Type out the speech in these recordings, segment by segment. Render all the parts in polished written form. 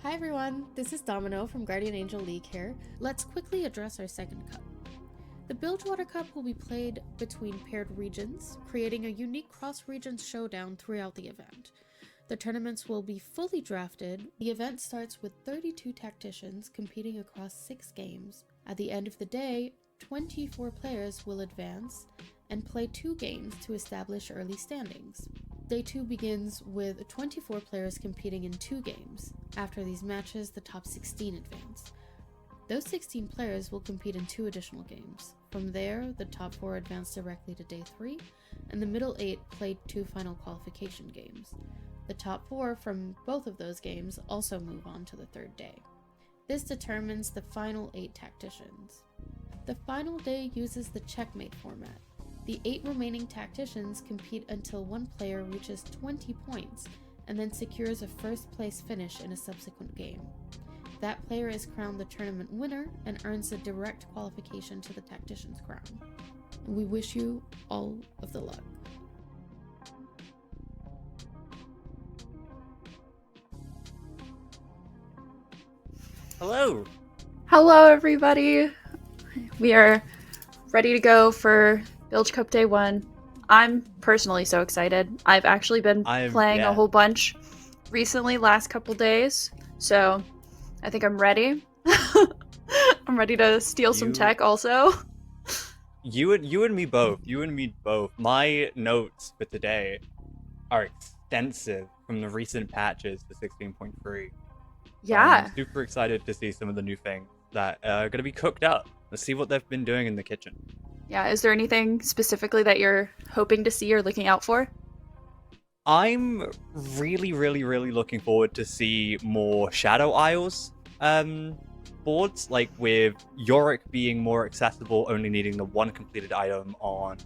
Hi everyone, this is Domino from Guardian Angel League here. Let's quickly address our second cup. The Bilgewater Cup will be played between paired regions, creating a unique cross-regions showdown throughout the event. The tournaments will be fully drafted. The event starts with 32 tacticians competing across 6 games. At the end of the day, 24 players will advance and play 2 games to establish early standings. Day 2 begins with 24 players competing in 2 games. After these matches, the top 16 advance. Those 16 players will compete in 2 additional games. From there, the top 4 advance directly to Day 3, and the middle 8 play 2 final qualification games. The top 4 from both of those games also move on to the 3rd day. This determines the final 8 tacticians. The final day uses the checkmate format. The 8 remaining tacticians compete until one player reaches 20 points and then secures a first place finish in a subsequent game. That player is crowned the tournament winner and earns a direct qualification to the tactician's crown. We wish you all of the luck. Hello! Hello, everybody! We are ready to go for Bilge Cup Day 1. I'm personally so excited. I've actually been playing a whole bunch recently, last couple days, so I think I'm ready. I'm ready to steal some tech also. You and me both. My notes for today are extensive from the recent patches to 16.3. Yeah. I'm super excited to see some of the new things that are going to be cooked up. Let's see what they've been doing in the kitchen. Yeah, is there anything specifically that you're hoping to see or looking out for? I'm really looking forward to see more Shadow Isles boards, like with Yorick being more accessible, only needing the one completed item on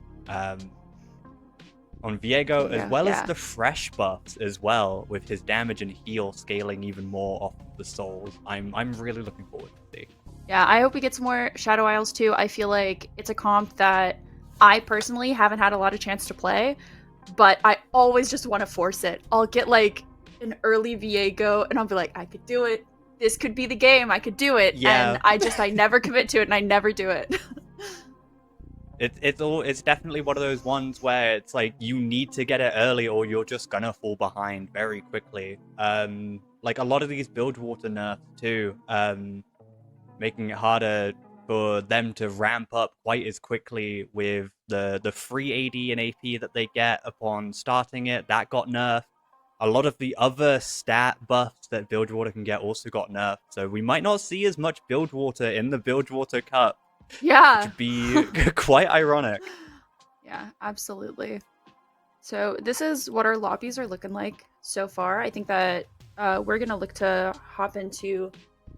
Viego, as well as the fresh buffs as well, with his damage and heal scaling even more off the souls. I'm really looking forward to see. Yeah, I hope we get some more Shadow Isles too. I feel like it's a comp that I personally haven't had a lot of chance to play, but I always just want to force it. I'll get like an early Viego and I'll be like, I could do it. This could be the game. I could do it. Yeah. And I never commit to it and I never do it. It's definitely one of those ones where it's like you need to get it early or you're just gonna fall behind very quickly. Like a lot of these Bilgewater nerfs too, making it harder for them to ramp up quite as quickly with the free AD and AP that they get upon starting it. That got nerfed. A lot of the other stat buffs that Bilgewater can get also got nerfed. So we might not see as much Bilgewater in the Bilgewater Cup. Yeah. Which would be quite ironic. Yeah, absolutely. So this is what our lobbies are looking like so far. I think that we're going to look to hop into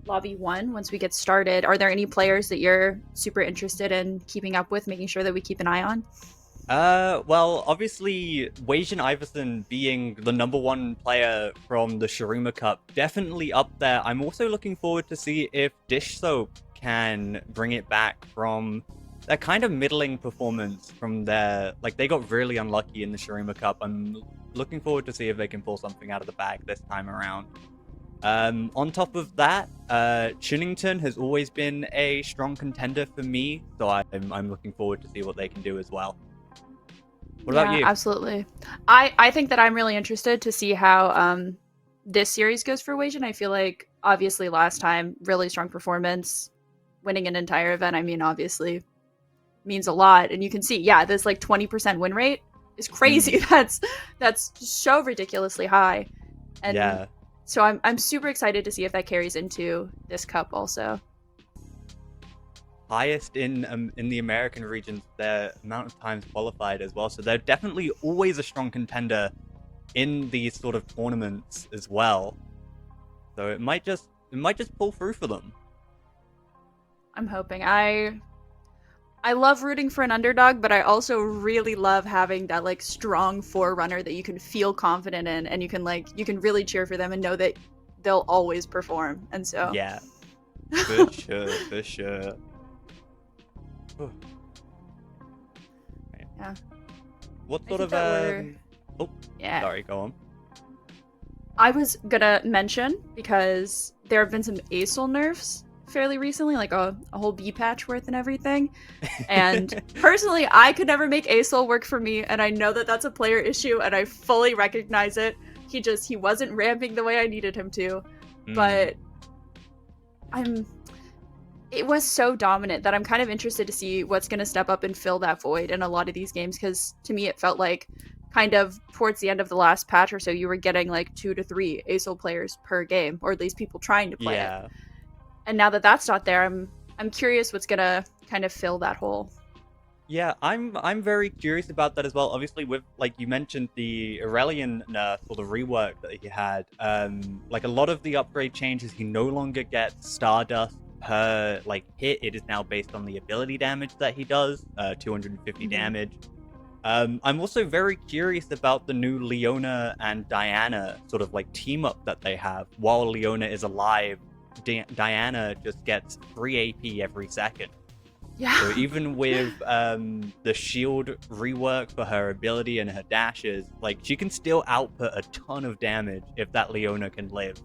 Lobby 1 once we get started. Are there any players that you're super interested in keeping up with, making sure that we keep an eye on? Well, obviously, Wajan Iverson being the #1 player from the Shurima Cup, definitely up there. I'm also looking forward to see if Dish Soap can bring it back from their kind of middling performance from their... Like, they got really unlucky in the Shurima Cup. I'm looking forward to see if they can pull something out of the bag this time around. On top of that, Chinnington has always been a strong contender for me, so I'm looking forward to see what they can do as well. What about you? Absolutely. I think that I'm really interested to see how this series goes for Wajan. I feel like, obviously, last time, really strong performance, winning an entire event, I mean, obviously, means a lot. And you can see, this like 20% win rate is crazy. That's so ridiculously high. And so I'm super excited to see if that carries into this cup also. Highest in the American regions, their amount of times qualified as well. So they're definitely always a strong contender in these sort of tournaments as well. So it might just pull through for them. I'm hoping. I love rooting for an underdog, but I also really love having that like strong forerunner that you can feel confident in, and you can really cheer for them and know that they'll always perform. And so for sure. Yeah. What sort of sorry, go on. I was gonna mention, because there have been some ASOL nerfs fairly recently, like a whole B patch worth and everything. And personally, I could never make ASOL work for me, and I know that that's a player issue, and I fully recognize it. He wasn't ramping the way I needed him to, but it was so dominant that I'm kind of interested to see what's going to step up and fill that void in a lot of these games, because to me it felt like kind of towards the end of the last patch or so, you were getting like 2 to 3 ASOL players per game, or at least people trying to play it. And now that that's not there, I'm curious what's going to kind of fill that hole. Yeah, I'm very curious about that as well. Obviously, with, like you mentioned, the Aurelian nerf or the rework that he had, like a lot of the upgrade changes, he no longer gets Stardust per like hit. It is now based on the ability damage that he does, 250 damage. I'm also very curious about the new Leona and Diana sort of like team up that they have. While Leona is alive, Diana just gets 3 AP every second. Yeah. So even with the shield rework for her ability and her dashes, like she can still output a ton of damage if that Leona can live.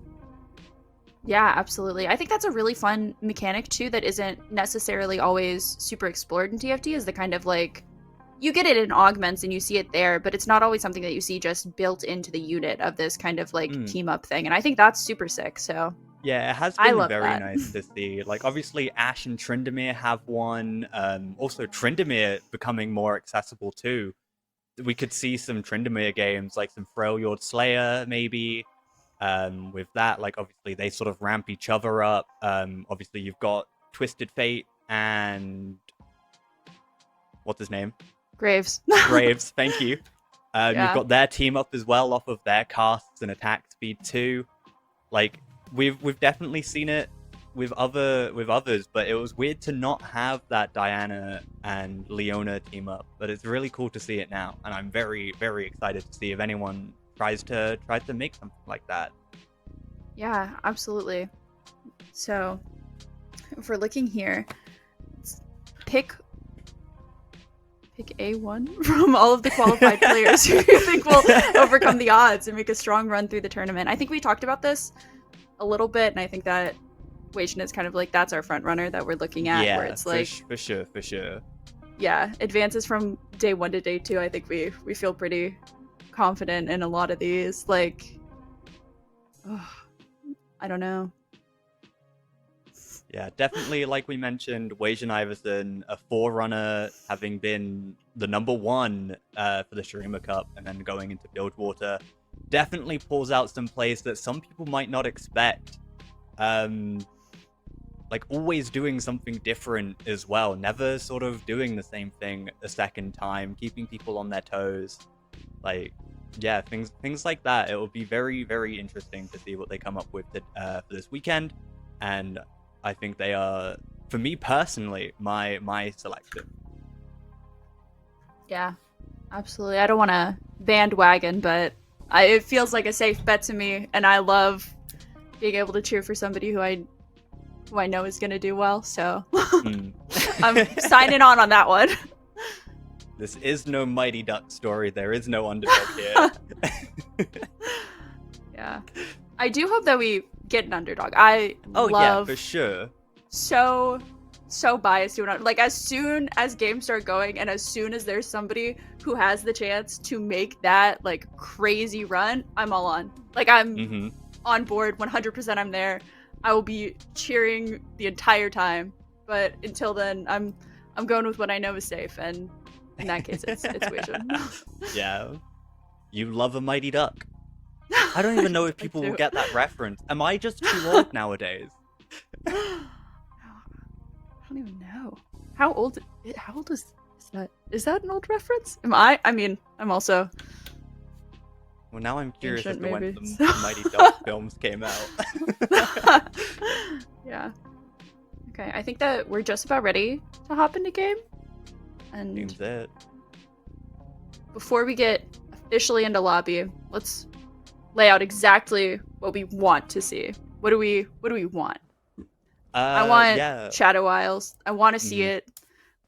Yeah, absolutely. I think that's a really fun mechanic too that isn't necessarily always super explored in TFT, is the kind of like, you get it in augments and you see it there, but it's not always something that you see just built into the unit of this kind of like team up thing. And I think that's super sick. So yeah, it has been very nice to see. Like, obviously, Ashe and Tryndamere have one. Also, Tryndamere becoming more accessible too. We could see some Tryndamere games, like some Freljord Slayer, maybe. With that, like, obviously, they sort of ramp each other up. Obviously, you've got Twisted Fate and... what's his name? Graves. Graves, thank you. You've got their team up as well off of their casts and attack speed too. Like, we've definitely seen it with others, but it was weird to not have that Diana and Leona team up. But it's really cool to see it now, and I'm very, very excited to see if anyone tries to make something like that. Yeah, absolutely. So, if we're looking here, pick A1 from all of the qualified players who you think will overcome the odds and make a strong run through the tournament. I think we talked about this a little bit, and I think that Weijin is kind of like, that's our front runner that we're looking at, where it's like, for sure. Yeah, advances from day 1 to day 2. I think we feel pretty confident in a lot of these. Like, I don't know. Yeah, definitely, like we mentioned, Weijin Iverson, a forerunner, having been the number 1 for the Shurima Cup and then going into Bilgewater, definitely pulls out some plays that some people might not expect. Like, always doing something different as well, never sort of doing the same thing a second time, keeping people on their toes. Like, yeah, things like that. It will be very, very interesting to see what they come up with for this weekend, and I think they are, for me personally, my selection. Yeah, absolutely. I don't want to bandwagon, but it feels like a safe bet to me, and I love being able to cheer for somebody who I know is going to do well, so I'm signing on that one. This is no Mighty Duck story. There is no underdog here. Yeah. I do hope that we get an underdog. I love... yeah, for sure. So biased to it. Like, as soon as games start going and as soon as there's somebody who has the chance to make that, like, crazy run, I'm all on. Like, I'm on board, 100% I'm there. I will be cheering the entire time. But until then, I'm going with what I know is safe, and in that case, it's Weijin. Yeah. You love a Mighty Duck. I don't even know if people will get that reference. Am I just too old nowadays? I don't even know. How old is that? Is that an old reference? I mean, I'm also... Well, now I'm curious as to when maybe. the Mighty Duck films came out. Yeah. Okay, I think that we're just about ready to hop into game. And Seems it. before we get officially into lobby, let's lay out exactly what we want to see. What do we want? I want Shadow Isles. I want to see it.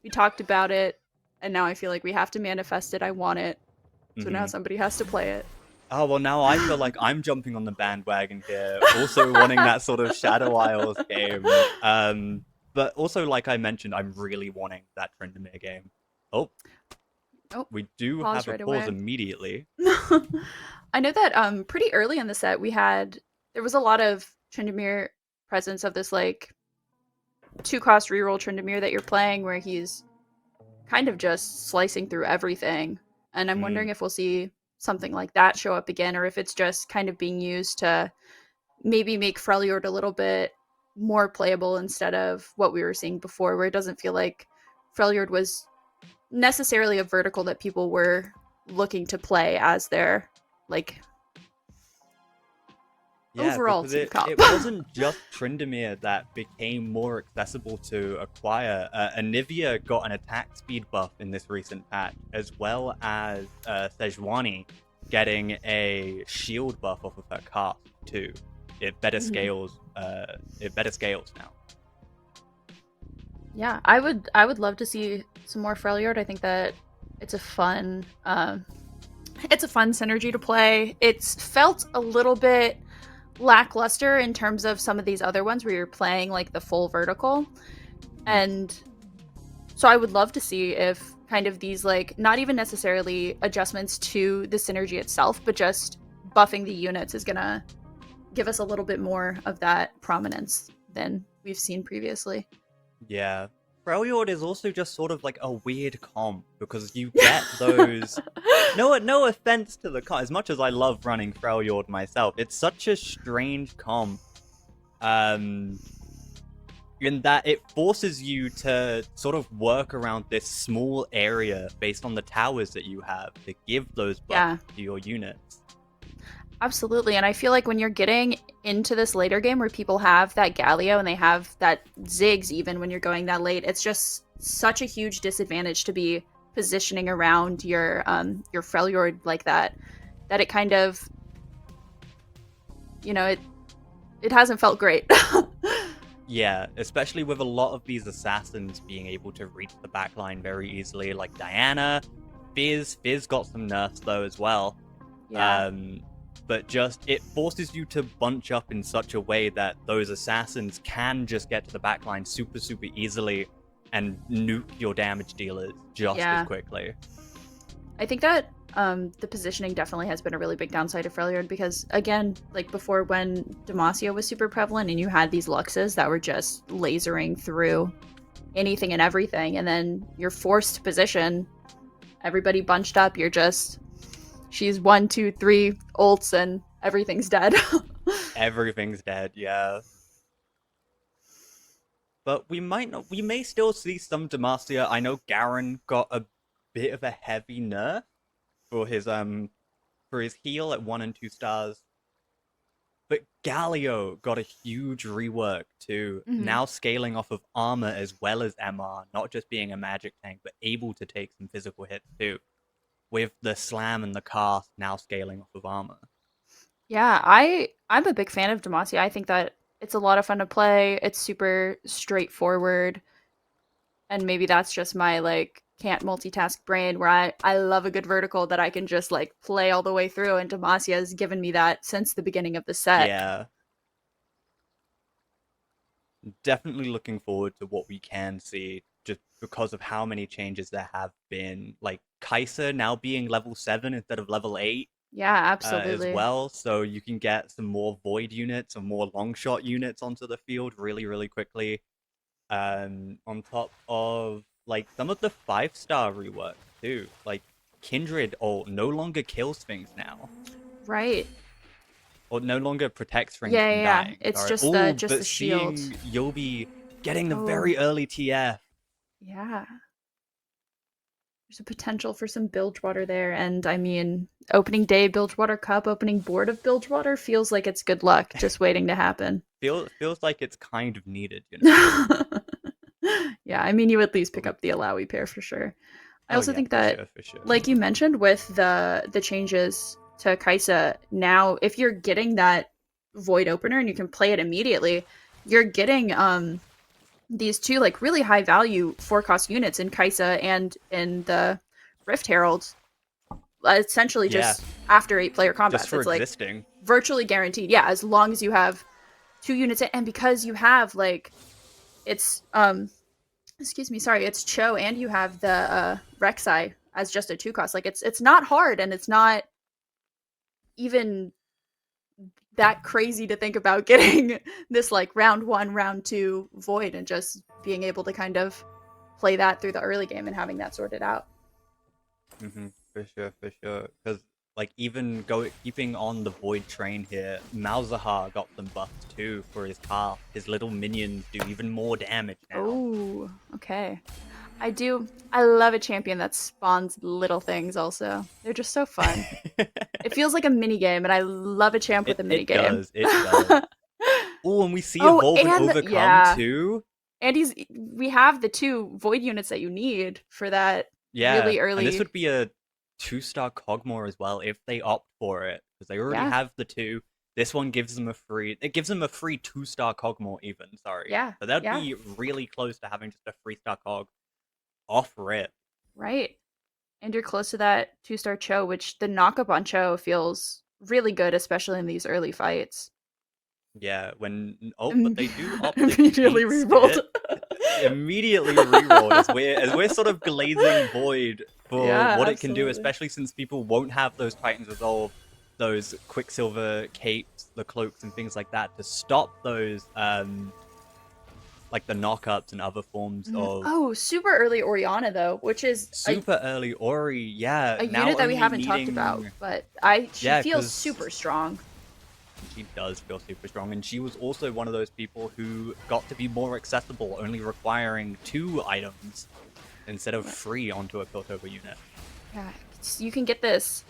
We talked about it, and now I feel like we have to manifest it. I want it. So now somebody has to play it. Oh, well, now I feel like I'm jumping on the bandwagon here, also wanting that sort of Shadow Isles game. But also, like I mentioned, I'm really wanting that Tryndamere game. Oh, Oh, we do pause have a right pause away. immediately. I know that pretty early in the set there was a lot of Tryndamere presence of this like 2-cost reroll Tryndamere that you're playing where he's kind of just slicing through everything. And I'm wondering Mm. if we'll see something like that show up again, or if it's just kind of being used to maybe make Freljord a little bit more playable instead of what we were seeing before, where it doesn't feel like Freljord was necessarily a vertical that people were looking to play as their like Yeah, overall because team it, comp. it wasn't just Tryndamere that became more accessible to acquire. Anivia got an attack speed buff in this recent patch, as well as Sejuani getting a shield buff off of her cast too. It better Mhm. scales. It better scales now. Yeah, I would love to see some more Freljord. I think that it's a fun it's a fun synergy to play. It's felt a little bit lackluster in terms of some of these other ones where you're playing like the full vertical. Hmm. And so I would love to see if kind of these like not even necessarily adjustments to the synergy itself, but just buffing the units is gonna give us a little bit more of that prominence than we've seen previously. Yeah. Freljord is also just sort of like a weird comp because you get those. No offense to the comp. As much as I love running Freljord myself, it's such a strange comp. Um, in that it forces you to sort of work around this small area based on the towers that you have to give those buffs Yeah, to your units. absolutely. And I feel like when you're getting into this later game where people have that Galio and they have that Ziggs even when you're going that late, it's just such a huge disadvantage to be positioning around your Freljord like that it kind of, it hasn't felt great. Yeah, especially with a lot of these assassins being able to reach the backline very easily, like Diana, Fizz got some nerfs though as well. Yeah. Um, but just it forces you to bunch up in such a way that those assassins can just get to the backline super easily and nuke your damage dealers just as Yeah. quickly. I think that the positioning definitely has been a really big downside of Freljord because, again, like before when Demacia was super prevalent and you had these Luxes that were just lasering through anything and everything, and then you're forced to position, everybody bunched up, she's 1, 2, 3 ults and everything's dead. Everything's dead, yeah. But we might not. We may still see some Demacia. I know Garen got a bit of a heavy nerf for his heal at 1 and 2 stars. But Galio got a huge rework too, Mhm. now scaling off of armor as well as MR, not just being a magic tank, but able to take some physical hits too, with the slam and the cast now scaling off of armor. Yeah, I'm a big fan of Demacia. I think that it's a lot of fun to play. It's super straightforward. And maybe that's just my like can't multitask brain where I love a good vertical that I can just like play all the way through, and Demacia has given me that since the beginning of the set. Yeah, definitely looking forward to what we can see just because of how many changes there have been. Like Kai'Sa now being level 7 instead of level 8 Yeah, as absolutely. well, so you can get some more void units and more long shot units onto the field really quickly. On top of like some of the 5-star rework too, like Kindred no longer kills things now, Right. or no longer protects things Yeah, yeah, from yeah. dying. It's Sorry. just the Oh, just but the shield. seeing Yobi getting the Oh, very early TF. yeah. There's a potential for some Bilgewater there, and I mean, opening day Bilgewater Cup, opening board of Bilgewater feels like it's good luck just waiting to happen. Feels like it's kind of needed, you know. Yeah, I mean, you at least But pick we, up the Alawi pair for sure. I oh also yeah, think that, for sure. like you mentioned, with the changes to Kaisa, now if you're getting that void opener and you can play it immediately, you're getting these two like really high value 4-cost units in Kaisa and in the Rift Herald. essentially Yeah, just after 8-player combats. just for It's like existing. virtually guaranteed. Yeah, as long as you have 2 units and because you have like it's excuse me, sorry, it's Cho and you have the Rek'Sai as just a 2 cost. Like it's not hard and it's not even that crazy to think about getting this like round 1, round 2 void and just being able to kind of play that through the early game and having that sorted out. For sure, for sure. Because like even keeping on the void train here, Malzahar got some buffs too for his car. His little minions do even more damage now. Oh, okay. I love a champion that spawns little things also. They're just so fun. It feels like a mini game, and I love a champ with a mini it game. does, it does. Oh, and we see Oh, Evolve and and Overcome too. And we have the 2 void units that you need for that Yeah, really and this early. would be a 2-star Cogmore as well if they opt for it, because they already Yeah, have the 2. This one gives them a free. It gives them a free 2-star Cogmore even. Sorry, yeah, so that'd yeah, be really close to having just a 3-star Cog off rip. right. And you're close to that 2-star Cho, which the knockup on Cho feels really good, especially in these early fights. Yeah, but they do opt to Immediately haste rerolled. it. Immediately rerolled as we're sort of glazing void for Yeah, what it can do, absolutely. especially since people won't have those Titans Resolve, those Quicksilver capes, the cloaks and things like that to stop those like the knockups and other forms of Oh, super early Oriana though, which is super early Ori. Yeah, a now unit that we only haven't talked about, needing but she yeah, feels because super strong. she does feel super strong, and she was also one of those people who got to be more accessible, only requiring 2 items instead of 3 onto a Piltover unit. Yeah, you can get this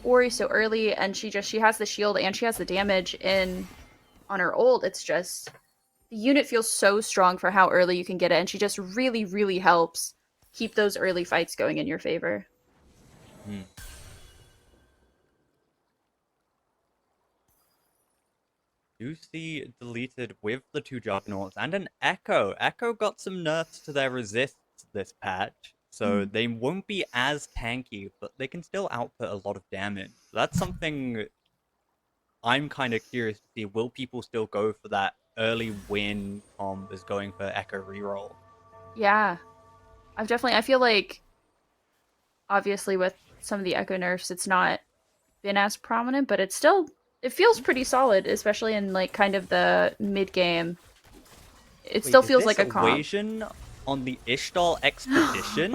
Ori so early, and she has the shield and she has the damage in on her ult. It's just the unit feels so strong for how early you can get it, and she just really, really helps keep those early fights going in your favor. Hmm. Do see deleted with the 2 Juggernauts and an Echo. Echo got some nerfs to their resists this patch, so they won't be as tanky, but they can still output a lot of damage. That's something I'm kind of curious to see. Will people still go for that early win comp as going for Echo reroll? Yeah, I feel like obviously with some of the Echo nerfs, it's not been as prominent, but it feels pretty solid, especially in like kind of the mid game. It Wait, still is feels this like a comp. Equation on the Ishtal Expedition?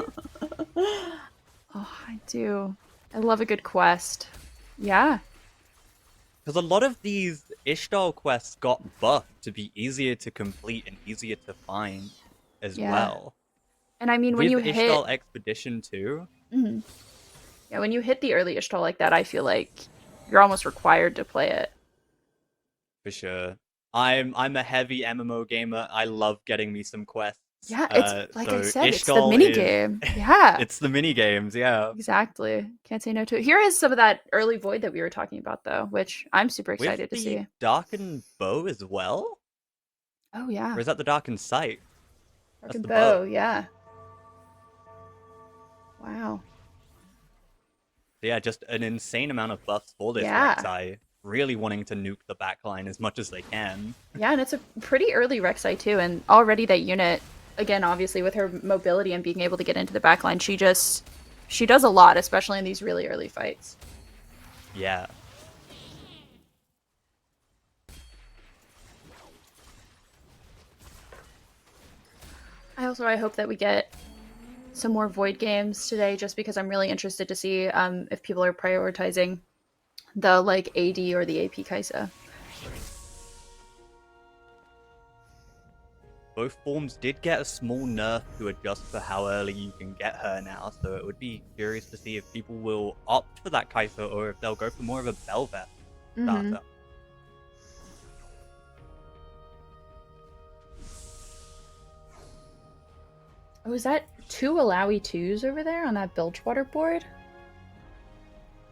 Oh, I do. I love a good quest. Yeah, Because a lot of these Ishtal quests got buffed to be easier to complete and easier to find as yeah. well. And I mean, when With you hit, Ishtal Expedition too. mhm. Yeah, when you hit the early Ishtal like that, I feel like you're almost required to play it. For sure. I'm a heavy MMO gamer. I love getting me some quests. Yeah, it's like I So said, it's the Ishtal mini is game. Yeah, it's the mini games, yeah. exactly. Can't say no to it. Here is some of that early void that we were talking about, though, which I'm super With excited to the see. Darkened Bow as well? Oh yeah, Or is that the Darkened Sight? That's Dark the Bow. bow. Yeah. Wow. So yeah, just an insane amount of buffs for this Yeah. Rek'Sai. Really wanting to nuke the backline as much as they can. Yeah, and it's a pretty early Rek'Sai too, and already that unit, again, obviously with her mobility and being able to get into the backline, she does a lot, especially in these really early fights. Yeah. I hope that we get some more Void games today, just because I'm really interested to see if people are prioritizing the like AD or the AP Kaisa. Both forms did get a small nerf to adjust for how early you can get her now, so it would be curious to see if people will opt for that Kai'Sa or if they'll go for more of a Bel'Veth Mm-hmm. starter. Oh, is that 2 Alawi 2s over there on that Bilgewater board?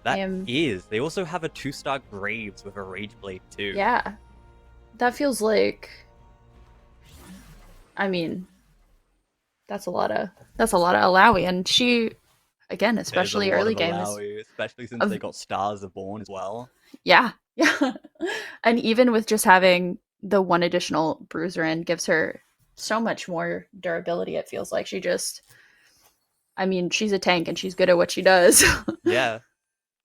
I That am. is. They also have a 2-star Graves with a Rageblade too. Yeah, that feels like. I mean, that's a lot of Alawi, and she again, There's a especially lot early of game, is Alawi, especially since of they got Stars of Born as well. yeah, yeah. And even with just having the one additional bruiser in gives her so much more durability, it feels like. I mean, she's a tank and she's good at what she does. Yeah.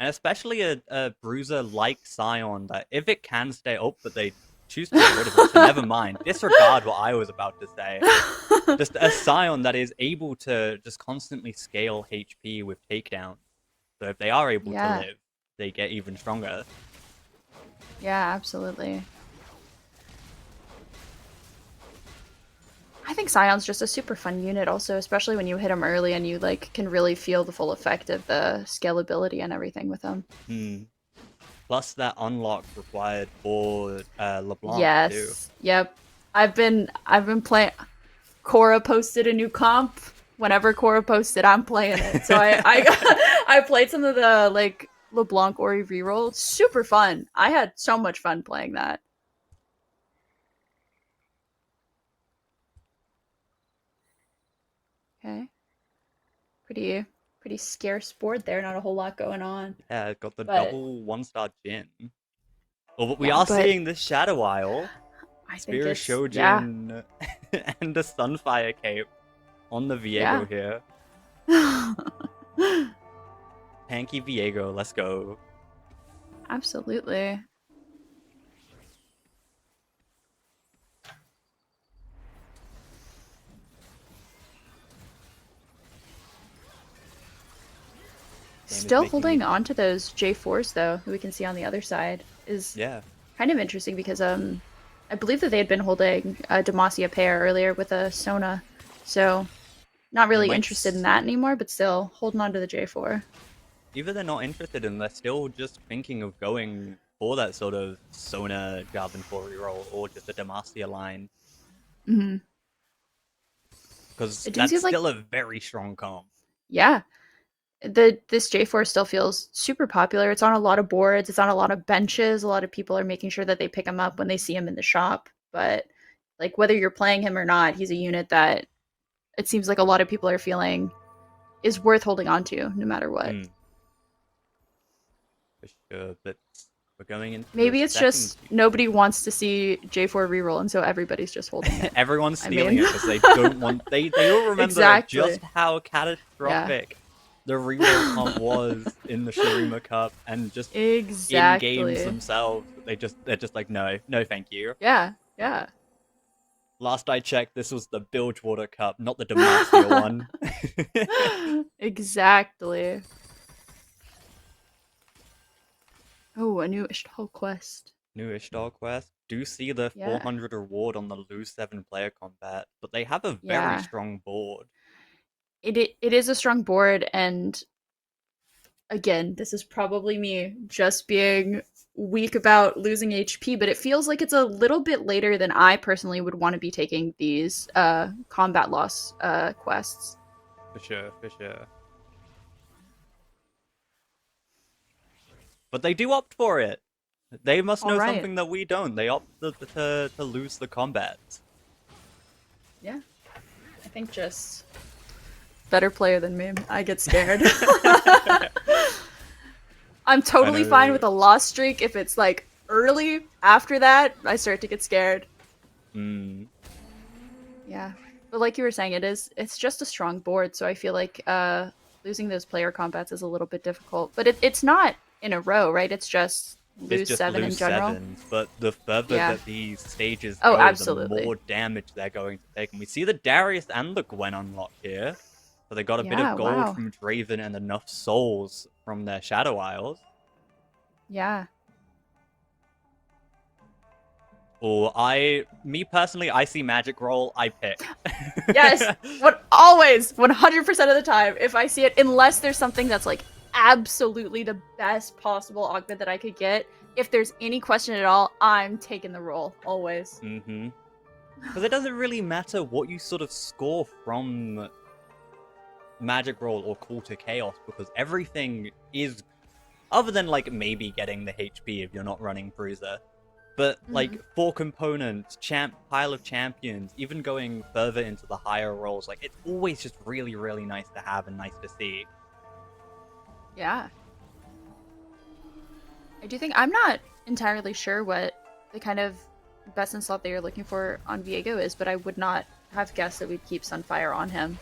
And especially a bruiser like Scion that if it can stay up, but they choose to get rid of it, so never mind. Disregard what I was about to say. Just a Scion that is able to just constantly scale HP with takedown. So if they are able to Yeah. live, they get even stronger. Yeah, absolutely. I think Scion's just a super fun unit also, especially when you hit him early and you like can really feel the full effect of the scalability and everything with him. Hmm. Plus that unlock required for LeBlanc too. Yes. Yep. I've been playing. Cora posted a new comp. Whenever Cora posted, I'm playing it. So I played some of the like LeBlanc Ori reroll. Super fun. I had so much fun playing that. Okay. Pretty scarce board there. Not a whole lot going on. Yeah, got the But double 1-star Jin. Well, but we yeah, are but seeing this Shadow Isle, I think Spirit it's yeah. Shojin, and the Sunfire Cape on the Yeah. Viego here. Tanky Viego, let's go. Absolutely. Still holding on to those J4s though, that we can see on the other side, is Yeah. kind of interesting because I believe that they had been holding a Demacia pair earlier with a Sona, so not really interested in that anymore, but still holding on to the J4. Either they're not interested in, they're still just thinking of going for that sort of Sona Garvin 4 reroll or just a Demacia line. Mm-hmm. Because It that's seems like still a very strong comp. yeah, this J4 still feels super popular. It's on a lot of boards. It's on a lot of benches. A lot of people are making sure that they pick him up when they see him in the shop. But like whether you're playing him or not, he's a unit that it seems like a lot of people are feeling is worth holding on to no matter what. For sure, but we're going into Maybe the it's second just nobody wants to see J4 reroll, and so every's just holding it. Everyone's stealing it because they don't want. They all remember exactly. just how catastrophic the reroll comp was in the Shurima Cup, and just in games themselves, they're just like no, thank you. Yeah, yeah. Last I checked, this was the Bilgewater Cup, not the Demacia one. Exactly. Oh, a new Ishtal quest. New Ishtar quest. Do see the 400 reward on the lose 7 player combat, but they have a very strong board. It is a strong board, and again, this is probably me just being weak about losing HP, but it feels like it's a little bit later than I personally would want to be taking these combat loss quests. For sure. But they do opt for it. They must know something that we don't. They opt to lose the combat. Yeah. I think just better player than me. I get scared. I'm totally fine with a loss streak if it's like early. After that, I start to get scared. Yeah. But like you were saying, it's just a strong board, so I feel like losing those player combats is a little bit difficult. But it's not in a row, right? It's just lose 7 in general. Sevens, but the further that these stages go, the more damage they're going to take. And we see the Darius and the Gwen unlock here. So they got a bit of gold from Draven and enough souls from their Shadow Isles. Yeah. Or me personally, I see Magic Roll, I pick. Yes, always, 100% of the time, if I see it, unless there's something that's like absolutely the best possible augment that I could get, if there's any question at all, I'm taking the roll, always. Because it doesn't really matter what you sort of score from Magic Roll or Call to Chaos, because everything is, other than like maybe getting the HP if you're not running Bruiser, but like 4 components, pile of champions, even going further into the higher roles, like it's always just really, really nice to have and nice to see. Yeah. I do think I'm not entirely sure what the kind of best in slot that you're looking for on Viego is, but I would not have guessed that we'd keep Sunfire on him.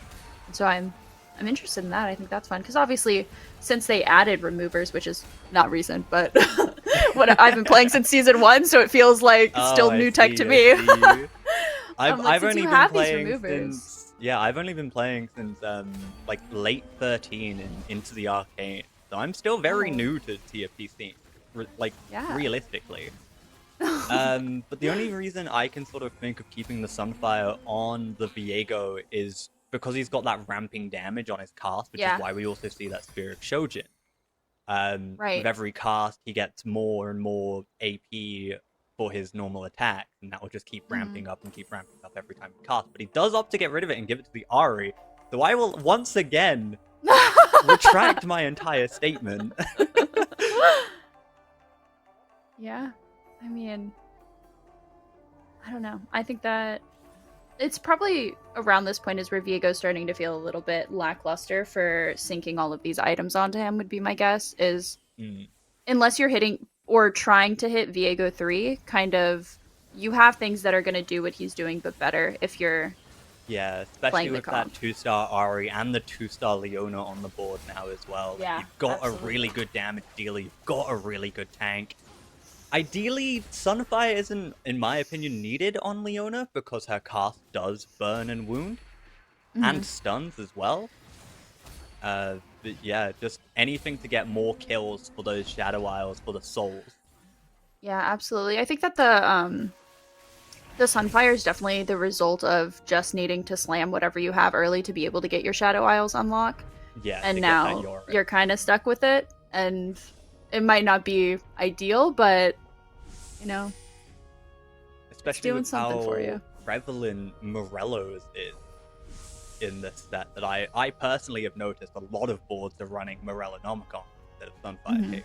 And so I'm interested in that. I think that's fun because obviously since they added removers, which is not recent, but what I've been playing since season 1, so it feels like still new tech to me. I've Since only you been have these playing removers. since I've only been playing since like late 13 and into the arcane. So I'm still very Oh. new to TFT scene, like Yeah. realistically. But the only reason I can sort of think of keeping the Sunfire on the Viego is because he's got that ramping damage on his cast, which is Yeah. why we also see that Spear of Shojin. Right. With every cast, he gets more and more AP for his normal attack, and that will just keep ramping up and keep ramping up every time he casts. But he does opt to get rid of it and give it to the Ari, so I will once again retract my entire statement. Yeah. I mean, I don't know. I think that it's probably around this point is where Viego's starting to feel a little bit lackluster for syncing all of these items onto him, would be my guess, is unless you're hitting or trying to hit Viego 3, kind of you have things that are going to do what he's doing but better if you're Yeah, especially playing the with that comp. 2-star Ari and the 2-star Leona on the board now as well. Yeah, You've got absolutely. a really good damage dealer, you've got a really good tank. Ideally, Sunfire isn't, in my opinion, needed on Leona because her cast does burn and wound, and stuns as well. But yeah, just anything to get more kills for those Shadow Isles, for the souls. Yeah, absolutely. I think that the Sunfire is definitely the result of just needing to slam whatever you have early to be able to get your Shadow Isles unlock. Yeah, And to get that now Yorick. you're kind of stuck with it, and it might not be ideal, but you know, Especially doing with something how for you. prevalent Morello's is in this set, that I personally have noticed a lot of boards are running Morellonomicon instead of Sunfire King.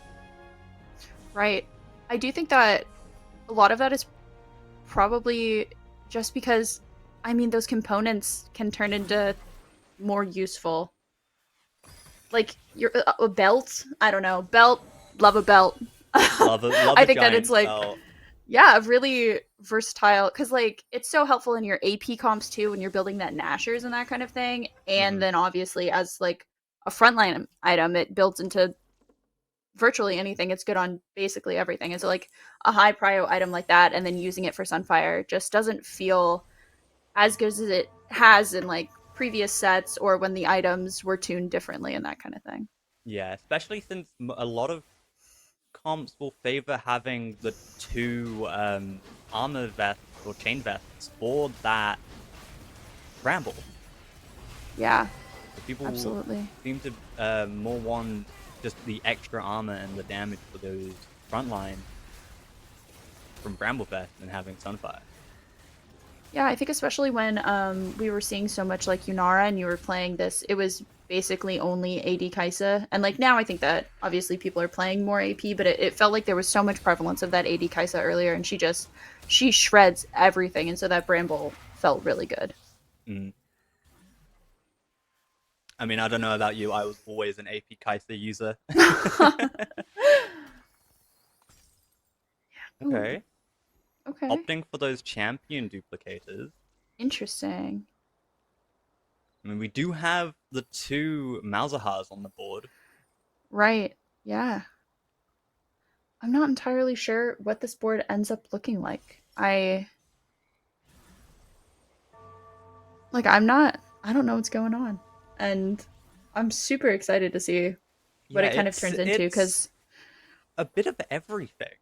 Right. I do think that a lot of that is probably just because, I mean, those components can turn into more useful. Like a belt. I don't know. Belt. Love a belt. Love I a think that giant it's like, spell. yeah, really versatile. Because like it's so helpful in your AP comps too when you're building that Nashers and that kind of thing. And then obviously as like a frontline item, it builds into virtually anything. It's good on basically everything. And so like a high prio item like that, and then using it for Sunfire just doesn't feel as good as it has in like previous sets or when the items were tuned differently and that kind of thing. Yeah, especially since a lot of comps will favor having the 2 armor vests or chain vests for that Bramble. Yeah, So people absolutely. seem to more want just the extra armor and the damage for those frontline from Bramble Vest than having Sunfire. Yeah, I think especially when we were seeing so much like Yunara and you were playing this, it was basically only AD Kaisa. And like now I think that obviously people are playing more AP, but it felt like there was so much prevalence of that AD Kaisa earlier, and she shreds everything, and so that Bramble felt really good. I mean, I don't know about you, I was always an AP Kai'Sa user. Okay. Okay. Opting for those champion duplicators. Interesting. I mean, we do have the 2 Malzahars on the board. Right. Yeah. I'm not entirely sure what this board ends up looking like. I don't know what's going on. And I'm super excited to see what Yeah, it kind of turns into because a bit of everything.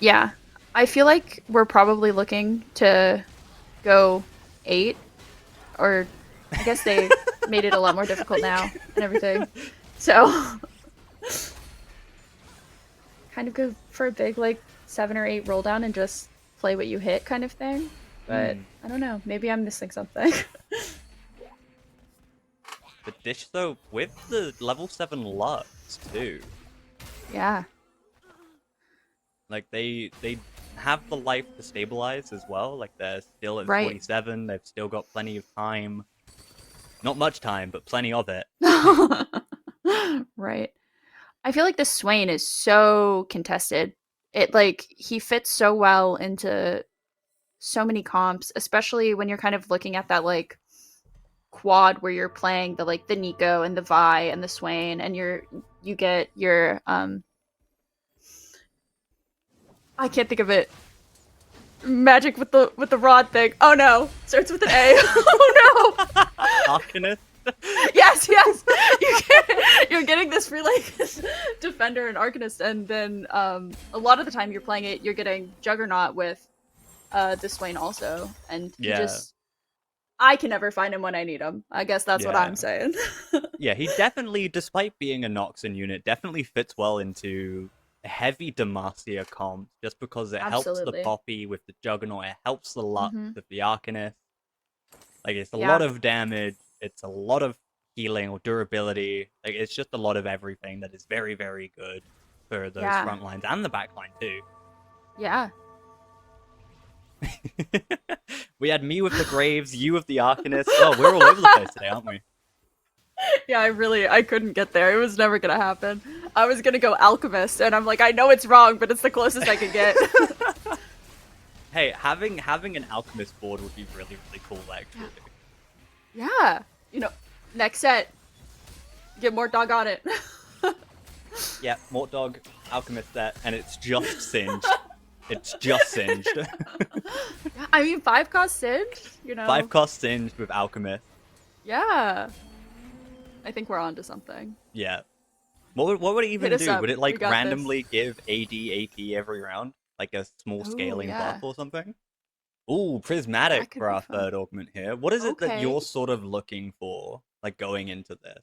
yeah, I feel like we're probably looking to go 8, or I guess they made it a lot more difficult now and everything. So kind of go for a big like 7 or 8 roll down and just play what you hit kind of thing. But I don't know, maybe I'm missing something. The dish, though, with the level 7 Lux, too. Yeah. Like, they have the life to stabilize as well. Like, they're still at Right. 47. They've still got plenty of time. Not much time, but plenty of it. Right. I feel like the Swain is so contested. It like he fits so well into so many comps, especially when you're kind of looking at that like quad where you're playing the like the Nico and the Vi and the Swain, and you get your I can't think of it. Magic with the rod thing. Oh no, starts with an A. Oh no. Arcanist. Yes, you're getting this for like this defender and arcanist, and then a lot of the time you're playing it, you're getting Juggernaut with the Swain also, and he Yeah. just I can never find him when I need him. I guess that's what Yeah. I'm saying. Yeah, he definitely, despite being a Noxon unit, definitely fits well into heavy Demacia comp, just because it helps the Absolutely. Poppy with the Juggernaut, it helps the Lux Mhm. with the Arcanist. Like, it's a Yeah. lot of damage, it's a lot of healing or durability. Like, it's just a lot of everything that is very, very good for those Yeah. front lines and the back line, too. Yeah. We had me with the Graves, you with the Arcanist. Oh, we're all over the place today, aren't we? Yeah, I couldn't get there. It was never gonna happen. I was gonna go Alchemist, and I'm like, I know it's wrong, but it's the closest I could get. Hey, having an Alchemist board would be really, really cool, actually. Yeah. You know, next set, get more dog on it. Yeah, Mort Dog, Alchemist set, and it's just singed. It's just singed. I mean, 5 cost Singe, you know. 5 cost singed with Alchemist. Yeah. I think we're on to something. Yeah. What would it even Hit us do? up. Would it We like got randomly give AD AP every round? Like a small scaling yeah. buff or something? Ooh, Prismatic That could for be our fun. third augment here. What is it that Okay. you're sort of looking for, like going into this?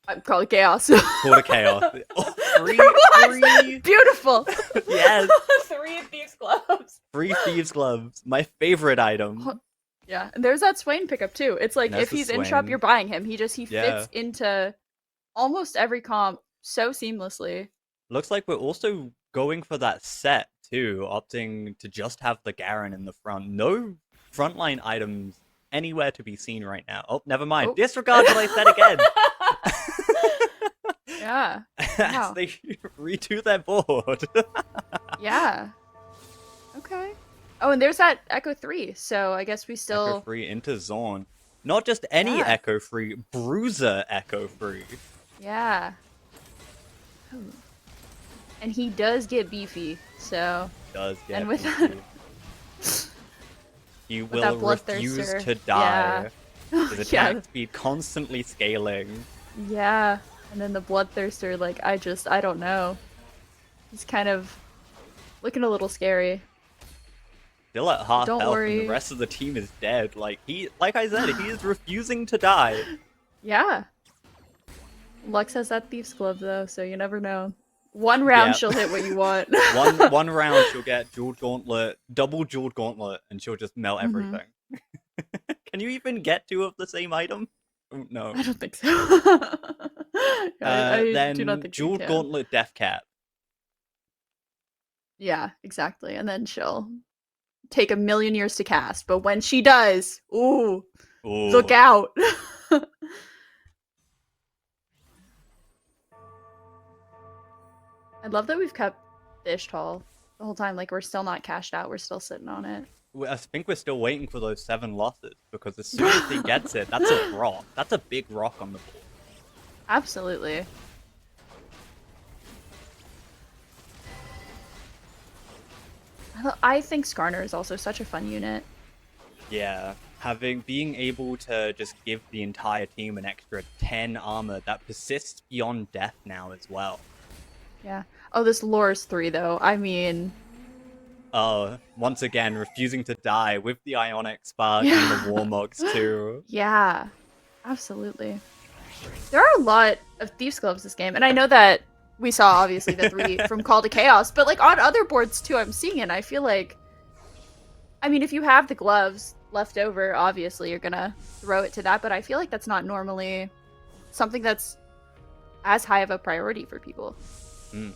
I'm calling chaos. Call to Chaos. Oh, There was! free! Beautiful! Yes! 3 Thieves' Gloves. Free Thieves Gloves. My favorite item. Yeah, and there's that Swain pickup too. It's like There's if the he's in shop, Swain. you're buying him. He Yeah. fits into almost every comp so seamlessly. Looks like we're also going for that set too, opting to just have the Garen in the front. No frontline items anywhere to be seen right now. Oh, never mind. Oh. Disregard what I said again. Yeah. As Wow. they redo their board. Yeah. Okay. Oh, and there's that Echo 3, so I guess we still... Echo free into Zorn. Not just any Yeah. Echo free, Bruiser Echo free. Yeah. Ooh. And he does get beefy, so... Does get And with beefy. He with that will refuse Bloodthirster. to die. His attack Yeah. speed constantly scaling. Yeah. And then the Bloodthirster, like, I don't know. He's kind of looking a little scary. Still at half Don't health, worry. and the rest of the team is dead. Like I said, he is refusing to die. Yeah. Lux has that Thief's Glove, though, so you never know. One round, Yeah. she'll hit what you want. one round, she'll get Jeweled Gauntlet, double Jeweled Gauntlet, and she'll just melt everything. Can you even get 2 of the same item? Oh, no. I don't think so. I Then do not think you Jeweled can. Gauntlet, Death Cap. Yeah, exactly. And then she'll take 1,000,000 years to cast, but when she does, ooh, Ooh. look out. I love that we've kept the Ishtal the whole time. Like, we're still not cashed out. We're still sitting on it. I think we're still waiting for those 7 losses, because as soon as he gets it, that's a rock. That's a big rock on the board. Absolutely. I think Skarner is also such a fun unit. Yeah, being able to just give the entire team an extra 10 armor that persists beyond death now as well. Yeah. Oh, this Lore's 3, though. I mean... Once again, refusing to die with the Ionic Spark and the Warmogs too. Yeah, absolutely. There are a lot of Thieves' Gloves this game, and I know that we saw, obviously, the 3 from Call to Chaos, but, like, on other boards, too, I'm seeing it, and I feel like... I mean, if you have the gloves left over, obviously, you're gonna throw it to that, but I feel like that's not normally something that's as high of a priority for people. Mm.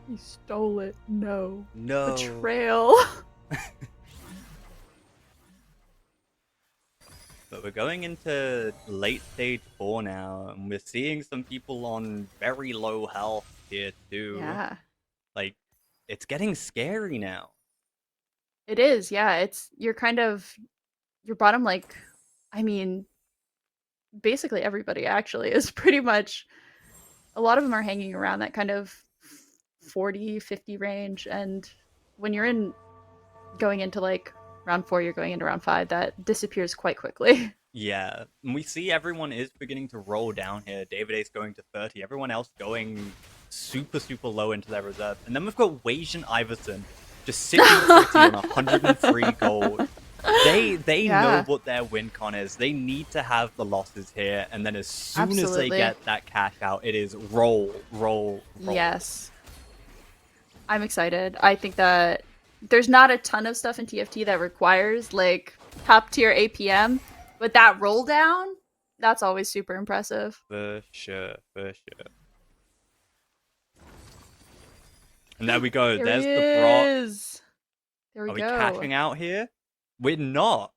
He stole it. No. No. Betrayal. But we're going into late stage 4 now, and we're seeing some people on very low health here too. Yeah. Like, it's getting scary now. It is, yeah. It's you're bottom, like, I mean, basically everybody actually is pretty much, a lot of them are hanging around that kind of 40, 50 range, and when you're in going into like round 4, you're going into round 5, that disappears quite quickly. Yeah, and we see everyone is beginning to roll down here. David Ace going to 30, everyone else going super, super low into their reserve. And then we've got Wage and Iverson just sitting pretty on 103 gold. They Yeah. know what their win con is. They need to have the losses here, and then as soon as they Absolutely. get that cash out, it is roll, roll, roll. Yes. I'm excited. I think that there's not a ton of stuff in TFT that requires like top tier APM, but that roll down, that's always super impressive. For sure, for sure. And there we go. There's the Brock. There we Are we go. cashing out here? We're not.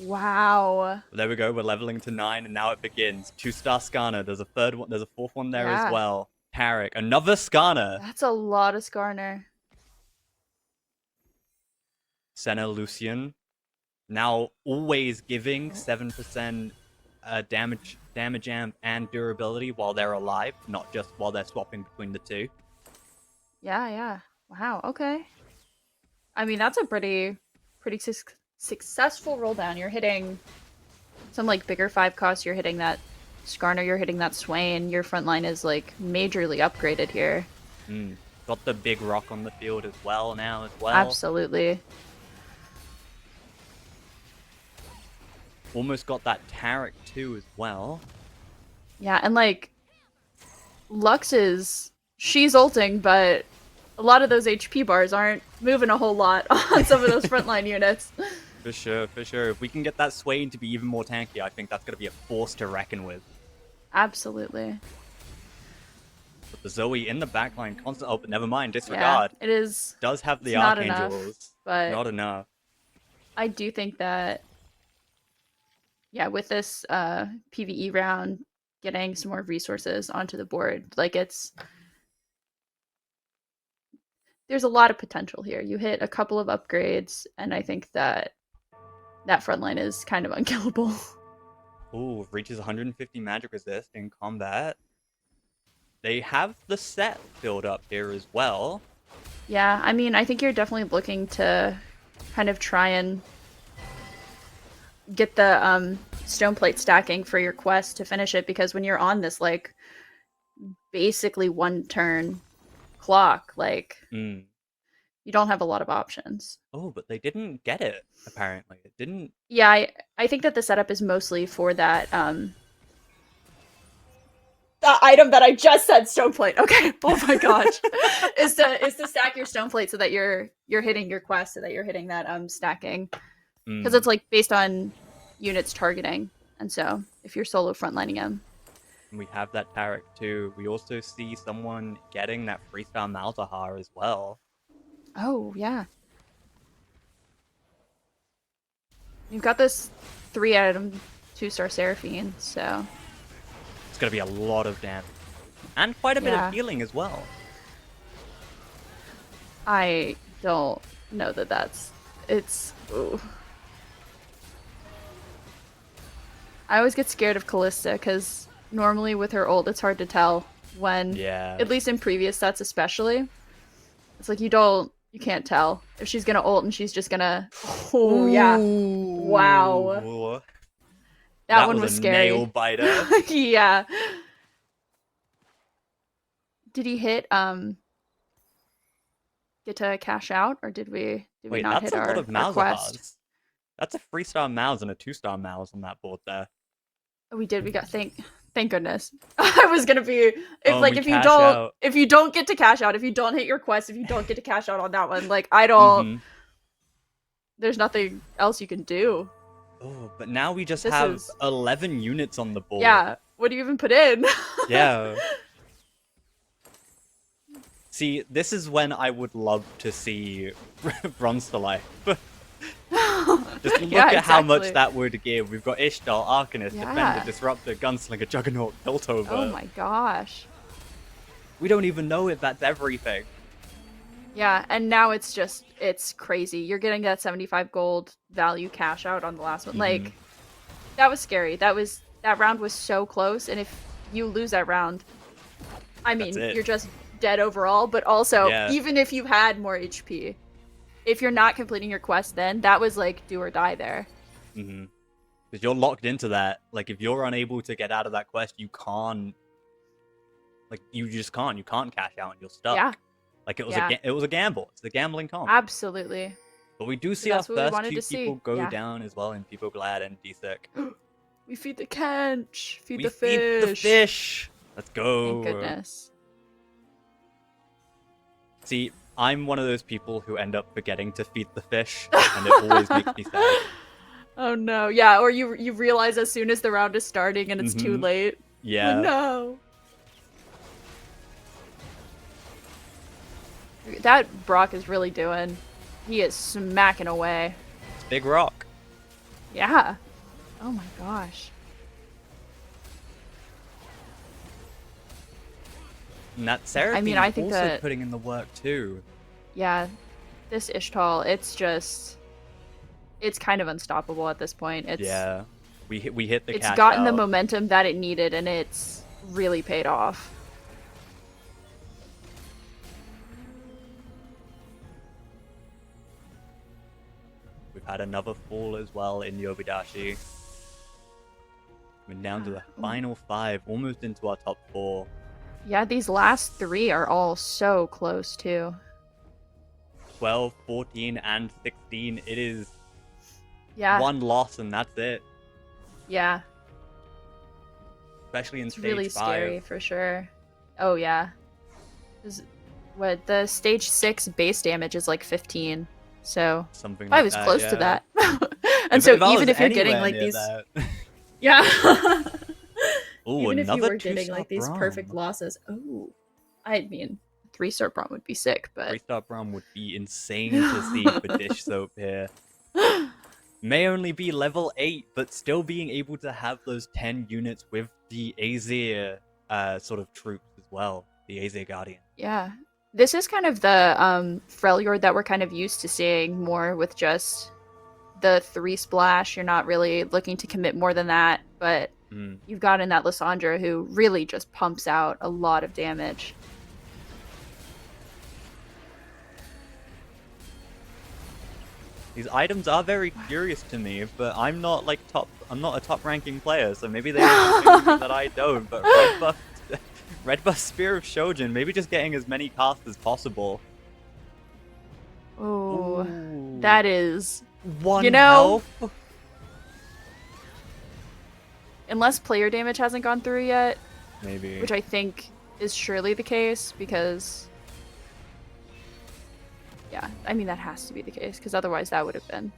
Wow. There we go. We're leveling to 9, and now it begins. 2-star Skarner. There's a third one. There's a fourth one there Yeah. as well. Tarek. Another Skarner. That's a lot of Skarner. Senna Lucian. Now always giving 7% damage amp and durability while they're alive, not just while they're swapping between the two. Yeah. Wow. Okay. I mean, that's a pretty successful roll down. You're hitting some like bigger 5 costs. You're hitting that Skarner. You're hitting that Swain. Your front line is like majorly upgraded here. Got the big rock on the field as well now as well. Absolutely. Almost got that Tarek too as well. Yeah, and like Lux she's ulting, but a lot of those HP bars aren't moving a whole lot on some of those frontline units. For sure, for sure. If we can get that Swain to be even more tanky, I think that's going to be a force to reckon with. Absolutely. But the Zoe in the backline, constant. Oh, but never mind. Disregard. Yeah, it is. Does have the It's not Archangels. enough, but not enough. I do think that, yeah, with this PvE round, getting some more resources onto the board, like there's a lot of potential here. You hit a couple of upgrades, and I think that front line is kind of unkillable. Ooh, reaches 150 magic resist in combat. They have the set filled up here as well. Yeah, I mean, I think you're definitely looking to kind of try and get the stone plate stacking for your quest to finish it, because when you're on this like basically 1 turn clock, like you don't have a lot of options. Oh, but they didn't get it, apparently. It didn't. Yeah, I think that the setup is mostly for that the item that I just said, stone plate. Okay. Oh my gosh. is to stack your stone plate so that you're hitting your quest, so that you're hitting that stacking. Because it's like based on units targeting. And so if you're solo frontlining them. We have that Tarek too. We also see someone getting that freestyle Malzahar as well. Oh, yeah. You've got this 3-item 2-star Seraphine, so It's going to be a lot of damage. And quite a bit of healing as well. I don't know that it's... Ooh. I always get scared of Callista, because normally with her ult, it's hard to tell when... Yeah. At least in previous sets especially. It's like you can't tell if she's gonna ult and she's just gonna... Oh, yeah. Wow. That one was scary. Nail biter. Yeah. Did he hit get to cash out, or did we not hit our quest? That's a 3-star Mouse and a 2-star Mouse on that board there. Oh, we did. We got thank goodness. I was gonna be if you don't get to cash out, if you don't hit your quest, if you don't get to cash out on that one, like I don't there's nothing else you can do. Oh, but now we just have 11 units on the board. Yeah. What do you even put in? Yeah. See, this is when I would love to see Bronze to Life. Just look Yeah, at how much exactly. that would give. We've got Ishtar, Arcanist, Yeah. Defender, Disruptor, Gunslinger, Juggernaut, Piltover. Oh my gosh. We don't even know if that's everything. Yeah, and now it's crazy. You're getting that 75 gold value cash out on the last one. Like, that was scary. That round was so close, and if you lose that round, I mean, you're just dead overall, but also, even if you had more HP, if you're not completing your quest then, that was like do or die there. Because you're locked into that. Like, if you're unable to get out of that quest, you can't. Like, you just can't. You can't cash out and you're stuck. Yeah. Like, it was a gamble. It's the gambling comp. Absolutely. But we do see our first two people go down as well in People Glad and D-Sick. We feed the Kench. Feed We the fish. feed the fish. Let's go. Thank goodness. See, I'm one of those people who end up forgetting to feed the fish, and it always makes me sad. Oh no, yeah, or you realize as soon as the round is starting and it's too late. Yeah. Oh no. That Brock is really doing. He is smacking away. It's Big Rock. Yeah. Oh my gosh. And that Seraphine I think also that putting in the work too. Yeah, this Ishtal, it's kind of unstoppable at this point. Yeah, we hit the. It's gotten the momentum that it needed, and it's really paid off. We've had another fall as well in Yobidashi. We're down to the final 5, almost into our top 4. Yeah, these last 3 are all so close too. 12, 14, and 16. It is one loss and that's it. Yeah. Especially in it's stage really 5. Scary for sure. Oh yeah. What the stage 6 base damage is like 15. So something I like was that, close to that. And so even if you're getting like these Yeah. Ooh, even if you another were getting like these Braum. perfect losses. Oh. I mean, 3-star Braum would be sick, but 3-star Braum would be insane to see for Dish Soap here. May only be level 8, but still being able to have those 10 units with the Azir sort of troops as well. The Azir Guardian. Yeah. This is kind of the Freljord that we're kind of used to seeing more with just the 3 splash. You're not really looking to commit more than that, but you've got in that Lysandra who really just pumps out a lot of damage. These items are very curious to me, but I'm not like I'm not a top ranking player, so maybe they have things that I don't. But Red buff Spear of Shojin, maybe just getting as many casts as possible. Oh, that is 1 health. Unless player damage hasn't gone through yet, maybe, which I think is surely the case because. Yeah, I mean that has to be the case because otherwise that would have been.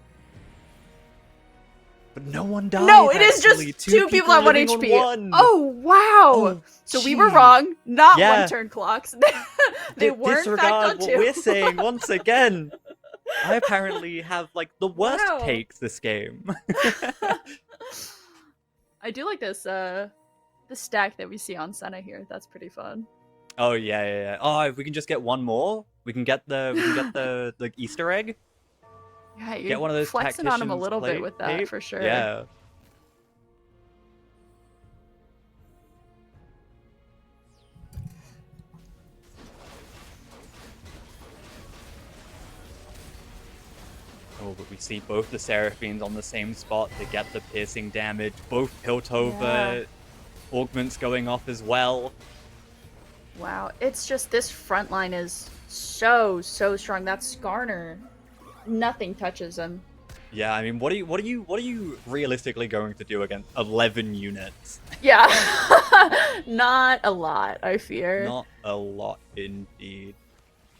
But no one died. No, it is just 2 people at 1 HP. Oh wow! So we were wrong. Not 1 turn clocks. They weren't disregard what 2. we're saying once again. I apparently have like the worst takes this game. I do like this the stack that we see on Senna here. That's pretty fun. Oh yeah. Oh, if we can just get one more, we can get the Easter egg. Yeah, you're get one of those flexing on him a little bit with that for sure. Yeah. Oh, but we see both the Seraphines on the same spot to get the piercing damage. Both Piltover augments going off as well. Wow, it's just this front line is so strong. That Skarner, nothing touches him. Yeah, I mean, what are you realistically going to do against 11 units? Yeah, not a lot. I fear. Not a lot indeed.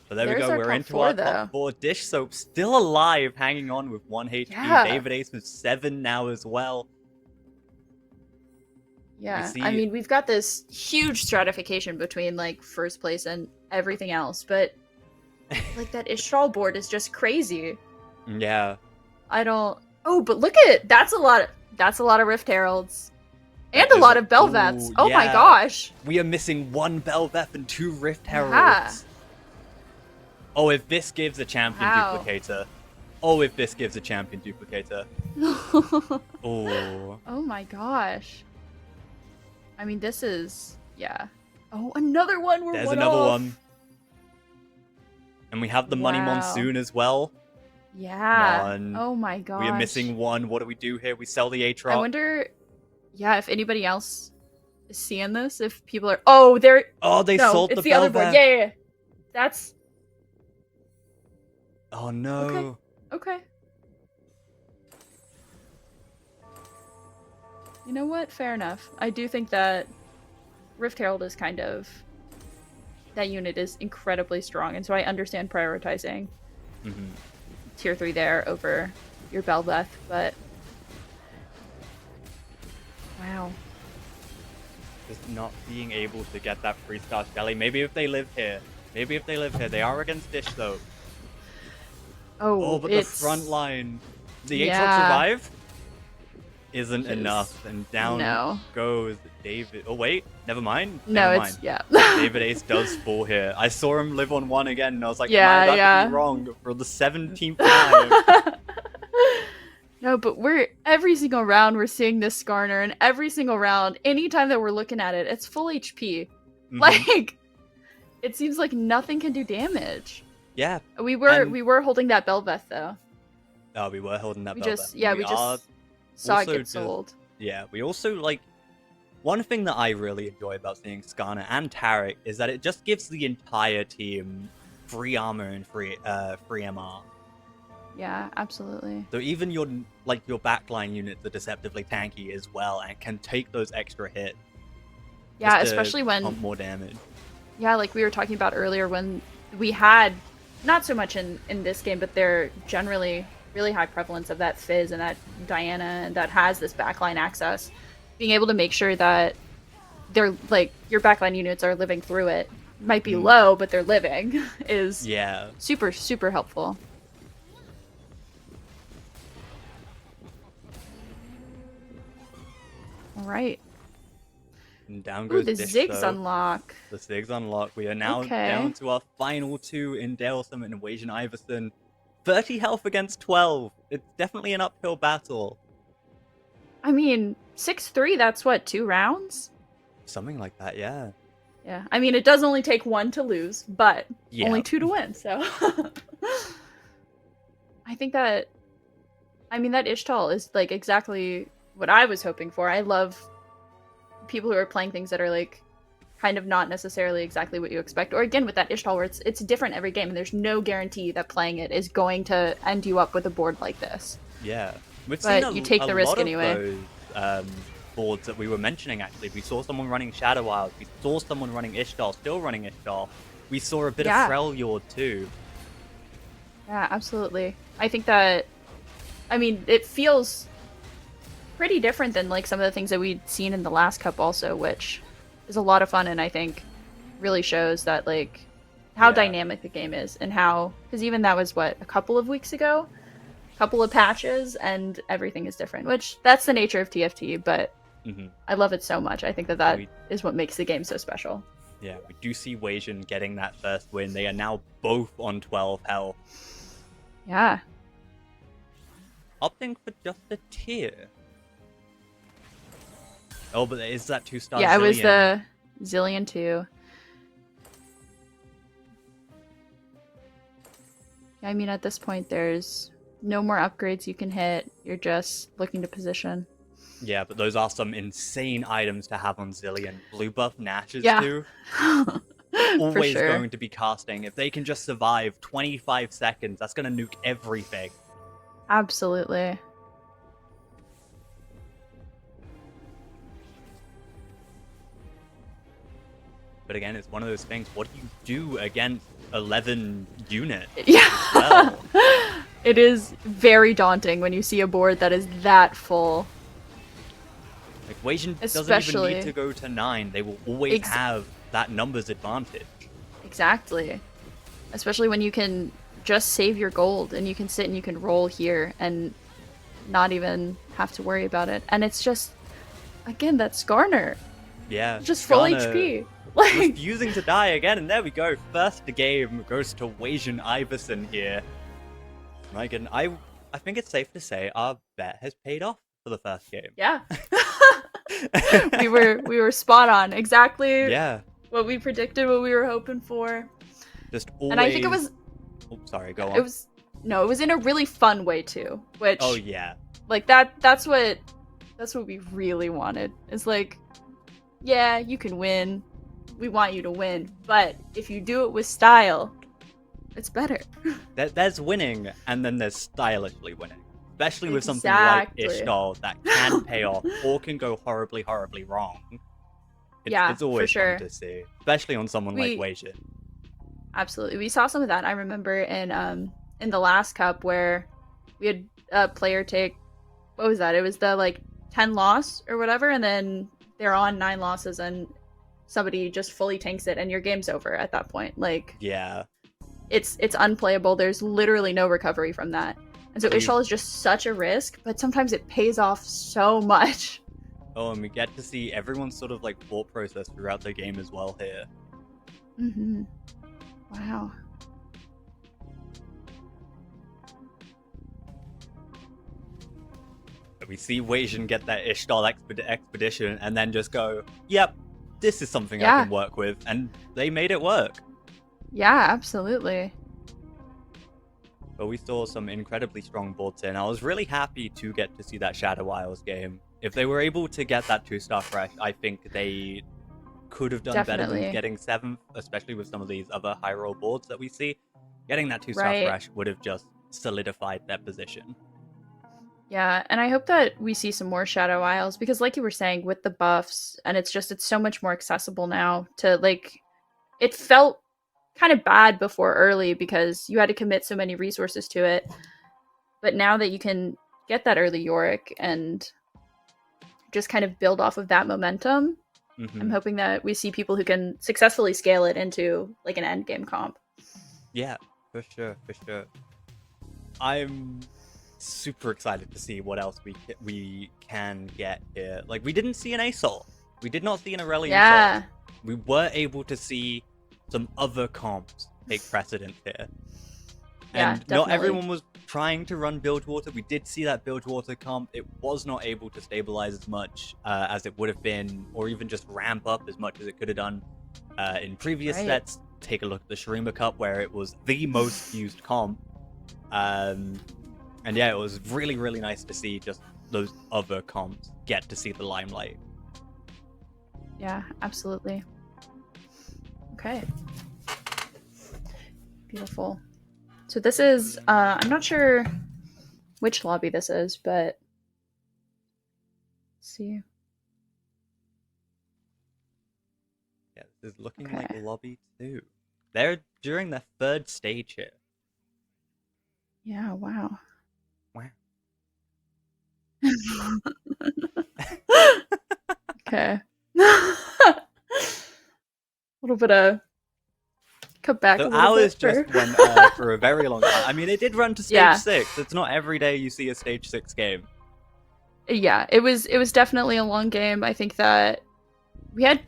But there we go. We're into our top 4. Dish Soap still alive, hanging on with 1 HP. Yeah. David Ace with 7 now as well. Yeah, see... I mean, we've got this huge stratification between like first place and everything else, but like that Ishtal board is just crazy. Yeah. I don't. Oh, but look at it. That's a lot of Rift Heralds. And That a is lot of Belveths. ooh, Oh my yeah. gosh. We are missing 1 Belveth and 2 Rift Heralds. Yeah. Oh, if this gives a champion Wow. duplicator. Oh, if this gives a champion duplicator. Oh. Oh my gosh. I mean, this is... Yeah. Oh, another one. We're There's one another off. one. And we have the Money Wow. Monsoon as well. Yeah. Come on. Oh my gosh. We are missing 1. What do we do here? We sell the Aatrox. I wonder... Yeah, if anybody else is seeing this, if people are... Oh, they're... Oh, they no, sold it's the the other board. Belveth. Yeah. That's... Oh, no. Okay. You know what? Fair enough. I do think that Rift Herald is kind of... That unit is incredibly strong, and so I understand prioritizing tier 3 there over your Belveth, but... Wow. Just not being able to get that 3-star Shelly. Maybe if they live here. They are against Dish, though. Oh, but it's... the front line. The Aatrox Yeah. revive isn't Just- enough. And down goes David. Oh, wait. Never mind. No, Never it's... mind. Yeah. David Ace does fall here. I saw him live on 1 again, and I was like, Yeah, am I about yeah. to be wrong for the 17th time? No, but every single round we're seeing this Skarner, and every single round, anytime that we're looking at it, it's full HP. Like, it seems like nothing can do damage. Yeah. We were holding that Belveth though. Oh, we were holding that We Belveth. just saw it also get sold. Yeah, we also, like, one thing that I really enjoy about seeing Skarner and Tarek is that it just gives the entire team free armor and free MR. Yeah, absolutely. So even your backline units are deceptively tanky as well and can take those extra hits. Yeah, just to especially when pump more damage. Yeah, like we were talking about earlier when we had not so much in this game, but they're generally really high prevalence of that Fizz and that Diana and that has this backline access. Being able to make sure that they're like your backline units are living through it. Might be low, but they're living is super, super helpful. All right. And down goes the Dish, Ziggs though. unlock. The Ziggs unlock. We are now down to our final 2 in Dale Summit and Wajan Iverson. 30 health against 12. It's definitely an uphill battle. I mean, 6-3, that's what, 2 rounds? Something like that, yeah. Yeah. I mean, it does only take 1 to lose, but only 2 to win, so... I think that... I mean, that Ishtal is, like, exactly what I was hoping for. I love people who are playing things that are, like, kind of not necessarily exactly what you expect. Or, again, with that Ishtal, where it's different every game, and there's no guarantee that playing it is going to end you up with a board like this. Yeah. But you take the risk anyway. Those, boards that we were mentioning, actually. We saw someone running Shadow Isles. We saw someone running Ishtal, still running Ishtal. We saw a bit of Freljord, too. Yeah, absolutely. I think that... I mean, it feels pretty different than, like, some of the things that we'd seen in the last cup also, which is a lot of fun and I think really shows that, like, how dynamic the game is and how... Because even that was, what, a couple of weeks ago? A couple of patches and everything is different, which that's the nature of TFT, but I love it so much. I think that is what makes the game so special. Yeah, we do see Wajan getting that first win. They are now both on 12 health. Yeah. Opting for just a tier. Oh, but is that 2-star Yeah, Zillion? it was the Zillion 2. Yeah, I mean, at this point, there's no more upgrades you can hit. You're just looking to position. Yeah, but those are some insane items to have on Zillion. Blue buff Nashes too. Always going to be casting. If they can just survive 25 seconds, that's going to nuke everything. Absolutely. But again, it's one of those things. What do you do against 11 units? Yeah. Well? It is very daunting when you see a board that is that full. Like, Wasian doesn't even Especially- need to go to 9. They will always have that numbers advantage. Exactly. Especially when you can just save your gold and you can sit and you can roll here and not even have to worry about it. And it's just, again, that Skarner. Yeah. Just full Skarner HP. Like, refusing to die again, and there we go. First game goes to Wasian Iverson here. My goodness, I think it's safe to say our bet has paid off for the first game. yeah. we were spot on. Exactly Yeah. what we predicted, what we were hoping for. Just always. And I think it was Oh, sorry, go on. it was in a really fun way too, which Oh yeah. like that's what we really wanted. It's like, yeah, you can win. We want you to win, but if you do it with style, it's better. There's winning, and then there's stylishly winning. Especially with something like Exactly. Ishtar that can pay off or can go horribly, horribly wrong. It's For always sure. fun to see. Especially on someone like Wasian. Absolutely. We saw some of that. I remember in the last cup where we had a player take, what was that? It was the like 10 loss or whatever, and then they're on 9 losses and somebody just fully tanks it and your game's over at that point. Like, Yeah. it's unplayable. There's literally no recovery from that. And so We- Ishtal is just such a risk, but sometimes it pays off so much. Oh, and we get to see everyone's sort of like thought process throughout the game as well here. Mm-hmm. Wow. We see Wasian get that Ishtar expedition and then just go, yep, this is something I Yeah. can work with. And they made it work. Yeah, absolutely. But we saw some incredibly strong boards in. I was really happy to get to see that Shadow Isles game. If they were able to get that 2-star fresh, I think they could have done better Definitely. than getting 7th, especially with some of these other high roll boards that we see. Getting that 2-star Right. fresh would have just solidified their position. Yeah, and I hope that we see some more Shadow Isles because like you were saying with the buffs and it's so much more accessible now to like it felt kind of bad before early because you had to commit so many resources to it. But now that you can get that early Yorick and just kind of build off of that momentum, Mhm. I'm hoping that we see people who can successfully scale it into like an end game comp. Yeah, for sure, for sure. I'm super excited to see what else we can get here. Like, we didn't see an Asol. We did not see an Aurelian Yeah. Sol. We were able to see some other comps take precedence here. Yeah, And not definitely. everyone was trying to run Bilgewater. We did see that Bilgewater comp. It was not able to stabilize as much as it would have been, or even just ramp up as much as it could have done in previous Right. sets. Take a look at the Shurima Cup, where it was the most used comp. And yeah, it was really, really nice to see just those other comps get to see the limelight. Yeah, absolutely. Okay. Beautiful. So this is I'm not sure which lobby this is, but let's see. Yeah, this is looking like Okay. lobby 2. They're during the 3rd stage here. Yeah, wow. Wow. Okay. A little bit of cut back a So little ours bit just for- went for a very long time. I mean, it did run to stage Yeah. 6. It's not every day you see a stage 6 game. Yeah, it was definitely a long game. I think that we had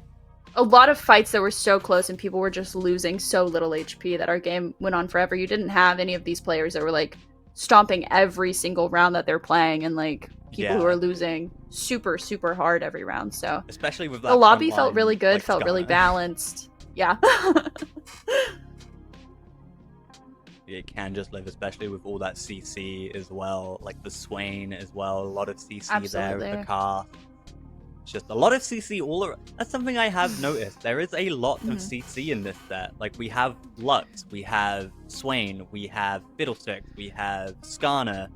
a lot of fights that were so close and people were just losing so little HP that our game went on forever. You didn't have any of these players that were like stomping every single round that they're playing and like people who Yeah. are losing super super hard every round. So Especially with that the lobby front felt line, really good, like felt really Skarner. balanced. Yeah. It can just live, especially with all that CC as well, like the Swain as well. A lot of CC there with Absolutely. the car. It's just a lot of CC all around. That's something I have noticed. There is a lot of Mhm. CC in this set. Like, we have Lux, we have Swain, we have Fiddlesticks, we have Skarner.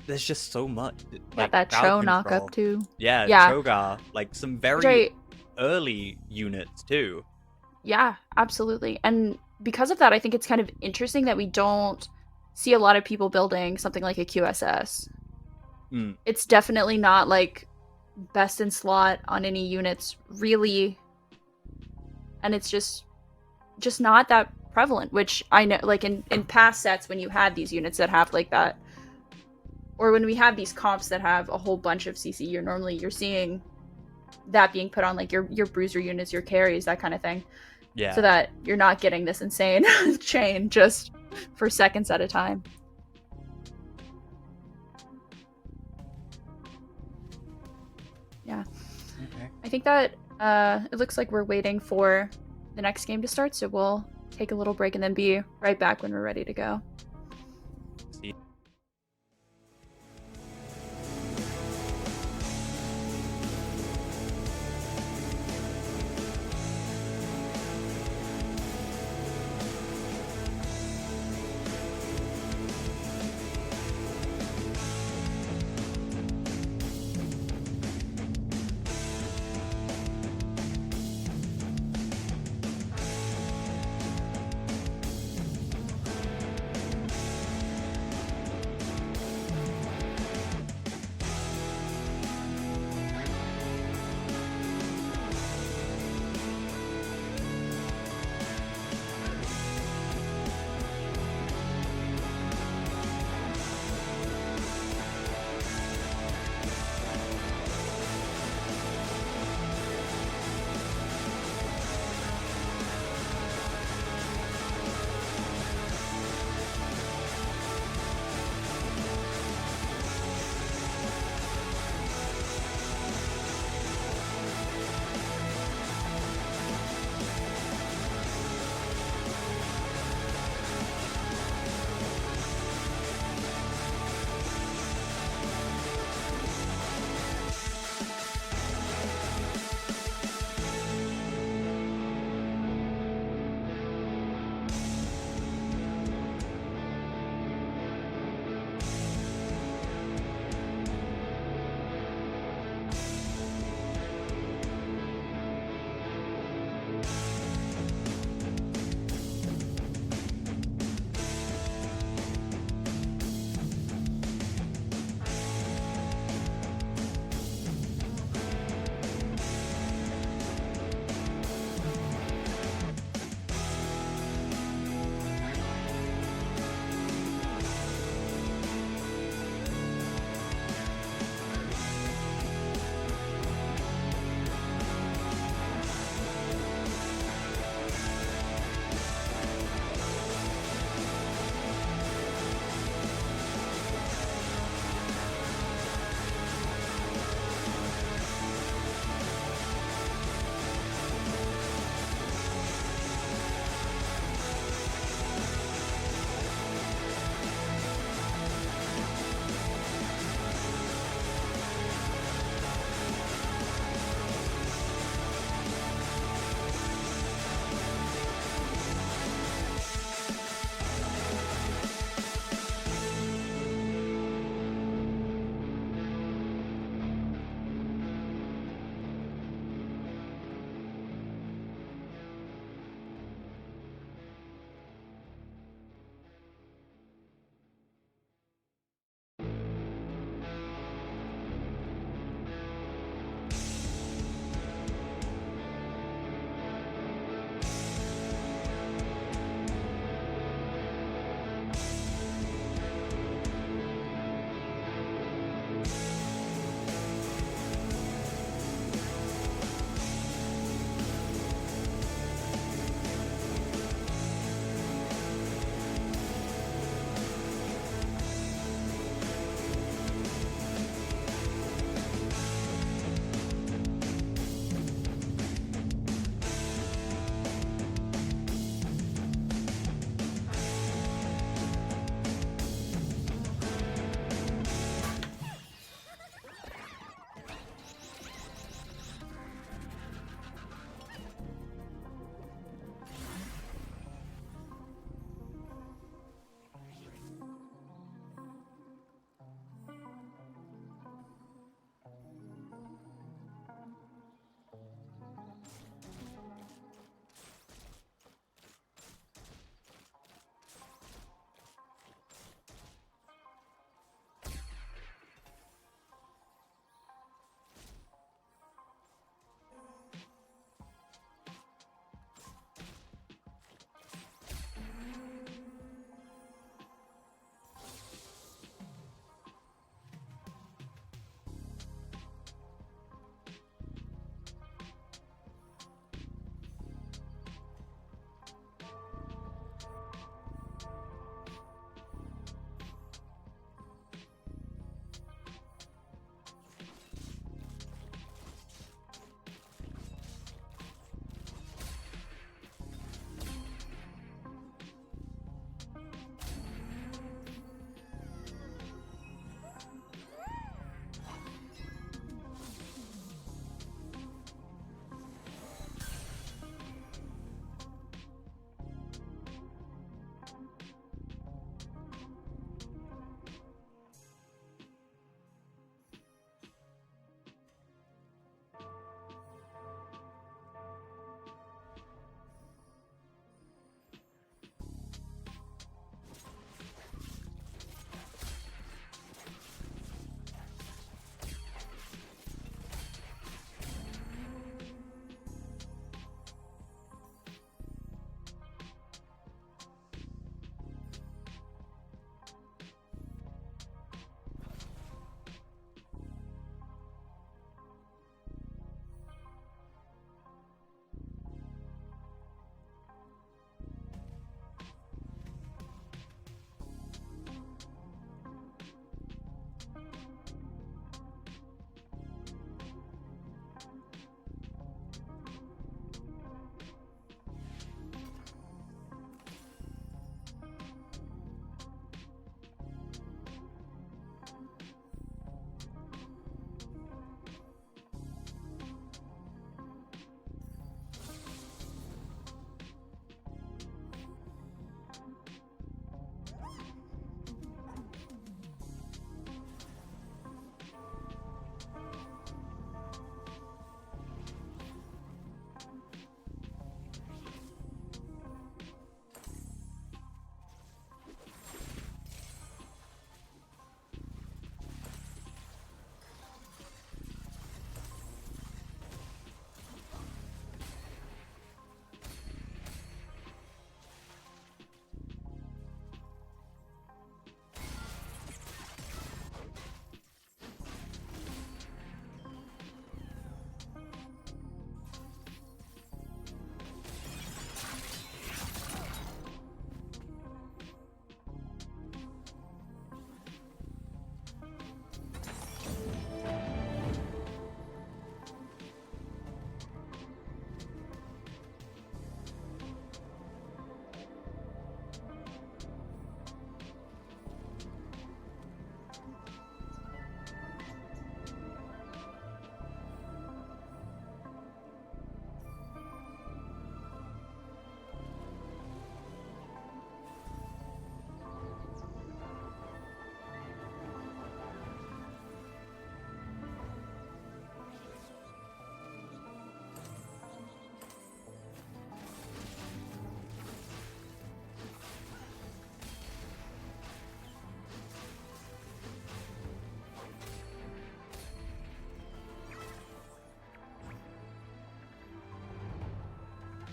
There's just so much. Yeah, Like, that crowd Cho knock control. up too. Yeah, Yeah. Cho'Gath. Like, some very Which early units too. Yeah, absolutely. And because of that, I think it's kind of interesting that we don't see a lot of people building something like a QSS. Mm. It's definitely not like best in slot on any units really, and it's just not that prevalent, which I know like in past sets when you had these units that have like that, or when we have these comps that have a whole bunch of CC, you're seeing that being put on like your bruiser units, your carries, that kind of thing. Yeah. So that you're not getting this insane chain just for seconds at a time. Yeah. Okay. I think that it looks like we're waiting for the next game to start, so we'll take a little break and then be right back when we're ready to go. See.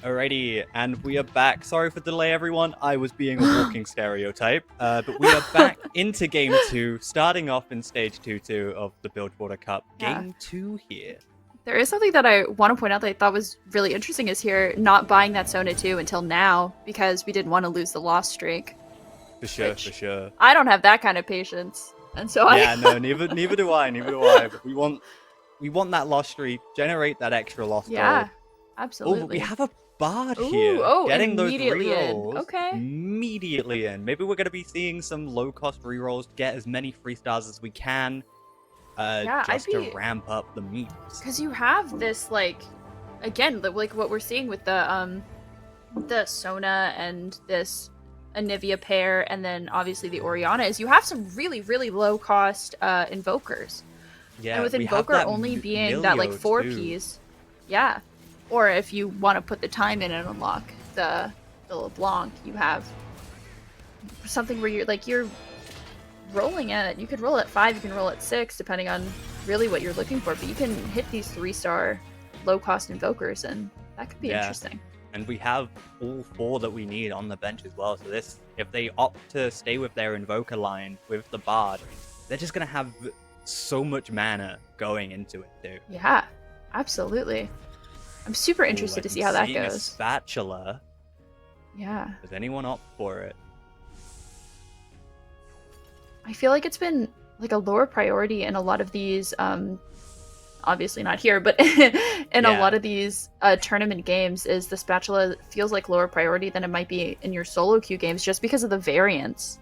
Alrighty, and we are back. Sorry for the delay, everyone. I was being a walking stereotype. But we are back into Game 2, starting off in Stage 2-2 of the Bilgewater Cup. Yeah. Game 2 here. There is something that I want to point out that I thought was really interesting is here not buying that Sona 2 until now because we didn't want to lose the loss streak. For sure, Which- for sure. I don't have that kind of patience. And so Yeah, no, neither do I, But we want that loss streak, generate that extra loss Yeah, gold. absolutely. Oh, but we have a bard Ooh, here. oh, Getting those immediately in. rerolls. Okay. Immediately in. Maybe we're going to be seeing some low-cost rerolls to get as many free stars as we can. Yeah, just I'd to be- ramp up the meeps. Because you have this, like, again, like what we're seeing with the Sona and this Anivia pair, and then obviously the Orianna, is you have some really, really low-cost invokers. Yeah, And with we have Invoker that only being that, like, Milio 4 too. piece. Yeah. Or if you want to put the time in and unlock the LeBlanc, you have something where you're rolling at, you could roll at 5, you can roll at 6, depending on really what you're looking for, but you can hit these 3-star low-cost invokers, and that could be Yeah. interesting. And we have all 4 that we need on the bench as well. So this, if they opt to stay with their Invoker line with the Bard, they're just going to have so much mana going into it too. Yeah, absolutely. I'm super interested to see how that Seeing a goes. spatula. Yeah. Does anyone opt for it? I feel like it's been like a lower priority in a lot of these obviously not here, but in a lot of these tournament games is the spatula feels like lower priority than it might be in your solo queue games just because of the variance.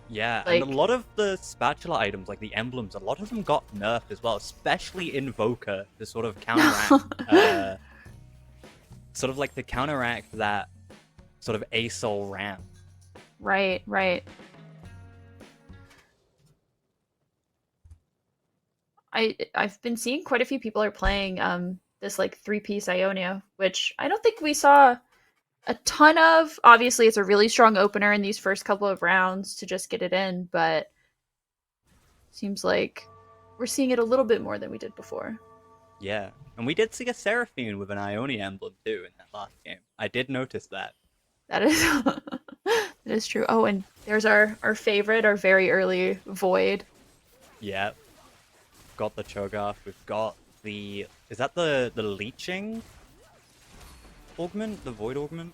Yeah, Like- and a lot of the spatula items, like the emblems, a lot of them got nerfed as well, especially Invoker, to sort of counteract, sort of like to counteract that sort of ASOL ramp. Right. I've been seeing quite a few people are playing this like 3-piece Ionia, which I don't think we saw a ton of. Obviously, it's a really strong opener in these first couple of rounds to just get it in, but seems like we're seeing it a little bit more than we did before. Yeah, and we did see a Seraphine with an Ionia emblem too in that last game. I did notice that. That is that is true. Oh, and there's our favorite, our very early Void. Yeah. Got the Cho'Gath, we've got the... Is that the leeching augment? The Void augment?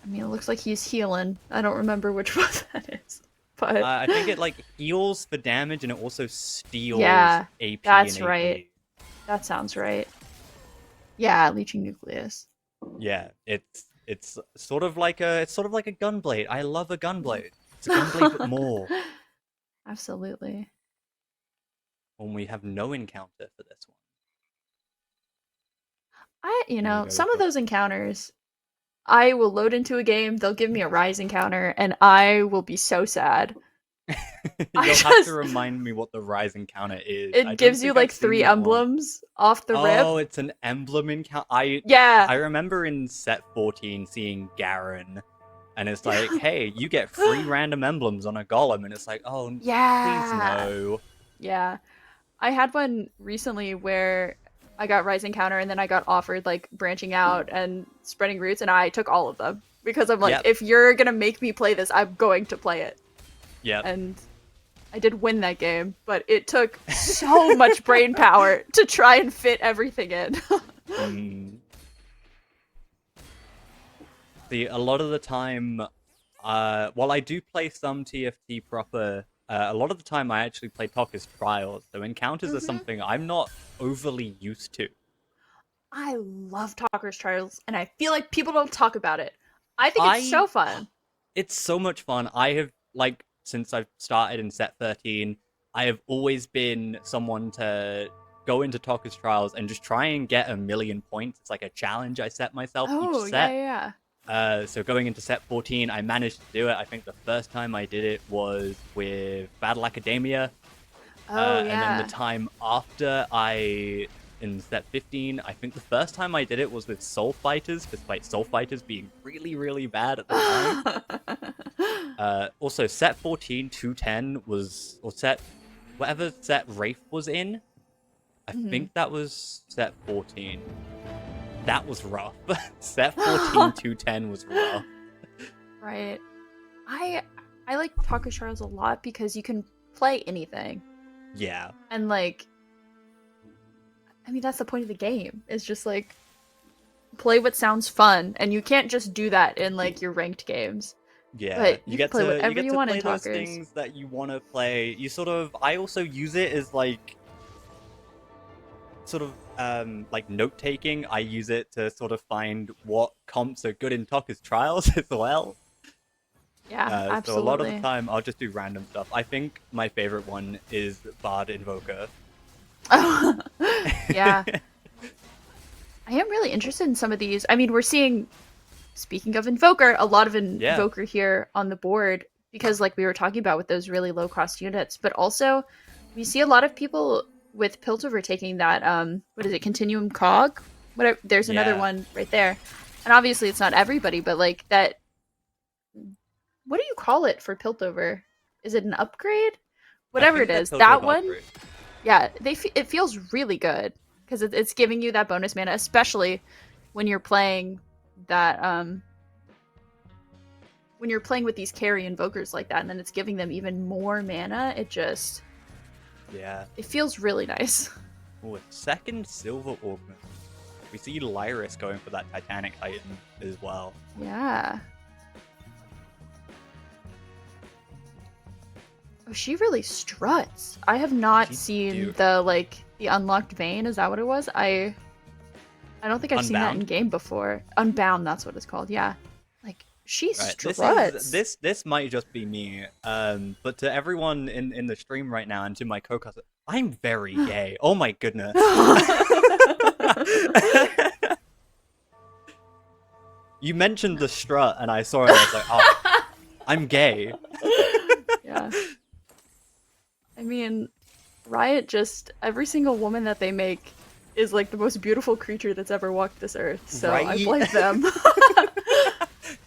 I mean, it looks like he's healing. I don't remember which one that is. But I think it like heals for damage and it also steals Yeah, AP that's and AP. right. That sounds right. Yeah, Leeching Nucleus. Yeah, it's sort of like a gunblade. I love a gunblade. It's a gunblade but more. Absolutely. When we have no encounter for this one. You There know, we go, some we've of got- those encounters, I will load into a game, they'll give me a Rise encounter, and I will be so sad. You'll have just- to remind me what the rise encounter is. It gives you like 3 emblems off the rip. Oh, it's an emblem encounter. I Yeah. remember in set 14 seeing Garen, and it's like, hey, you get 3 random emblems on a golem, and it's like, oh, Yeah. please no. Yeah. I had one recently where I got Rise Encounter and then I got offered like branching out and spreading roots, and I took all of them because I'm like, Yep. if you're gonna make me play this, I'm going to play it. Yeah, And I did win that game, but it took so much brain power to try and fit everything in. See, a lot of the time, while I do play some TFT proper, a lot of the time I actually play Tokka's Trials, so encounters are something I'm not overly used to. I love Talker's Trials, and I feel like people don't talk about it. I think it's so fun. It's so much fun. I have, like, since I've started in set 13, I have always been someone to go into Tokka's Trials and just try and get 1,000,000 points. It's like a challenge I set myself Oh, each set. yeah. So going into set 14, I managed to do it. I think the first time I did it was with Battle Academia. Oh, And yeah. then the time after in set 15, I think the first time I did it was with Soul Fighters, despite Soul Fighters being really, really bad at the time. Also, set 14, 210 was, or whatever set Wraith was in, I think that was set 14. That was rough. Set 14-210 was rough. Right. I like Taco Charles a lot because you can play anything. Yeah. And like, I mean, that's the point of the game. It's just like play what sounds fun, and you can't just do that in like your ranked games. Yeah, But you you get can play to whatever you get you to want play in those Talkers. things that you want to play. You sort of I also use it as like sort of like note taking. I use it to sort of find what comps are good in Talkers Trials as well. Yeah, So a lot of the absolutely. time I'll just do random stuff. I think my favorite one is Bard Invoker. Yeah. I am really interested in some of these. I mean, we're seeing, speaking of Invoker, a lot of Yeah. Invoker here on the board because, like we were talking about with those really low cost units, but also we see a lot of people with Piltover taking that, what is it, Continuum Cog? Whatever. There's another Yeah. one right there. And obviously it's not everybody, but like that, what do you call it for Piltover? Is it an upgrade? Whatever it is, that one. Yeah, it feels really good because it's giving you that bonus mana, especially when you're playing that when you're playing with these carry invokers like that, and then it's giving them even more mana. It feels really nice. Ooh, a second Silver Augment. We see Lyris going for that Titanic Titan as well. Yeah. Oh, she really struts. I have not seen the unlocked vein. Is that what it was? I don't think I've seen that in game before. Unbound, that's what it's called. Yeah. Like she struts. This might just be me. But to everyone in the stream right now and to my co-caster, I'm very gay. Oh my goodness. You mentioned the strut and I saw it and I was like, oh, I'm gay. Yeah. I mean, Riot every single woman that they make is like the most beautiful creature that's ever walked this earth. So right? I blame them.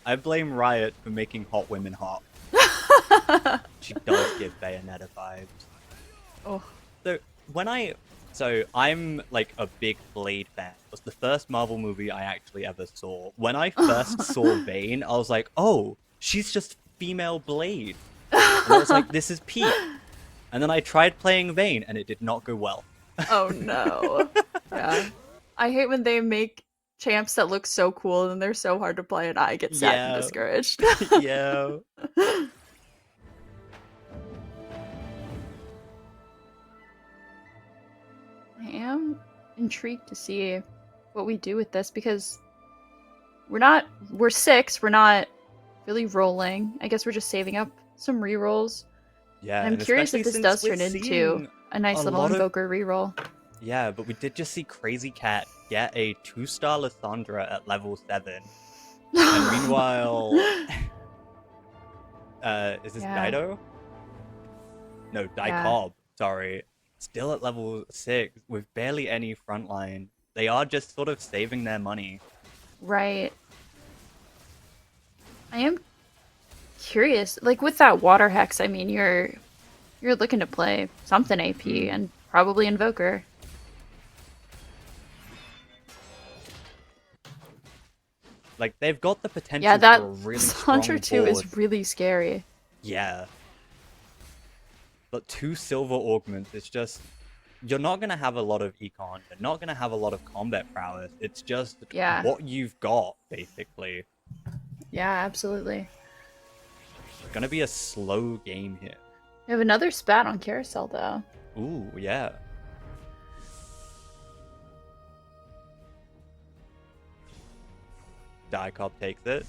I blame Riot for making hot women hot. She does give Bayonetta vibes. Oh. So I'm like a big Blade fan. It was the first Marvel movie I actually ever saw. When I first saw Vayne, I was like, oh, she's just female Blade. And I was like, this is peak. And then I tried playing Vayne, and it did not go well. Oh no. Yeah. I hate when they make champs that look so cool and they're so hard to play, and I get sad and discouraged. Yeah. I am intrigued to see what we do with this because we're 6, we're not really rolling. I guess we're just saving up some rerolls. Yeah, and I'm curious if this does turn into a nice little Invoker reroll. Yeah, but we did just see Crazy Cat get a 2-star Lysandra at level 7. And meanwhile... is this Dido? No, Dicob, sorry. Still at level 6 with barely any frontline. They are just sort of saving their money. Right. I am curious, like with that water hex, I mean you're looking to play something AP and probably Invoker. Like they've got the potential that for a really Hunter strong 2 board. is really scary. Yeah. But 2 silver augments, it's just you're not gonna have a lot of econ, you're not gonna have a lot of combat prowess. It's just what you've got, basically. Yeah, absolutely. It's gonna be a slow game here. We have another spat on Carousel, though. Ooh, yeah. Dicob takes it.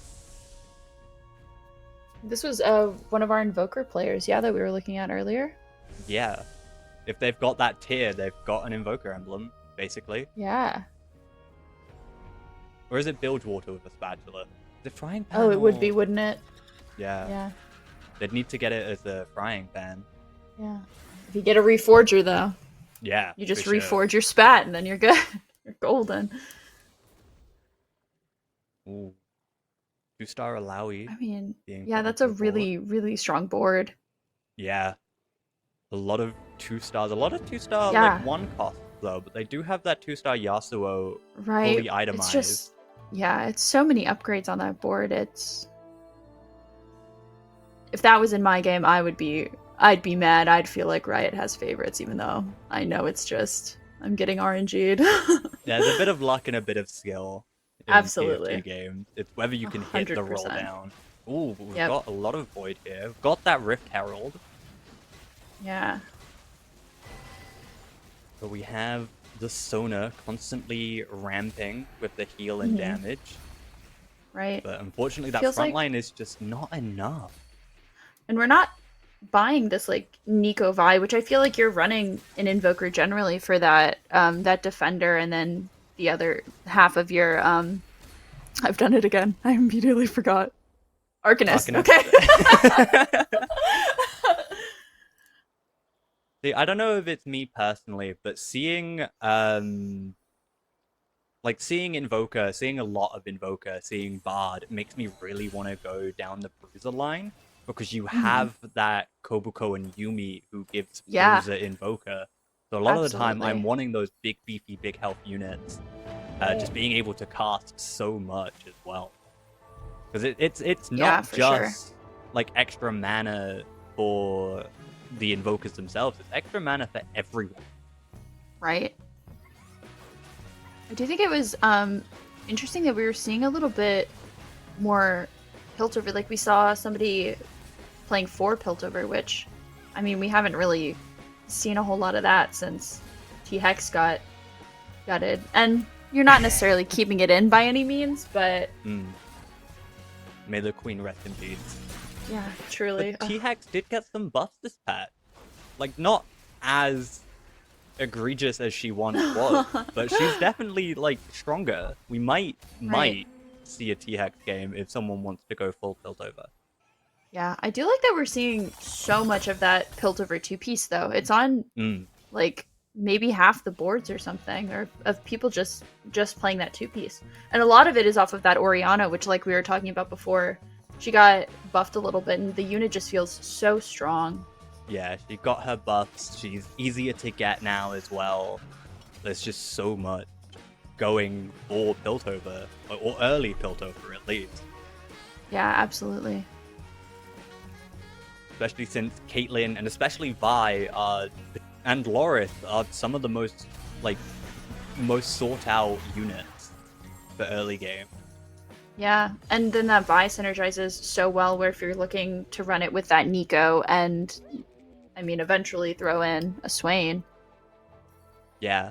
This was one of our Invoker players, that we were looking at earlier. Yeah. If they've got that tier, they've got an Invoker emblem, basically. Yeah. Or is it Bilgewater with a spatula? Is it frying pan? Oh, it would be, wouldn't it? Yeah. Yeah. They'd need to get it as a frying pan. Yeah. If you get a Reforger, though. Yeah. You just reforge your spat, and then you're good. You're golden. Ooh. 2-star Alawi. I mean, that's a really, really strong board. Yeah. A lot of 2-stars. A lot of 2-star, like, 1 cost though, but they do have that 2-star Yasuo Right. fully itemized. It's just, yeah, it's so many upgrades on that board. It's, if that was in my game, I'd be mad. I'd feel like Riot has favorites, even though I know it's just, I'm getting RNG'd. There's a bit of luck and a bit of skill in Absolutely. TF2 games. It's whether you can hit the roll 100%. down. Ooh, we've Yep. got a lot of Void here. We've got that Rift Herald. Yeah. But we have the Sona constantly ramping with the heal and damage. Right. But unfortunately, that Feels front like- line is just not enough. And we're not buying this like Nico Vi, which I feel like you're running an Invoker generally for that that defender, and then the other half of your I've done it again. I immediately forgot. Arcanist. Arcanist. Okay. See, I don't know if it's me personally, but seeing seeing Invoker, seeing a lot of Invoker, seeing Bard makes me really want to go down the Bruiser line, because you have that Kobuko and Yumi who gives Bruiser Invoker. So a lot of the time I'm wanting those big beefy big health units. Just being able to cast so much as well. Because it's not just like extra mana for the Invokers themselves, it's extra mana for everyone. Right. I do think it was interesting that we were seeing a little bit more Piltover. Like we saw somebody playing 4 Piltover, which, I mean, we haven't really seen a whole lot of that since T-Hex got gutted. And you're not necessarily keeping it in by any means, but... May the Queen rest in peace. Yeah, truly. But T-Hex did get some buffs this patch. Like, not as egregious as she once was, but she's definitely, like, stronger. We might see a T-Hex game if someone wants to go full Piltover. Yeah, I do like that we're seeing so much of that Piltover 2-piece, though. It's on, like, maybe half the boards or something, or of people just playing that 2-piece. And a lot of it is off of that Orianna, which, like we were talking about before, she got buffed a little bit, and the unit just feels so strong. Yeah, she got her buffs. She's easier to get now as well. There's just so much going for Piltover, or early Piltover at least. Yeah, absolutely. Especially since Caitlyn and especially Vi and Loris are some of the most sought out units for early game. Yeah, and then that Vi synergizes so well where if you're looking to run it with that Nico and, I mean, eventually throw in a Swain. Yeah.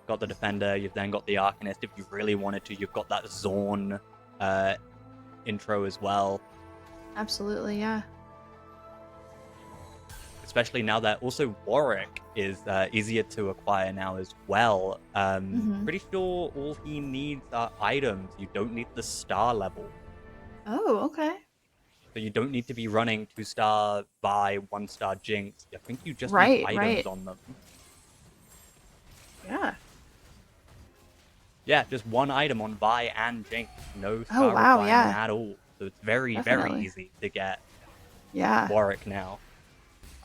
Got the Defender, you've then got the Arcanist. If you really wanted to, you've got that Zorn intro as well. Absolutely, yeah. Especially now that also Warwick is easier to acquire now as well. Pretty sure all he needs are items. You don't need the star level. Oh, okay. So you don't need to be running 2-star Vi, 1-star Jinx. I think you just need items on them. Yeah. Yeah, just one item on Vi and Jinx. No star requirement at all. So it's very, very easy to get Warwick now.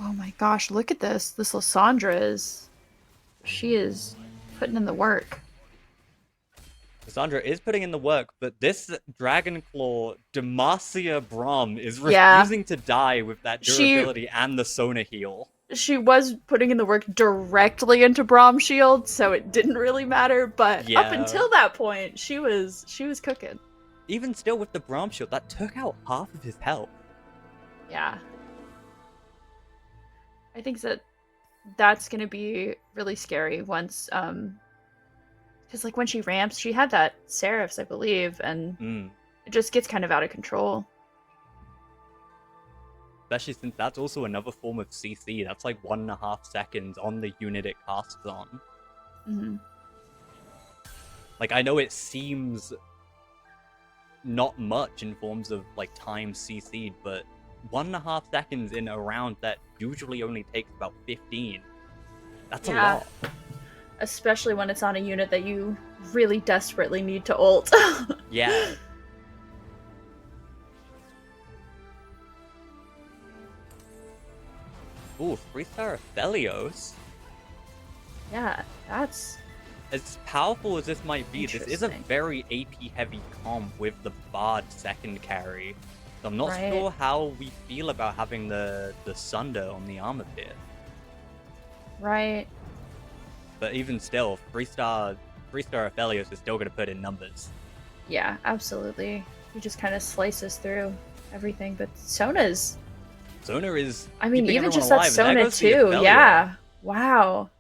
Oh my gosh, look at this. This Lysandra is... She is putting in the work. Lysandra is putting in the work, but this Dragonclaw Demacia Braum is refusing to die with that durability and the Sona heal. She was putting in the work directly into Braum Shield, so it didn't really matter, but up until that point, she was cooking. Even still with the Braum Shield, that took out half of his health. Yeah. I think that's gonna be really scary once, because like when she ramps, she had that Seraphs, I believe, and it just gets kind of out of control. Especially since that's also another form of CC. That's like 1.5 seconds on the unit it casts on. Like, I know it seems not much in forms of like time CC'd, but 1.5 seconds in a round that usually only takes about 15. That's a lot. Especially when it's on a unit that you really desperately need to ult. Yeah. Ooh, 3-star Aphelios. Yeah, that's As powerful as this might be, this is a interesting. very AP heavy comp with the Bard second carry. So I'm not Right. sure how we feel about having the Sunder on the armor tier. Right. But even still, 3-star Aphelios is still going to put in numbers. Yeah, absolutely. He just kind of slices through everything. But Sona's, Sona is I mean, keeping even everyone just that alive, and there Sona goes the too. Aphelios. Yeah. Wow.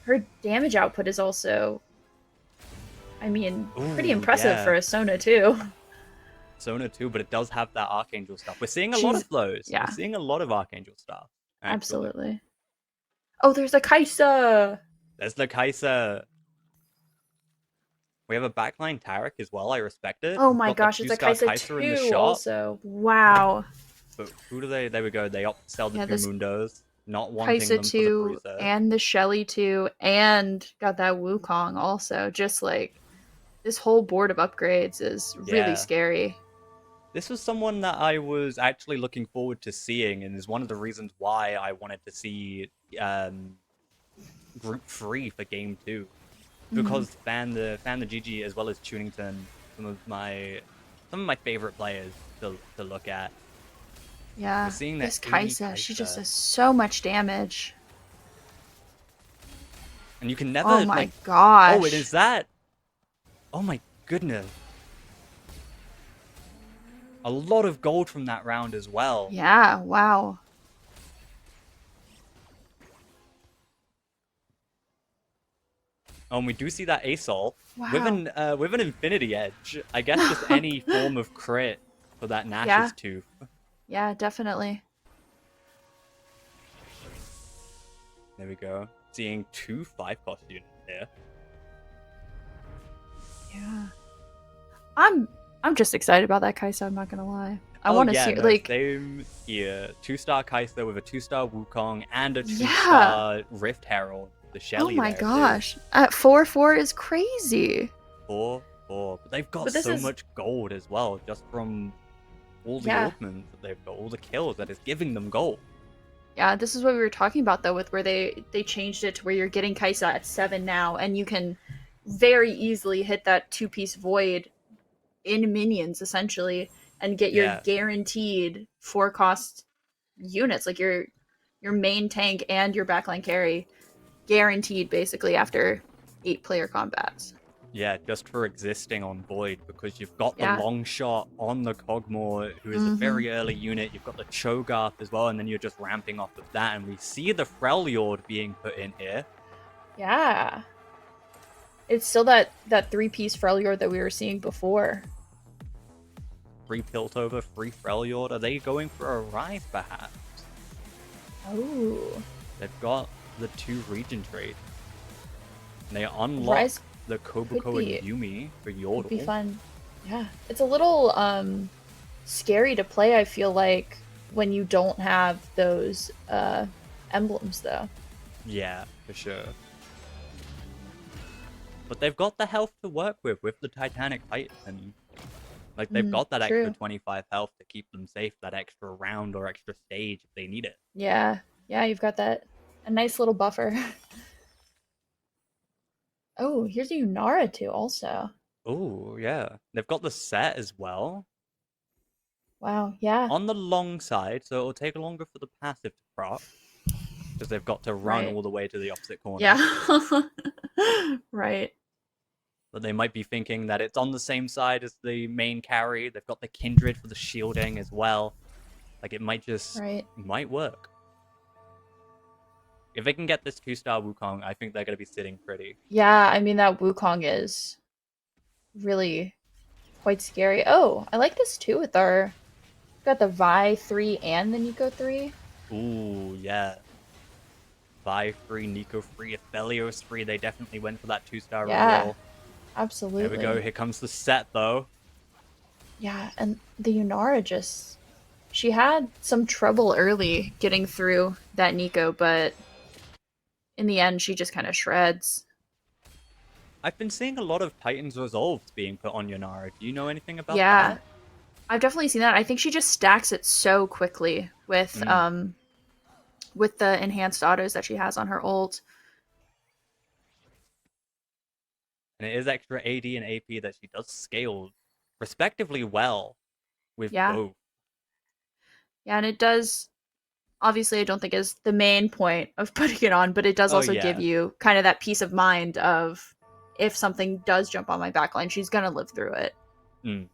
Her damage output is also, I mean, pretty Ooh, impressive yeah. for a Sona too. Sona too, but it does have that Archangel stuff. We're seeing a lot She's, of those. yeah, We're seeing a lot of Archangel stuff, actually. absolutely. Oh, there's a Kaisa! There's the Kai'Sa. We have a backline Tarek as well. I respect it. Oh We've my got the gosh, it's a 2-star Kaisa Kai'Sa in the 2 shop. also. Wow. But who do they? There we go. They opt to sell the Yeah, two this Mundos, not wanting Kaisa them for the 2 bruiser. and the Shelly 2 and got that Wukong also. Just like this whole board of upgrades is really Yeah. scary. This was someone that I was actually looking forward to seeing, and is one of the reasons why I wanted to see Group 3 for Game 2. Because fan the GG as well as Tunington, some of my favorite players to look at. Yeah, We're seeing that this 80 Kaisa, she just Kai'Sa. does so much damage. And you can never Oh my like gosh. oh, it is that. Oh my goodness. A lot of gold from that round as well. Yeah, wow. And we do see that Asol Wow. with an Infinity Edge. I guess just any form of crit for that Nash's Yeah. tooth. Yeah, definitely. There we go. Seeing 2 5-cost units here. Yeah. I'm just excited about that Kaisa, I'm not gonna lie. I want to see no, like same here. 2-star Kai'Sa with a 2-star Wukong and a Yeah. 2-star Rift Herald. The Oh Shelly my there, gosh. At 4/4 is crazy. 4-4. But they've got But this so is- much gold as well, just from all the Yeah. augments that they've got, all the kills that is giving them gold. Yeah, this is what we were talking about though, with where they changed it to where you're getting Kaisa at 7 now, and you can very easily hit that 2-piece void in minions essentially, and get your Yeah. guaranteed 4-cost units, like your main tank and your backline carry, guaranteed basically after 8-player combats. Yeah, just for existing on Void, because you've got the Yeah. long shot on the Cogmore, who is a very early unit. You've got the Cho'Gath as well, and then you're just ramping off of that. And we see the Freljord being put in here. Yeah. It's still that 3-piece Freljord that we were seeing before. 3 Piltover, 3 Freljord. Are they going for a Rise, perhaps? Oh. They've got the 2 region trade. And they unlock Rise the Kobuko be- and Yumi for would be Yordle. fun. Yeah. It's a little scary to play, I feel like, when you don't have those emblems though. Yeah, for sure. But they've got the health to work with the Titanic Titan. Like, they've got that extra true. 25 health to keep them safe, that extra round or extra stage if they need it. Yeah. Yeah, you've got a nice little buffer. Oh, here's a Yunara too also. Oh, yeah. They've got the set as well. Wow, yeah. On the long side, so it'll take longer for the passive to proc. Because they've got to run Right. all the way to the opposite corner. Yeah. Right. But they might be thinking that it's on the same side as the main carry. They've got the Kindred for the shielding as well. Like, it might just... Right. might work. If they can get this 2-star Wukong, I think they're going to be sitting pretty. Yeah, I mean that Wukong is really quite scary. Oh, I like this too with our got the Vi 3 and the Nico 3. Ooh, yeah. Vi free, Nico free, Aphelios free. They definitely went for that 2-star Yeah. reroll. Absolutely. There we go. Here comes the set, though. Yeah, and the Yunara just she had some trouble early getting through that Nico, but in the end she just kind of shreds. I've been seeing a lot of Titans Resolved being put on Yonara. Do you know anything about Yeah. that? I've definitely seen that. I think she just stacks it so quickly with the enhanced autos that she has on her ult. And it is extra AD and AP that she does scale respectively well with Yeah. both. Yeah, and it does obviously I don't think is the main point of putting it on, but it does Oh, also give yeah. you kind of that peace of mind of if something does jump on my backline, she's gonna live through it. Mm.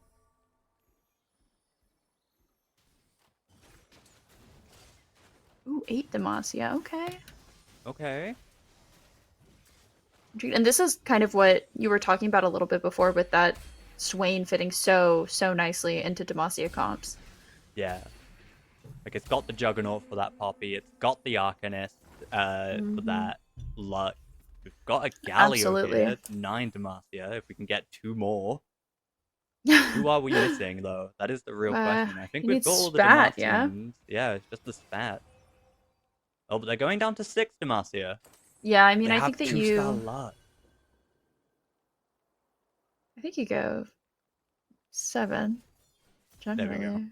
Ooh, 8 Demacia, okay. Okay. And this is kind of what you were talking about a little bit before with that Swain fitting so nicely into Demacia comps. Yeah. Like, it's got the Juggernaut for that Poppy. It's got the Arcanist for that Luck. We've got a Galio Absolutely. here. 9 Demacia. If we can get 2 more. Who are we missing, though? That is the real question. I think you we've need got all the Spat, yeah? Demacians. Yeah, it's just the Spat. Oh, but they're going down to 6 Demacia. Yeah, I mean, They I have think that 2-star Luck. I think you go 7, There we go. generally.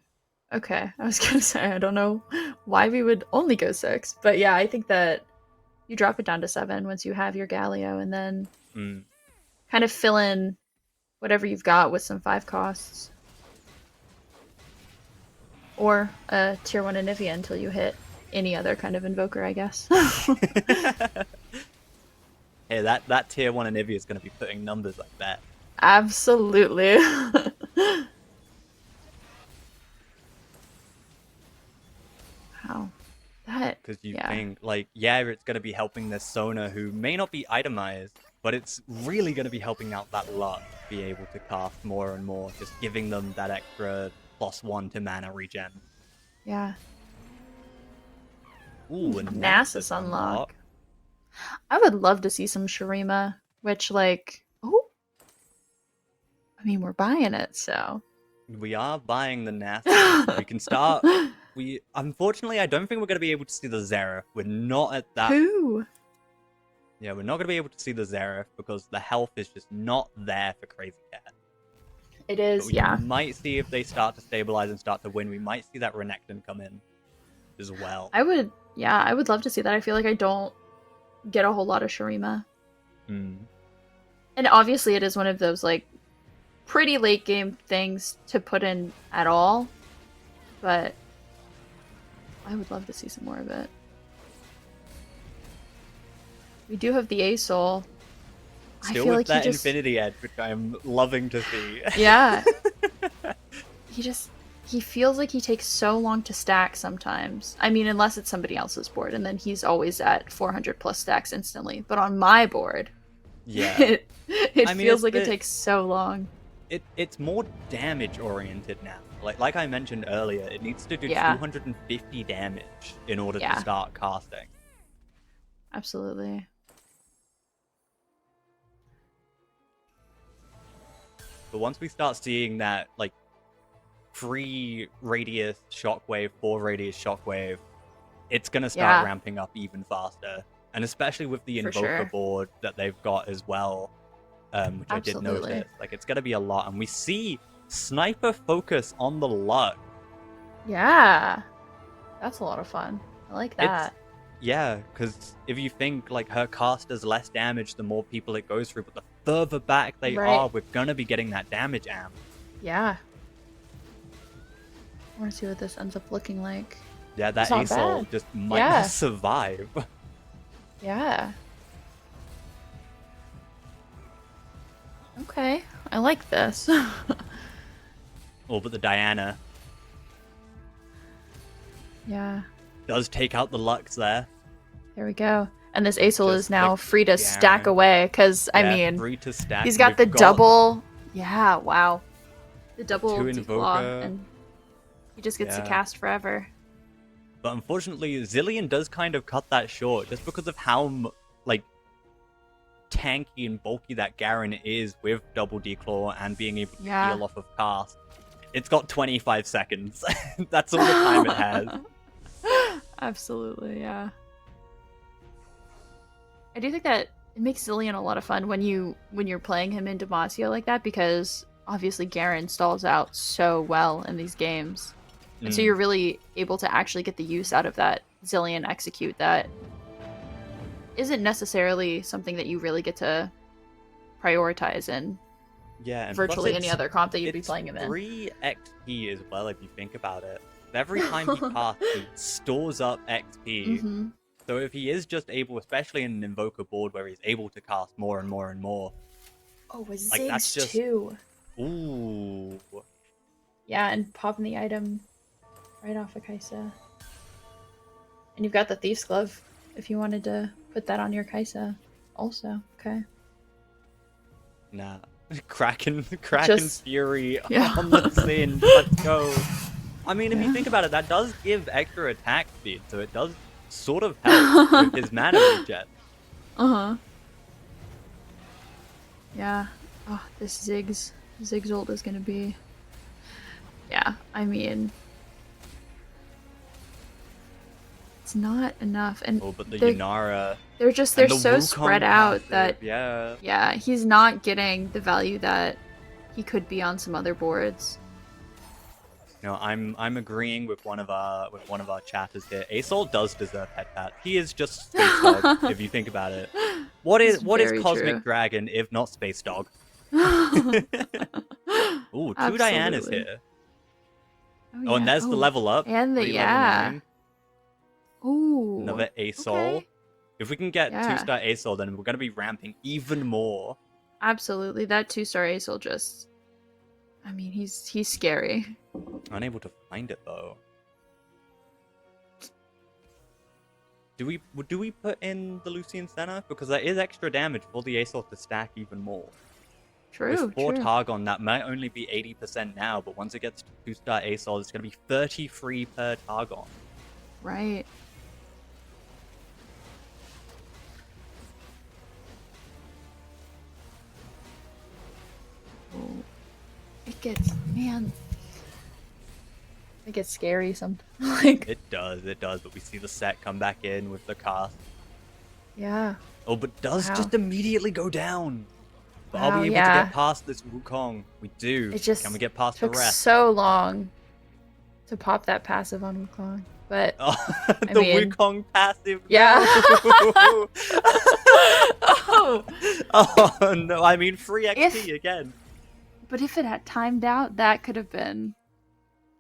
Okay, I was gonna say, I don't know why we would only go 6, but yeah, I think that you drop it down to 7 once you have your Galio, and then kind of fill in whatever you've got with some 5 costs. Or a tier 1 Anivia until you hit any other kind of invoker, I guess. Hey, that tier 1 Anivia is going to be putting numbers like that. Absolutely. Wow. That, Because you yeah. think, like, yeah, it's going to be helping this Sona who may not be itemized, but it's really going to be helping out that Luck be able to cast more and more, just giving them that extra +1 to mana regen. Yeah. Ooh, a Nasus Nasus unlock. I would love to see some Shurima, which, like, oh, I mean, we're buying it, so. We are buying the Nasus. We can start. Unfortunately, I don't think we're going to be able to see the Xerath. We're not at that. Who? Yeah, we're not going to be able to see the Xerath because the health is just not there for Crazy Cat. It is, But we yeah. might see if they start to stabilize and start to win. We might see that Renekton come in as well. I would love to see that. I feel like I don't get a whole lot of Shurima. And obviously it is one of those, like, pretty late game things to put in at all. But I would love to see some more of it. We do have the A-Soul. Still I feel with like that Infinity Edge, which I'm loving to see. Yeah. He feels like he takes so long to stack sometimes. I mean, unless it's somebody else's board, and then he's always at 400 plus stacks instantly. But on my board, yeah, it feels like it takes so long. It's more damage oriented now. Like I mentioned earlier, it needs to do 250 damage in order to start casting. Absolutely. But once we start seeing that, like, 3 radius shockwave, 4 radius shockwave, it's going to start ramping up even faster. And especially with the Invoker board that they've got as well, which I did notice. Like, it's going to be a lot. And we see Sniper focus on the Luck. Yeah. That's a lot of fun. I like that. Yeah, because if you think, like, her cast does less damage the more people it goes through, but the further back they are, we're going to be getting that damage amp. Yeah. I want to see what this ends up looking like. Yeah, that A-Soul just might not survive. Yeah. Okay, I like this. Oh, but the Diana. Yeah. Does take out the Lux there. There we go. And this A-Soul is now free to stack away, because, I mean, free to stack. He's got the double... Yeah, wow. The double declaw, and he just gets to cast forever. But unfortunately, Zillion does kind of cut that short, just because of how, like, tanky and bulky that Garen is with double declaw and being able to heal off of cast. It's got 25 seconds. That's all the time it has. Absolutely, yeah. I do think that it makes Zillion a lot of fun when you're playing him in Demacia like that, because obviously Garen stalls out so well in these games. And so you're really able to actually get the use out of that Zillion execute that isn't necessarily something that you really get to prioritize in Yeah, and virtually plus any other comp that you'd be it's playing him in. 3 XP as well, if you think about it. Every time he casts, he stores up XP. Mm-hmm. So if he is just able, especially in an Invoker board where he's able to cast more and more and more, Oh, with like, that's Ziggs just- too. ooh. Yeah, and popping the item right off of Kaisa. And you've got the Thief's Glove if you wanted to put that on your Kaisa also. Okay. Nah. Kraken's Just- Fury yeah. on the Sin. Let's go. I mean, if you think about it, that does give extra attack speed, so it does sort of help with his mana regen. Uh-huh. Yeah. Oh, this Ziggs ult is gonna be... Yeah, I mean... It's not enough, and Oh, but the they're- Yunara... they're so Wukong spread out passive, that Yeah. he's not getting the value that he could be on some other boards. No, I'm agreeing with one of our chatters here. Aesol does deserve head pat. He is just Space Dog, if you think about it. What is very Cosmic true. Dragon if not Space Dog? Ooh, 2 Dianas Absolutely. here. Oh, and yeah. there's the level up. And the 3 level 9. Ooh. Another Aesol. Okay. If we can get Yeah. 2-star Aesol, then we're gonna be ramping even more. Absolutely. That 2-star Aesol just... I mean, he's scary. Unable to find it though. Do we put in the Lucian Senna? Because there is extra damage for the Aesol to stack even more. True, With 4 true. Targon, that might only be 80% now, but once it gets to 2-star Aesol, it's going to be 33 per Targon. Right. Oh. It gets... Man. It gets scary sometimes. Like... It does, but we see the set come back in with the cast. Yeah. Oh, but does Wow. just immediately go down. But are Wow, we able yeah. to get past this Wukong? We do. It just Can we get past the took rest? so long to pop that passive on Wukong. But... Oh, I the mean- Wukong passive. Yeah. No. Oh! Oh no! I mean, free XP If- again. But if it had timed out, that could have been...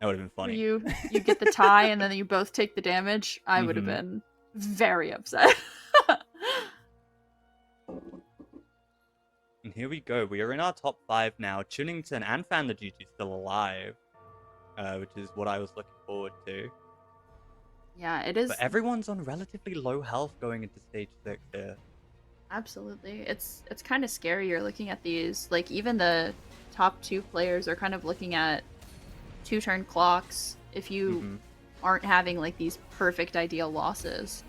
That would have been funny. You get the tie and then you both take the damage. I would have Mhm. been very upset. And here we go. We are in our top 5 now. Chunington and Fan the GG still alive, which is what I was looking forward to. Yeah, it is. But everyone's on relatively low health going into stage 6 here. Absolutely. It's kind of scary. You're looking at these, like, even the top 2 players are kind of looking at 2-turn clocks if you Mhm. aren't having, like, these perfect ideal losses.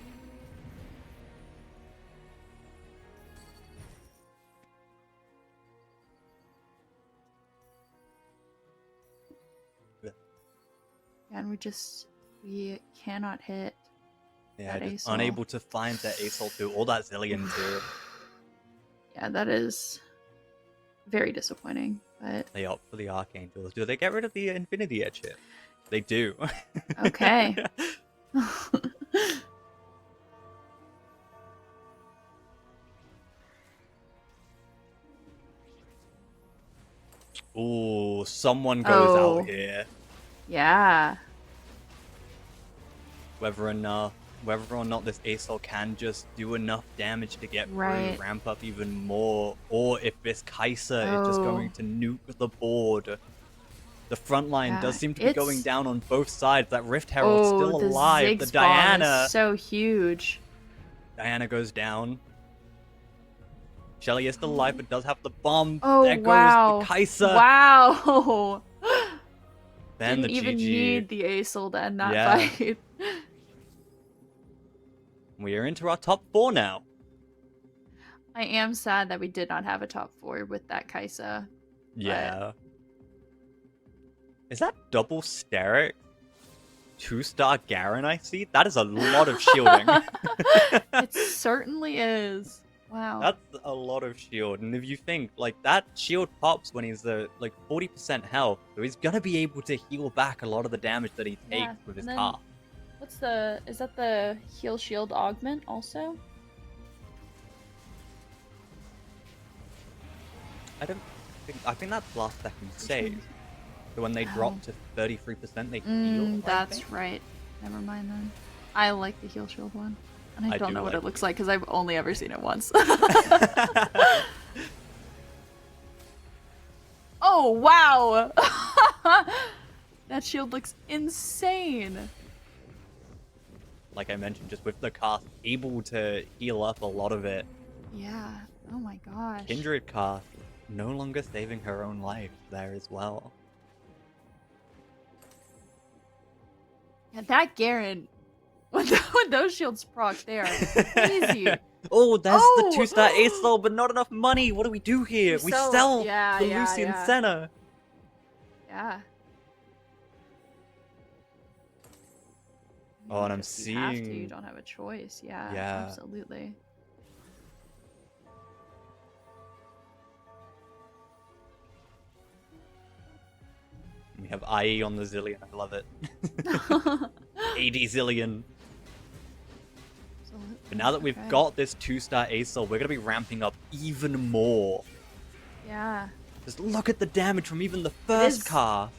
Yeah. And we cannot hit. Yeah, That just Aesol. unable to find that Aesol too, or that Zillion too. Yeah, that is very disappointing, but They opt for the Archangels. Do they get rid of the Infinity Edge here? They do. okay. Ooh, someone goes Oh. out here. Yeah. Whether or not this Aesol can just do enough damage to get Right. through, ramp up even more, or if this Kai'Sa is just Oh. going to nuke the board. The front line Yeah, does seem to be going it's- down on both sides. That Rift Herald's still the alive. The Ziggs bomb Diana. is so huge. Diana goes down. Shelly is still alive, but does have the bomb. Oh, There goes wow. the Kai'Sa. Wow. Then Didn't the even GG. need the Aesol to end that Yeah. fight. We are into our top 4 now. I am sad that we did not have a top 4 with that Kaisa. Yeah. Is that double Steric? 2-star Garen I see? That is a lot of shielding. It certainly is. Wow. That's a lot of shield. And if you think, like, that shield pops when he's like 40% health. So he's gonna be able to heal back a lot of the damage that he takes Yeah, with his and then- car. is that the heal shield augment also? I think that's last second save. So when they Oh. drop to 33%, they heal. I That's think. right. Never mind then. I like the heal shield one. And I I don't do know what like it looks like because I've only ever seen it once. Oh, wow! That shield looks insane. Like I mentioned, just with the cast, able to heal up a lot of it. Yeah. Oh my gosh. Kindred cast, no longer saving her own life there as well. Yeah, that Garen, when those shields proc, they are crazy. Oh, there's Oh! the 2-star ace soul, but not enough money. What do we do here? We sell yeah, the yeah, Lucian yeah. Senna. Yeah. Oh, and I'm You have to. You seeing. don't have a choice. Yeah. Yeah. Absolutely. We have IE on the Zillion. I love it. 80 Zillion. But now that we've got this 2-star ace soul, we're gonna be ramping up even more. Yeah. Just look at the damage from even the first cast.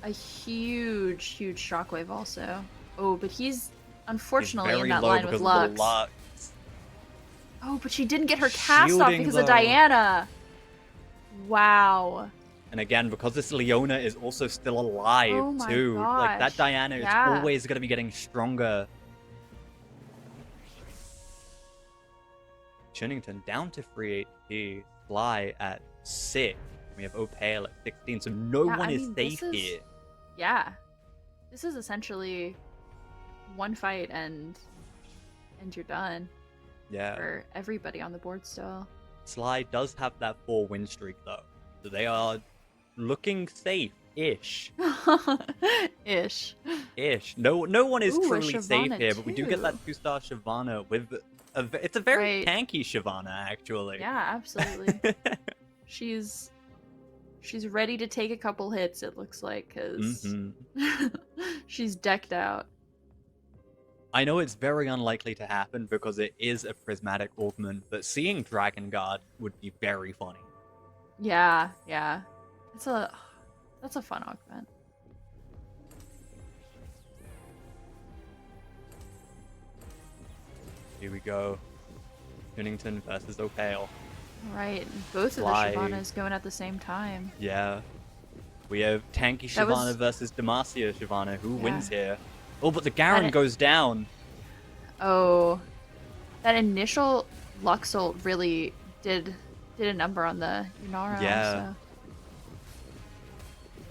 A huge, huge shockwave also. Oh, but he's unfortunately He's in very that low line because with of the Lux. Lux. Oh, but she didn't get her cast off Shielding, because though. of Diana. Wow. And again, because this Leona is also still alive, Oh my too. Like, that gosh. Diana is Yeah. always going to be getting stronger. Churnington down to 3 HP. Sly at 6. We have Opale at 16, so no Yeah, one I is mean, safe this is- here. Yeah. This is essentially one fight and you're done Yeah. for everybody on the board still. Sly does have that 4-win streak, though. So they are looking safe-ish. Ish. Ish. No one is Ooh, a truly safe Shyvana here, but we do get that too. 2-star Shyvana with... It's a very Right. tanky Shyvana, actually. Yeah, absolutely. She's ready to take a couple hits, it looks like, because she's decked out. I know it's very unlikely to happen because it is a prismatic augment, but seeing Dragon Guard would be very funny. Yeah, yeah. That's a fun augment. Here we go. Cunnington versus Opale. Right, both of the Fly. Shyvanas going at the same time. Yeah. We have tanky That Shyvana was- versus Demacia Shyvana. Who Yeah. wins here? Oh, but the Garen it- goes down. Oh, that initial Lux ult really did a number on the Yunara. Yeah. Also.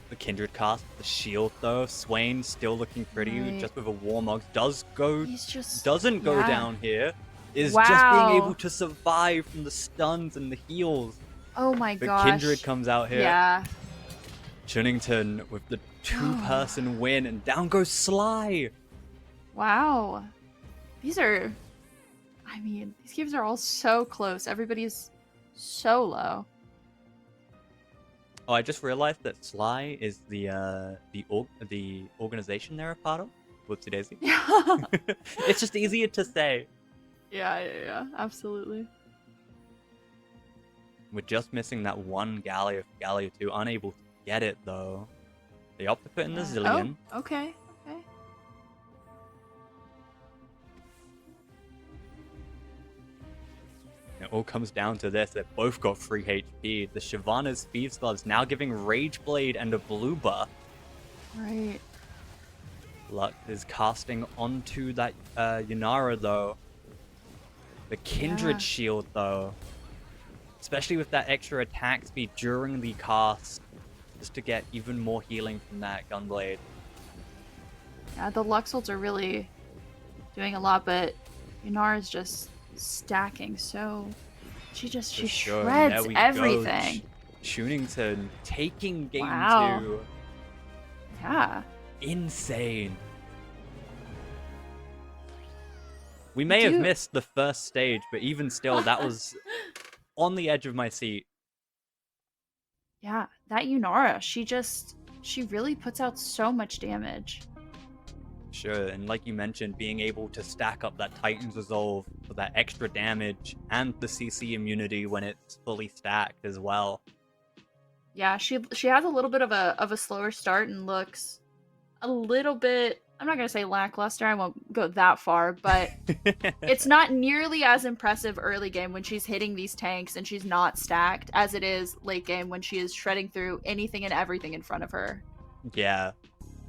The Kindred cast, the shield though. Swain still looking pretty, Right. just with a Warmog. He's just Doesn't go yeah. down here. Is just Wow. being able to survive from the stuns and the heals. Oh my But gosh. Kindred comes out here. Yeah. Chunnington with the 2-person win, and down goes Sly. Wow. These games are all so close. Everybody's so low. Oh, I just realized that Sly is the organization they're a part of. Whoopsie daisy. Yeah. It's just easier to say. Yeah, absolutely. We're just missing that one Gallia for Gallia 2. Unable to get it, though. They opt to put in the Zillion. Oh, okay. It all comes down to this. They've both got free HP. The Shyvana's Thieves Gloves now giving Rage Blade and a blue buff. Right. Lux is casting onto that Yunara, though. The Kindred Yeah. Shield, though. Especially with that extra attack speed during the cast. Just to get even more healing from that Gunblade. Yeah, the Lux ults are really doing a lot, but Yunara's just stacking so she For sure. shreds There we everything. go. Chunington taking game Wow. 2. Yeah. Insane. We may have missed the first stage, but even still, that was on the edge of my seat. Yeah, that Yunara, she really puts out so much damage. Sure, and like you mentioned, being able to stack up that Titan's Resolve for that extra damage and the CC immunity when it's fully stacked as well. Yeah, she has a little bit of a slower start and looks a little bit, I'm not gonna say lackluster, I won't go that far, but it's not nearly as impressive early game when she's hitting these tanks and she's not stacked as it is late game when she is shredding through anything and everything in front of her. Yeah.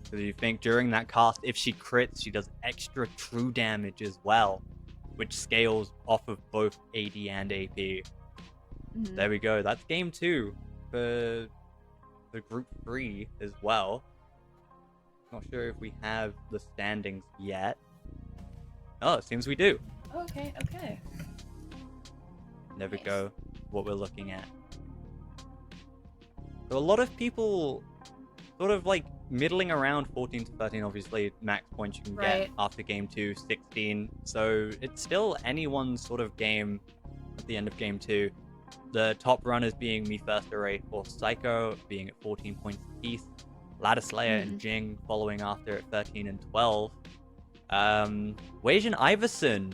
So you think during that cast, if she crits, she does extra true damage as well, which scales off of both AD and AP. Mhm. There we go. That's game 2 for the group 3 as well. Not sure if we have the standings yet. Oh, it seems we do. Okay. There we Nice. go. What we're looking at. So a lot of people sort of like middling around 14 to 13, obviously max points you can get Right. after game 2, 16. So it's still anyone's sort of game at the end of game 2. The top runners being Me First Array or Psycho being at 14 points apiece. Ladder Slayer and Jing following after at 13 and 12. Wage and Iverson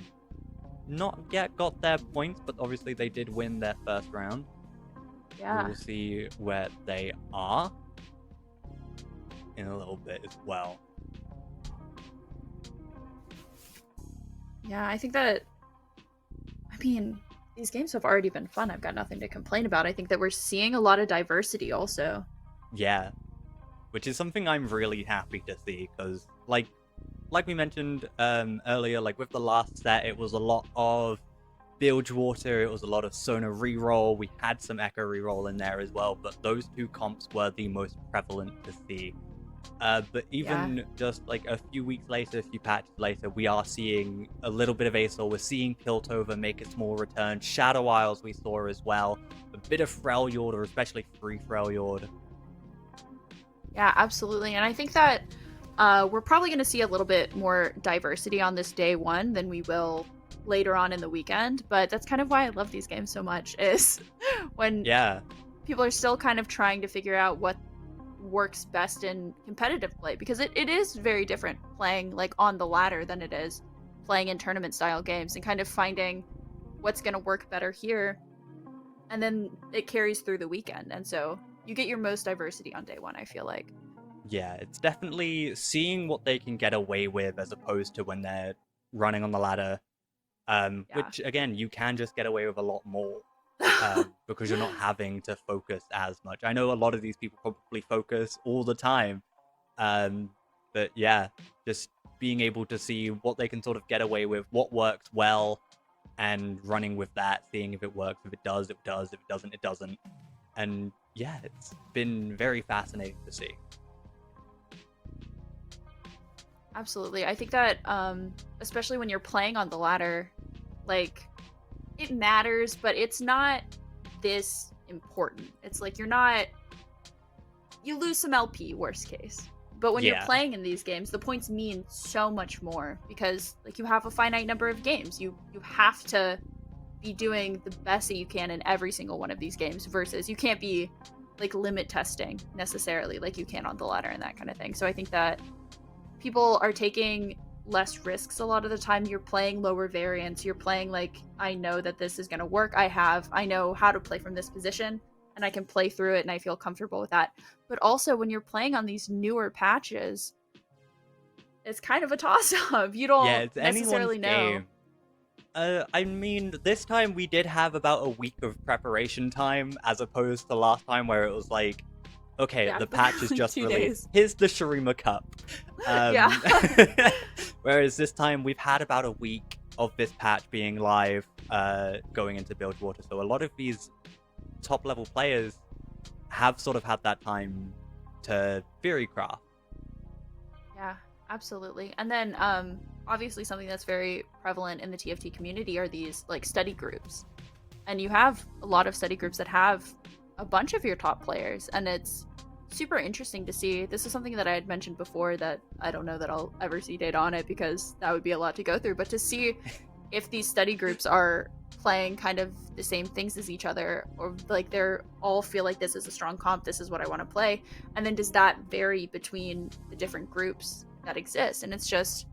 not yet got their points, but obviously they did win their first round. Yeah. We'll see where they are in a little bit as well. Yeah, I think that, I mean, these games have already been fun. I've got nothing to complain about. I think that we're seeing a lot of diversity also. Yeah, which is something I'm really happy to see, because like we mentioned earlier, like with the last set, it was a lot of Bilgewater, it was a lot of Sona reroll, we had some Echo reroll in there as well, but those two comps were the most prevalent to see. But even just like a few weeks later, a few patches later, we are seeing a little bit of Aesol. We're seeing Piltover make a small return. Shadow Isles we saw as well. A bit of Freljord, or especially Free Freljord. Yeah, absolutely. And I think that we're probably going to see a little bit more diversity on this day one than we will later on in the weekend. But that's kind of why I love these games so much, is when people are still kind of trying to figure out what works best in competitive play, because it is very different playing like on the ladder than it is playing in tournament style games, and kind of finding what's going to work better here, and then it carries through the weekend, and so you get your most diversity on day one, I feel like. Yeah, it's definitely seeing what they can get away with as opposed to when they're running on the ladder, which again, you can just get away with a lot more. Because you're not having to focus as much. I know a lot of these people probably focus all the time, but yeah, just being able to see what they can sort of get away with, what works well, and running with that, seeing if it works. If it does, it does. If it doesn't, it doesn't. And yeah, it's been very fascinating to see. Absolutely. I think that especially when you're playing on the ladder, like, it matters, but it's not this important. It's like you lose some LP, worst case. But when you're playing in these games, the points mean so much more, because like you have a finite number of games. You have to be doing the best that you can in every single one of these games, versus you can't be like limit testing necessarily like you can on the ladder and that kind of thing. So I think that people are taking less risks a lot of the time. You're playing lower variants. You're playing like, I know that this is going to work. I know how to play from this position, and I can play through it, and I feel comfortable with that. But also when you're playing on these newer patches, it's kind of a toss-up. You don't necessarily know. Game. I mean, this time we did have about a week of preparation time, as opposed to last time where it was like, okay, the patch is just released. Here's the Shurima Cup. Whereas this time we've had about a week of this patch being live, going into Bilgewater. So a lot of these top level players have sort of had that time to theorycraft. Yeah, absolutely. And then obviously something that's very prevalent in the TFT community are these like study groups. And you have a lot of study groups that have a bunch of your top players, and it's super interesting to see. This is something that I had mentioned before, that I don't know that I'll ever see data on it, because that would be a lot to go through, but to see if these study groups are playing kind of the same things as each other, or like they're all feel like this is a strong comp, this is what I want to play, and then does that vary between the different groups that exist. And it's just,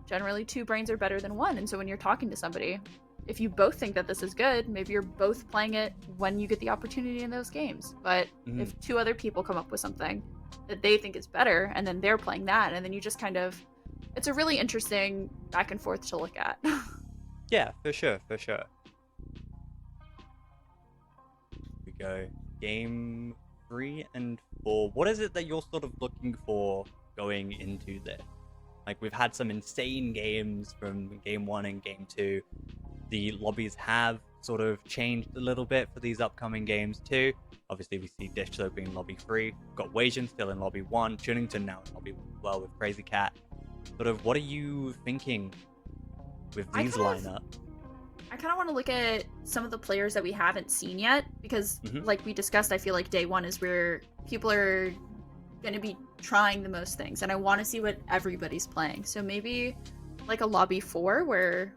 generally two brains are better than one, and so when you're talking to somebody, if you both think that this is good, maybe you're both playing it when you get the opportunity in those games. But if two other people come up with something that they think is better, and then they're playing that, and then you just kind of, it's a really interesting back and forth to look at. Yeah, for sure, for sure. We go game 3 and 4. What is it that you're sort of looking for going into this? Like, we've had some insane games from game 1 and game 2. The lobbies have sort of changed a little bit for these upcoming games too. Obviously, we see Dish Soap in lobby 3. We've got Wajan still in lobby 1. Chunington now in lobby 1 as well with Crazy Cat. Sort of, what are you thinking with these lineups? I kind of want to look at some of the players that we haven't seen yet, because like we discussed, I feel like day 1 is where people are going to be trying the most things, and I want to see what everybody's playing. So maybe like a lobby 4 where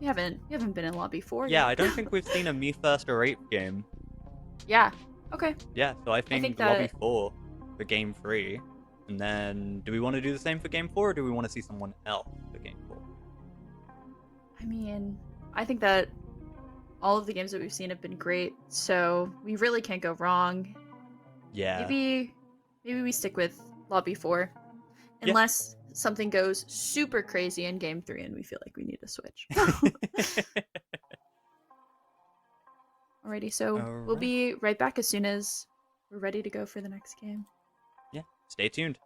we haven't been in lobby 4 Yeah, yet. I don't think we've seen a Me First or 8th game. Yeah. Okay. Yeah, so I think that... lobby 4 for game 3. And then, do we want to do the same for game 4, or do we want to see someone else for game 4? I mean, I think that all of the games that we've seen have been great, so we really can't go wrong. Yeah. Maybe we stick with lobby 4, unless something goes super crazy in game 3 and we feel like we need to switch. Alrighty, so we'll be right back as soon as we're ready to go for the next game. Yeah, stay tuned.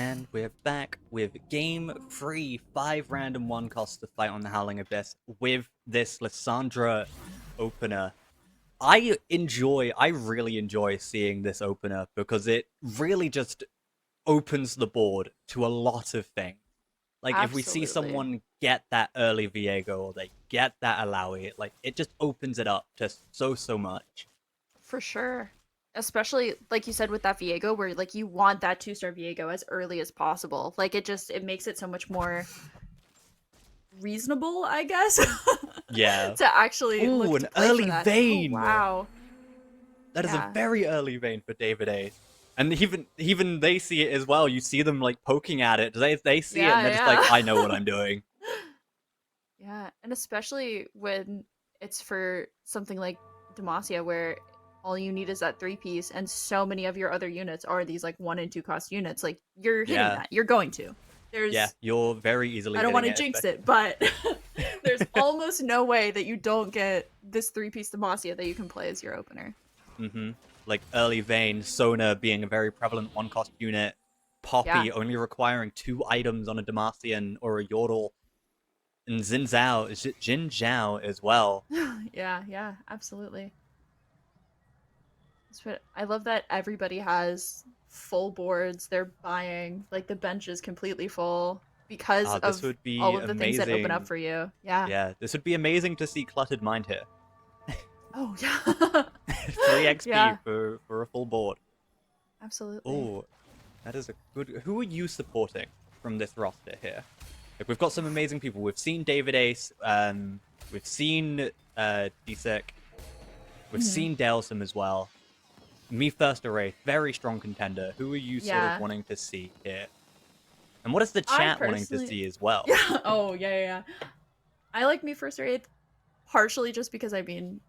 And we're back with Game 3, 5 random 1 costs to fight on the Howling Abyss with this Lissandra opener. I really enjoy seeing this opener because it really just opens the board to a lot of things. Like, if we see Absolutely. someone get that early Viego or they get that Alawi, like, it just opens it up to so much. For sure. Especially like you said with that Viego, where like you want that 2-star Viego as early as possible. Like it makes it so much more reasonable, I guess, Yeah. to actually Ooh, look an to play for early that. Oh vein! wow. That is a Yeah. very early vein for David Ace. And even they see it as well. You see them like poking at it. They see it and Yeah, they're just like, I know what yeah. I'm doing. Yeah, and especially when it's for something like Demacia, where all you need is that 3-piece, and so many of your other units are these like 1 and 2 cost units. Like you're hitting Yeah. that. You're going to. Yeah, There's you're very easily I don't hitting want to it, jinx especially. it, but there's almost no way that you don't get this 3-piece Demacia that you can play as your opener. Like early vein, Sona being a very prevalent 1 cost unit, Yeah. Poppy only requiring 2 items on a Demacian or a Yordle, and Jin Zhao as well. Yeah, yeah, absolutely. I love that everybody has full boards. They're buying, like the bench is completely full because Ah, this of would be all of the things that open up amazing. for you. Yeah. Yeah, this would be amazing to see Cluttered Mind here. Oh, yeah. 3 XP Yeah, for a full board. absolutely. Oh, that is a good. Who are you supporting from this roster here? Like, we've got some amazing people. We've seen David Ace. We've seen Dsec. We've Mhm. seen Dalesome as well. Me First Array, very strong contender. Who are you sort of Yeah. wanting to see here? And what is the I chat wanting to personally see as well? Yeah. Oh, yeah, yeah, yeah. I like Me First or Eighth partially just because I mean,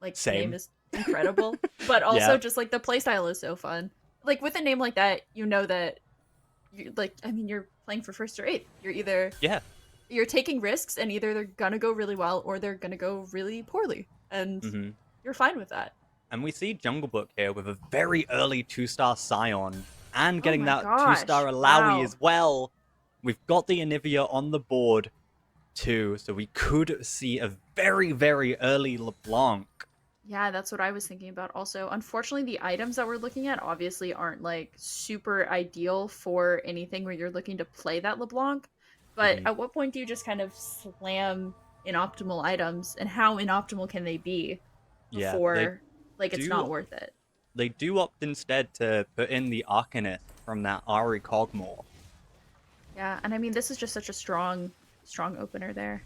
like the name Same. is incredible, but also Yeah. just like the playstyle is so fun. Like with a name like that, you know that you like I mean you're playing for first or eighth. Yeah. You're taking risks and either they're gonna go really well or they're gonna go really poorly. And hmm you're fine with that. And we see Jungle Book here with a very early 2-star Scion and Oh getting my that 2-star gosh. Alawi Wow. as well. We've got the Anivia on the board too, so we could see a very early LeBlanc. Yeah, that's what I was thinking about also. Unfortunately, the items that we're looking at obviously aren't like super ideal for anything where you're looking to play that LeBlanc. But hmm at what point do you just kind of slam inoptimal items and how inoptimal can they be Yeah, before like it's do not worth it? they do opt instead to put in the Arcanist from that Ari Cogmore. Yeah, and I mean this is just such a strong opener there.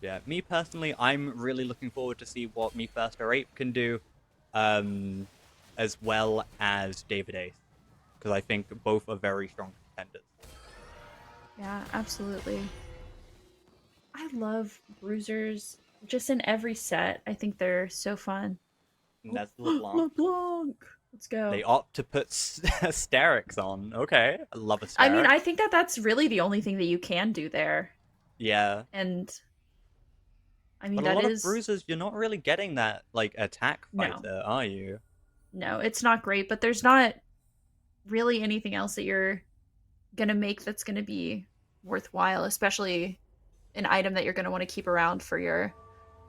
Yeah, me personally, I'm really looking forward to see what Me First or Ape can do, um, as well as David Ace, because I think both are very strong contenders. Yeah, absolutely. I love bruisers just in every set. I think they're so fun. And Oh, that's LeBlanc. LeBlanc. Let's go. They opt to put Asterix on. Okay, I love I mean, Asterix. I think that that's really the only thing that you can do there. Yeah, And I mean, but a that lot of is bruisers, you're not really getting that like attack no, fighter, are you? no, it's not great, but there's not really anything else that you're gonna make that's gonna be worthwhile, especially an item that you're gonna want to keep around for your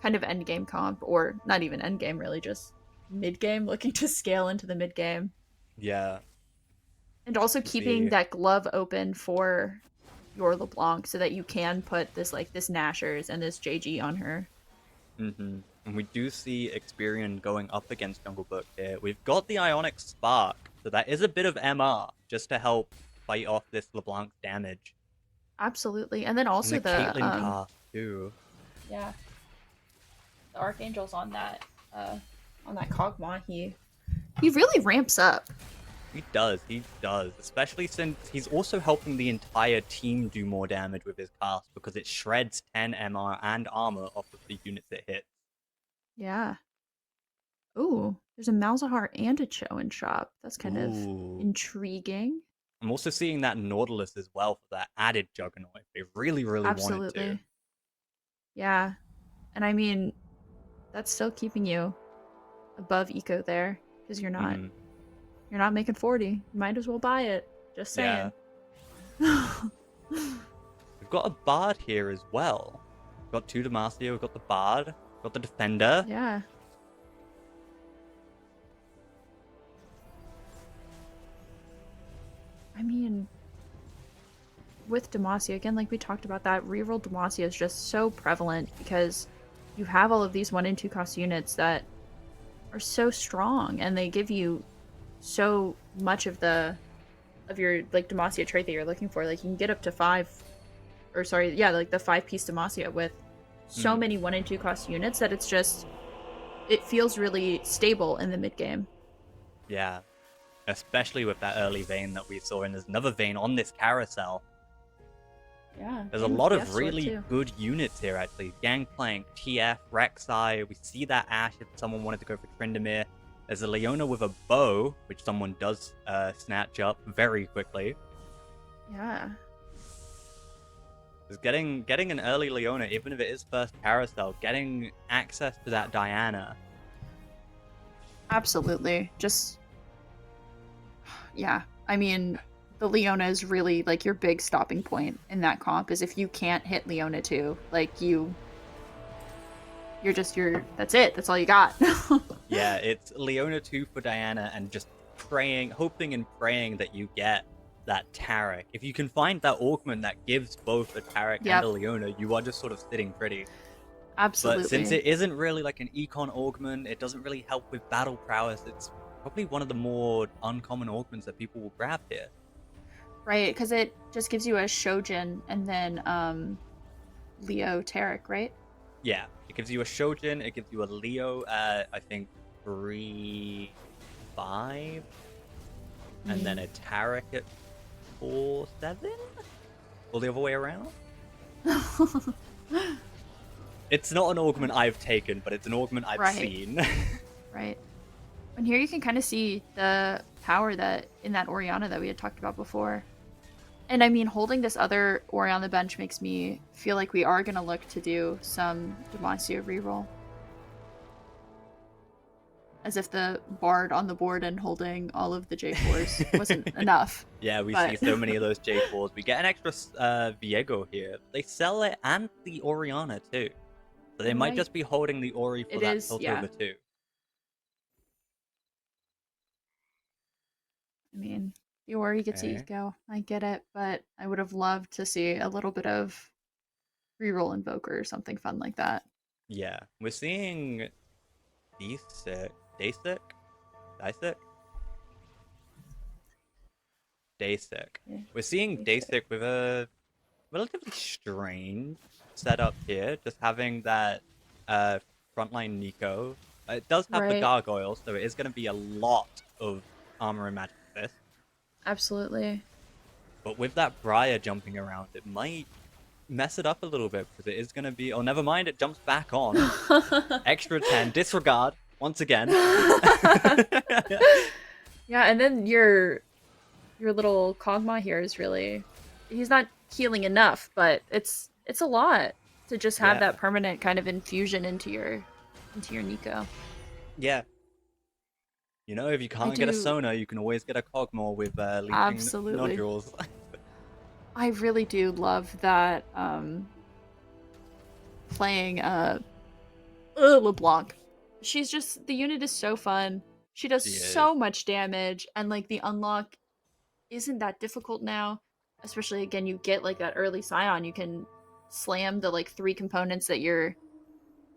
kind of end game comp, or not even end game, really, just mid game, looking to scale into the mid game. Yeah, And also to keeping see. that glove open for your LeBlanc so that you can put this like this Nashers and this JG on her. And we do see Experian going up against Jungle Book here. We've got the Ionic Spark, so that is a bit of MR just to help fight off this LeBlanc's damage. Absolutely. And then And also the the Caitlyn cast too. yeah, the Archangel's on that Kog'Maw, he really ramps up. He does. Especially since he's also helping the entire team do more damage with his cast because it shreds 10 MR and armor off of the units it hits. Yeah. Ooh, there's a Malzahar and a Chowan shop. That's kind of Ooh. intriguing. I'm also seeing that Nautilus as well for that added Juggernaut. They really wanted to. Absolutely. Yeah. And I mean, that's still keeping you above eco there because you're not hmm you're not making 40. You might as well buy it. Just saying. We've got a Bard here as well. We've got 2 Demacia, we've got the Bard, we've got the Defender. Yeah. I mean, with Demacia, again, like we talked about, that reroll Demacia is just so prevalent because you have all of these 1 and 2 cost units that are so strong, and they give you so much of your like Demacia trait that you're looking for. Like you can get up to 5, or sorry, yeah, like the 5-piece Demacia with so many 1 and 2 cost units that it feels really stable in the mid game. Yeah, especially with that early vein that we saw, and there's another vein on this carousel. Yeah. There's a lot of really good units here, actually. Gangplank, TF, Rek'Sai. We see that Ashe if someone wanted to go for Tryndamere. There's a Leona with a bow, which someone does snatch up very quickly. Yeah. There's getting an early Leona, even if it is first carousel, getting access to that Diana. Absolutely. Just, yeah. I mean, the Leona is really like your big stopping point in that comp, is if you can't hit Leona 2, like that's it. That's all you got. Yeah, it's Leona 2 for Diana, and just hoping and praying that you get that Taric. If you can find that Augment that gives both a Taric and a Leona, you are just sort of sitting pretty. Absolutely. But since it isn't really like an econ augment, it doesn't really help with battle prowess. It's probably one of the more uncommon augments that people will grab here. Right, because it just gives you a Shojin and then Leo Taric, right? Yeah, it gives you a Shojin, it gives you a Leo at, I think, 3-5, and then a Taric at 4-7? Or the other way around? It's not an augment I've taken, but it's an augment I've seen. Right. And here you can kind of see the power that in that Orianna that we had talked about before. And I mean, holding this other Ori on the bench makes me feel like we are going to look to do some Demacia reroll. As if the Bard on the board and holding all of the J4s wasn't enough. Yeah, we see so many of those J4s. We get an extra Viego here. They sell it and the Orianna too. So they might just be holding the Ori for that Piltover too. I mean, the Ori gets eco. I get it, but I would have loved to see a little bit of reroll Invoker or something fun like that. Yeah, we're seeing Daysik. Yeah. We're seeing Daysik with a relatively strange setup here, just having that frontline Nico. It does have the gargoyles, so it is going to be a lot of armor and magic fist. Absolutely. But with that Briar jumping around, it might mess it up a little bit, because it is going to be... Oh, never mind, it jumps back on. Extra 10, disregard, once again. Yeah, and then your little Kog'Maw here is really... He's not healing enough, but it's a lot to just have that permanent kind of infusion into your Nico. Yeah. You know, if you can't get a Sona, you can always get a Kog'Maw with leeching nodules. I really do love that playing LeBlanc. She's just, the unit is so fun. She does so much damage, and like the unlock isn't that difficult now. Especially again, you get like that early Scion, you can slam the like 3 components that you're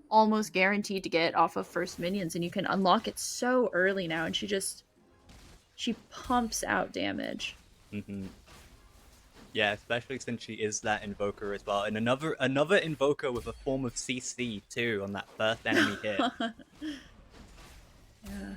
almost guaranteed to get off of first minions, and you can unlock it so early now, and she pumps out damage. Yeah, especially since she is that Invoker as well. And another Invoker with a form of CC too on that first enemy hit. Yeah.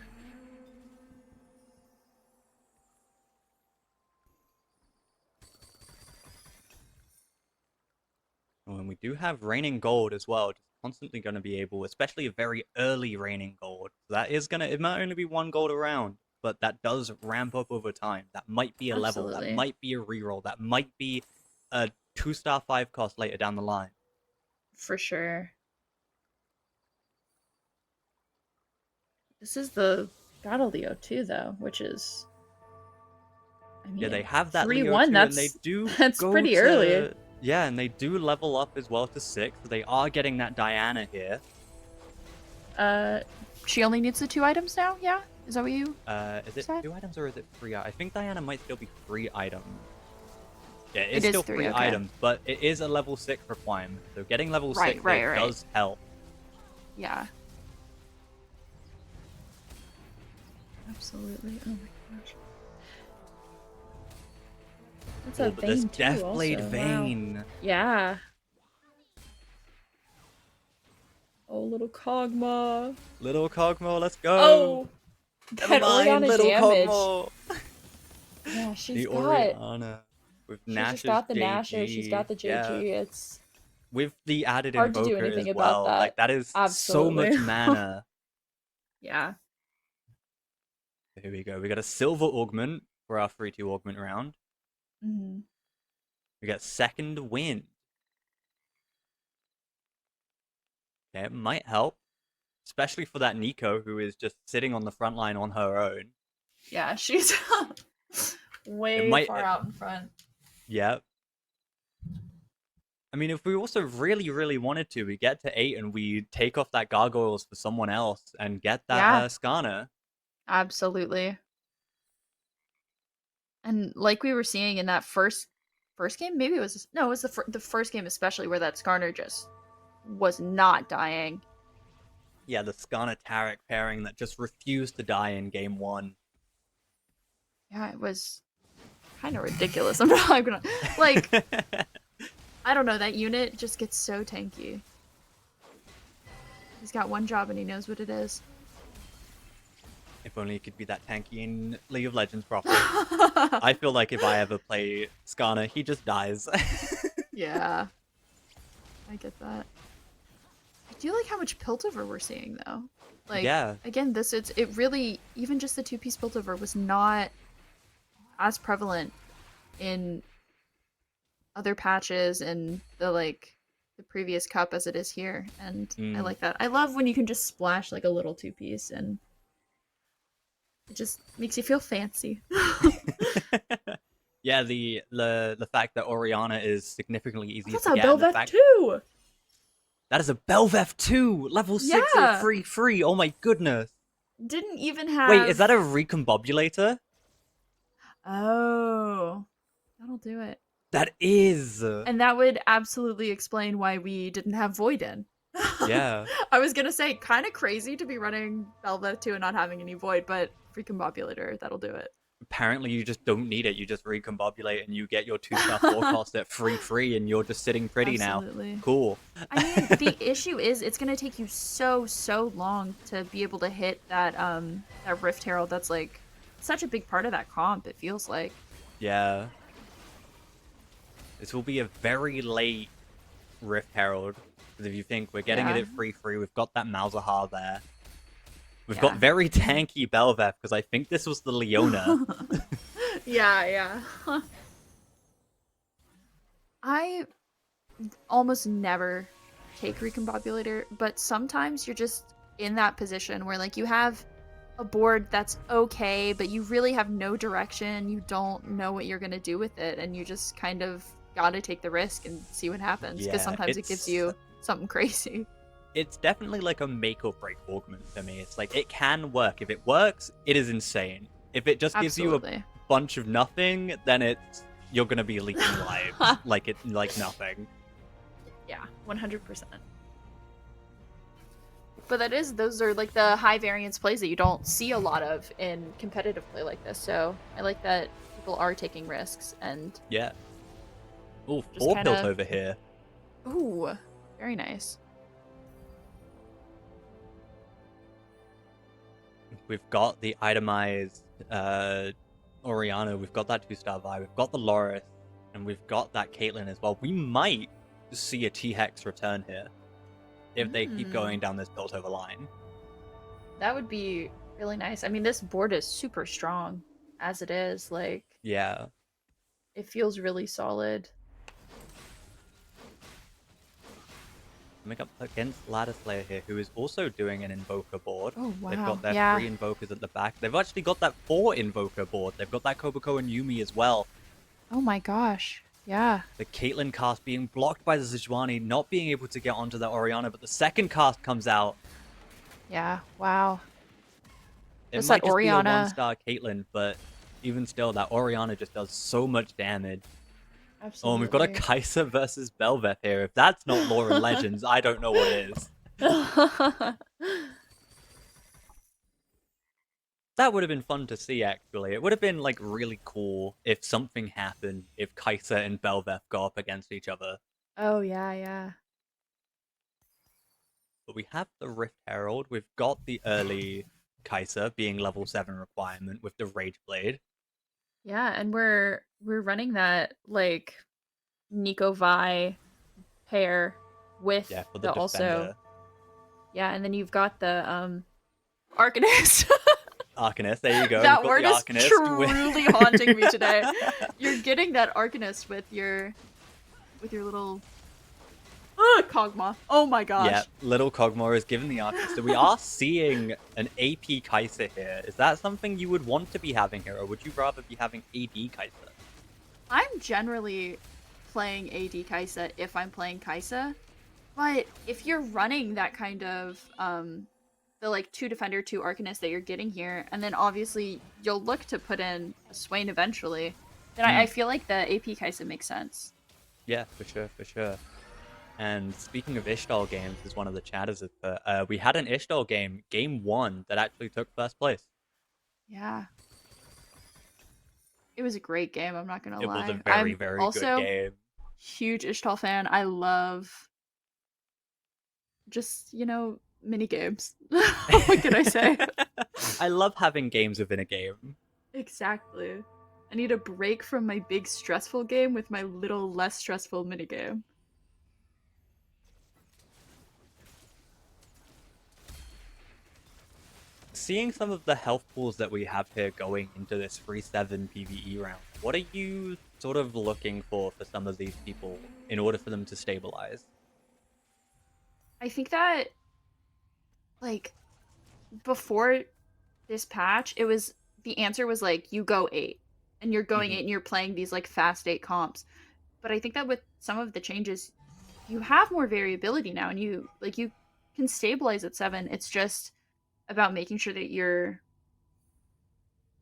Oh, and we do have Raining Gold as well, just constantly going to be able, especially a very early Raining Gold. That is going to, it might only be 1 gold around, but that does ramp up over time. That might be a level, that might be a reroll, that might be a 2-star 5 cost later down the line. For sure. This is the got a Leo too, though, which is. I mean, Yeah, they have that Leo 3-1. too, and they do That's go pretty to early. yeah, and they do level up as well to 6. So they are getting that Diana here. She only needs the 2 items now. Yeah, is that what you? Is it said? 2 items or is it 3? I think Diana might still be 3 items. Yeah, It it's is still 3, 3 okay. items, but it is a level 6 requirement. So getting level 6 Right. here does help. Yeah. Absolutely. Oh my gosh. That's a Oh, but this vein too. Deathblade Also. vein. Wow. Yeah. Oh, little Kog'Maw. Little Cogmo, let's go. Oh, Never that mind, Oriana little damage. Cogmo. Yeah, she's The got. Oriana with She's Nash's just got the JG. Nasher. She's got the JG. Yeah. It's With the added hard to do Invoker anything as about well. Like, that. that is so Absolutely. much mana. Yeah. Here we go. We got a Silver Augment for our 3-2 Augment round. Mm-hmm. We got Second Wind. Okay, it might help. Especially for that Nico, who is just sitting on the front line on her own. Yeah, she's way far out in front. Yeah. I mean, if we also really, really wanted to, we get to 8 and we take off that Gargoyles for someone else and get that Skana. Absolutely. And like we were seeing in that first game, maybe it was no, it was the first game especially where that Skarner just was not dying. Yeah, the Skana Tarek pairing that just refused to die in game 1. Yeah, it was kind of ridiculous. I'm not gonna like. I don't know. That unit just gets so tanky. He's got one job and he knows what it is. If only it could be that tanky in League of Legends properly. I feel like if I ever play Skana, he just dies. Yeah. I get that. I do like how much Piltover we're seeing though. Like, yeah. Again, it really, even just the 2-piece Piltover was not as prevalent in other patches and the previous cup as it is here, and I like that. I love when you can just splash like a little 2-piece and it just makes you feel fancy. Yeah, the fact that Oriana is significantly easier That's to a get. And the Belveth fact too. that is a Belveth 2, level 6 Yeah. at 3-3. Oh my goodness. Didn't even have. Wait, is that a recombobulator? Oh, that'll do it. That is. And that would absolutely explain why we didn't have Void in. Yeah. I was gonna say, kind of crazy to be running Belveth 2 and not having any Void, but recombobulator, that'll do it. Apparently you just don't need it. You just recombobulate and you get your 2-star forecast at 3-3 and you're just sitting pretty Absolutely. now. Cool. I mean, the issue is it's gonna take you so long to be able to hit that Rift Herald. That's like such a big part of that comp. It feels like. Yeah. This will be a very late Rift Herald. Because if you think we're getting it at 3-3, we've got that Malzahar there. We've got very tanky Belveth, because I think this was the Leona. Yeah. I almost never take Recombobulator, but sometimes you're just in that position where like you have a board that's okay, but you really have no direction. You don't know what you're gonna do with it, and you just kind of gotta take the risk and see what happens, because sometimes it gives you something crazy. It's definitely like a make or break augment for me. It's like it can work. If it works, it is insane. If it just gives you a bunch of nothing, then you're gonna be leaking lives like nothing. Yeah, 100%. But those are like the high variance plays that you don't see a lot of in competitive play like this. So I like that people are taking risks and yeah. Ooh, 4 Piltover here. Ooh, very nice. We've got the itemized Oriana, we've got that 2-star Vi, we've got the Loris, and we've got that Caitlyn as well. We might see a T-Hex return here if they keep going down this Piltover line. That would be really nice. I mean, this board is super strong as it is. Like, yeah. It feels really solid. Coming up against Ladder Slayer here, who is also doing an Invoker board. Oh, They've wow. got their Yeah. 3 Invokers at the back. They've actually got that 4 Invoker board. They've got that Koboko and Yumi as well. Oh my gosh. Yeah. The Caitlyn cast being blocked by the Sejuani, not being able to get onto the Orianna, but the second cast comes out. Yeah. Wow. It Just might that just be a Orianna. 1-star Caitlyn, but even still, that Orianna just does so much damage. Absolutely. Oh, and we've got a Kai'Sa versus Bel'Veth here. If that's not lore and legends, I don't know what is. That would have been fun to see, actually. It would have been, like, really cool if something happened, if Kai'Sa and Bel'Veth go up against each other. Oh, yeah, yeah. But we have the Rift Herald. We've got the early Kai'Sa being level 7 requirement with the Rage Blade. Yeah, and we're running that, like, Nico Vi pair with Yeah, for the also Defender. yeah, and then you've got the Arcanist. Arcanist, there you go. That We've word is got the Arcanist truly haunting me today. You're getting that Arcanist with your little Kog'Maw. Oh my gosh. Yeah, little Kog'Maw is given the Arcanist. So we are seeing an AP Kai'Sa here. Is that something you would want to be having here, or would you rather be having AD Kai'Sa? I'm generally playing AD Kai'Sa if I'm playing Kai'Sa, but if you're running that kind of the like 2 Defender, 2 Arcanist that you're getting here, and then obviously you'll look to put in a Swain eventually, then I feel like the AP Kai'Sa makes sense. Yeah, for sure, for sure. And speaking of Ishtal games, as one of the chatters has put, we had an Ishtal game, game 1, that actually took first place. Yeah. It was a great game, I'm not gonna It lie. was a very, I'm very also good game. huge Ishtal fan. I love just, mini games. What can I say? I love having games within a game. Exactly. I need a break from my big stressful game with my little less stressful minigame. Seeing some of the health pools that we have here going into this 3-7 PvE round, what are you sort of looking for some of these people in order for them to stabilize? I think that, like, before this patch, the answer was like, you go 8. And you're going 8 and you're playing these, like, fast 8 comps. But I think that with some of the changes, you have more variability now, and you can stabilize at 7. It's just about making sure that you're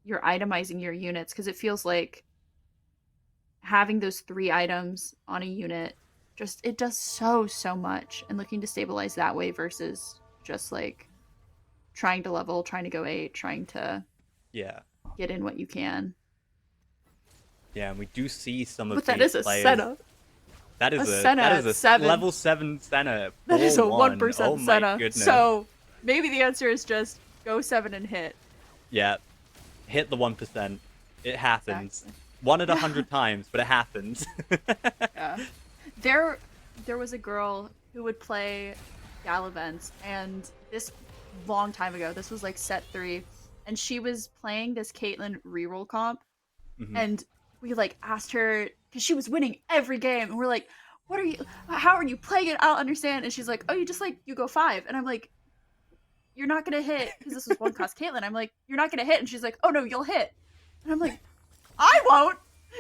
itemizing your units, because it feels like having those 3 items on a unit it does so much, and looking to stabilize that way versus just like trying to level, trying to go 8, trying to get in what you can. Yeah, and we do see some of But these that is a players. Senna. That is a 7. level 7 Senna. That is a 4-1. 1% Oh my Senna. goodness. So maybe the answer is just go 7 and hit. Yeah, hit the 1%. It happens. Exactly. 1 at 100 times, but it happens. Yeah. There was a girl who would play Gallivants, and this long time ago, this was like set 3, and she was playing this Caitlyn reroll comp, and we like asked her, because she was winning every game, and we're like, how are you playing it? I don't understand. And she's like, oh, you go 5. And I'm like, you're not gonna hit, because this was 1-cost Caitlyn. I'm like, you're not gonna hit. And she's like, oh no, you'll hit. And I'm like, I won't.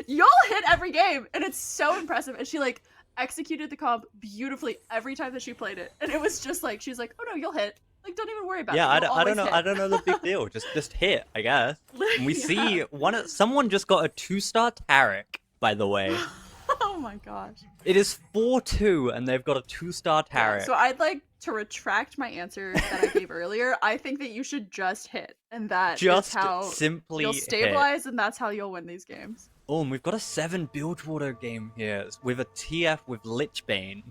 You'll hit every game. And it's so impressive. And she like executed the comp beautifully every time that she played it. And it was just like, she's like, oh no, you'll hit. Like, don't even worry about it. Yeah, You'll I don't always know. hit. I don't know the big deal. Just hit, I guess. And we see someone just got a 2-star Tarek, by the way. Oh my gosh. It is 4-2, and they've got a 2-star Tarek. Yeah, so I'd like to retract my answer that I gave earlier. I think that you should just hit, and that Just is how simply you'll hit. stabilize, and that's how you'll win these games. Oh, and we've got a 7 Bilgewater game here with a TF with Lichbane.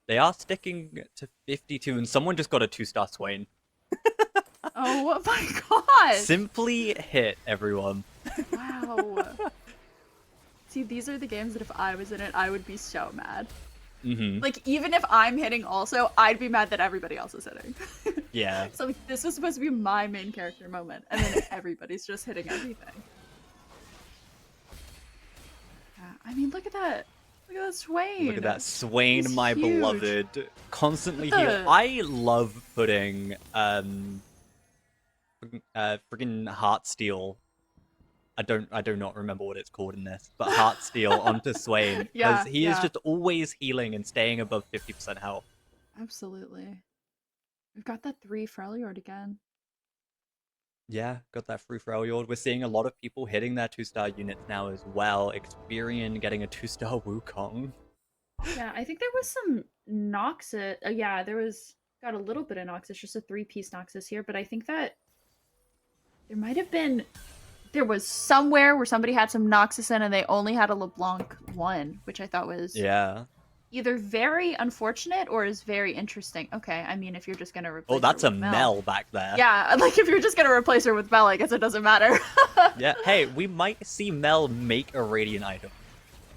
They are sticking to 52, and someone just got a 2-star Swain. Oh my god! Simply hit, everyone. Wow. See, these are the games that if I was in it, I would be so mad. Like, even if I'm hitting also, I'd be mad that everybody else is hitting. Yeah. So like, this was supposed to be my main character moment, and then everybody's just hitting everything. Yeah, I mean, look at that. Look at that Swain. Look at that Swain, He's my huge. beloved. Constantly What heal. the- I love putting friggin' Heartsteel. I do not remember what it's called in this, but Heartsteel onto Swain because Yeah, he is yeah. just always healing and staying above 50% health. Absolutely. We've got that 3 Freljord again. Yeah, got that free Freljord. We're seeing a lot of people hitting their 2-star units now as well. Experian getting a 2-star Wukong. Yeah, I think there was some Noxus. Yeah, there was got a little bit of Noxus, just a 3-piece Noxus here, but I think that there might have been there was somewhere where somebody had some Noxus in and they only had a LeBlanc 1, which I thought was Yeah. either very unfortunate or is very interesting. Okay, I mean if you're just gonna replace Oh, that's her a with Mel back there. Yeah, like if you're just gonna replace her with Mel, I guess it doesn't matter. Yeah. Hey, we might see Mel make a Radiant item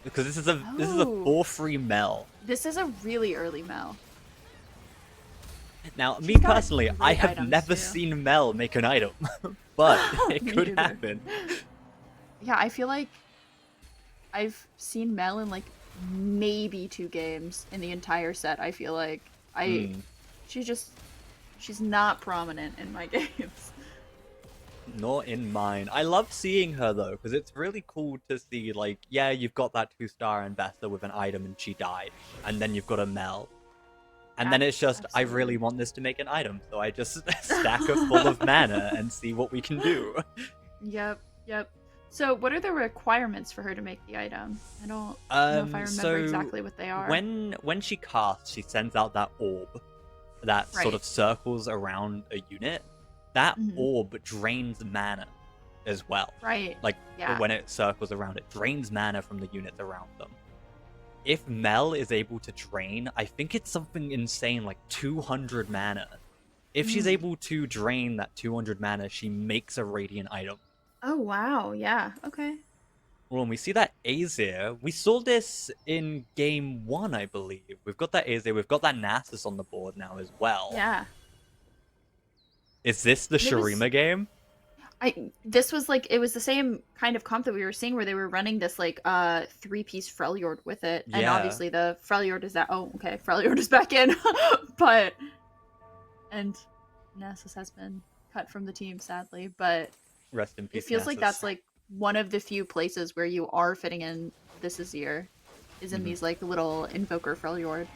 because this is a Oh. 4-free Mel. This is a really early Mel. Now, She's me got personally, great I have items, never too. seen Mel make an item, but it Me could neither. happen. Yeah, I feel like I've seen Mel in like maybe 2 games in the entire set. I feel like Hmm. she's not prominent in my games. Not in mine. I love seeing her though, because it's really cool to see, like, yeah, you've got that 2-star investor with an item and she died, and then you've got a Mel. And then it's just, I really Absolutely. want this to make an item, so I just stack her full of mana and see what we can do. Yep, yep. So, what are the requirements for her to make the item? I don't know if I remember So exactly what they are. when she casts, she sends out that orb that sort Right. of circles around a unit. That Mhm. orb drains mana as well. Right. Like Yeah. when it circles around, it drains mana from the units around them. If Mel is able to drain, I think it's something insane like 200 mana. If she's Mm. able to drain that 200 mana, she makes a Radiant item. Oh wow, yeah. Okay. Well, and we see that Azir. We saw this in game 1, I believe. We've got that Azir, we've got that Nasus on the board now as well. Yeah. Is this the And it was Shurima game? this was like it was the same kind of comp that we were seeing where they were running this like 3-piece Freljord with it. And Yeah. obviously the Freljord is that Freljord is back in. But and Nasus has been cut from the team sadly, but Rest in peace, it feels like Nasus. that's like one of the few places where you are fitting in this Azir is in Mhm. these like little Invoker Freljord.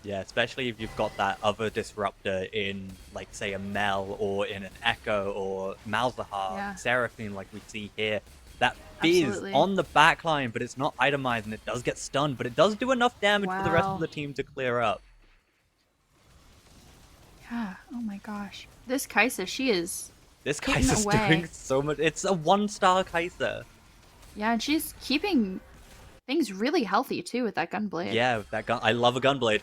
Yeah, especially if you've got that other disruptor in, like, say, a Mel or in an Echo or Malzahar, Yeah. Seraphine, like we see here. That Fizz Absolutely. on the backline, but it's not itemized and it does get stunned, but it does do enough damage for the rest Wow. of the team to clear up. Yeah. Oh my gosh. This Kaisa, she is This Getting Kaiser's away. doing so much. It's a 1-star Kaiser. yeah, and she's keeping things really healthy too with that gunblade. Yeah, with that gun. I love a Gunblade.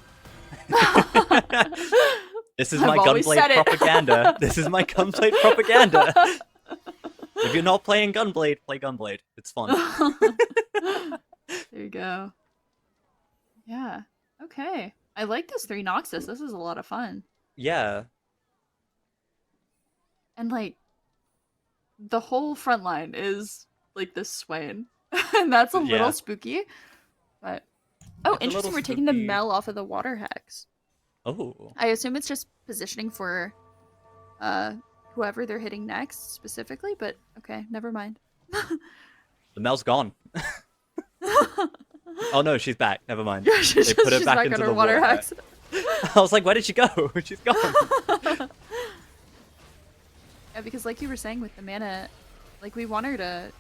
This is I've my always Gunblade said it. propaganda. This is my Gunblade propaganda. If you're not playing Gunblade, play Gunblade. It's fun. There you go. Yeah. Okay. I like this 3 Noxus. This is a lot of fun. Yeah. And like the whole front line is like this Swain. And that's a Yeah. little spooky. But oh, It's a interesting, little we're taking the spooky. Mel off of the water hex. Oh. I assume it's just positioning for whoever they're hitting next specifically, but okay, never mind. The Mel's gone. Oh no, she's back. Never mind. Yeah, she's They put her she's back on into her the water water. hex. I was like, where did she go? She's gone. Yeah, because like you were saying with the mana, like we want her to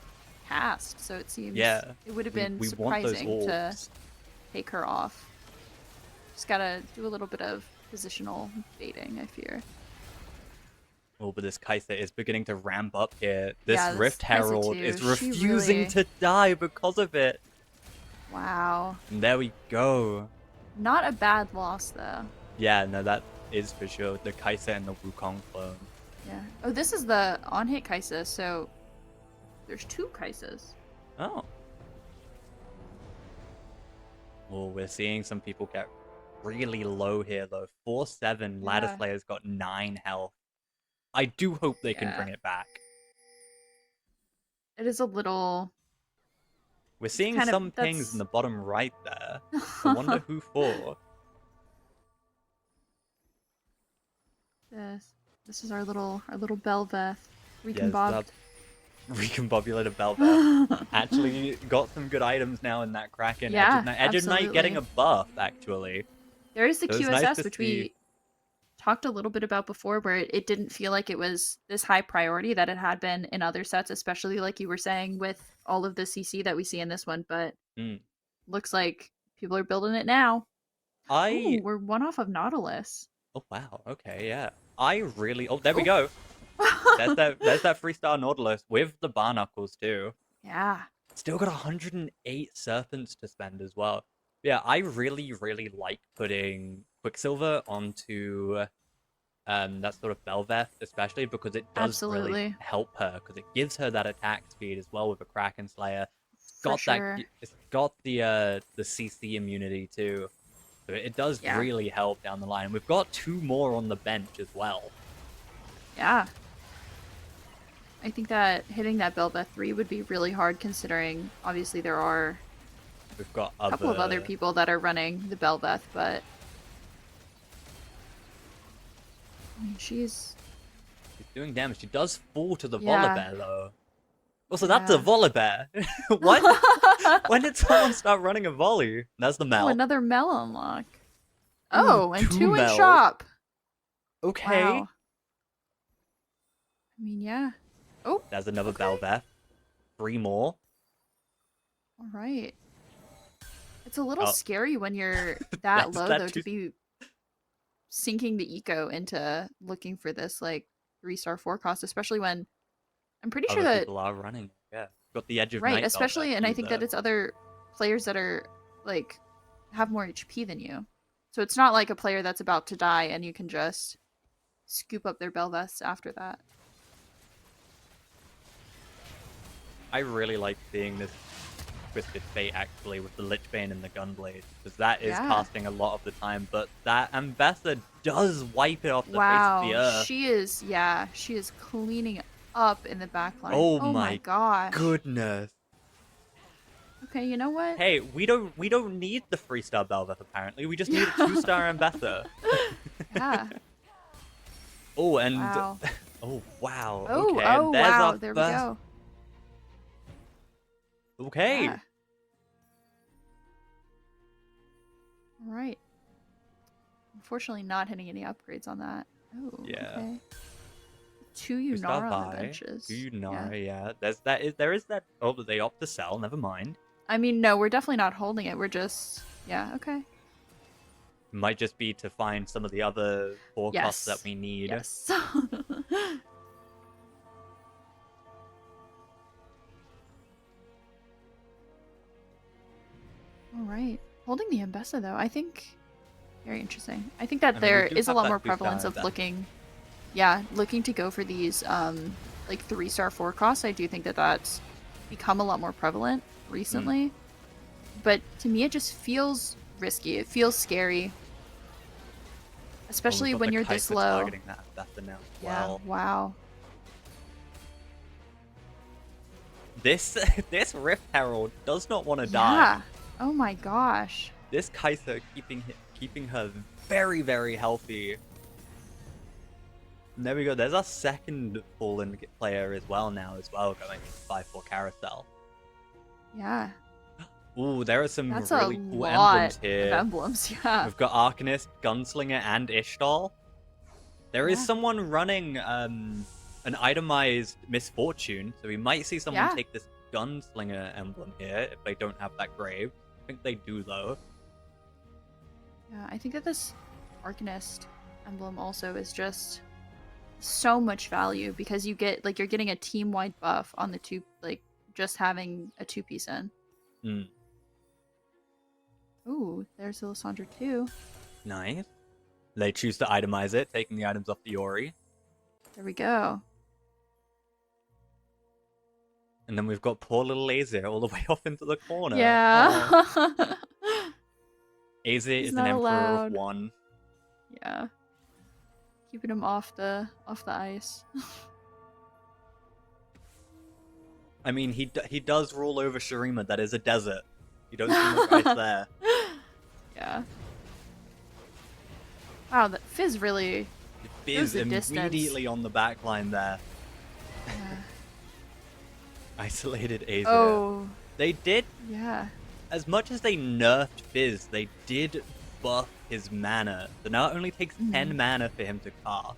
cast, so it seems Yeah. it would have We- been we want those surprising to orbs. take her off. Just gotta do a little bit of positional baiting, I fear. Oh, but this Kaiser is beginning to ramp up here. This Yeah, this Rift Kai'Sa Herald too, is she refusing really- to die because of it. Wow. And there we go. Not a bad loss though. Yeah, no, that is for sure. The Kaiser and the Wukong clone. Yeah. Oh, this is the on-hit Kaisa, so there's 2 Kaisas. Oh. Well, we're seeing some people get really low here, though. 4-7, Ladder Yeah. Slayer's got 9 health. I do hope they can Yeah. bring it back. It is a little We're seeing kind of- some pings in the bottom right there. I wonder who for. This is our little Belveth Yes, reconbobbed. recombobulated Belveth. Actually got some good items now in that Kraken. Yeah, Edge of Night getting a absolutely. buff, actually. There is the So it's nice QSS, to which see. we talked a little bit about before, where it didn't feel like it was this high priority that it had been in other sets, especially like you were saying with all of the CC that we see in this one. But Mm. looks like people are building it now. I Oh, we're one off of Nautilus. Oh wow, okay, yeah. I really there we go. There's that 3-star Nautilus with the Barnacles too. Yeah. Still got 108 serpents to spend as well. Yeah, I really, really like putting Quicksilver onto that sort of Belveth, especially because it does really Absolutely. help her, because it gives her that attack speed as well with a Kraken Slayer. For sure. It's got the CC immunity too. So it does Yeah. really help down the line. We've got 2 more on the bench as well. Yeah. I think that hitting that Belveth 3 would be really hard, considering obviously there are We've got a couple of other people that are running the Belveth, but I mean, she's doing damage. She does fall to the Yeah. Volibear though. Also, that's a Yeah. Volibear. What? When did someone start running a volley? That's the Oh, Mel. another Mel unlock. Ooh, Oh, and 2 2 in Mels. shop. Okay. Wow. I mean, yeah. Oh, There's another okay. Belveth. 3 more. All right. It's a little Oh. scary when you're that That's low, that though, two- to be sinking the eco into looking for this, like, 3-star 4 cost, especially when I'm pretty sure Other that, people are running. Yeah. Got the Edge of right, Night especially, Belveth and I think that user. it's other players that are, like, have more HP than you. So it's not like a player that's about to die and you can just scoop up their Belvest after that. I really like seeing this Twisted Fate actually with the Lichbane and the Gunblade, because that is Yeah. casting a lot of the time, but that Ambessa does wipe it off the face Wow, of the earth. she is cleaning up in the back line. Oh my my gosh. Goodness. Okay, you know what? Hey, we don't need the 3-star Belveth apparently. We just need a 2-star Ambessa. Yeah. Oh, and Wow. oh wow. Oh, Okay, oh and there's wow, our there first... we go. Okay. Yeah. All right. Unfortunately, not hitting any upgrades on that. Oh, Yeah. okay. 2 2-star Yunara on the Vi, benches. 2 Yunara, yeah. There is that. Oh, but they opt to sell. Never mind. I mean, no, we're definitely not holding it. We're just, yeah, okay. Might just be to find some of the other forecasts that we need. Yes. All right. Holding the Ambessa, though, I think very interesting. I think that I mean, there we do is a have lot that more 2-star prevalence of Ambessa. looking to go for these like 3-star 4 costs. I do think that that's become a lot more prevalent recently. But to me, it just feels risky. It feels scary, especially We've got when the you're this Kai'Sa low. targeting that Ambessa now as Yeah. well. Wow. This Rift Herald does not want to Yeah. die. Oh my gosh. This Kai'Sa keeping her very, very healthy. And there we go. There's our second fallen player as well now going into 5-4 carousel. Yeah. Ooh, there are some That's really a cool lot emblems here. of emblems. Yeah. We've got Arcanist, Gunslinger, and Ishtal. There is Yeah. someone running an itemized Misfortune, so we might see someone Yeah. take this Gunslinger emblem here if they don't have that grave. I think they do though. Yeah, I think that this Arcanist emblem also is just so much value because you get you're getting a team-wide buff on the two, just having a 2-piece in. Hmm. Ooh, there's Lysandra too. Nice. They choose to itemize it, taking the items off the Ori. There we go. And then we've got poor little Azir all the way off into the corner. Yeah. Aw. Azir He's is an not emperor allowed. of one. Yeah. Keeping him off the ice. I mean, he does rule over Shurima. That is a desert. You don't see much ice there. Yeah. Wow, that Fizz really Fizz the distance. immediately on the back line there. Yeah. Isolated Asia. Oh. They did, Yeah. as much as they nerfed Fizz, they did buff his mana. So now it only takes 10 mana for him to cast.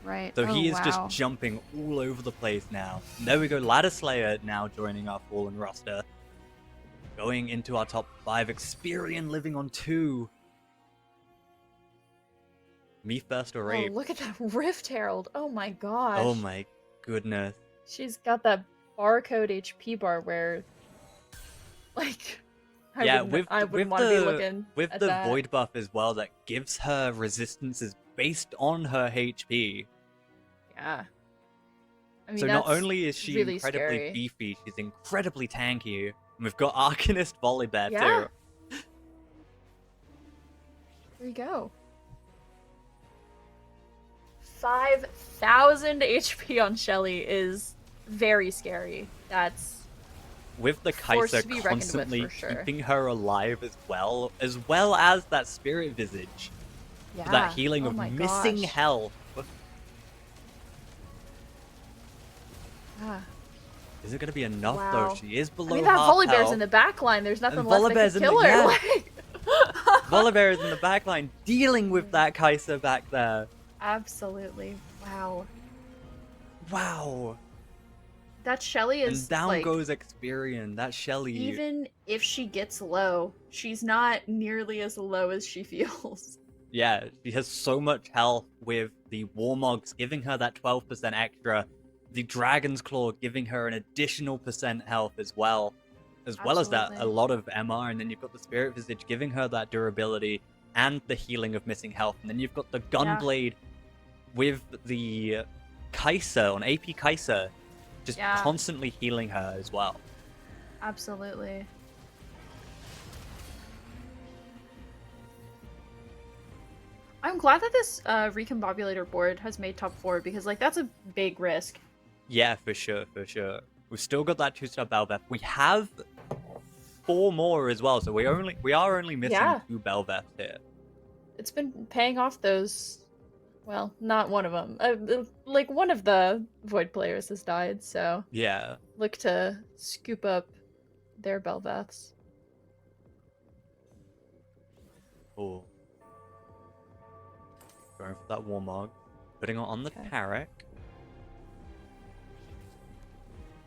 Right. So oh, he is wow. just jumping all over the place now. And there we go, Ladder Slayer now joining our Fallen roster. Going into our top 5, Experian living on 2. Me first or Oh, Rape? look at that Rift Herald. Oh my gosh. Oh my goodness. She's got that barcode HP bar where, like, I wouldn't want to be looking with at the that. void buff as well that gives her resistances based on her HP. Yeah. I mean, So not that's only is she really incredibly scary. beefy, she's incredibly tanky. And we've got Arcanist Volibear Yeah. too. There you go. 5,000 HP on Shelly is very scary. That's With the force Kai'Sa to be reckoned with, constantly for sure. keeping her alive as well as that Spirit Visage. yeah. That healing oh of my missing gosh. health. Yeah. Is it going to be enough Wow. though? She is below I mean, that half Volibear's health. in the back line. There's nothing And left that Volibear's can in kill the- her. yeah. Like... Volibear is in the back line, dealing with that Kai'Sa back there. Absolutely. Wow. Wow. That Shelly is And down like, goes Experian. That Shelly. even if she gets low, she's not nearly as low as she feels. Yeah, she has so much health with the Warmogs giving her that 12% extra. The Dragon's Claw giving her an additional % health as well. As well as that, a Absolutely. lot of MR. And then you've got the Spirit Visage giving her that durability and the healing of missing health. And then you've got the Gunblade with the Kai'Sa on AP Kai'Sa. Just Yeah. constantly healing her as well. Absolutely. I'm glad that this Recombobulator board has made top 4 because, like, that's a big risk. Yeah, for sure, for sure. We've still got that 2-star Belveth. We have 4 more as well, so we are only missing Yeah. 2 Belveths here. It's been paying off those. Well, not one of them. Like, one of the Void players has died, so Yeah. look to scoop up their Belveths. Oh. Going for that Warmog. Putting it on the Okay. Tarek.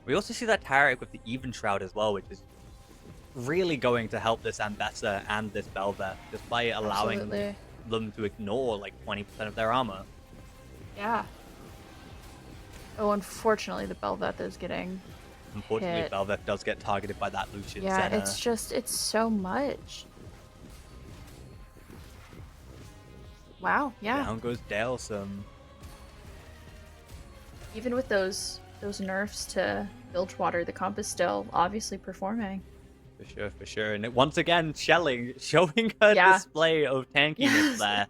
We also see that Tarek with the Even Shroud as well, which is really going to help this Ambessa and this Belveth, just by allowing Absolutely. them to ignore like 20% of their armor. Yeah. Oh, unfortunately, the Belveth is getting. Unfortunately, Hit. Belveth does get targeted by that Lucian Yeah, Senna. it's so much. Wow, yeah. Down goes Dalesome. Even with those nerfs to Bilgewater, the comp is still obviously performing. For sure, for sure. And once again, showing her Yeah. display of tankiness there.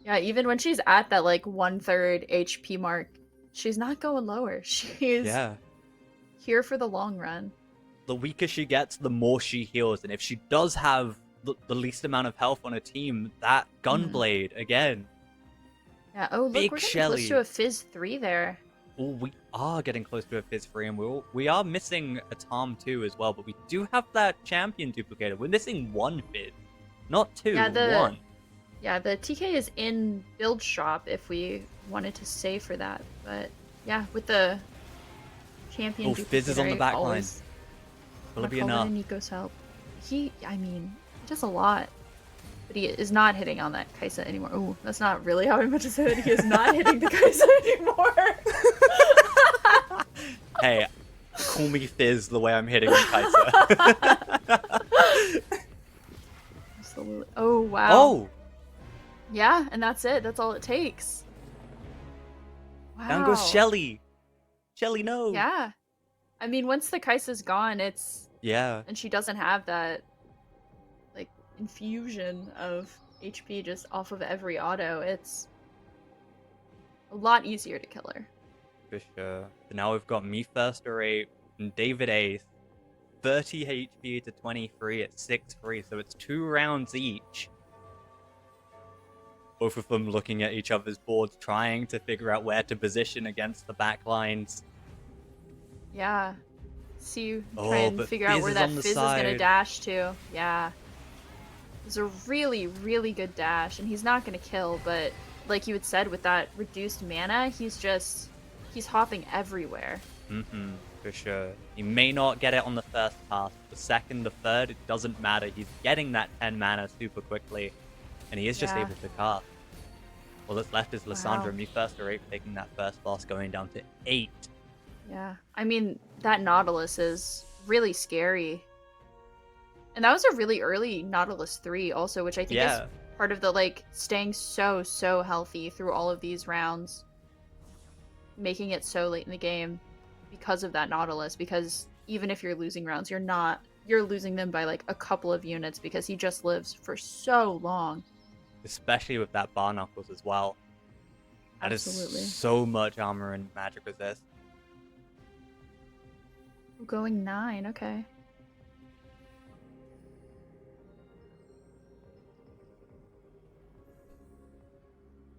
Yeah, even when she's at that like 1/3 HP mark, she's not going lower. She's Yeah. here for the long run. The weaker she gets, the more she heals. And if she does have the least amount of health on a team, that Gunblade, again. Yeah, oh look, Big we're getting Shelly. close to a Fizz 3 there. Oh, we are getting close to a Fizz 3, and we are missing a Tom 2 as well, but we do have that champion duplicator. We're missing 1 Fizz. Not 2, Yeah, 1. Yeah, the TK is in build shop if we wanted to save for that. But yeah, with the champion Oh, Fizz is on the duplicator, back line. always Will it be wanna call enough? in Nico's help. He does a lot. But he is not hitting on that Kai'Sa anymore. Oh, that's not really how I meant to say it. He is not hitting the Kai'Sa anymore. Hey, call me Fizz the way I'm hitting Kai'Sa. Absolutely. Oh, wow. Oh! Yeah, and that's it. That's all it takes. Wow. Down goes Shelly. Shelly, no. Yeah. I mean, once the Kai'Sa's gone, Yeah. and she doesn't have that, like, infusion of HP just off of every auto, it's a lot easier to kill her. For sure. So now we've got Me First or 8 and David Ace. 30 HP to 23 at 6-3, so it's 2 rounds each. Both of them looking at each other's boards, trying to figure out where to position against the back lines. Yeah. See, Oh, try and but figure out Fizz where is that on the Fizz is gonna side. dash to. Yeah. It's a really, really good dash, and he's not gonna kill, but like you had said, with that reduced mana, he's hopping everywhere. Mm-hmm, for sure. He may not get it on the first pass, but the second, the third, it doesn't matter. He's getting that 10 mana super quickly, and he is just Yeah. able to cast. All that's left is Lissandra. Wow. Me First or 8 taking that first loss, going down to 8. Yeah. I mean, that Nautilus is really scary. And that was a really early Nautilus 3 also, which I think is part of the, like, staying so healthy through all of these rounds. Making it so late in the game because of that Nautilus, because even if you're losing rounds, you're losing them by, like, a couple of units because he just lives for so long. Especially with that Bar Knuckles as well. That Absolutely. is so much armor and magic resist. Going 9, okay.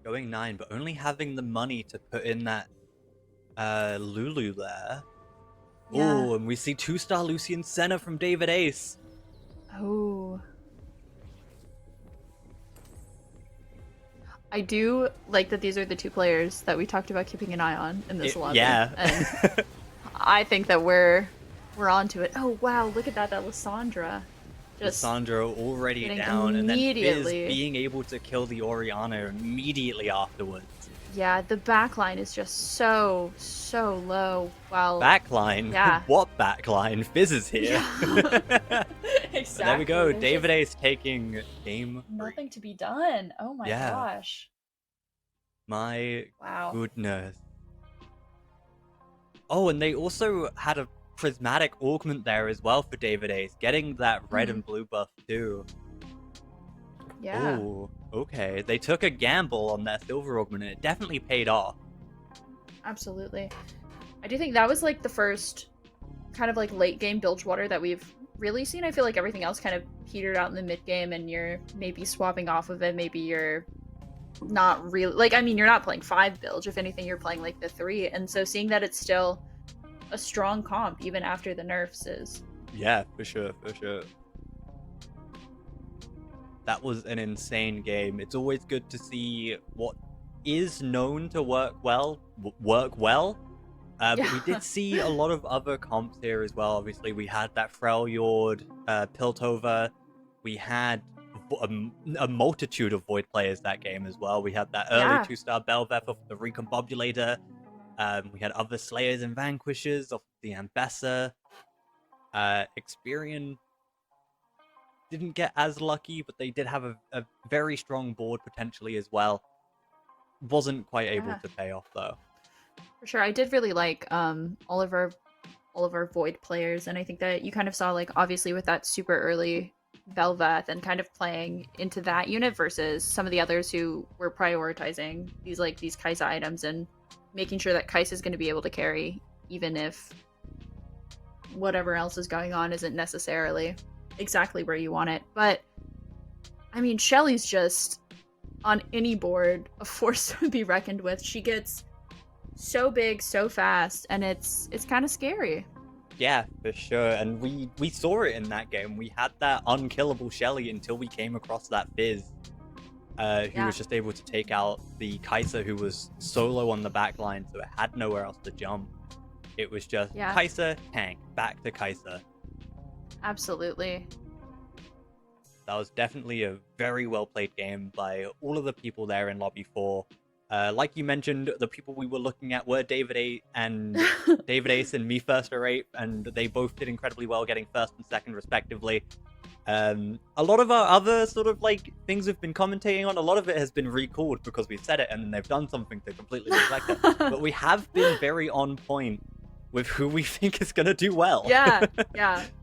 Going 9, but only having the money to put in that Lulu there. Yeah. Oh, and we see 2-star Lucian Senna from David Ace. Oh. I do like that these are the 2 players that we talked about keeping an eye on in this lobby. Yeah. And I think that we're onto it. Oh wow, look at that Lissandra. Lissandra already down, and then Fizz immediately being able to kill the Oriana immediately afterwards. Yeah, the backline is just so low. Well, Backline? Yeah. What backline? Fizz is here. Yeah. Exactly. There we go. There's David just Ace taking game 3. nothing to be done. Oh my Yeah. gosh. My Wow. goodness. Oh, and they also had a prismatic augment there as well for David Ace, getting that red and blue buff too. Yeah. Oh, okay. They took a gamble on their silver augment, and it definitely paid off. Absolutely. I do think that was like the first kind of like late game Bilgewater that we've really seen. I feel like everything else kind of petered out in the mid game, and you're maybe swapping off of it. Maybe you're not really like, I mean, you're not playing 5 Bilge. If anything, you're playing like the 3. And so seeing that it's still a strong comp even after the nerfs is Yeah, for sure, for sure. That was an insane game. It's always good to see what is known to work well. But we did see a lot of other comps here as well. Obviously, we had that Freljord, Piltover. We had a multitude of Void players that game as well. We had that early 2-star Belveth of the Recombobulator. We had other Slayers and Vanquishers of the Ambessa. Experian didn't get as lucky, but they did have a very strong board potentially as well. Wasn't quite able to pay off though. for sure. I did really like all of our Void players, and I think that you kind of saw, like, obviously with that super early Belveth and kind of playing into that unit versus some of the others who were prioritizing these Kai'Sa items and making sure that Kai'Sa is going to be able to carry even if whatever else is going on isn't necessarily exactly where you want it. But I mean, Shelly's just on any board a force to be reckoned with. She gets so big so fast, and it's kind of scary. Yeah, for sure. And we saw it in that game. We had that unkillable Shelly until we came across that Fizz, who was just able to take out the Kai'Sa, who was solo on the back line, so it had nowhere else to jump. It was just Kai'Sa, tank, back to Kai'Sa. Absolutely. That was definitely a very well played game by all of the people there in Lobby 4. Like you mentioned, the people we were looking at were David Ace and Me First or 8, and they both did incredibly well, getting first and second respectively. A lot of our other sort of like things we've been commentating on, a lot of it has been recalled because we've said it and then they've done something to completely reflect it. But we have been very on point with who we think is gonna do well. Yeah.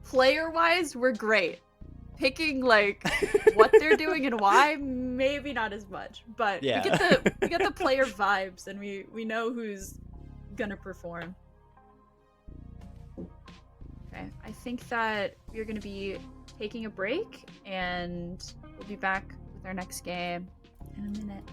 Player-wise, we're great. Picking like what they're doing and why, maybe not as much. But we get the player vibes, and we know who's gonna perform. Okay, I think that we're gonna be taking a break, and we'll be back with our next game in a minute.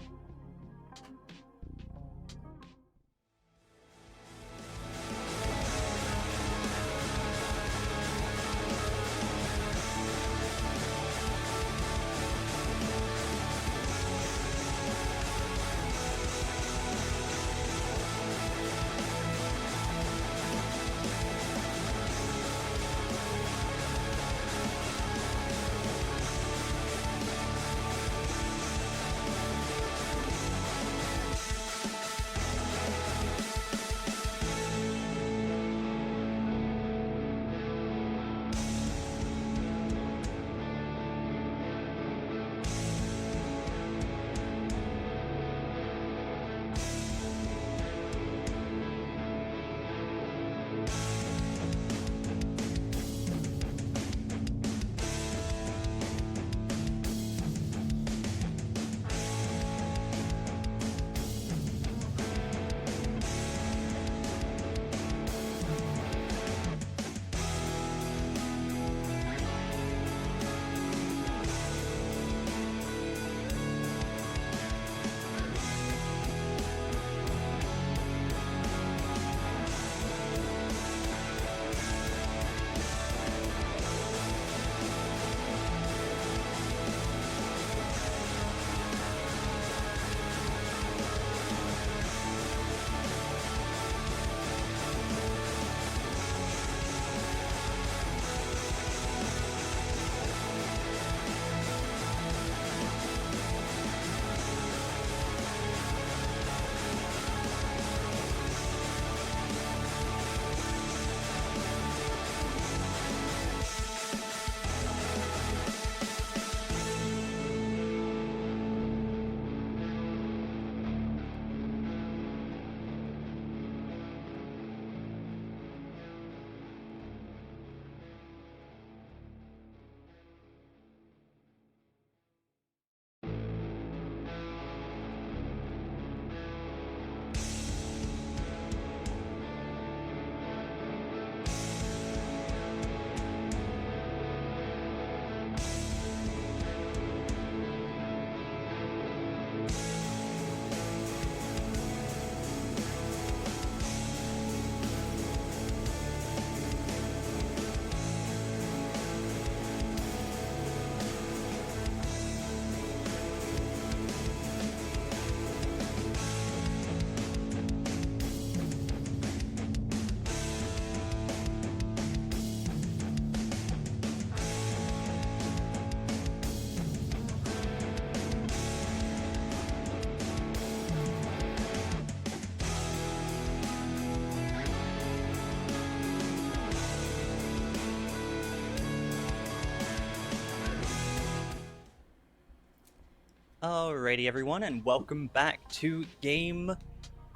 Alrighty, everyone, and welcome back to Game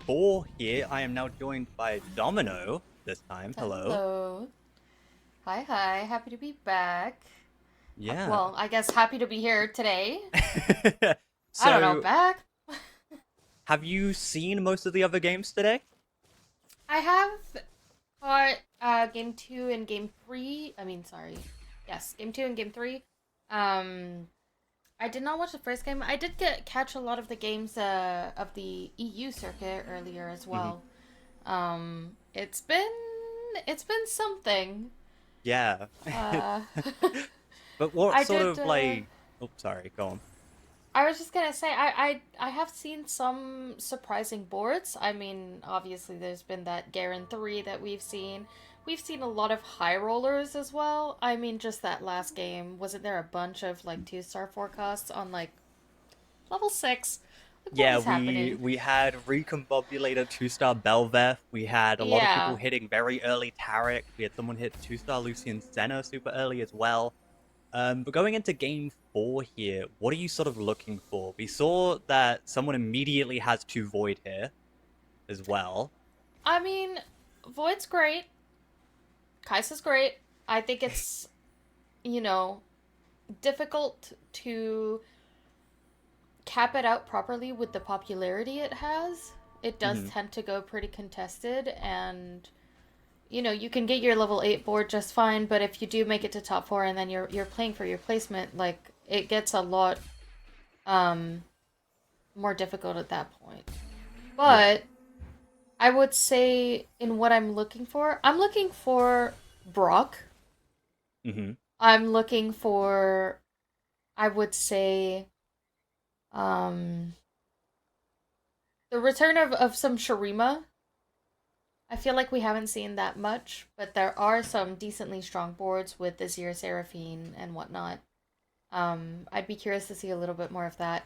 4 here. I am now joined by Domino this time. Hello. Hello. Hi, hi. Happy to be back. Yeah. Well, I guess happy to be here today. So, I don't know, back. have you seen most of the other games today? I have caught game 2 and game 3. I mean, sorry. Yes, game 2 and game 3. I did not watch the first game. I did catch a lot of the games of the EU circuit earlier as well. It's been something. Yeah. Uh But what I sort did of like... Oh, sorry, go on. I was just gonna say I have seen some surprising boards. I mean, obviously there's been that Garen 3 that we've seen. We've seen a lot of high rollers as well. I mean, just that last game, wasn't there a bunch of like 2-star forecasts on like level 6? Like what Yeah, is happening? we had Recombobulator 2-star Belveth. We had a lot of people Yeah. hitting very early Tarek. We had someone hit 2-star Lucian Senna super early as well. But going into game 4 here, what are you sort of looking for? We saw that someone immediately has 2 Void here as well. I mean, Void's great. Kaisa's great. I think it's, you know, difficult to cap it out properly with the popularity it has. it does Hmm. tend to go pretty contested, and you can get your level 8 board just fine, but if you do make it to top 4 and then you're playing for your placement, like it gets a lot um more difficult at that point. Yeah. But I would say in what I'm looking for Brock. Hmm. I'm looking for, I would say, um the return of some Shurima. I feel like we haven't seen that much, but there are some decently strong boards with the Zero Seraphine and whatnot. I'd be curious to see a little bit more of that.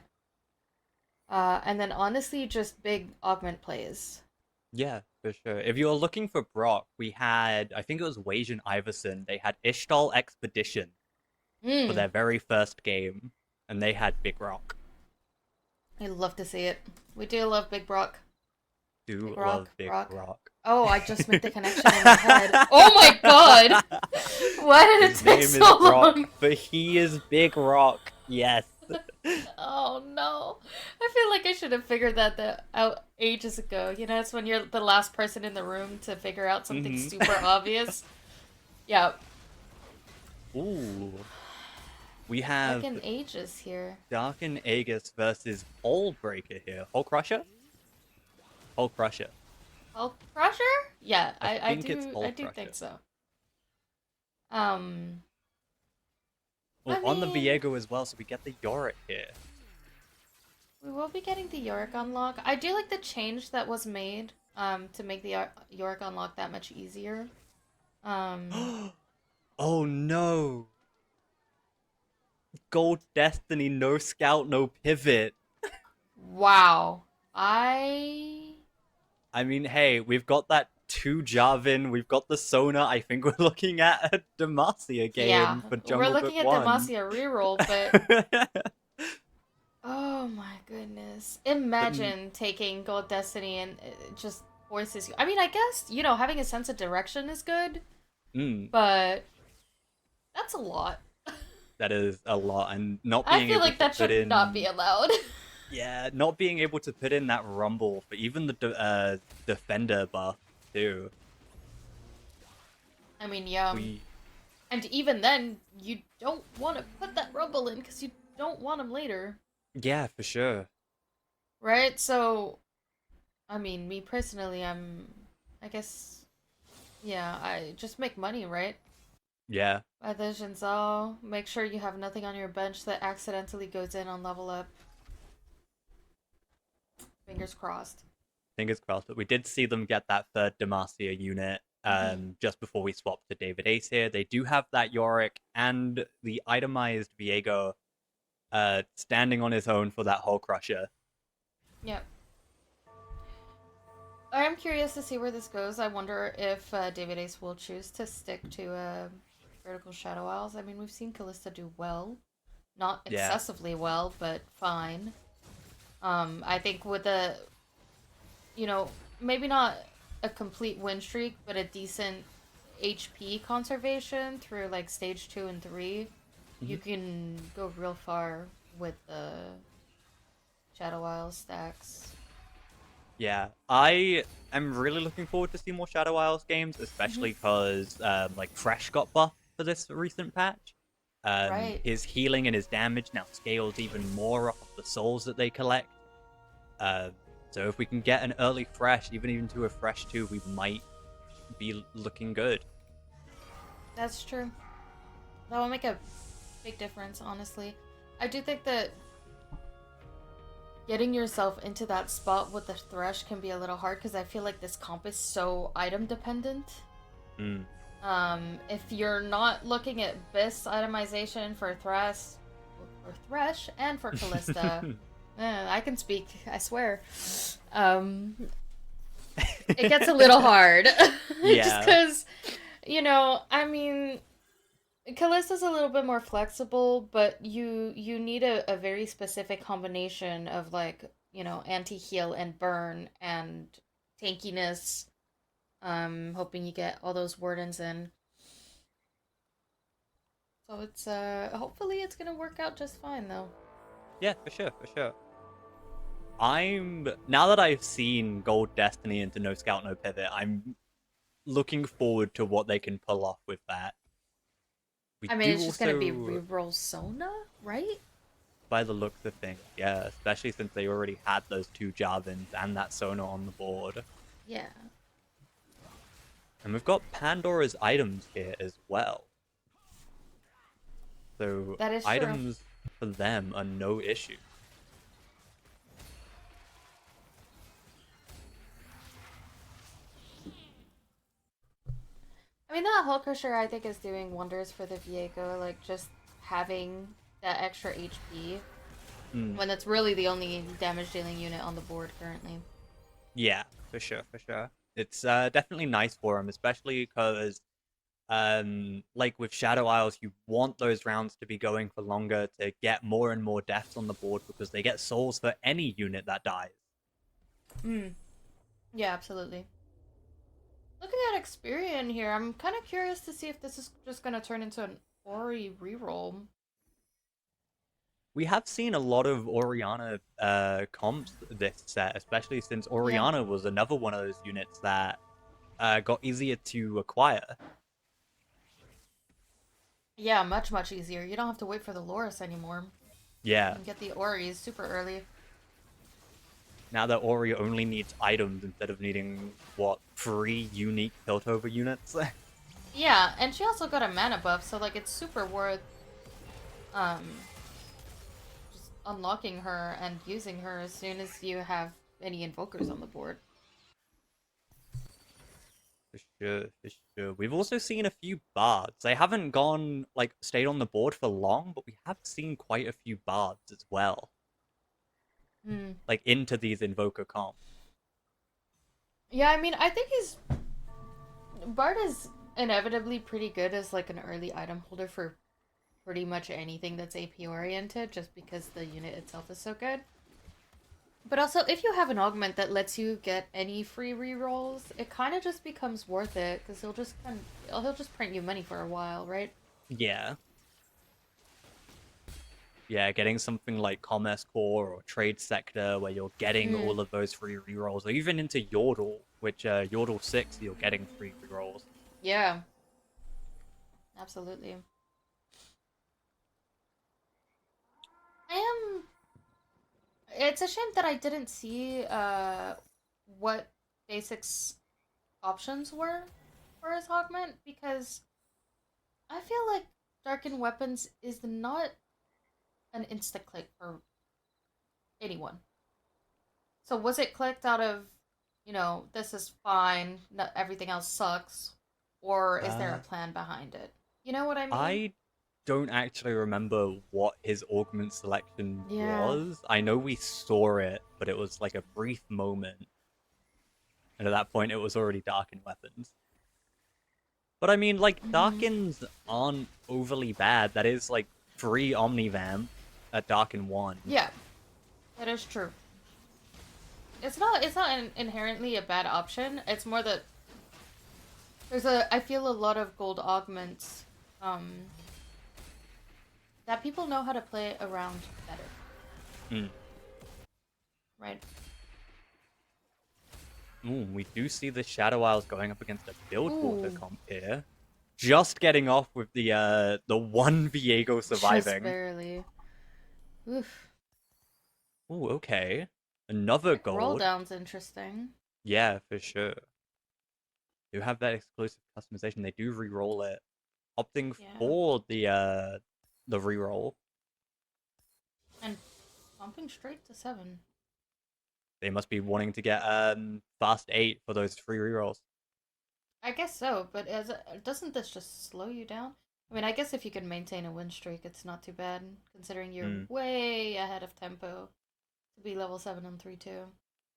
And then honestly, just big augment plays. Yeah, for sure. If you're looking for Brock, we had, I think it was Wage and Iverson. They had Ishtal Expedition for Hmm. their very first game, and they had Big Rock. I love to see it. We do love Big Brock. Do Big love Rock, Big Brock. Rock. Oh, I just made the connection in my head. Oh my god! Why did it His take name is so Brock, long? but he is Big Rock. Yes. Oh no. I feel like I should have figured that out ages ago. It's when you're the last person in the room to figure out something Hmm. super obvious. Yeah. Ooh. We have Fucking ages here. Dark and Aegis versus Hole Breaker here. Hole Crusher? Hole Crusher. Hulk Crusher? Yeah, I I think it's do I Hole do think Crusher. so. Um Well, I on the mean, Viego as well, so we get the Yorick here. we will be getting the Yorick unlock. I do like the change that was made to make the Yorick unlock that much easier. Um Oh no! Gold Destiny, no scout, no pivot. wow. I I mean, hey, we've got that 2 Jarvan, we've got the Sona. I think we're looking at a Demacia Yeah, game for we're Jungle Book looking at 1. Demacia reroll, but oh my goodness. But Imagine taking Gold Destiny and it just voices you. I mean, I guess, having a sense of direction is good, mm, but that's a lot. that is a lot, and not I being feel able like to that put should not be in, allowed. yeah, not being able to put in that rumble for even the defender buff too. I mean, yeah. We, And even then, you don't want to put that rumble in because you don't want him later. yeah, for sure. Right? So, I mean, me personally, I guess, yeah, I just make money, right? Yeah, By the Jinzao, make sure you have nothing on your bench that accidentally goes in on level up. Fingers crossed. fingers crossed. But we did see them get that third Demacia unit Hmm. just before we swapped to David Ace here. They do have that Yorick and the itemized Viego standing on his own for that Hole Crusher. Yep. I am curious to see where this goes. I wonder if David Ace will choose to stick to Vertical Shadow Isles. I mean, we've seen Callista do well. Not Yeah. excessively well, but fine. I think with a, you know, maybe not a complete win streak, but a decent HP conservation through like stage 2 and 3, you Mhm. can go real far with the Shadow Isle stacks. Yeah, I am really looking forward to see more Shadow Isles games, Hmm. especially because like Fresh got buffed for this recent patch. Right. His healing and his damage now scales even more off of the souls that they collect. Uh, so if we can get an early Fresh, even to a Fresh 2, we might be looking good. That's true. That will make a big difference, honestly. I do think that getting yourself into that spot with the Thresh can be a little hard because I feel like this comp is so item dependent. Mm. If you're not looking at BIS itemization for Thresh and for Callista, I can speak, I swear. Um, it gets a little hard. Just Yeah, because, I mean, Callista's a little bit more flexible, but you need a very specific combination of like, anti-heal and burn and tankiness. Hoping you get all those wardens in. So it's hopefully it's gonna work out just fine though. yeah, for sure, for sure. now that I've seen Gold Destiny into No Scout No Pivot, I'm looking forward to what they can pull off with that. We I mean, do it's just gonna be also, reroll Sona, right? by the looks of things, yeah, especially since they already had those 2 Jarvins and that Sona on the board. Yeah. And we've got Pandora's items here as well. So That is true. items for them are no issue. I mean, that Hull Crusher I think is doing wonders for the Viego, like just having that extra HP Mm. when it's really the only damage dealing unit on the board currently. Yeah, for sure, for sure. It's definitely nice for him, especially because like with Shadow Isles, you want those rounds to be going for longer to get more and more deaths on the board because they get souls for any unit that dies. Mm. Yeah, absolutely. Looking at Experian here, I'm kind of curious to see if this is just going to turn into an Ori reroll. We have seen a lot of Oriana comps this set, especially since Oriana was another one of those units that got easier to acquire. Yeah, much, much easier. You don't have to wait for the Loris anymore. You Yeah, can get the Oris super early. now that Ori only needs items instead of needing, what, 3 unique Piltover units? Yeah, and she also got a mana buff, so like it's super worth um just unlocking her and using her as soon as you have any invokers on the board. For sure, for sure. We've also seen a few bards. They haven't gone, like, stayed on the board for long, but we have seen quite a few bards as well. Hmm. Like, into these Invoker comps. Yeah, I mean, I think Bard is inevitably pretty good as like an early item holder for pretty much anything that's AP oriented, just because the unit itself is so good. But also, if you have an augment that lets you get any free rerolls, it kind of just becomes worth it because he'll just print you money for a while, right? Yeah. Yeah, getting something like Commerce Core or Trade Sector where you're getting Mm, all of those free rerolls, or even into Yordle, which Yordle 6 you're getting free rerolls. yeah, absolutely. I am. It's a shame that I didn't see what basics options were for his augment because I feel like Darken Weapons is not an insta click for anyone. So was it clicked out of, this is fine, no, everything else sucks, or is there a Uh, plan behind it? You know what I mean? I don't actually remember what his augment selection Yeah. was. I know we saw it, but it was like a brief moment. And at that point, it was already Darkened Weapons. But I mean, like, Hmm. Darkens aren't overly bad. That is, like, free Omnivamp at Darken 1. Yeah, that is true. It's not inherently a bad option. It's more that I feel a lot of gold augments um that people know how to play around better, Mm. right? Ooh, we do see the Shadow Isles going up against a Bilgewater Ooh, comp here. Just getting off with the one Viego just surviving. barely. Oof. Ooh, okay. Another Quick roll gold. down's interesting. Yeah, for sure. Do have that exclusive customization. They do re-roll it, opting Yeah. for the re-roll. And bumping straight to 7. They must be wanting to get fast 8 for those free re-rolls. I guess so, but doesn't this just slow you down? I mean, I guess if you can maintain a win streak, it's not too bad, considering you're Mm, way ahead of tempo to be level 7 on 3-2.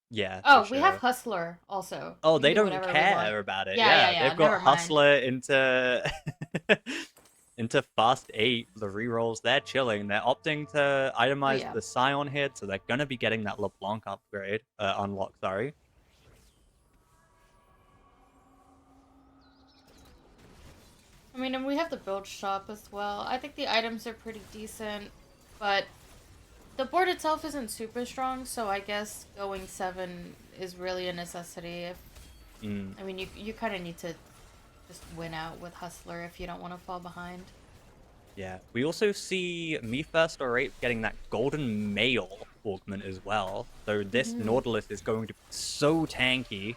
yeah, for Oh, we have sure. Hustler also. Oh, We can they do don't whatever we want. care about it. Yeah, yeah, Yeah, yeah. they've got Never mind. Hustler into into fast 8 for the rerolls. They're chilling. They're opting to Oh, itemize yeah. the Scion here, so they're gonna be getting that LeBlanc upgrade unlock. Sorry. I mean, and we have the build shop as well. I think the items are pretty decent, but the board itself isn't super strong, so I guess going 7 is really a necessity. If Mm. I mean, you kind of need to just win out with Hustler if you don't want to fall behind. Yeah. We also see Me First or Ape getting that Golden Mail augment as well. So this Mm-hmm. Nautilus is going to be so tanky,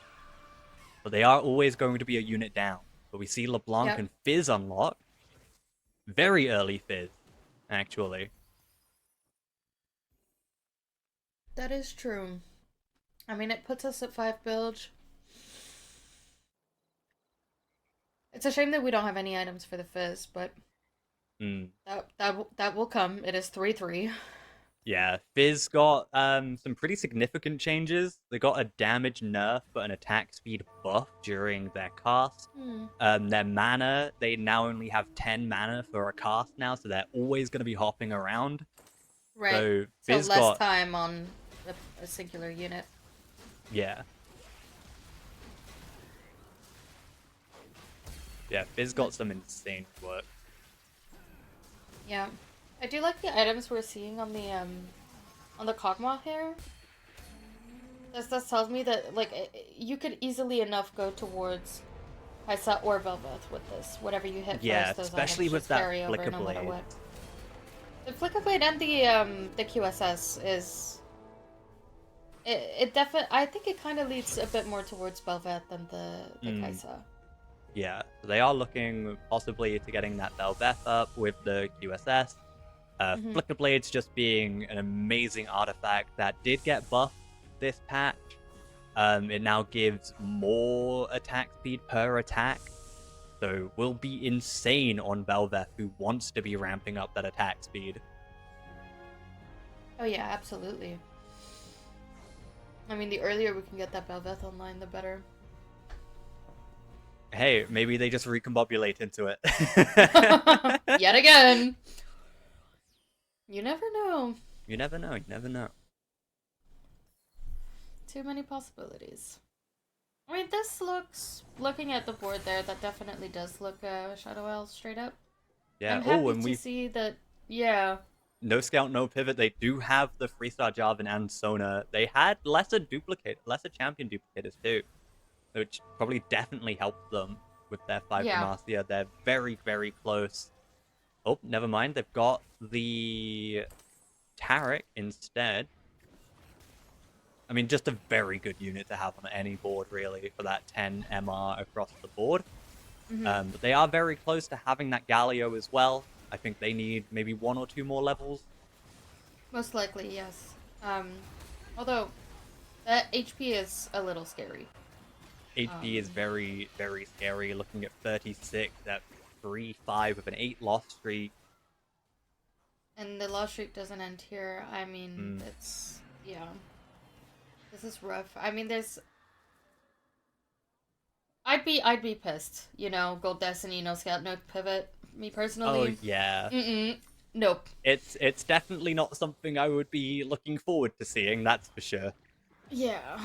but they are always going to be a unit down. But we see LeBlanc Yep, and Fizz unlock. Very early Fizz, actually. that is true. I mean, it puts us at 5 bilge. It's a shame that we don't have any items for the Fizz, but Mm. that will come. It is 3-3. Yeah, Fizz got some pretty significant changes. They got a damage nerf but an attack speed buff during their cast. Hmm. Their mana, they now only have 10 mana for a cast now, so they're always going to be hopping around. Right. So So Fizz less got, time on a singular unit. yeah, yeah, Fizz But got some insane work. yeah, I do like the items we're seeing on the Kog'Maw here. This tells me that like you could easily enough go towards Hysa or Velveth with this. Whatever you hit Yeah, first, those especially items with just that carry over Flicker no matter Blade. what. The Flicker Blade and the QSS is it definitely. I think it kind of leads a bit more towards Belveth than the Mm, Kaisa. yeah, so they are looking possibly to getting that Belveth up with the QSS. Mm-hmm. Flicker Blade's just being an amazing artifact that did get buffed this patch. It now gives more attack speed per attack, so will be insane on Belveth, who wants to be ramping up that attack speed. Oh yeah, absolutely. I mean, the earlier we can get that Belveth online, the better. Hey, maybe they just recombobulate into it. Yet again. You never know. You never know, you never know. Too many possibilities. I mean, this looks, looking at the board there, that definitely does look Shadow Isle straight up. Yeah, I'm oh, happy and to we see that, yeah. no scout, no pivot. They do have the Freestar Jarvan and Sona. They had lesser champion duplicators too, which probably definitely helped them with their 5 Yeah. Demacia. They're very, very close. Oh, never mind. They've got the Tarek instead. I mean, just a very good unit to have on any board, really, for that 10 MR across the board. Mm-hmm. But they are very close to having that Galio as well. I think they need maybe 1 or 2 more levels. Most likely, yes. Although, that HP is a little scary. HP is very, very scary. Looking at 36 at 3-5 with an 8 loss streak. And the loss streak doesn't end here. I mean, Mm. it's, yeah. This is rough. I mean, there's I'd be pissed. You know, Gold Destiny, no scout, no pivot. Me Oh personally, yeah, nope. it's definitely not something I would be looking forward to seeing. That's for sure. Yeah,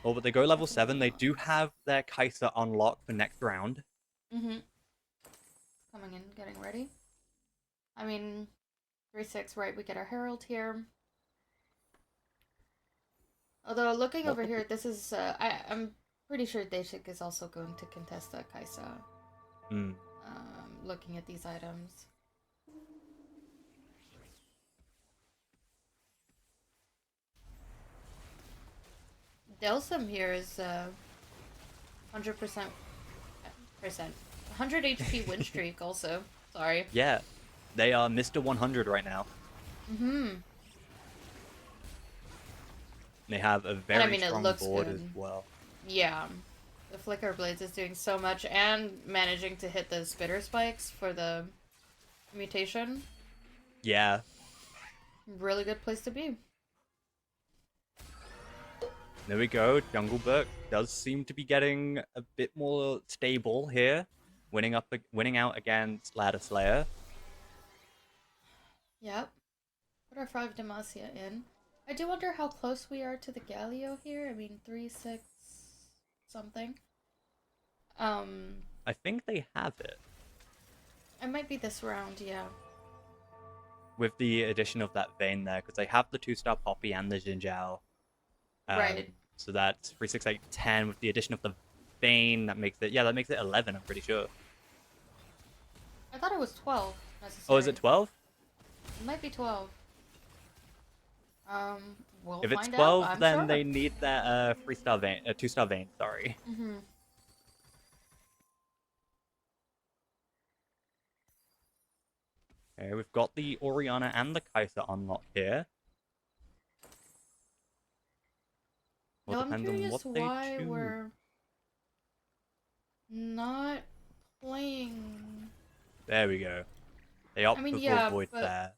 Oh, but they go level 7. definitely They not. do have their Kai'Sa unlocked for next round. Mm-hmm. Coming in, getting ready. I mean, 3-6, right? We get our Herald here. Although looking over here, Multiple. this is I'm pretty sure Dashik is also going to contest that Kaisa. Mm. Looking at these items. Delsum here is 100% 100 HP win streak also. Sorry. Yeah, they are Mr. 100 right now. Mm-hmm. They have a And I very mean, it strong looks board good. as well. Yeah. The Flicker Blades is doing so much and managing to hit the Spitter Spikes for the mutation. Yeah, Really good place to be. there we go. Jungleberg does seem to be getting a bit more stable here, winning out against Ladder Slayer. Yep. Put our 5 Demacia in. I do wonder how close we are to the Galio here. I mean, 3-6 something. I think they have it. It might be this round, yeah. with the addition of that Vayne there, because they have the 2-star Poppy and the Jinjiao. Right. So that's 3, 6, 8, 10 with the addition of the Vayne. That makes it 11. I'm pretty sure. I thought it was 12 Oh, is necessary. it 12? It might be 12. We'll If it's find out, 12, I'm then sure. they need that 3-star Vayne, 2-star Vayne. Sorry. Mm-hmm. Okay, we've got the Oriana and the Kai'Sa unlocked here. Will Now I'm depend on what curious they why choose. we're not playing. There we go. They I opt mean, for yeah, Void but there.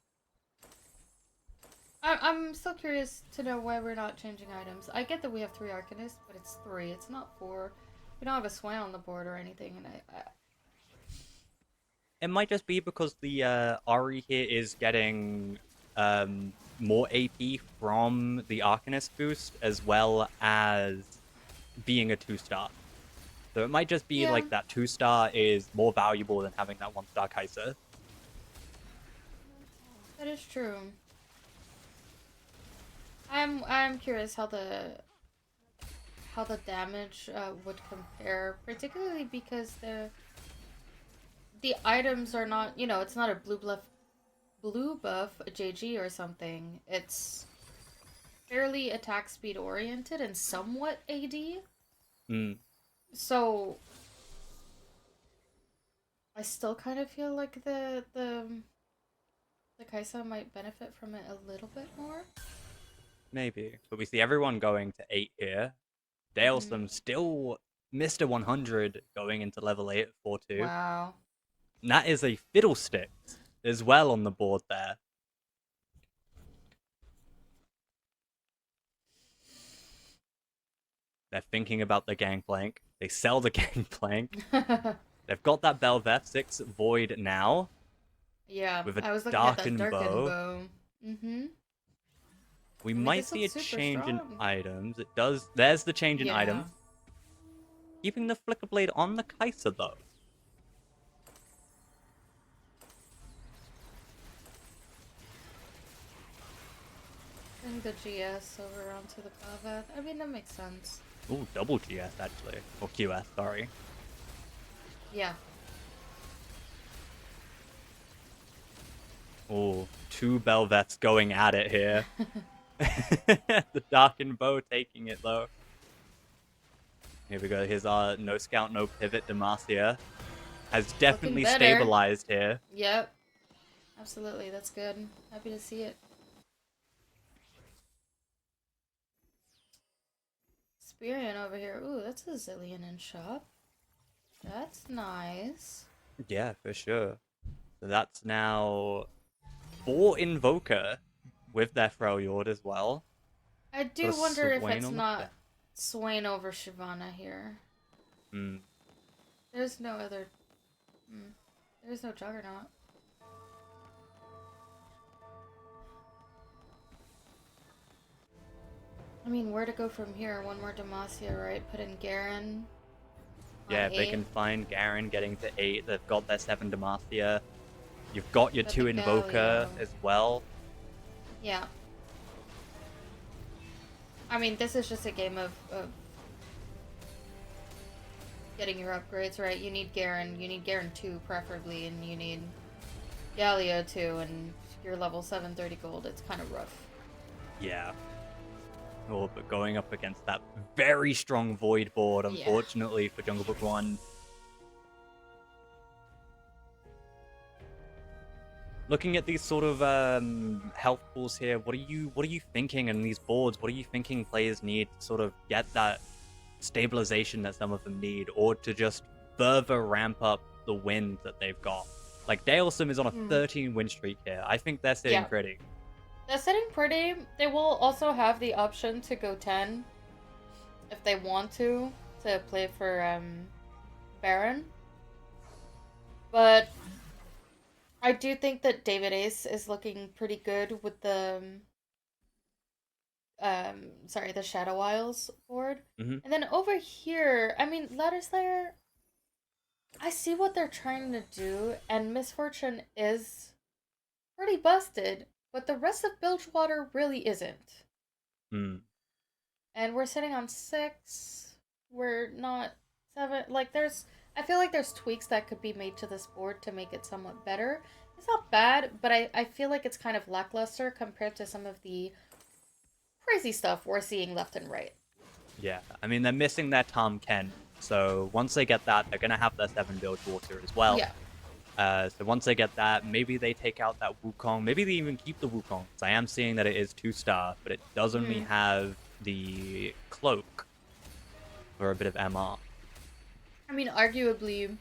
I'm still curious to know why we're not changing items. I get that we have 3 Arcanists, but it's 3. It's not 4. We don't have a Swain on the board or anything, and It might just be because the Ari here is getting more AP from the Arcanist boost as well as being a 2-star. So it might just be yeah, like that 2-star is more valuable than having that 1-star Kai'Sa. that is true. I'm curious how the damage would compare, particularly because the items are not, it's not a blue buff JG or something. It's fairly attack speed oriented and somewhat AD. Mm, So I still kind of feel like the Kaisa might benefit from it a little bit more. maybe. But we see everyone going to 8 here. Mm-hmm. Dalesome still Mr. 100 going into level 8 at 4-2. Wow. And that is a Fiddlesticks as well on the board there. They're thinking about the Gangplank. They sell the Gangplank. They've got that Belveth 6 Void now. Yeah, With a I was looking at that Darkened darkened Bow. bow. Mm-hmm. We I mean, might this see a looks super change in strong. items. It does. There's the change in Yeah. items. Keeping the Flicker Blade on the Kai'Sa, though. Bring the GS over onto the Belveth. I mean, that makes sense. Ooh, double GS, actually. Or QS, sorry. Yeah. Ooh, 2 Belveths going at it here. The Darkened Bow taking it, though. Here we go. Here's our no scout, no pivot. Demacia has Looking definitely better. stabilized here. Yep. Absolutely. That's good. Happy to see it. Spirion over here. Ooh, that's a Zillion in shop. That's nice. Yeah, for sure. So that's now 4 Invoker with their Freljord as well. I Got a do wonder if Swain it's on the not deck. Swain over Shyvana here. Hmm. There's no other. There's no Juggernaut. I mean, where to go from here? One more Demacia, right? Put in Garen on Yeah, if they 8. can find Garen getting to 8, they've got their 7 Demacia. You've got your Got 2 the Invoker Galio. as well. Yeah. I mean, this is just a game of getting your upgrades, right? You need Garen. You need Garen 2, preferably, and you need Galio 2, and you're level 730 gold. It's kind of rough. Yeah. Oh, but going up against that very strong Void board, Yeah. unfortunately, for Jungle Book 1. Looking at these sort of health pools here, what are you thinking in these boards? What are you thinking players need to sort of get that stabilization that some of them need, or to just further ramp up the wins that they've got? Like Dalesome is on a 13 win streak here. I think they're sitting Yeah. pretty. They're sitting pretty. They will also have the option to go 10 if they want to play for Baron. But I do think that David Ace is looking pretty good with the the Shadow Isles board. Mm-hmm. And then over here, I mean, Ladder Slayer, I see what they're trying to do, and Misfortune is pretty busted, but the rest of Bilgewater really isn't. Hmm. And we're sitting on 6. We're not 7. Like, I feel like there's tweaks that could be made to this board to make it somewhat better. It's not bad, but I feel like it's kind of lackluster compared to some of the crazy stuff we're seeing left and right. Yeah, I mean, they're missing their Tom Kent, so once they get that, they're going to have their 7 Bilgewater as well. Yeah. So once they get that, maybe they take out that Wukong. Maybe they even keep the Wukong. Because I am seeing that it is 2-star, but it does only have the cloak for a bit of MR. I mean, arguably,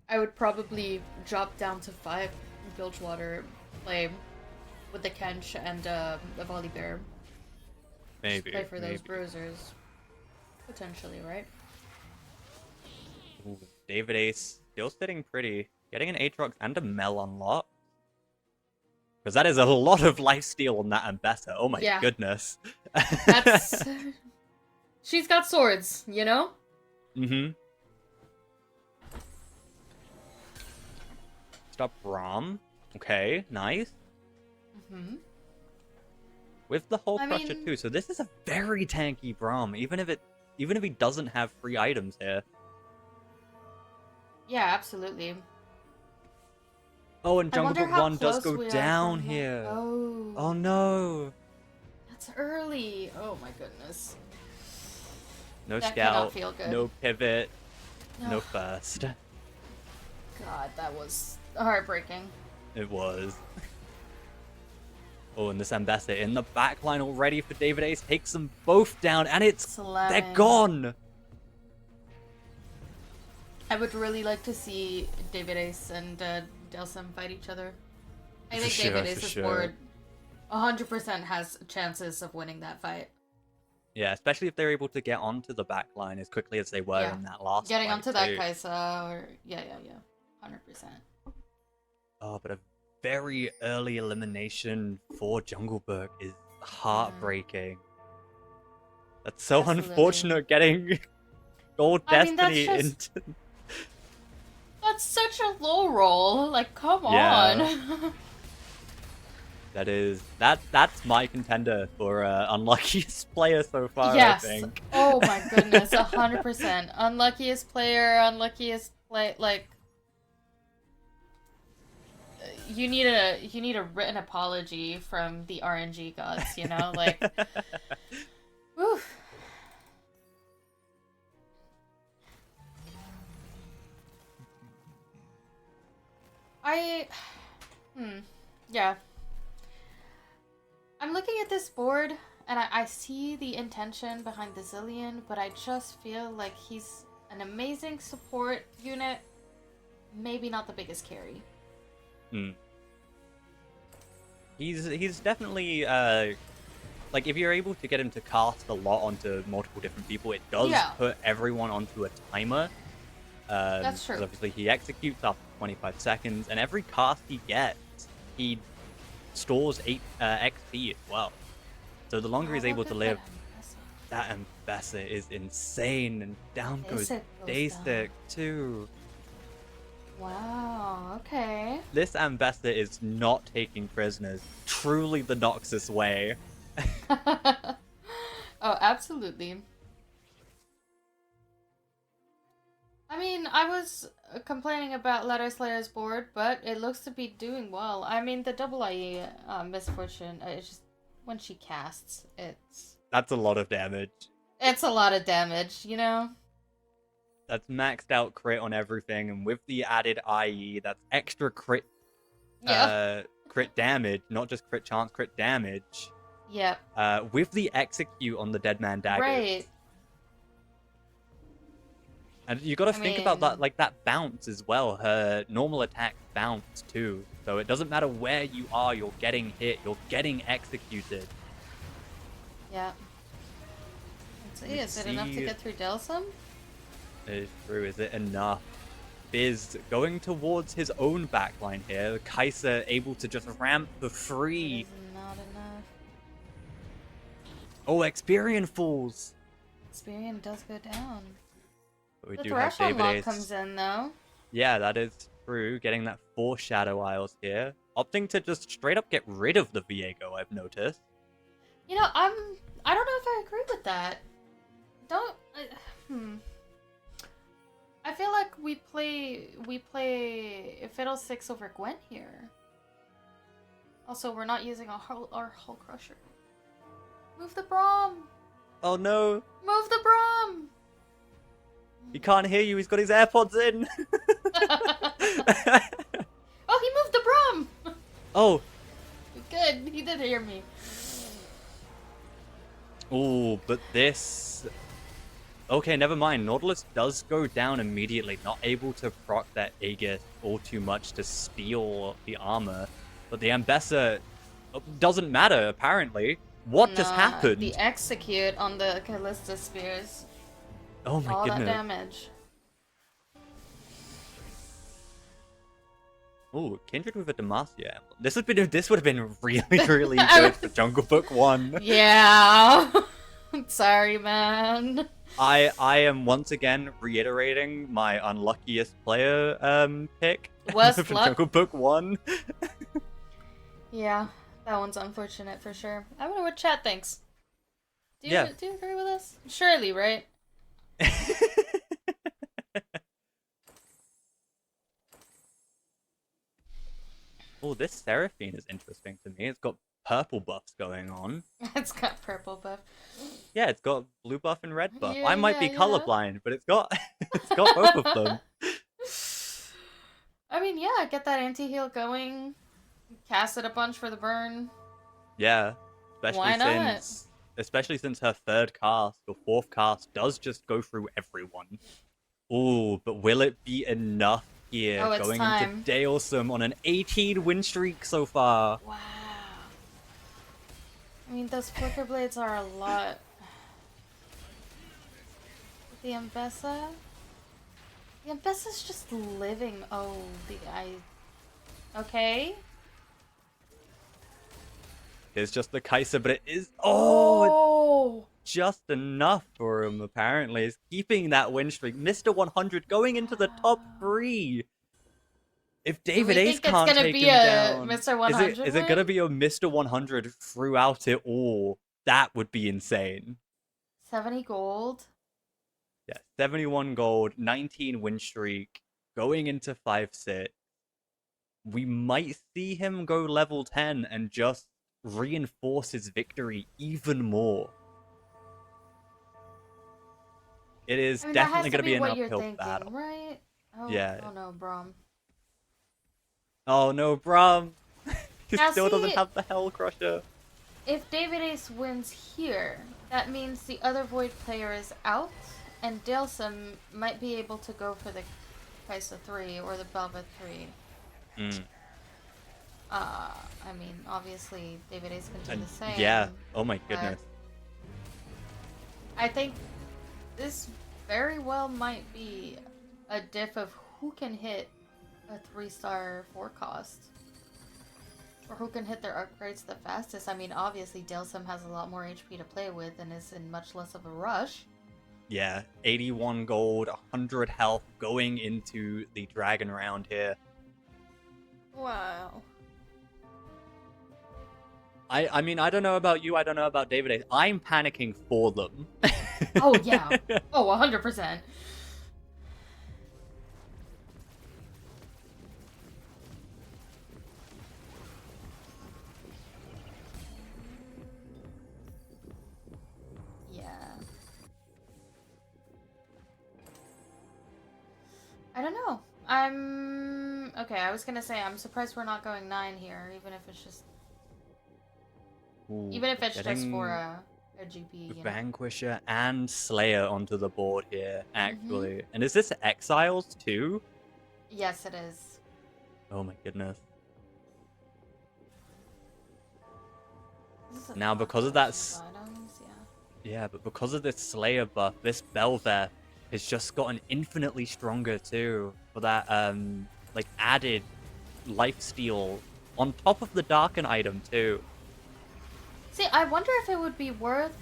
I would probably drop down to 5 Bilgewater, play with the Kench and the Volibear. Maybe. Play for those maybe. bruisers. Potentially, right? Ooh, David Ace still sitting pretty. Getting an Aatrox and a Mel unlock. Because that is a lot of lifesteal on that Ambessa. Oh my goodness. That's... She's got swords, you know? Mm-hmm. Stop Braum. Okay, nice. Mm-hmm. With the whole Crusher too. So this is a very tanky Braum, even if he doesn't have free items here. Yeah, absolutely. Oh, and Jungle Book 1 does go down from here. Oh no. That's early. Oh my goodness. No that scout, feel good. no pivot, no first. God, that was heartbreaking. It was. Oh, and this Ambessa in the back line already for David Ace takes them both down, and they're gone. I would really like to see David Ace and Delsum fight each other. I think David Ace's board 100% has chances of winning that fight. Yeah, especially if they're able to get onto the back line as quickly as they were in that last Getting fight onto that Kaisa, or... Yeah. 100%. Oh, but a very early elimination for Jungle Book is heartbreaking. That's so unfortunate getting Gold Destiny into... That's such a low roll. Like, come on. That's my contender for unluckiest player so far, yes. I think. Oh my goodness, 100%. Unluckiest player, like you need a written apology from the RNG gods, you know? Like whew. Yeah. I'm looking at this board, and I see the intention behind the Zillion, but I just feel like he's an amazing support unit, maybe not the biggest carry. He's definitely, like, if you're able to get him to cast a lot onto multiple different people, it does put everyone onto a timer. That's true. Obviously, he executes after 25 seconds, and every cast he gets, he stores 8 XP as well. So the longer he's able to live, that Ambessa is insane, and down goes Daystic too. Wow, okay. This Ambessa is not taking prisoners. Truly the Noxus way. Oh, absolutely. I mean, I was complaining about Letter Slayer's board, but it looks to be doing well. I mean, the double IE misfortune, it's just when she casts, that's a lot of damage. It's a lot of damage, you know? That's maxed out crit on everything, and with the added IE, that's extra crit crit damage, not just crit chance, crit damage. Yep. With the execute on the Dead Man Daggers. Right. And you gotta think about that, like, that bounce as well. Her normal attack bounce too. So it doesn't matter where you are, you're getting hit, you're getting executed. Yeah. Let's see, is it enough to get through Delsum? It is true, is it enough? Biz going towards his own backline here. Kaisa able to just ramp for free. It is not enough. Oh, Experian falls. Experian does go down. We the do threshold have lock comes in though. Yeah, that is true. Getting that 4 Shadow Isles here. opting to just straight up get rid of the Viego, I've noticed. You know, I don't know if I agree with that. I feel like we play Fiddlesticks over Gwen here. Also, we're not using our Hull Crusher. Move the Braum! Oh no! Move the Braum! He can't hear you, he's got his AirPods in! Oh, he moved the Braum! Oh! Good, he did hear me. Ooh, but this... Okay, never mind. Nautilus does go down immediately, not able to proc that Aegis all too much to steal the armor. But the Ambessa doesn't matter, apparently. What just happened? The execute on the Callista Spears. Oh my All goodness. that damage. Ooh, Kindred with a Demacia emblem. This would have been really, really good for Jungle Book 1. Yeah. Sorry, man. I am once again reiterating my unluckiest player pick Worst for luck. Jungle Book 1. Yeah, that one's unfortunate for sure. I wonder what chat thinks. Do you agree with us? Surely, right? Oh, this Seraphine is interesting to me. It's got purple buffs going on. It's got purple buff. Yeah, it's got blue buff and red buff. Yeah, I might be yeah. colorblind, but it's got both of them. I mean, yeah, get that anti-heal going. Cast it a bunch for the burn. Yeah, Why not? Especially since her third cast or fourth cast does just go through everyone. Ooh, but will it be enough here? Oh, it's going time. into Dalesome on an 18 win streak so far. Wow. I mean, those flicker blades are a lot. The Ambessa? The Ambessa's just living. Oh, okay. Here's just the Kaiser, but it is... Oh! Just enough for him, apparently. He's keeping that win streak. Mr. 100 going into the top 3. If David Ace can't take him down... Mr. 100 is it going to be a Mr. 100 throughout it all? That would be insane. 70 gold. Yeah, 71 gold, 19 win streak, going into 5-6. We might see him go level 10 and just reinforce his victory even more. It is definitely going to be an uphill battle. Right? Oh, Yeah. Oh no, Braum. Oh no, Braum! He Now still doesn't see- have the Hell Crusher. If David Ace wins here, that means the other Void player is out, and Dalesome might be able to go for the Kaisa 3 or the Belva 3. I mean, obviously, David Ace can do the same. Yeah, oh my but goodness. I think this very well might be a diff of who can hit a 3-star 4 cost. Or who can hit their upgrades the fastest. I mean, obviously, Dalesome has a lot more HP to play with and is in much less of a rush. Yeah, 81 gold, 100 health going into the dragon round here. Wow. I mean, I don't know about you, I don't know about David Ace. I'm panicking for them. Oh, yeah. Oh, 100%. Yeah. I don't know. Okay, I was gonna say, I'm surprised we're not going 9 here, even if it's just... Ooh, Even if it's just getting for a GP, you know? Vanquisher and Slayer onto the board here, actually. And is this Exiles too? Yes, it is. Oh my goodness. This is a Now, lot because of that items, yeah. Yeah, but because of this Slayer buff, this Belveth has just gotten infinitely stronger too. For that, like, added lifesteal on top of the Darken item too. See, I wonder if it would be worth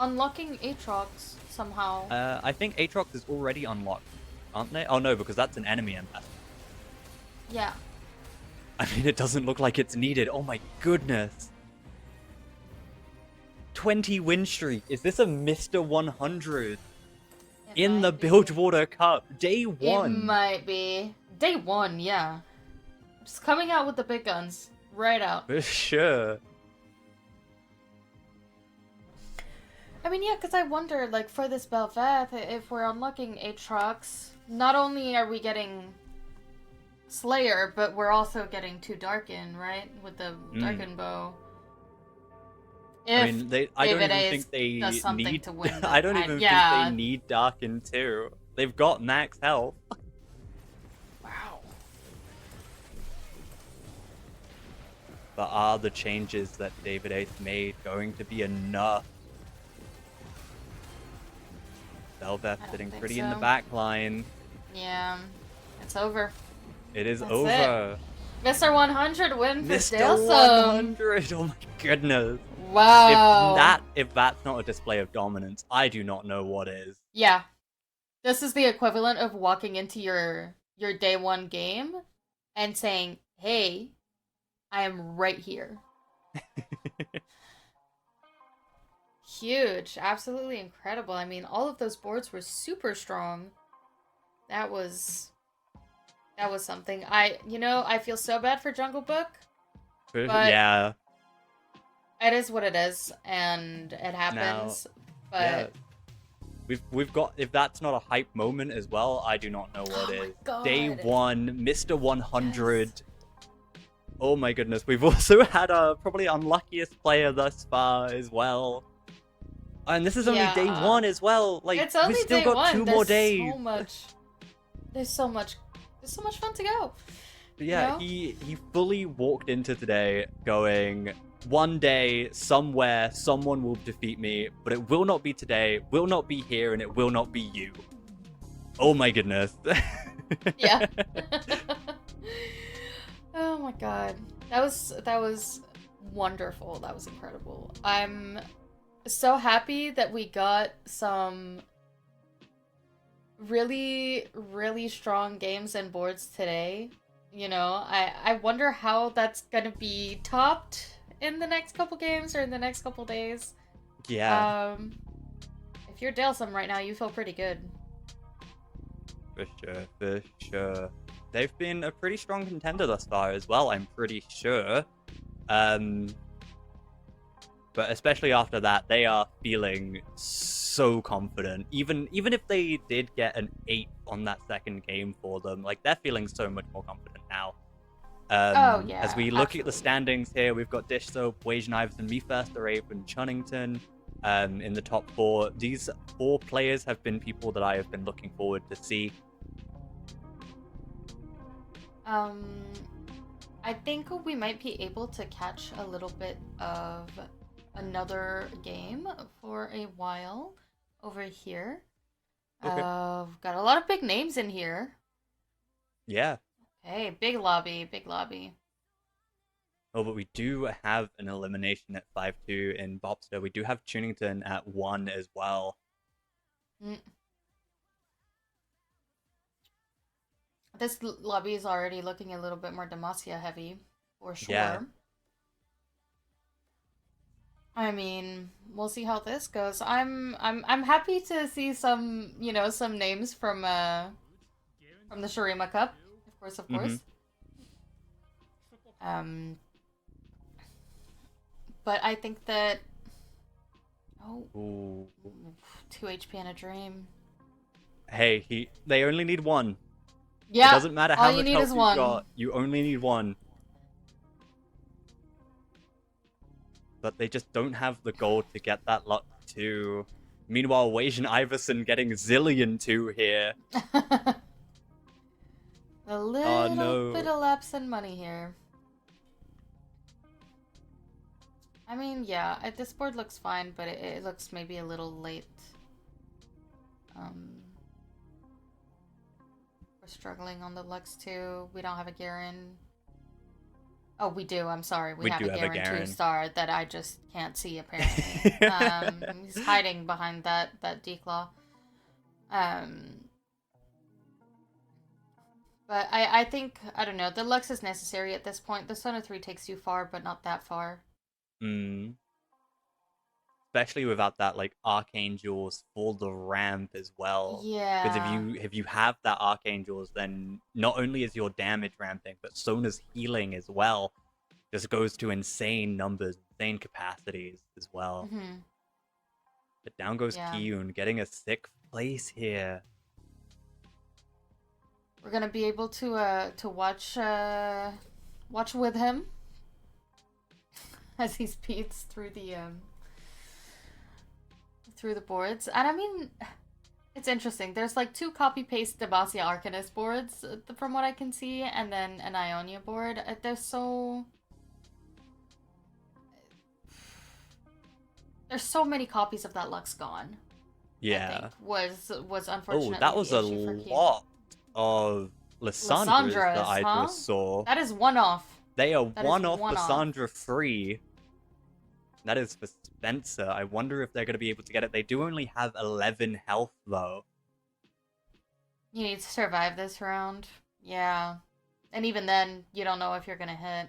unlocking Aatrox somehow. I think Aatrox is already unlocked, aren't they? Oh no, because that's an enemy ambassador. Yeah. I mean, it doesn't look like it's needed. Oh my goodness. 20 win streak. Is this a Mr. 100 in the Bilgewater Cup? Day It one. might be. Day one, yeah. Just coming out with the big guns. Right out. For sure. I mean, yeah, because I wonder, like, for this Belveth, if we're unlocking Aatrox, not only are we getting Slayer, but we're also getting 2 Darken, right? With the Darken Bow. I mean, I don't even think they does something need. to win I don't even think they need Darken 2. They've got max health. Wow. But are the changes that David Ace made going to be enough? Belveth sitting pretty in the back line. Yeah, it's over. It is That's over. Mr. 100 win for Mr. Dalesome. 100. Oh my goodness. Wow. If that's not a display of dominance, I do not know what is. Yeah. This is the equivalent of walking into your day one game and saying, "Hey, I am right here." Huge. Absolutely incredible. I mean, all of those boards were super strong. That was something. I feel so bad for Jungle Book. But yeah. It is what it is, and it happens. But yeah. We've got, if that's not a hype moment as well, I do not know what is. God. Day one, Mr. 100. Yes. Oh my goodness. We've also had a probably unluckiest player thus far as well. And this is only day one as well. Like, it's only we've still got one. 2 more days. There's so much fun to go. But yeah, he fully walked into today going, one day, somewhere, someone will defeat me, but it will not be today, will not be here, and it will not be you. Oh my goodness. Yeah. Oh my god. That was wonderful. That was incredible. I'm so happy that we got some really, really strong games and boards today. You know, I wonder how that's gonna be topped in the next couple games or in the next couple days. Yeah. If you're Dalesome right now, you feel pretty good. For sure. They've been a pretty strong contender thus far as well, I'm pretty sure. But especially after that, they are feeling so confident. Even if they did get an 8 on that second game for them, like, they're feeling so much more confident now. Oh, yeah. As we look at the standings here, we've got Dish Soap, Wage Iverson, Me First, The Rape, and Chunnington in the top 4. These 4 players have been people that I have been looking forward to see. I think we might be able to catch a little bit of another game for a while over here. Okay. Got a lot of big names in here. Yeah. Hey, big lobby, big lobby. Oh, but we do have an elimination at 5-2 in Bobster. We do have Tunington at 1 as well. This lobby is already looking a little bit more Demacia heavy, for sure. Yeah. I mean, we'll see how this goes. I'm happy to see some, some names from the Shurima Cup, of course. But I think that 2 HP and a dream. Hey, they only need 1. Yeah. It doesn't matter how much help you've got. You only need 1. But they just don't have the gold to get that luck too. Meanwhile, Wage and Iverson getting zillion 2 here. A little bit of lapse in money here. I mean, yeah, this board looks fine, but it looks maybe a little late. We're struggling on the Lux too. We don't have a Garen. Oh, we do. I'm sorry. We have a Garen 2-star that I just can't see, apparently. He's hiding behind that declaw. But I think, I don't know, the Lux is necessary at this point. The Sona 3 takes you far, but not that far. Hmm. Especially without that like archangels for the ramp as well. Because Yeah. if you have that archangels, then not only is your damage ramping, but Sona's healing as well just goes to insane numbers, insane capacities as well. Mm-hmm. But down goes Yeah. Kiyun, getting a 6th place here. We're gonna be able to watch with him as he speeds through the boards. And I mean, it's interesting. There's like 2 copy paste Demacia Arcanist boards from what I can see, and then an Ionia board. There's so many copies of that Lux gone. I Yeah. think was Oh, unfortunately that was the a issue for Q. lot of Lysandras that Lysandras, I huh? just saw. That is one off. They are That is one off one-off. Lysandra free. That is for Spencer. I wonder if they're going to be able to get it. They do only have 11 health, though. You need to survive this round. Yeah. And even then, you don't know if you're gonna hit.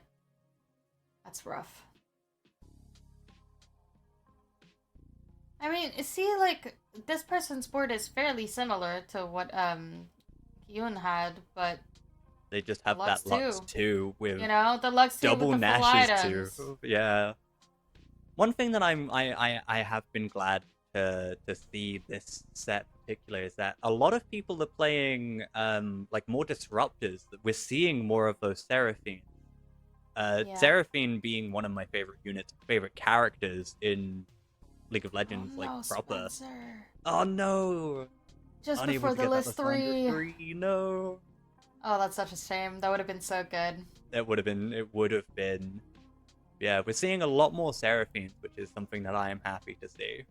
That's rough. I mean, see, like, this person's board is fairly similar to what, Yoon had, but They just have Lux that Lux 2. 2 with You know, the Lux 2 double with the full Nashes items. too. Yeah. One thing that I have been glad to see this set particular is that a lot of people are playing like more disruptors. We're seeing more of those Seraphine. Yeah. Seraphine being one of my favorite units, favorite characters in League of Legends, Oh like no, proper. Spencer. Oh no! Just Unable before to the get that list Lysandra 3. 3, no. Oh, that's such a shame. That would have been so good. It would have been. Yeah, we're seeing a lot more Seraphines, which is something that I am happy to see.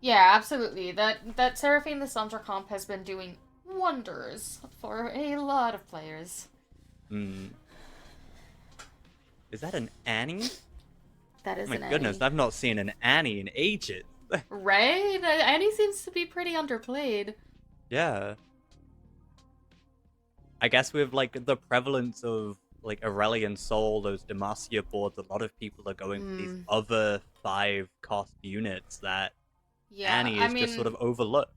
Yeah, absolutely. That Seraphine the Sandra comp has been doing wonders for a lot of players. Hmm. Is that an Annie? That is Oh my an goodness, Annie. I've not seen an Annie in ages. Right? Annie seems to be pretty underplayed. Yeah. I guess with like the prevalence of like Aurelion Soul, those Demacia boards, a lot of people are going for these other 5-cost units that Yeah, Annie I is just sort mean, of overlooked.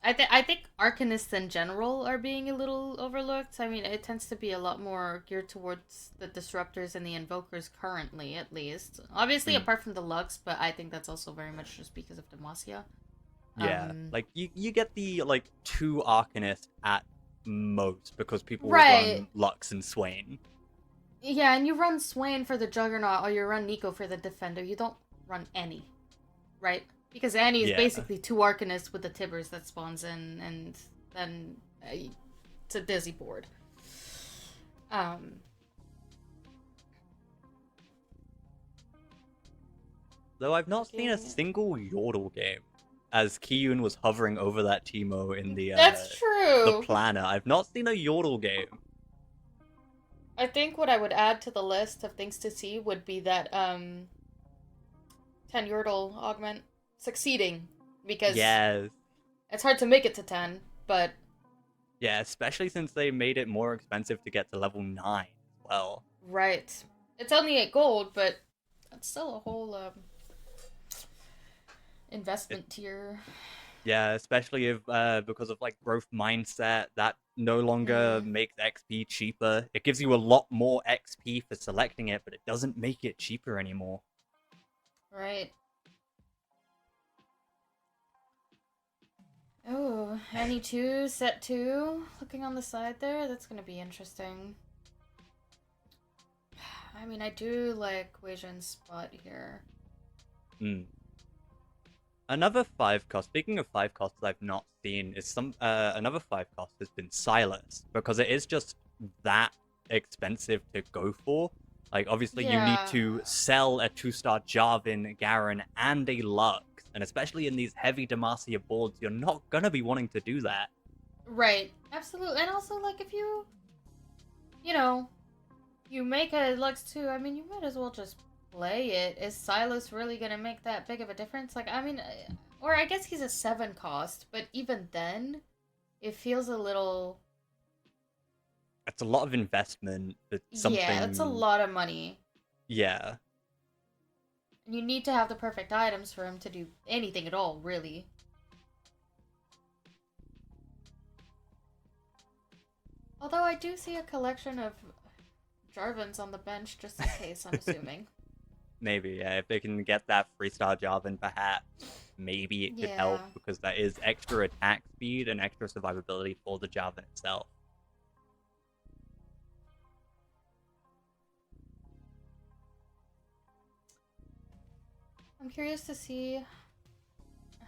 I think Arcanists in general are being a little overlooked. I mean, it tends to be a lot more geared towards the Disruptors and the Invokers currently, at least. Obviously, apart from the Lux, but I think that's also very much just because of Demacia. Yeah, like you get the like 2 Arcanists at most because people will Right. run Lux and Swain. Yeah, and you run Swain for the Juggernaut or you run Nico for the Defender. You don't run any, right? Because Annie is Yeah. basically 2 Arcanists with the Tibbers that spawns in, and then it's a Dizzy board. Though I've not seen a single Yordle game, as Kiyun was hovering over that Teemo in the That's true. the planner. I've not seen a Yordle game. I think what I would add to the list of things to see would be that 10 Yordle augment succeeding, because Yes. it's hard to make it to 10, but Yeah, especially since they made it more expensive to get to level 9 as well. right. It's only 8 gold, but that's still a whole investment tier. Yeah, especially if because of like growth mindset, that no longer makes XP cheaper. It gives you a lot more XP for selecting it, but it doesn't make it cheaper anymore. Right. Oh, Annie 2, set 2. Looking on the side there, that's gonna be interesting. I mean, I do like Wei Zhen's spot here. Another 5-cost. Speaking of 5-costs I've not seen is another 5-cost has been Silas, because it is just that expensive to go for. Like obviously you need to sell a 2-star Jarvan, Garen, and a Lux, and especially in these heavy Demacia boards, you're not gonna be wanting to do that. Right. Absolutely. And also, like, if you know, you make a Lux 2, I mean, you might as well just play it. Is Silas really gonna make that big of a difference? Like, I mean, or I guess he's a 7 cost, but even then, it feels a little It's a lot of investment for something. Yeah, it's a lot of money. Yeah. And you need to have the perfect items for him to do anything at all, really. Although I do see a collection of Jarvans on the bench just in case, I'm assuming. Maybe, yeah. If they can get that 3-star Jarvan, perhaps, maybe it could help, Yeah. because that is extra attack speed and extra survivability for the Jarvan itself. I'm curious to see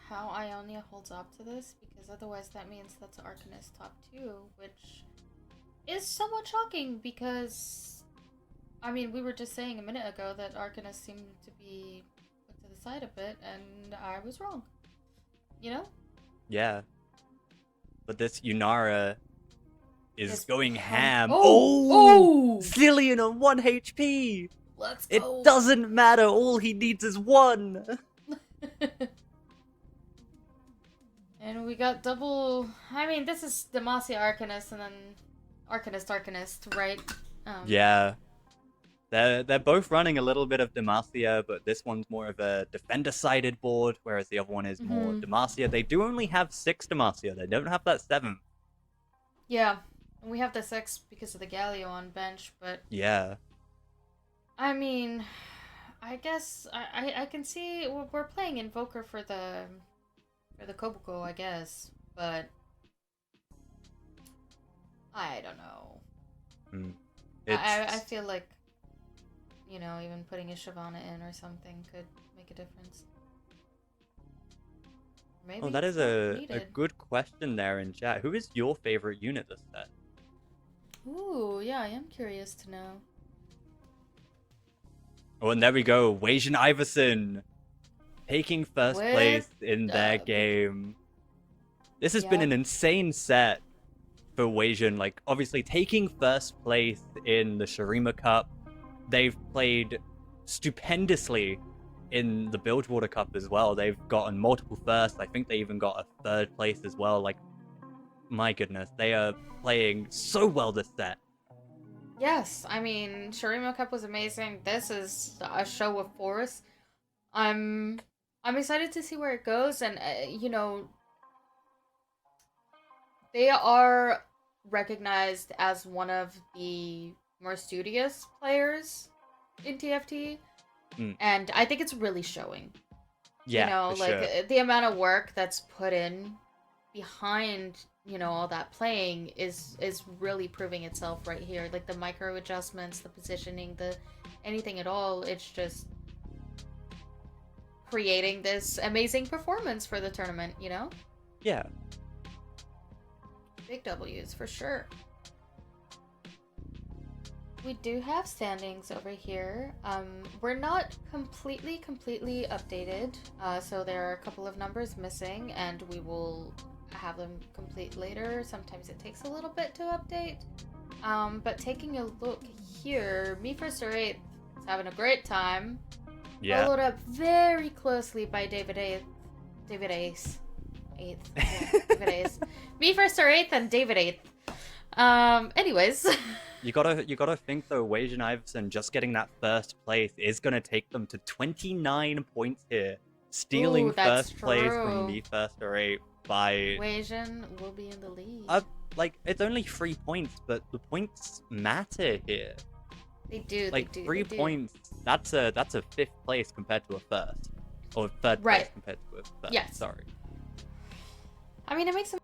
how Ionia holds up to this, because otherwise that means that's Arcanist top 2, which is somewhat shocking because, I mean, we were just saying a minute ago that Arcanist seemed to be put to the side a bit, and I was wrong. You know? Yeah. But this Yunara is going ham. Oh! Zillion on 1 HP! Let's It go! doesn't matter, all he needs is 1! And we got double... I mean, this is Demacia Arcanist and then Arcanist, right? Yeah. They're both running a little bit of Demacia, but this one's more of a defender-sided board, whereas the other one is more Demacia. They do only have 6 Demacia, they don't have that 7th. Yeah, and we have the 6 because of the Galio on bench, but... Yeah. I mean, I guess I can see we're playing Invoker for the Kobuko, I guess, but I don't know. I feel like, you know, even putting a Shyvana in or something could make a difference. Maybe that is it's a needed. good question there in chat. Who is your favorite unit this set? Ooh, yeah, I am curious to know. Oh, and there we go. Wajan Iverson taking first place in their game. This has been an insane set for Wajan. Like, obviously, taking first place in the Shurima Cup. They've played stupendously in the Bilgewater Cup as well. They've gotten multiple firsts. I think they even got a 3rd place as well. Like, my goodness, they are playing so well this set. Yes, I mean, Shurima Cup was amazing. This is a show of force. I'm excited to see where it goes, and you know, they are recognized as one of the more studious players in TFT, and I think it's really showing. Yeah, you know, like sure. the amount of work that's put in behind, you know, all that playing is really proving itself right here. Like the micro adjustments, the positioning, the anything at all. It's just creating this amazing performance for the tournament, you know? Yeah. Big W's for sure. We do have standings over here. We're not completely updated, so there are a couple of numbers missing, and we will have them complete later. Sometimes it takes a little bit to update. But taking a look here, Me First or Eighth is having a great time. Yeah. Followed up very closely by David Ace. Yeah, David Ace. Me First or Eighth and David Eighth. Anyways. You gotta think though, Wajan Iverson just getting that first place is gonna take them to 29 points here, stealing first place from Me First or Eighth by. Wajan will be in the lead. Like it's only 3 points, but the points matter here. They do. Like they do, 3 they points. That's a 5th place compared to a first, or 3rd place compared to a first. Yes. Sorry. I mean, it makes them.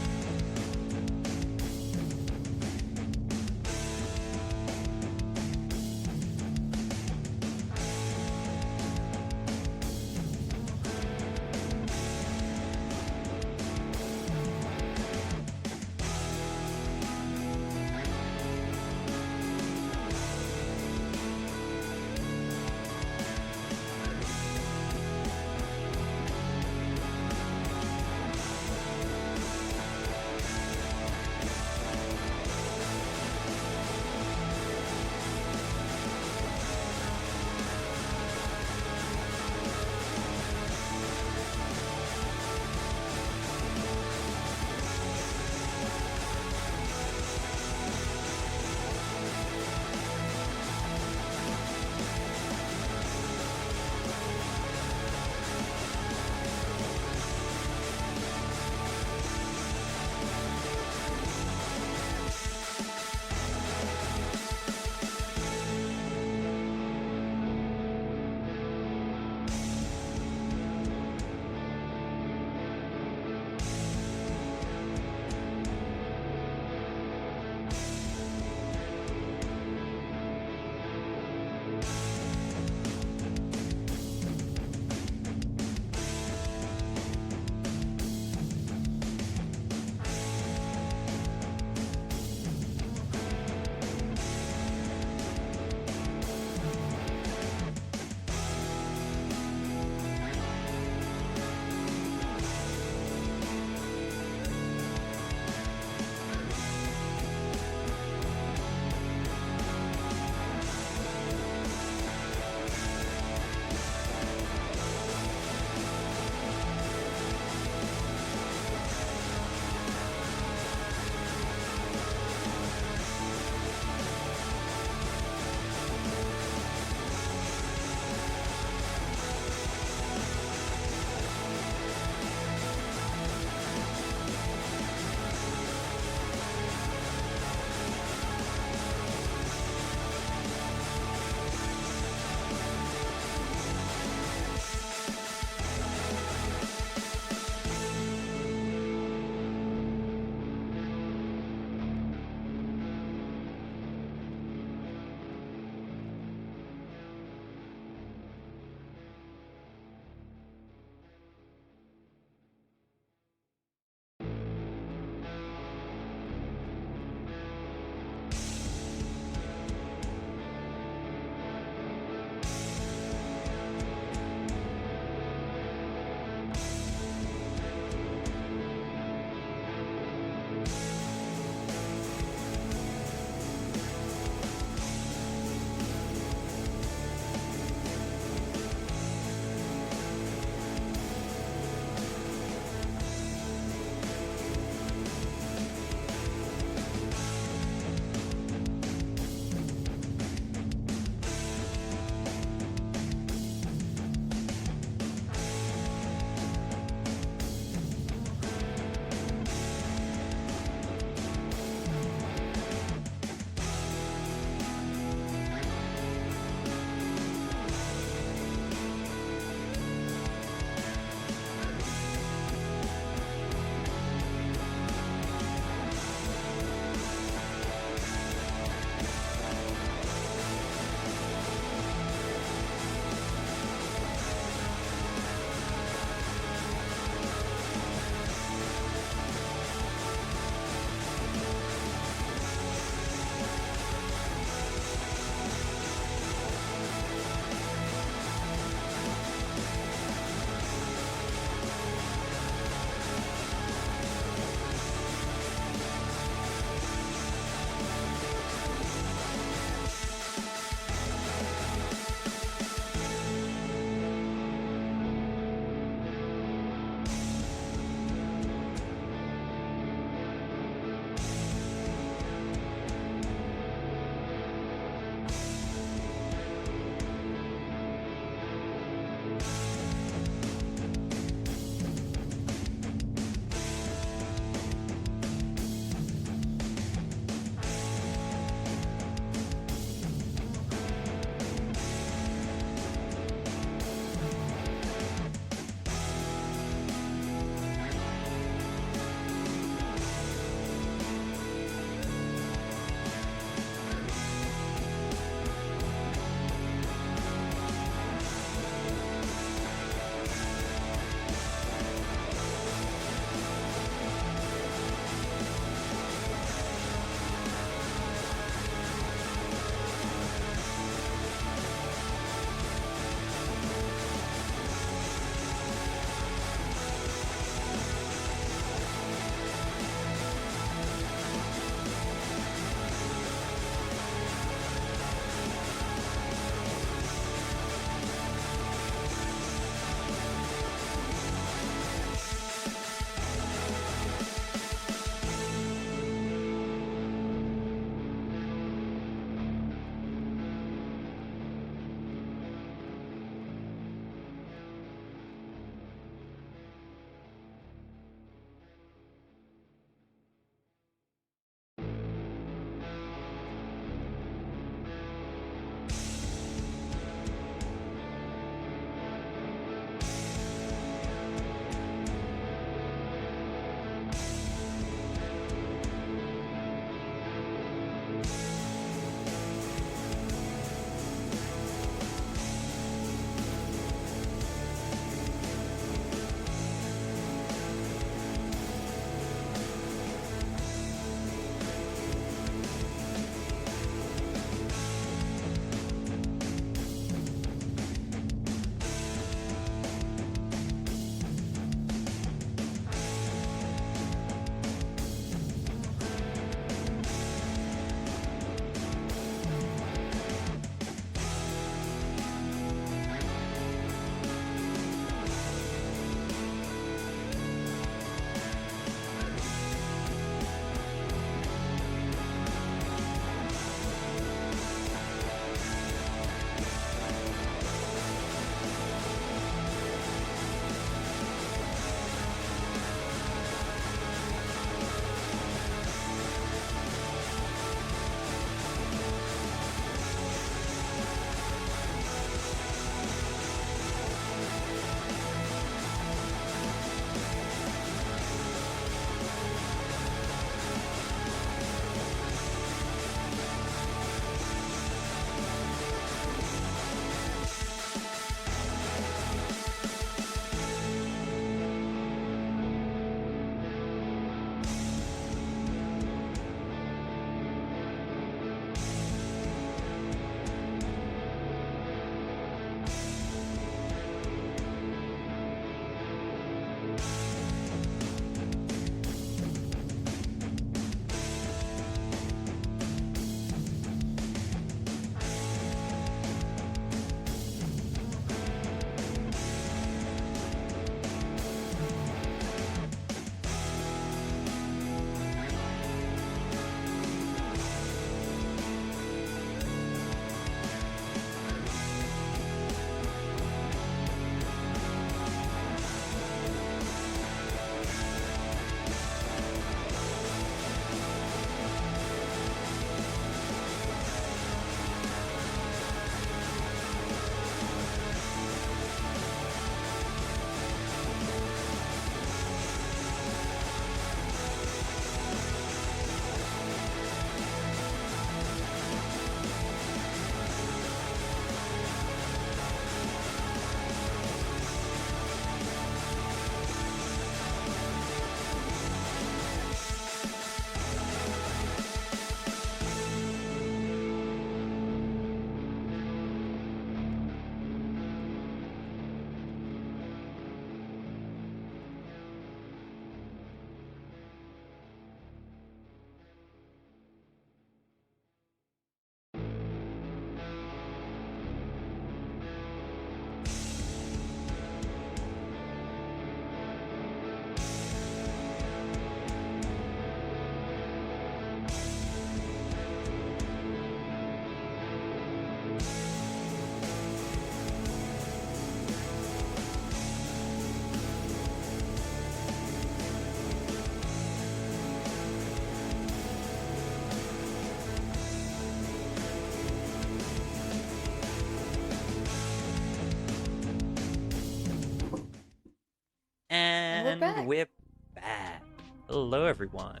And back. we're back. Hello, everyone.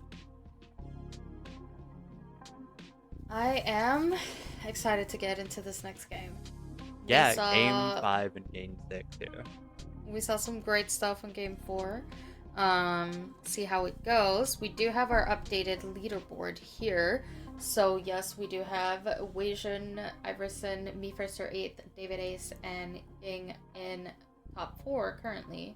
I am excited to get into this next game. Yeah, Game 5 and Game 6 here. We saw some great stuff in Game 4. See how it goes. We do have our updated leaderboard here. So yes, we do have Weijin, Iverson, Me First or 8th, David Ace, and Ying in top 4 currently.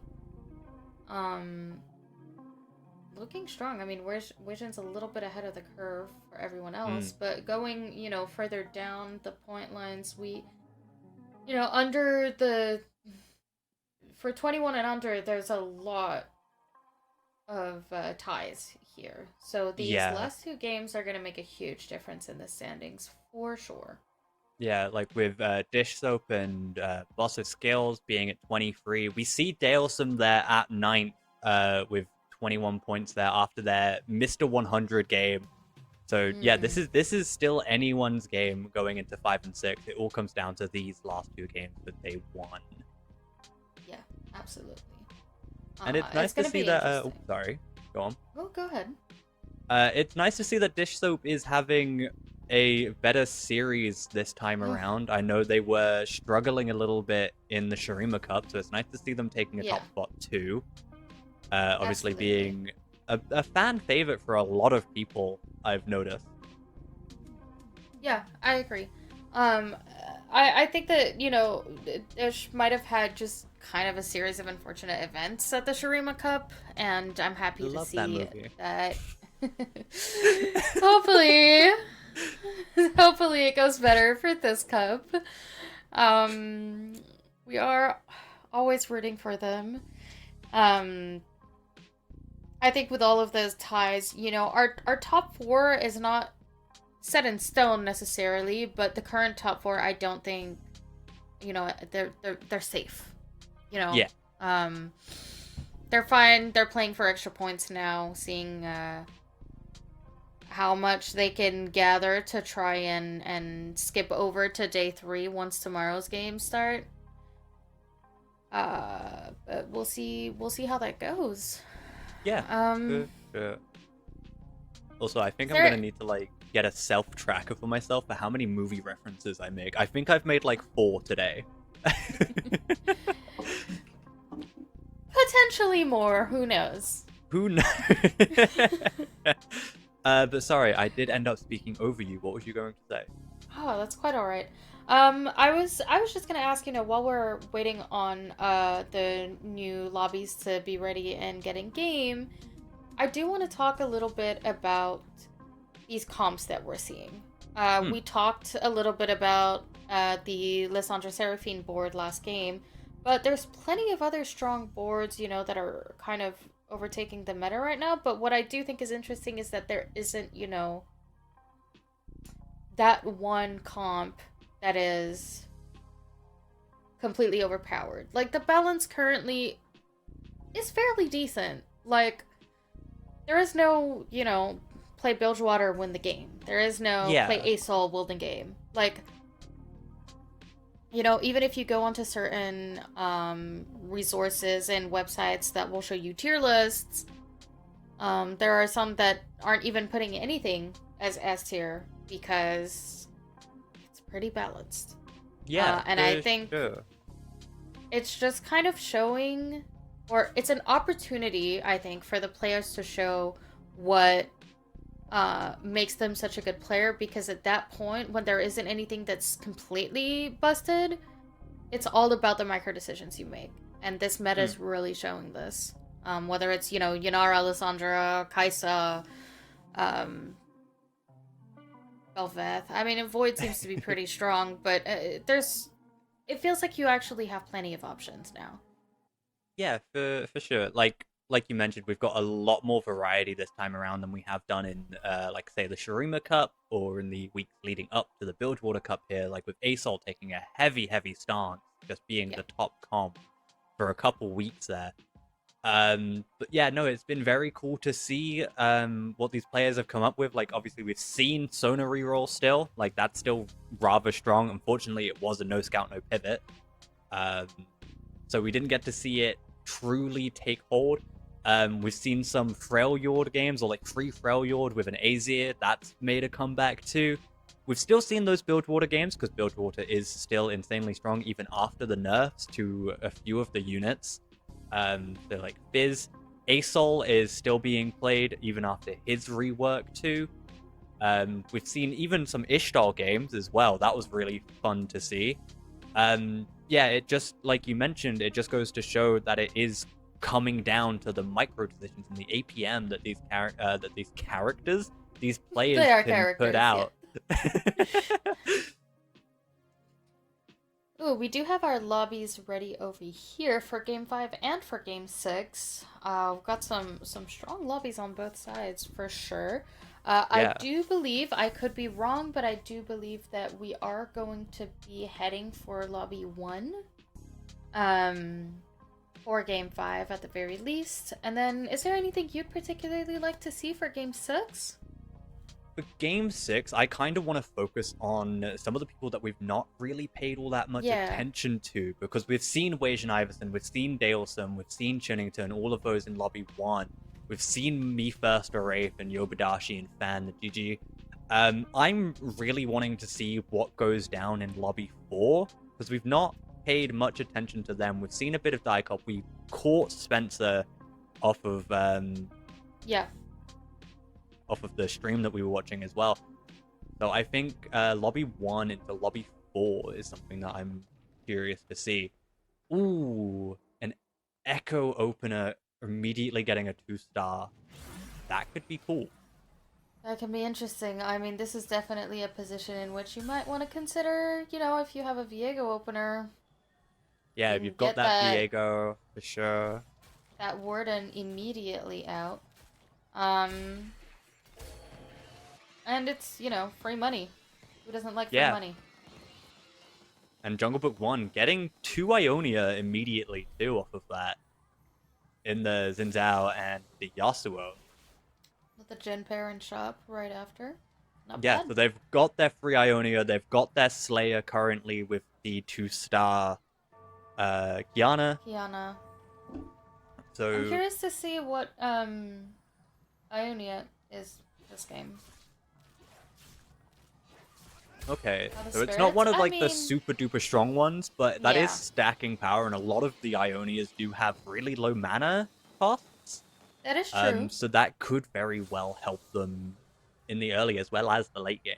Looking strong. I mean, Weijin's a little bit ahead of the curve for everyone else, but going, further down the point lines, under for 21 and under, there's a lot of ties here. So these last 2 games are going to make a huge difference in the standings for sure. Yeah, like with Dish Soap and Boss of Skills being at 23. We see Dalesome there at 9th with 21 points there after their Mr. 100 game. So yeah, this is still anyone's game going into 5 and 6. It all comes down to these last 2 games that they won. Yeah, absolutely. And it's nice to see that. Sorry, go on. Oh, go ahead. It's nice to see that Dish Soap is having a better series this time around. I know they were struggling a little bit in the Shurima Cup, so it's nice to see them taking a top spot too. Obviously being a fan favorite for a lot of people, I've noticed. Yeah, I agree. I think that, Dish might have had just kind of a series of unfortunate events at the Shurima Cup, and I'm happy to see that hopefully it goes better for this cup. We are always rooting for them. I think with all of those ties, our top 4 is not set in stone necessarily, but the current top 4, I don't think, they're safe. Yeah. They're fine. They're playing for extra points now, seeing how much they can gather to try and skip over to day 3 once tomorrow's games start. But we'll see how that goes. Yeah. Sure. Also, I think I'm gonna need to get a self-tracker for myself for how many movie references I make. I think I've made 4 today. Potentially more. Who knows? Who knows? But sorry, I did end up speaking over you. What was you going to say? Oh, that's quite all right. I was just gonna ask, while we're waiting on the new lobbies to be ready and get in game, I do want to talk a little bit about these comps that we're seeing. We talked a little bit about the Lissandra Seraphine board last game, but there's plenty of other strong boards, that are kind of overtaking the meta right now. But what I do think is interesting is that there isn't, that one comp that is completely overpowered. The balance currently is fairly decent. There is no, play Bilgewater, win the game. There is no play ASOL, win the game. Even if you go onto certain resources and websites that will show you tier lists, there are some that aren't even putting anything as S tier because it's pretty balanced. Yeah, and I think it's just kind of showing, or it's an opportunity, I think, for the players to show what makes them such a good player, because at that point, when there isn't anything that's completely busted, it's all about the micro decisions you make. And this meta is really showing this. Whether it's, Yanara, Lissandra, Kaisa, Belveth. I mean, Void seems to be pretty strong, but it feels like you actually have plenty of options now. Yeah, for sure. Like you mentioned, we've got a lot more variety this time around than we have done in, say, the Shurima Cup or in the weeks leading up to the Bilgewater Cup here, with ASOL taking a heavy stance, just being the top comp for a couple weeks there. But yeah, no, it's been very cool to see what these players have come up with. Obviously, we've seen Sona reroll still. That's still rather strong. Unfortunately, it was a no scout, no pivot. So we didn't get to see it truly take hold. We've seen some Freljord games, or like free Freljord with an Azir. That's made a comeback too. We've still seen those Bilgewater games, because Bilgewater is still insanely strong, even after the nerfs to a few of the units. So like Fizz. Asol is still being played, even after his rework too. We've seen even some Ishtar games as well. That was really fun to see. Yeah, it just, like you mentioned, it just goes to show that it is coming down to the micro decisions and the APM that these characters, these players They are can put characters, out. Ooh, we do have our lobbies ready over here for Game 5 and for Game 6. We've got some strong lobbies on both sides for sure. I Yeah. do believe, I could be wrong, but I do believe that we are going to be heading for Lobby 1 for Game 5 at the very least. And then, is there anything you'd particularly like to see for Game 6? For Game 6, I kind of want to focus on some of the people that we've not really paid all that much Yeah. attention to, because we've seen Wage and Iverson, we've seen Dalesome, we've seen Chinnington, all of those in Lobby 1. We've seen Me First, Wraith, and Yobadashi and Fan, the GG. I'm really wanting to see what goes down in Lobby 4, because we've not paid much attention to them. We've seen a bit of Dicop. We caught Spencer off of Yeah. off of the stream that we were watching as well. So I think Lobby 1 into Lobby 4 is something that I'm curious to see. Ooh, an Echo opener immediately getting a 2-star. That could be cool. That can be interesting. I mean, this is definitely a position in which you might want to consider, if you have a Viego opener. Yeah, if you've got that Viego, for sure. That Warden immediately out. And it's, free money. Who doesn't like free money? And Jungle Book 1 getting 2 Ionia immediately too off of that. In the Xin Zhao and the Yasuo. With the Jin pair in shop right after. Not Yeah, bad. so they've got their free Ionia, they've got their Slayer currently with the 2-star Kiana. So I'm curious to see what Ionia is this game. okay, so Spirits? it's not one of I the mean... super duper strong ones, but that is Yeah. stacking power, and a lot of the Ionias do have really low mana costs. That is true. So that could very well help them in the early as well as the late game.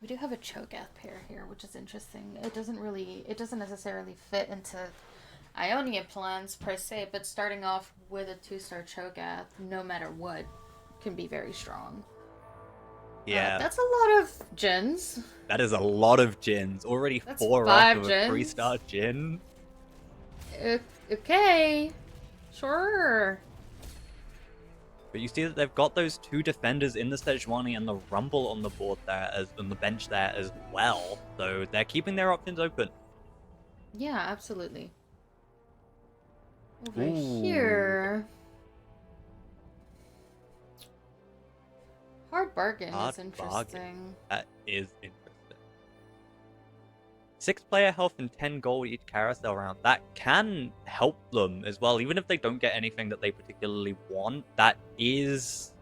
We do have a Cho'Gath pair here, which is interesting. It doesn't necessarily fit into Ionia plans per se, but starting off with a 2-star Cho'Gath, no matter what, can be very strong. Yeah. That's a lot of Jins. That is a lot of Jins. Already That's 4 5 off of Jins. a 3-star Jin. Okay. Sure. But you see that they've got those 2 defenders in the Sejuani and the Rumble on the board there, on the bench there as well. So they're keeping their options open. Yeah, absolutely. Over Ooh. here... Hard bargain is interesting. Bargain. That is interesting. 6 player health and 10 gold each carousel round. That can help them as well, even if they don't get anything that they particularly want. That is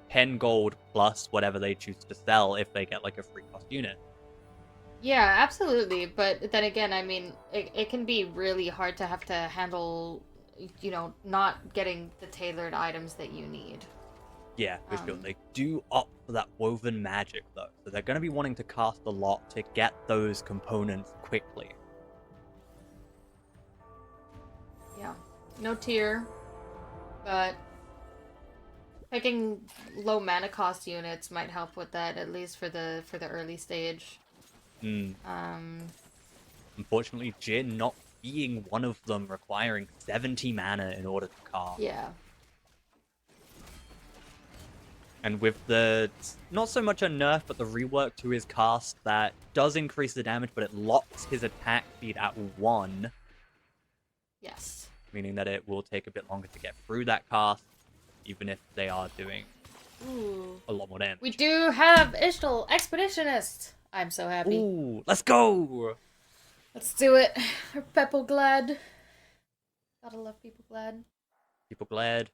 10 gold plus whatever they choose to sell if they get a free cost unit. Yeah, absolutely. But then again, I mean, it can be really hard to have to handle, not getting the tailored items that you need. Yeah, for sure. They do opt for that woven magic, though. So they're going to be wanting to cast a lot to get those components quickly. Yeah. No tier, but picking low mana cost units might help with that, at least for the early stage. Unfortunately, Jin not being one of them, requiring 70 mana in order to cast. Yeah. And with the, not so much a nerf, but the rework to his cast that does increase the damage, but it locks his attack speed at 1. Yes. Meaning that it will take a bit longer to get through that cast, even if they are doing a lot more damage. We do have Ishtal Expeditionist. I'm so happy. Ooh, let's go! Let's do it. Pepple glad. Gotta love people glad. People glad.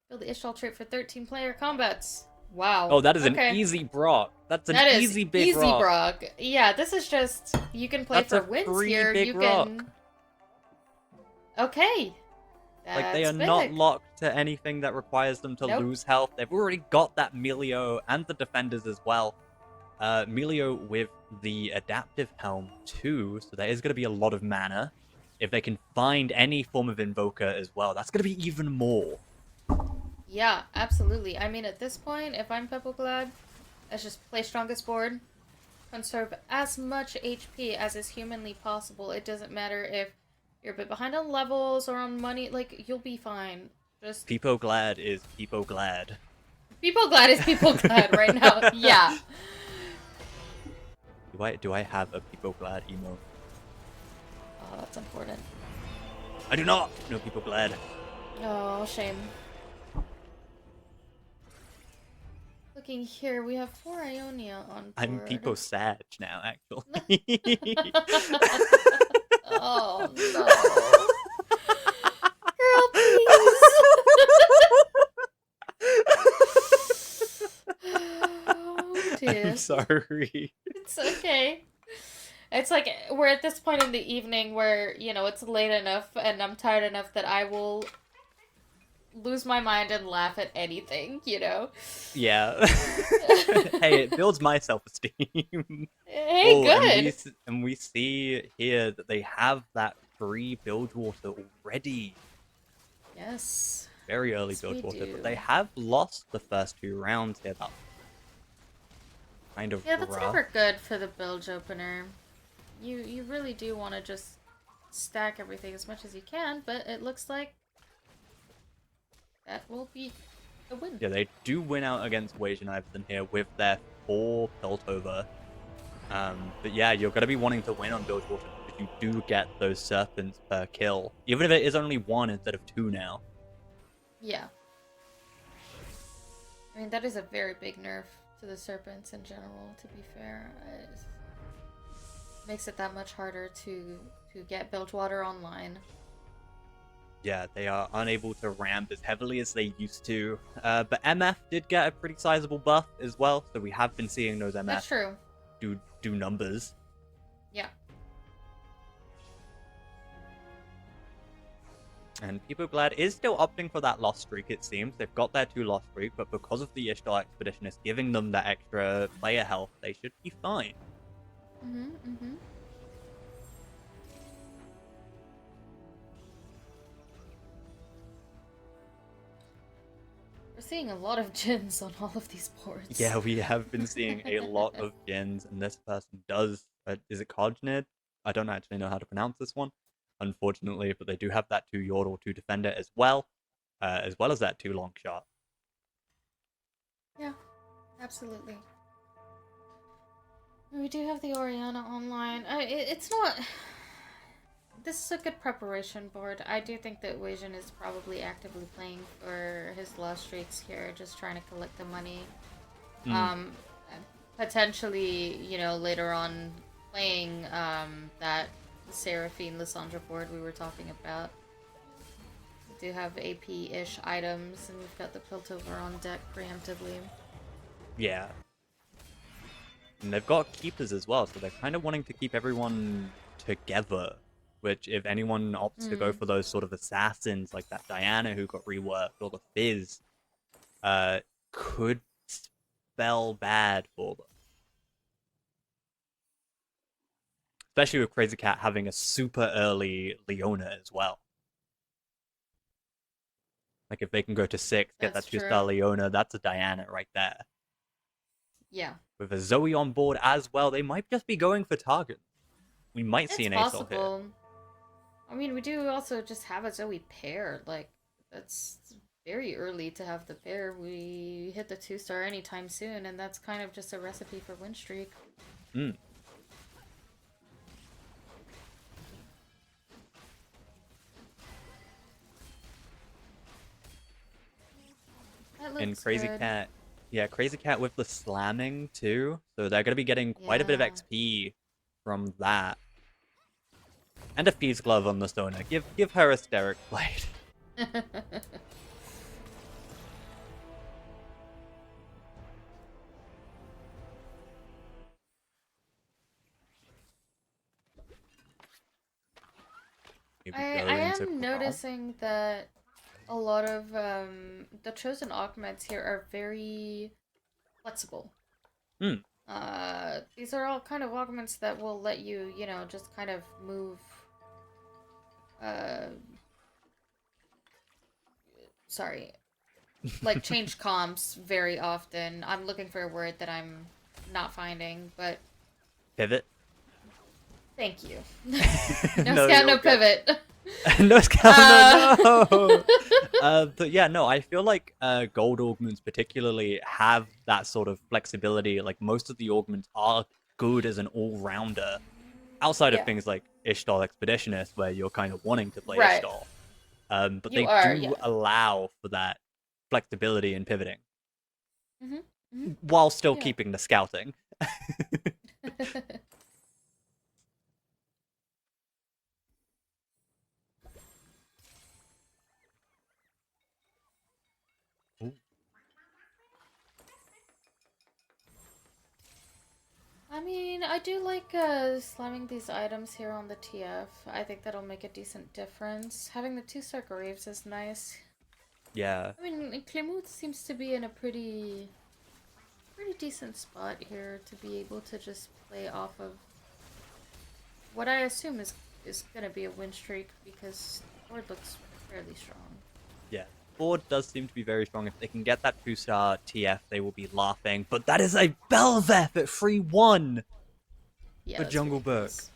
Build the Ishtal trait for 13-player combats. Wow. Oh, that is an okay. easy Brock. That's an That is easy big easy rock. Brock. Yeah, this is just you can play That's for a wins free here. big You rock. can. Okay. Like, they are That's not big. locked to anything that requires them to Nope. lose health. They've already got that Melio and the defenders as well. Melio with the adaptive helm too, so there is going to be a lot of mana. If they can find any form of invoker as well, that's going to be even more. Yeah, absolutely. I mean, at this point, if I'm Pepperglad, let's just play strongest board, conserve as much HP as is humanly possible. It doesn't matter if you're a bit behind on levels or on money. Like, you'll be fine. Just People glad is people glad. people glad is people glad right now. Yeah. Do I have a people glad emo? Oh, that's important. I do not. No people glad. Oh, shame. Looking here, we have 4 Ionia on board. I'm people sad now, actually. Oh, no. Girl, please. Oh, dear. I'm sorry. It's okay. It's like we're at this point in the evening where, you know, it's late enough and I'm tired enough that I will lose my mind and laugh at anything, you know? Yeah. Hey, it builds my self-esteem. Hey, good! And we see here that they have that free Bilgewater already. Yes. Very early Yes, we Bilgewater, do. but they have lost the first 2 rounds here. That's kind of Yeah, that's rough. never good for the bilge opener. You really do want to just stack everything as much as you can, but it looks like that will be a win. Yeah, they do win out against Wajan Iverson here with their 4 Piltover. But yeah, you're going to be wanting to win on Bilgewater because you do get those serpents per kill. Even if it is only 1 instead of 2 now. Yeah. I mean, that is a very big nerf to the serpents in general, to be fair. It makes it that much harder to get Bilgewater online. Yeah, they are unable to ramp as heavily as they used to. But MF did get a pretty sizable buff as well, so we have been seeing those That's MF true. do numbers. Yeah. And People Glad is still opting for that lost streak, it seems. They've got their 2 lost streak, but because of the Ishtar Expeditionist giving them that extra player health, they should be fine. Mm-hmm. We're seeing a lot of Jins on all of these boards. Yeah, we have been seeing a lot of Jins, and this person does... is it Kojnid? I don't actually know how to pronounce this one, unfortunately, but they do have that 2 Yordle, 2 Defender as well as that 2 Long Shot. Yeah, absolutely. We do have the Oriana online. It's not... This is a good preparation board. I do think that Wajan is probably actively playing for his lost streaks here, just trying to collect the money. Potentially, you know, later on playing that Seraphine Lysandra board we were talking about. We do have AP-ish items, and we've got the Piltover on deck preemptively. Yeah. And they've got keepers as well, so they're kind of wanting to keep everyone together. Which, if anyone opts to go for those sort of assassins, like that Diana who got reworked, or the Fizz, could spell bad for them. Especially with Crazy Cat having a super early Leona as well. Like, if they can go to 6, get That's that 2-star true. Leona, that's a Diana right there. Yeah. With a Zoe on board as well, they might just be going for targets. We might see an Aesol here. I mean, we do also just have a Zoe pair. Like, that's very early to have the pair. We hit the 2-star anytime soon, and that's kind of just a recipe for win streak. And Crazy Cat, yeah, Crazy Cat with the slamming too. So they're going to be getting quite a bit of XP from that. And a Fuse Glove on the Sona. Give her a Steric Blade. Maybe I go into am Brawl. noticing that a lot of the chosen augments here are very flexible. Hmm. These are all kind of augments that will let you, you know, just kind of move. Sorry, like change comps very often. I'm looking for a word that I'm not finding, but Pivot. thank you. No No, scout, you're no good. pivot. No Scoundrel, no! But yeah, no, I feel like gold augments particularly have that sort of flexibility. Like, most of the augments are good as an all-rounder, outside of Yeah. things like Ishtar Expeditionist, where you're kind of wanting to play Right. Ishtar. But You they are, do yeah. allow for that flexibility in pivoting, Mhm. while still Yeah. keeping the scouting. Ooh. I mean, I do like slamming these items here on the TF. I think that'll make a decent difference. Having the 2-star Graves is nice. Yeah. I mean, Clemuth seems to be in a pretty decent spot here to be able to just play off of what I assume is gonna be a win streak because board looks fairly strong. Yeah. Board does seem to be very strong. If they can get that 2-star TF, they will be laughing. But that is a Belveth at 3-1 Yeah, for that's Jungle Book. ridiculous.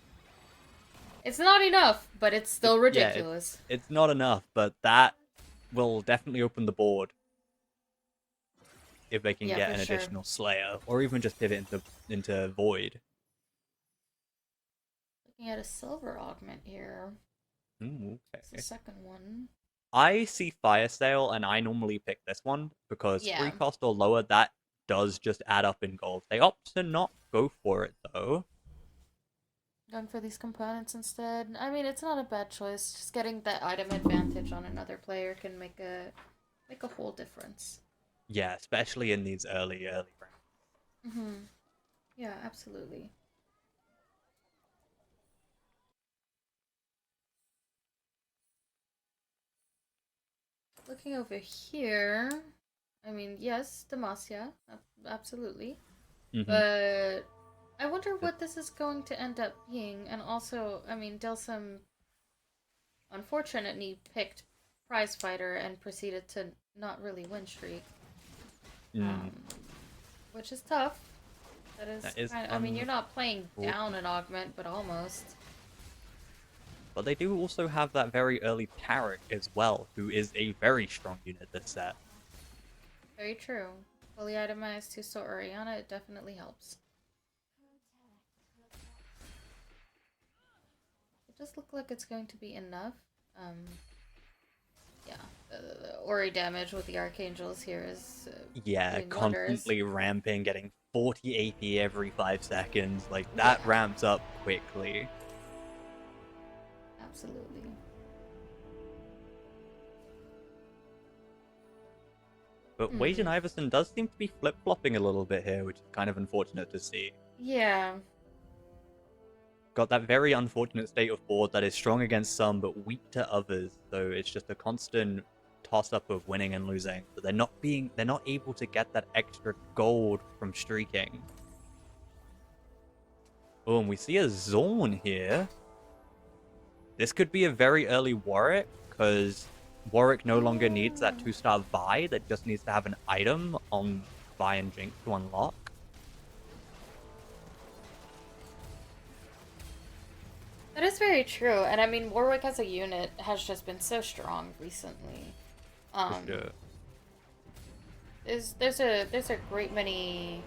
It's not enough, but it's still ridiculous. It's not enough, but that will definitely open the board if they can Yeah, get for an sure. additional Slayer, or even just pivot into Void. Looking at a silver augment here. Ooh, It's the okay. second one. I see Fire Sale, and I normally pick this one because Yeah. 3 cost or lower, that does just add up in gold. They opt to not go for it, though. Going for these components instead. I mean, it's not a bad choice. Just getting that item advantage on another player can make a whole difference. Yeah, especially in these early rounds. Yeah, absolutely. Looking over here, I mean, yes, Demacia, absolutely. Mm-hmm. But I wonder what this is going to end up being. And also, I mean, Delsum unfortunately picked Prize Fighter and proceeded to not really win streak. Mm. Which is tough. That is That is I mean, you're not playing down an augment, but almost. But they do also have that very early Tarek as well, who is a very strong unit this set. Very true. Fully itemized 2-star Oriana, it definitely helps. It does look like it's going to be enough. Yeah, the Ori damage with the Archangels here is Yeah, doing constantly wonders. ramping, getting 40 AP every 5 seconds. Like, Yeah. that ramps up quickly. Absolutely. But Wade and Iverson does seem to be flip-flopping a little bit here, which is kind of unfortunate to see. Yeah. Got that very unfortunate state of board that is strong against some, but weak to others. So it's just a constant toss-up of winning and losing. But they're not able to get that extra gold from streaking. Oh, and we see a Zorn here. This could be a very early Warwick, because Warwick no longer needs that 2-star Vi, that just needs to have an item on Vi and Jinx to unlock. That is very true, and I mean, Warwick as a unit has just been so strong recently. For sure. There's a great many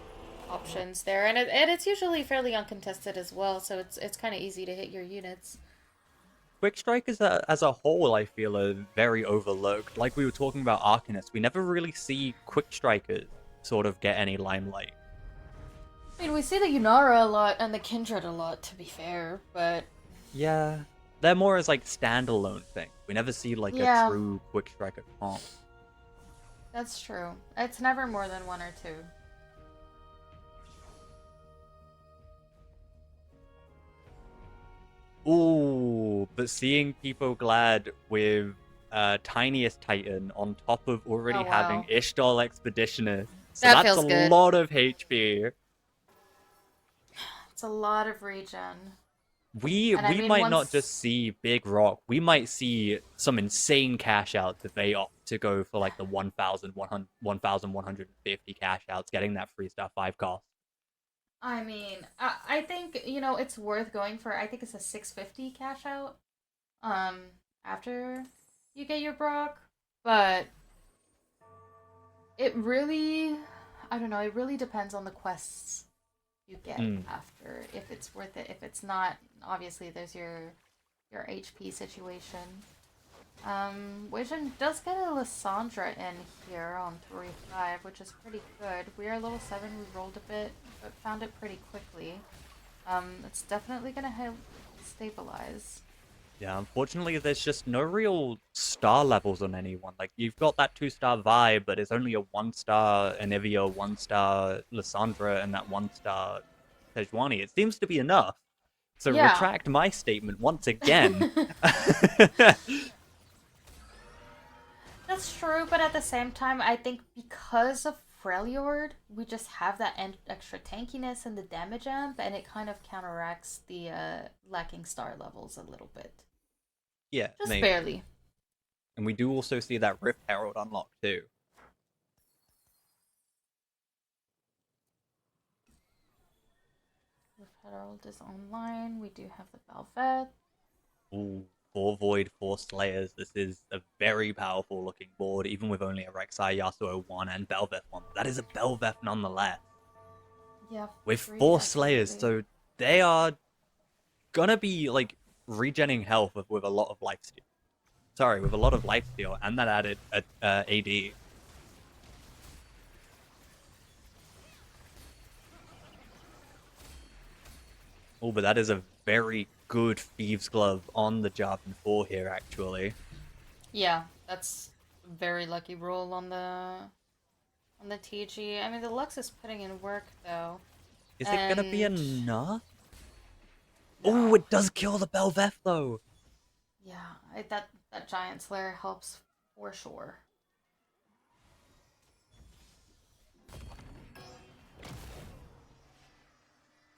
options there, and it's usually fairly uncontested as well, so it's kind of easy to hit your units. Quick Strike as a whole, I feel, are very overlooked. Like we were talking about Arcanists, we never really see Quick Strikers sort of get any limelight. I mean, we see the Yunara a lot and the Kindred a lot, to be fair, but Yeah. they're more as like standalone things. We never see like a Yeah, true quick striker comp. that's true. It's never more than one or two. Ooh, but seeing people glad with Tiniest Titan on top of already Oh having wow. Ishtal Expeditionist. So That that's a feels good. lot of HP. It's a lot of regen. And I We mean, might not once. just see Big Rock. We might see some insane cash outs if they opt to go for like the 1,150 cash outs, getting that 3-star 5 cost. I mean, I think, it's worth going for. I think it's a 650 cash out. Um, after you get your Brock. But it really. I don't know. It really depends on the quests you get Mm. after. If it's worth it. If it's not, obviously, there's your HP situation. Vision does get a Lysandra in here on 3-5, which is pretty good. We are level 7, we rolled a bit, but found it pretty quickly. It's definitely gonna help stabilize. Yeah, unfortunately, there's just no real star levels on anyone. Like, you've got that 2-star vibe, but it's only a 1-star Anivia, 1-star Lysandra, and that 1-star Sejuani. It seems to be enough. So Yeah. retract my statement once again. That's true, but at the same time, I think because of Freljord, we just have that extra tankiness and the damage amp, and it kind of counteracts the lacking star levels a little bit. Yeah, Just maybe. barely. And we do also see that Rift Herald unlock too. The Herald is online. We do have the Belvet. Ooh, 4 Void, 4 Slayers. This is a very powerful looking board, even with only a Rek'Sai, Yasuo 1 and Belveth 1. That is a Belveth nonetheless. Yeah, With 3, 4 Slayers, absolutely. so they are gonna be like regenning health with a lot of lifesteal. Sorry, with a lot of lifesteal, and that added AD. Oh, but that is a very good Thieves Glove on the Jarvan 4 here, actually. Yeah, that's a very lucky roll on the TG. I mean, the Lux is putting in work though, Is it gonna be and enough? Oh, no, it does kill the Belveth, though. yeah, that Giant Slayer helps for sure.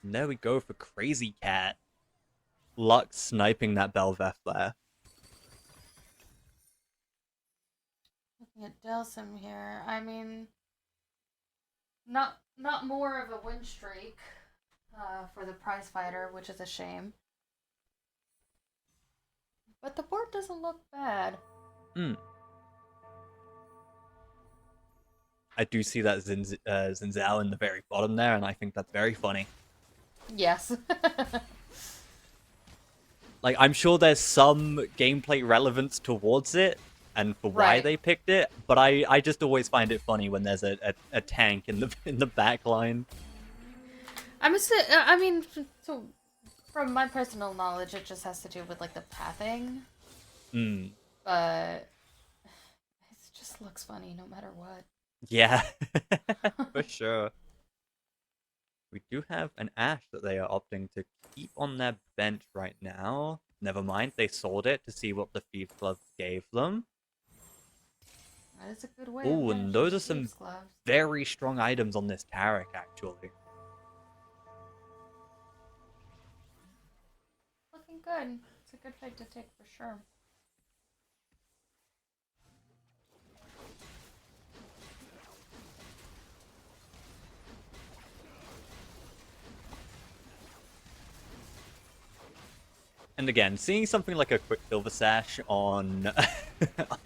And there we go for Crazy Cat. Lux sniping that Belveth there. Looking at Delsim here, I mean, not more of a win streak for the prize fighter, which is a shame. But the board doesn't look bad. Hmm. I do see that Zinzao in the very bottom there, and I think that's very funny. Yes. Like, I'm sure there's some gameplay relevance towards it and for why Right. they picked it, but I just always find it funny when there's a tank in the back line. I mean, so from my personal knowledge, it just has to do with like the pathing, Hmm. but it just looks funny no matter what. Yeah, for sure. We do have an Ashe that they are opting to keep on their bench right now. Never mind, they sold it to see what the Thieves Glove gave them. That is a good way of Oh, and managing those the are some thieves' gloves. very strong items on this Taric, actually. Looking good. It's a good fight to take for sure. And again, seeing something like a Quicksilver Sash on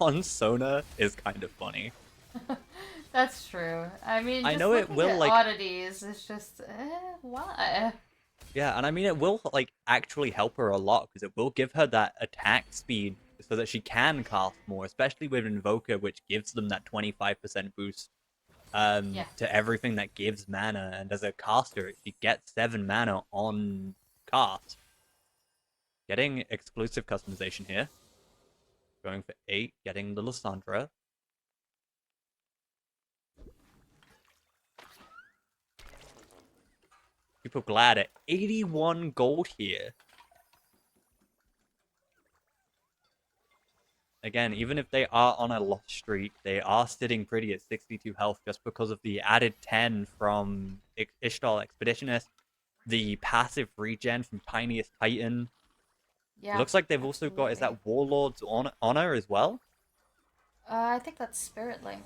on Sona is kind of funny. That's true. I mean, I just know it looking will at like oddities is just, why? yeah, and I mean it will like actually help her a lot because it will give her that attack speed so that she can cast more, especially with Invoker, which gives them that 25% boost Yeah. to everything that gives mana. And as a caster, she gets 7 mana on cast. Getting exclusive customization here. Going for 8, getting the Lysandra. People glad at 81 gold here. Again, even if they are on a loss streak, they are sitting pretty at 62 health just because of the added 10 from Ishtal Expeditionist, the passive regen from Tiniest Titan. Yeah. It looks like they've also got, is that Warlord's Honor as well? I think that's Spirit Link.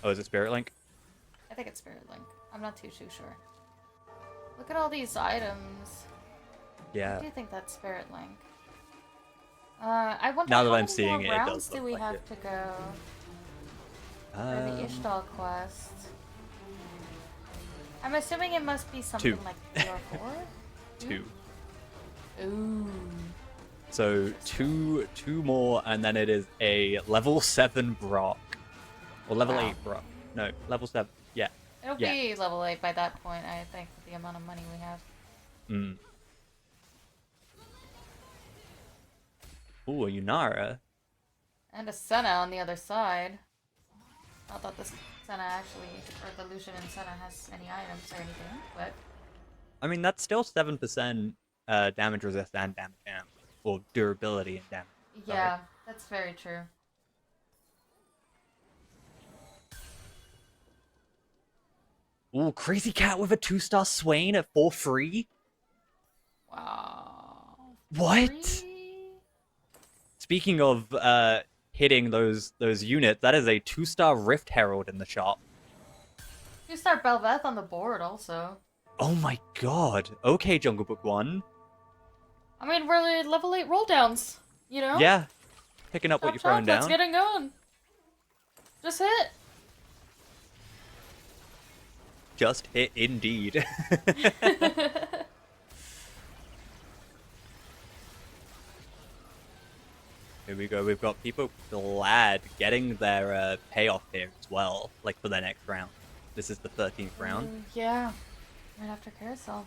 Oh, is it Spirit Link? I think it's Spirit Link. I'm not too sure. Look at all these items. Yeah. I do think that's Spirit Link. I wonder Now that how I'm many seeing more it, it rounds does do look we like have it. to go for the Ishtal quest? I'm assuming it must be something 2. like 3 or 4? 2. Ooh. So two more, and then it is a level 7 Brock. Or level Wow. 8 Brock. No, level 7. Yeah. It'll be level 8 by that point, I think, with the amount of money we have. Mm. Ooh, a Yunara. And a Senna on the other side. Not that this Senna actually, or the Lucian and Senna has any items or anything, but... I mean, that's still 7% damage resist and damage amp. Or durability and damage. Yeah, that's very true. Ooh, Crazy Cat with a 2-star Swain at 4 free? Wow. What? Free? Speaking of hitting those units, that is a 2-star Rift Herald in the shop. 2-star Belveth on the board also. Oh my god. Okay, Jungle Book 1. I mean, we're level 8 roll downs, you know? Yeah. Picking up what you're throwing Let's down. get it going. Just hit. Just hit indeed. Here we go. We've got people glad getting their payoff here as well, like for their next round. This is the 13th round. Yeah. Right after Carousel.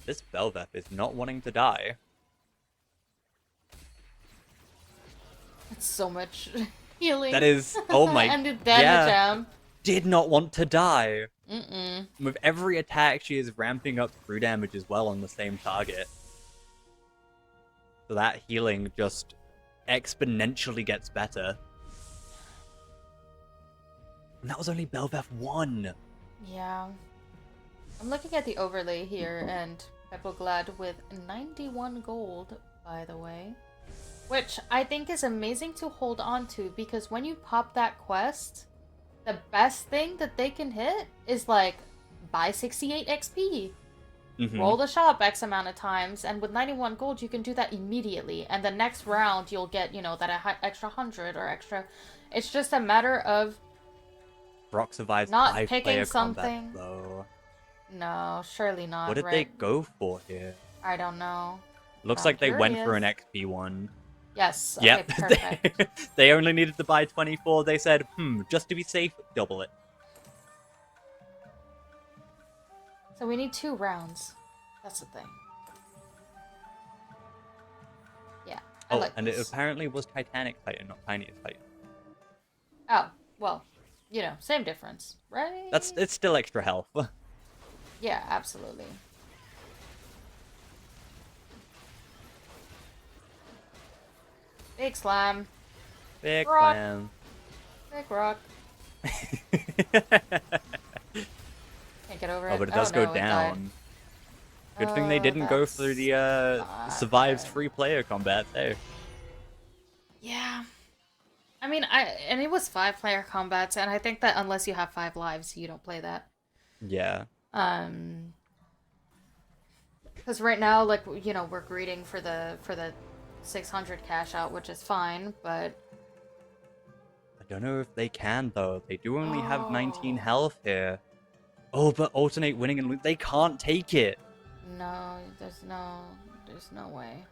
This Belveth is not wanting to die. That's so much healing. That is, oh my, and the damage amp. Did not want to die. Mm-mm. With every attack, she is ramping up true damage as well on the same target. So that healing just exponentially gets better. And that was only Belveth 1. Yeah. I'm looking at the overlay here, and Peppoglad with 91 gold, by the way. Which I think is amazing to hold on to, because when you pop that quest, the best thing that they can hit is like, buy 68 XP. Roll the shop X amount of times, and with 91 gold, you can do that immediately. And the next round, you'll get, you know, that extra 100 or extra. It's just a matter of Brock survives not 5 picking player something. combat, though. No, surely not. What did they go for here? I don't know. Looks I'm like they went for an curious. XP one. Yes. Yep. Okay, perfect. They only needed to buy 24. They said, just to be safe, double it. So we need 2 rounds. That's the thing. Yeah. I like and this. it apparently was Titanic Titan, not Tiniest Titan. Oh, well, you know, same difference, right? It's still extra health. Yeah, absolutely. Big slam. Big Rock. clam. Big rock. Can't get over it. Oh, but it does go no, it died. down. Good thing they didn't go through the survives bad. 3 player combat there. Yeah. I mean, and it was 5 player combats, and I think that unless you have 5 lives, you don't play that. Yeah. Because right now, like, you know, we're greeting for the 600 cash out, which is fine, but I don't know if they can, though. They do only have 19 health here. Oh, but alternate winning and losing. They can't take it. no, there's no way.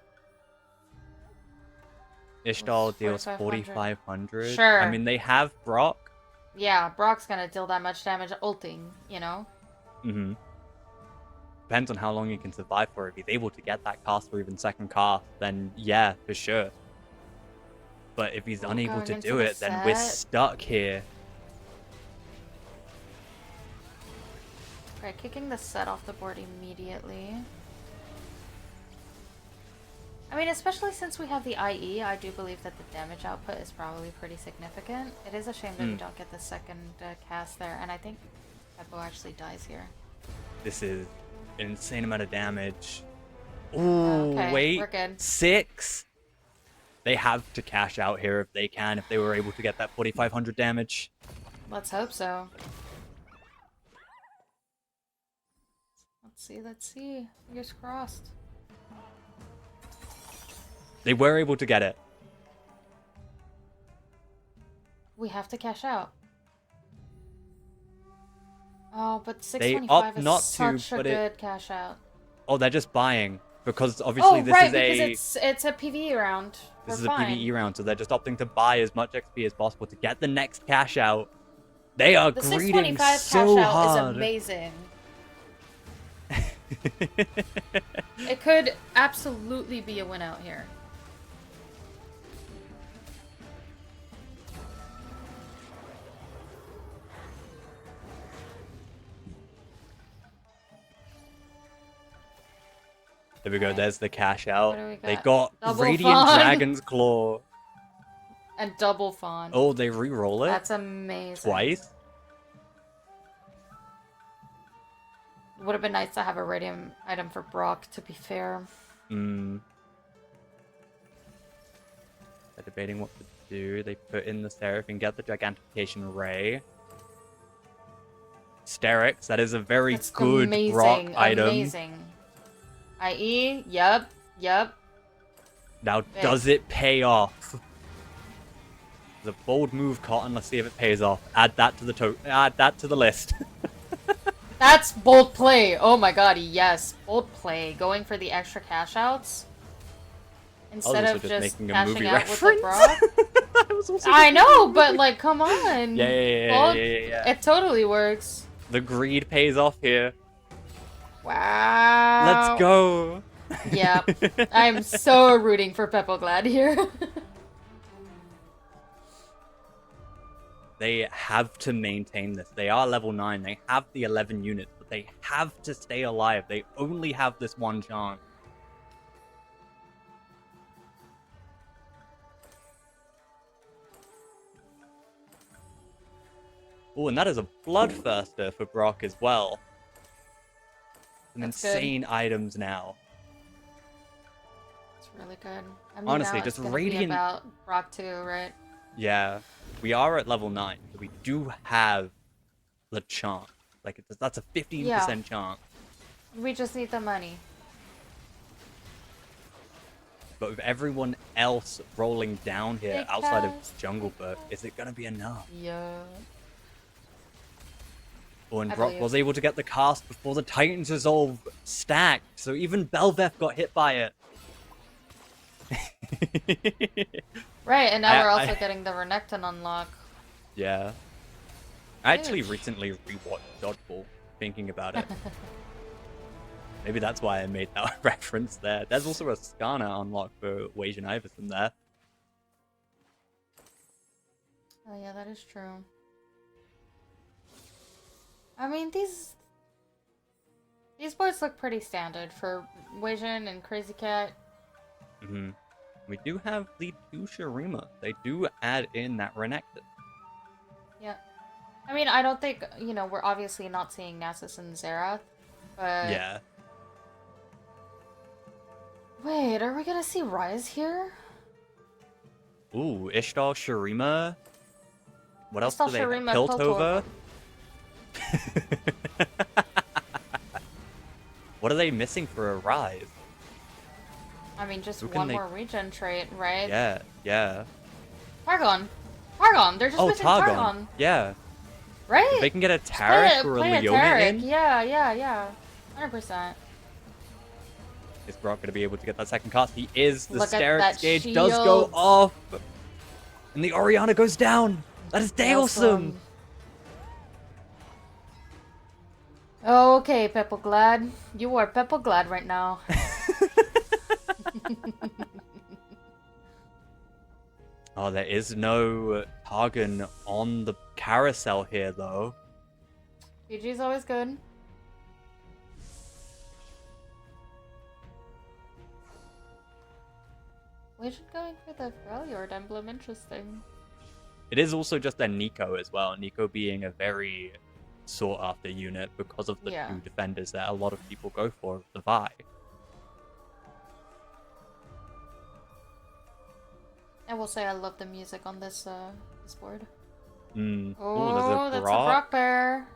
Ishtal deals 4,500. 4,500. Sure. I mean, they have Brock. Yeah, Brock's gonna deal that much damage ulting, you know? Mm-hmm. depends on how long he can survive for. If he's able to get that cast or even second cast, then yeah, for sure. But if he's unable Going to into do the it, then we're set. stuck here. Right, kicking the set off the board immediately. I mean, especially since we have the IE, I do believe that the damage output is probably pretty significant. It is a shame that we don't get the second cast there, and I think Beppo actually dies here. This is an insane amount of damage. Ooh, Okay, wait. we're good. 6? They have to cash out here if they can, if they were able to get that 4,500 damage. Let's hope so. Let's see. Fingers crossed. They were able to get it. We have to cash out. Oh, but They 625 opt is not such to, a but good cash out. Oh, they're just buying. Because obviously Oh, this right, is a... because it's a PvE round. This We're is fine. a PvE round, so they're just opting to buy as much XP as possible to get the next cash out. They are The greeting 625 so cash out hard. is amazing. It could absolutely be a win out here. There we go, Alright. there's the cash out. What do we They got? got Double Radiant Fawn. Dragon's Claw. And double fawn. Oh, they re-roll it That's amazing. twice? Would have been nice to have a radium item for Brock, to be fair. They're debating what to do. They put in the Seraph and get the Gigantification Ray. Sterix, that is a very That's good amazing, Brock item. amazing. IE, yep. Now, Big. does it pay off? It's a bold move, Cotton. Let's see if it pays off. Add that to the list. That's bold play. Oh my god, yes. Bold play. Going for the extra cash outs. Instead also of just just making a cashing movie out with the reference. Brock. I was also I know, but like, come on. Yeah. It totally works. The greed pays off here. Wow. Let's go. Yeah. I'm so rooting for Peppleglad here. They have to maintain this. They are level 9. They have the 11 units, but they have to stay alive. They only have this one chance. Oh, and that is a Bloodthirster for Brock as well. Some That's insane items now. It's really good. I mean, Honestly, now just it's gonna be Radiant- about Brock too, right? Yeah, we are at level 9, so we do have the chance. Like, that's a 15% chance. We just need the money. But with everyone else rolling down here Big outside of cast, Jungle big Book, cast. is it going to be enough? Yeah. Oh, and I Brock believe. was able to get the cast before the Titan's Resolve stacked, so even Belveth got hit by it. Right, and now we're also I- getting the Renekton unlock. Yeah. I actually Huge. recently rewatched Dodgeball, thinking about it. Maybe that's why I made that reference there. There's also a Skarner unlock for Wajan Iverson there. Oh yeah, that is true. I mean, these boys look pretty standard for Wajan and Crazy Cat. hmm We do have the 2 Shurima. They do add in that Renekton. Yeah. I mean, I don't think, you know, we're obviously not seeing Nasus and Xerath, but... Yeah. Wait, are we gonna see Rise here? Ooh, Ishtar, Shurima. What else do Ishtar, they have? Shurima, Piltover? What are they missing for a rise? I mean, just Who can one they- more regen trait, right? Yeah. Targon! They're just Oh, missing Targon. Targon. Yeah. Right? If they can get a Taric or a play Leona Taric. in, Yeah. 100%. is Brock going to be able to get that second cast? He is. The Look at Sterix that gauge does go shield. off. And the Oriana goes down. That is awesome. Okay, Pepple you are Pepple right now. Oh, there is no Targon on the carousel here, though. PG's always good. We should go for the Freljord emblem. Interesting. It is also just a Nico as well. Nico being a very sought after unit because of the two defenders that a lot of people go for, the Vi. I will say I love the music on this board. Oh, there's a that's a Brock Bear.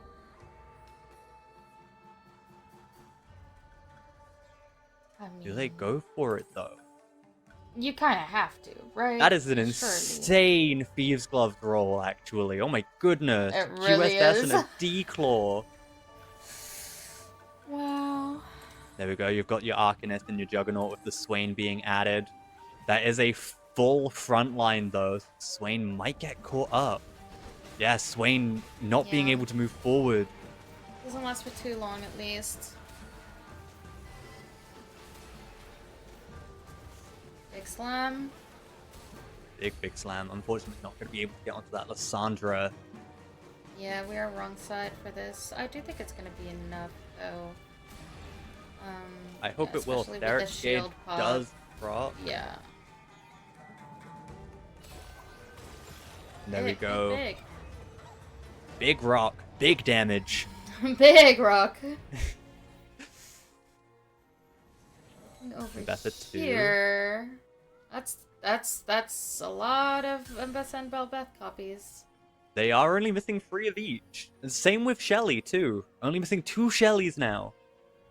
I mean, do they go for it though? You kind of have to, right? That is an insane Thieves' Glove roll, actually. Oh my goodness. It really QSS is. and a D-Claw. Wow. There we go. You've got your Arcanist and your Juggernaut with the Swain being added. That is a full front line, though. Swain might get caught up. Yeah, Swain not being able to move forward. Doesn't last for too long, at least. Big slam. Big slam. Unfortunately, not going to be able to get onto that Lysandra. Yeah, we are wrong side for this. I do think it's going to be enough, though. I hope it will. Derek Gage does drop. Yeah. There we go. Big. Big rock. Big damage. Big rock. Over here. That's a lot of Mbessa and Belbeth copies. They are only missing 3 of each. And same with Shelly, too. Only missing 2 Shellys now.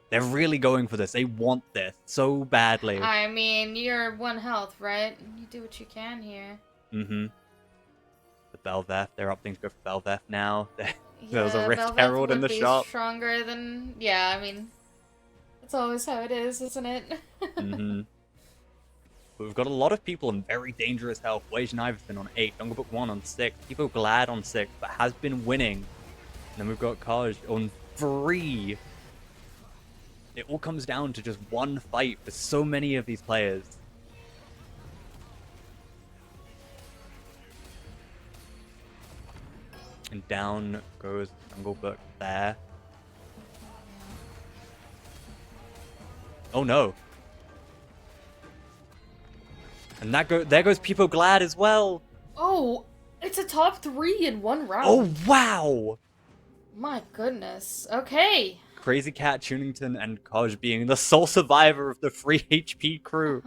They're really going for this. They want this so badly. I mean, you're 1 health, right? You do what you can here. Mm-hmm. The Belveth. They're opting to go for Belveth now. There was a Rift Belveth Herald in the shop. Stronger than... Yeah, I mean... That's always how it is, isn't it? Mm-hmm. But we've got a lot of people in very dangerous health. Wage Iverson on 8, Dongabuk 1 on 6, People Glad on 6, but has been winning. And then we've got Kaj on 3. It all comes down to just one fight for so many of these players. And down goes Dongabuk there. Oh no. And there goes People Glad as well. Oh, it's a top 3 in 1 round. Oh, wow. My goodness. Okay. Crazy Cat, Tunington, and Kaj being the sole survivor of the free HP crew.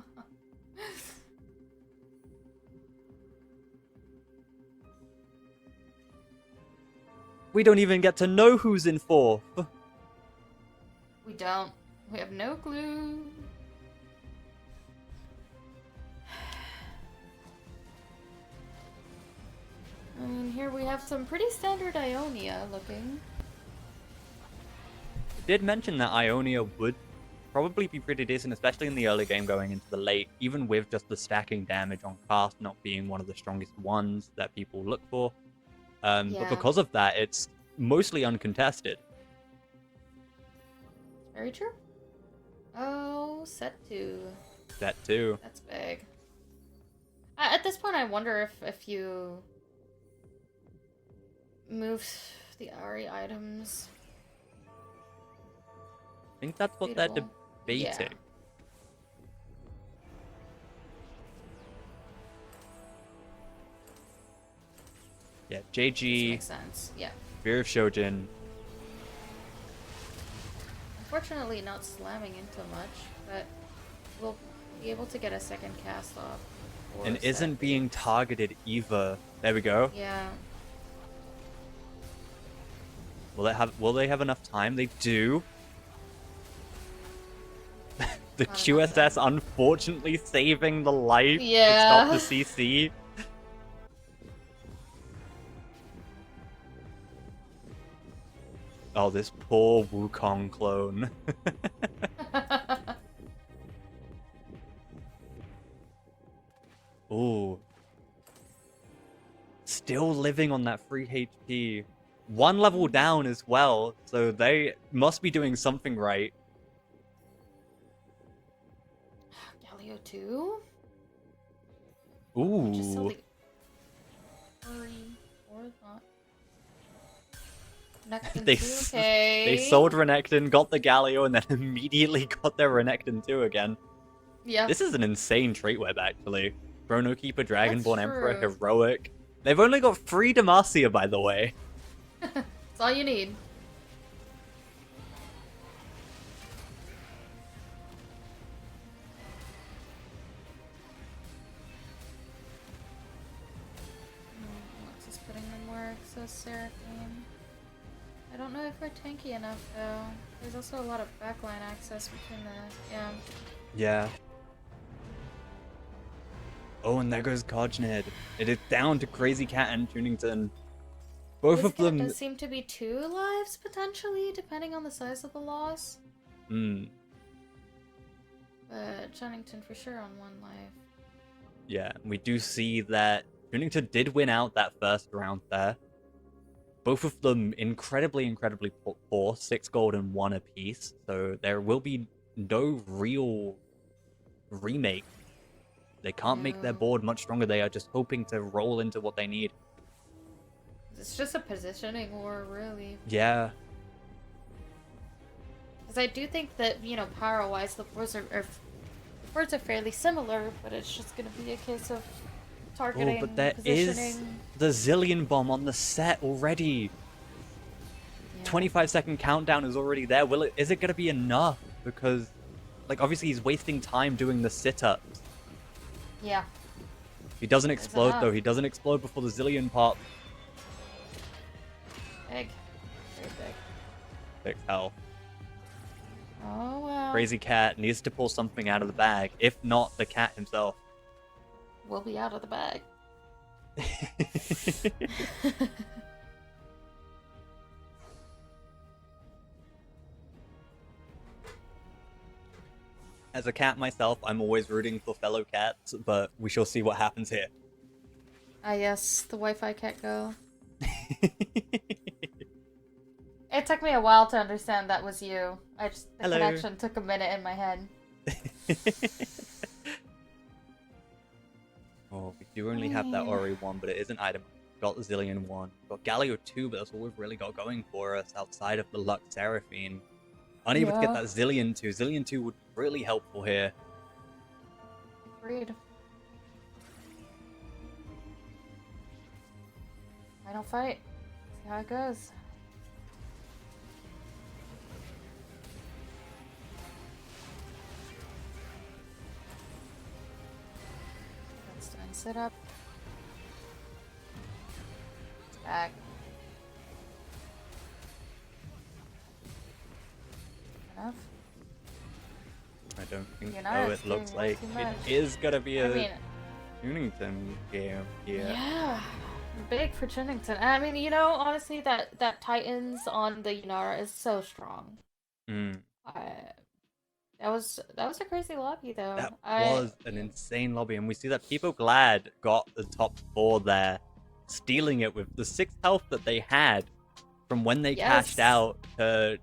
We don't even get to know who's in 4th. We don't. We have no clue. I mean, here we have some pretty standard Ionia looking. Did mention that Ionia would probably be pretty decent, especially in the early game going into the late, even with just the stacking damage on cast not being one of the strongest ones that people look for. But because of that, it's mostly uncontested. Very true. Oh, set 2. Set 2. That's big. At this point, I wonder if you move the Ari items. I think that's what they're debating. Yeah, JG. Makes sense. Yeah. Fear of Shojin. Unfortunately, not slamming into much, but we'll be able to get a second cast off. And isn't being targeted either. There we go. Yeah. Will they have enough time? They do. The QSS unfortunately saving the life to stop the CC. Oh, this poor Wukong clone. Ooh. Still living on that free HP. one level down as well, so they must be doing something right. Galio 2? Just sell Ooh. the... Hurry. Or not. Renekton They 2, s- okay. They sold Renekton, got the Galio, and then immediately got their Renekton 2 again. Yeah. This is an insane trait web, actually. Chrono Keeper, Dragonborn Emperor, true. Heroic. They've only got 3 Demacia, by the way. That's all you need. What's just putting in work? So Seraphine. I don't know if we're tanky enough though. There's also a lot of backline access between the Yeah. Oh, and there goes Codgenid. It is down to Crazy Cat and Tunington. Both of them. does seem to be 2 lives potentially, depending on the size of the loss. Hmm. But Chennington for sure on 1 life. Yeah, we do see that Tunington did win out that first round there. Both of them incredibly poor, 6 gold and 1 apiece. So there will be no real remake. They can't make their No. board much stronger. They are just hoping to roll into what they need. It's just a positioning war, really. Yeah. Because I do think that, you know, power-wise, the boards are fairly similar, but it's just going to be a case of targeting, Oh, but there positioning. is the Zillion Bomb on the set already. Yeah. 25-second countdown is already there. Is it going to be enough? Because, like, obviously he's wasting time doing the sit-ups. Yeah. He doesn't explode, enough. though. He doesn't explode before the Zillion pop. Big. Very big. Big hell. Oh, wow. Crazy Cat needs to pull something out of the bag. If not, the cat himself. We'll be out of the bag. As a cat myself, I'm always rooting for fellow cats, but we shall see what happens here. Ah, yes. The Wi-Fi can't go. It took me a while to understand that was you. The Hello. connection took a minute in my head. Oh, we do only have that Ori 1, but it is an item. Got the Zillion 1. Got Galio 2, but that's all we've really got going for us outside of the Lux Seraphine. Unable to get that Zillion 2. Zillion 2 would be really helpful here. Agreed. Final fight. See how it goes. Let's do a sit up. Back. Enough. I don't think You're so. not It looks doing way like too it much. is gonna be a I mean, Tunington game here. yeah, big for Chennington. I mean, you know, honestly, that Titans on the Yunara is so strong. Mm. That was a crazy lobby though. That was an insane lobby, and we see that People Glad got the top 4 there, stealing it with the 6 health that they had from when they cashed out to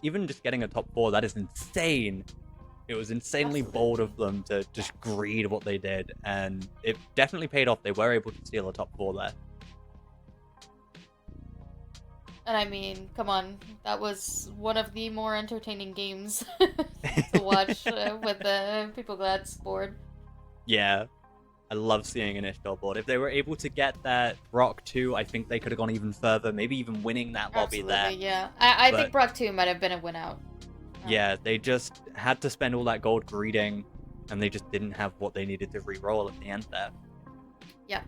even just getting a top 4. That is insane. It was insanely bold of them to just greed what they did, and it definitely paid off. They were able to steal a top 4 there. And I mean, come on, that was one of the more entertaining games to watch with the People Glad's board. Yeah, I love seeing an Ishtar board. If they were able to get that Brock 2, I think they could have gone even further, maybe even winning that lobby there. Yeah. I think Brock 2 might have been a win out. Yeah, they just had to spend all that gold greeding, and they just didn't have what they needed to re-roll at the end there. Yeah.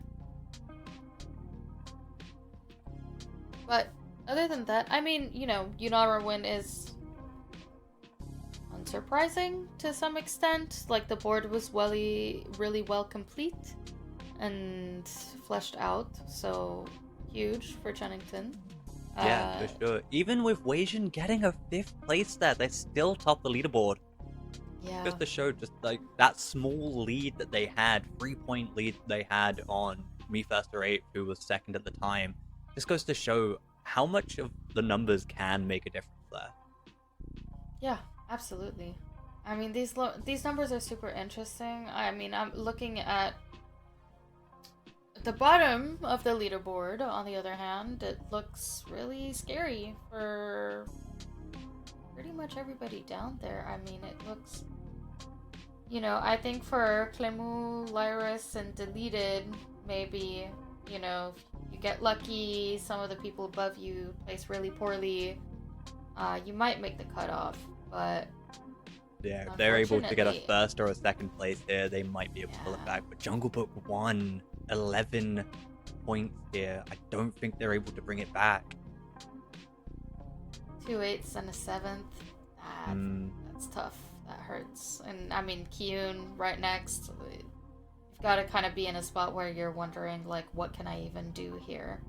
But other than that, I mean, you know, Yunara win is unsurprising to some extent. Like, the board was really well complete and fleshed out, so huge for Chennington. Yeah, for sure. Even with Weijin getting a 5th place there, they're still top the leaderboard. Yeah. Just to show just like that small lead that they had, 3-point lead they had on Me First or 8, who was second at the time. Just goes to show how much of the numbers can make a difference there. Yeah, absolutely. I mean, these numbers are super interesting. I mean, I'm looking at the bottom of the leaderboard. On the other hand, it looks really scary for pretty much everybody down there. I mean, it looks, I think for Clemu, Lyris, and Deleted, maybe, if you get lucky, some of the people above you place really poorly, you might make the cutoff, but Yeah, if they're able to get a first or a second place here, they might be able to pull it back. But Jungle Book won 11 points here. I don't think they're able to bring it back. 2 8s and a 7th. That's tough. That hurts. And I mean, Kiyun right next. You've got to kind of be in a spot where you're wondering, like, what can I even do here?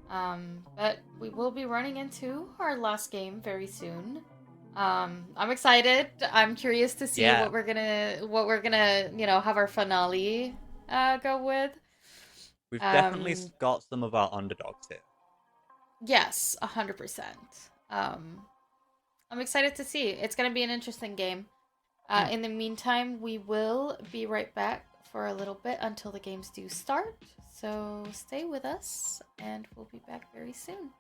But we will be running into our last game very soon. I'm excited. I'm curious to see what we're gonna have our finale go with. We've definitely got some of our underdogs here. Yes, 100%. I'm excited to see. It's gonna be an interesting game. In the meantime, we will be right back for a little bit until the games do start. So stay with us, and we'll be back very soon.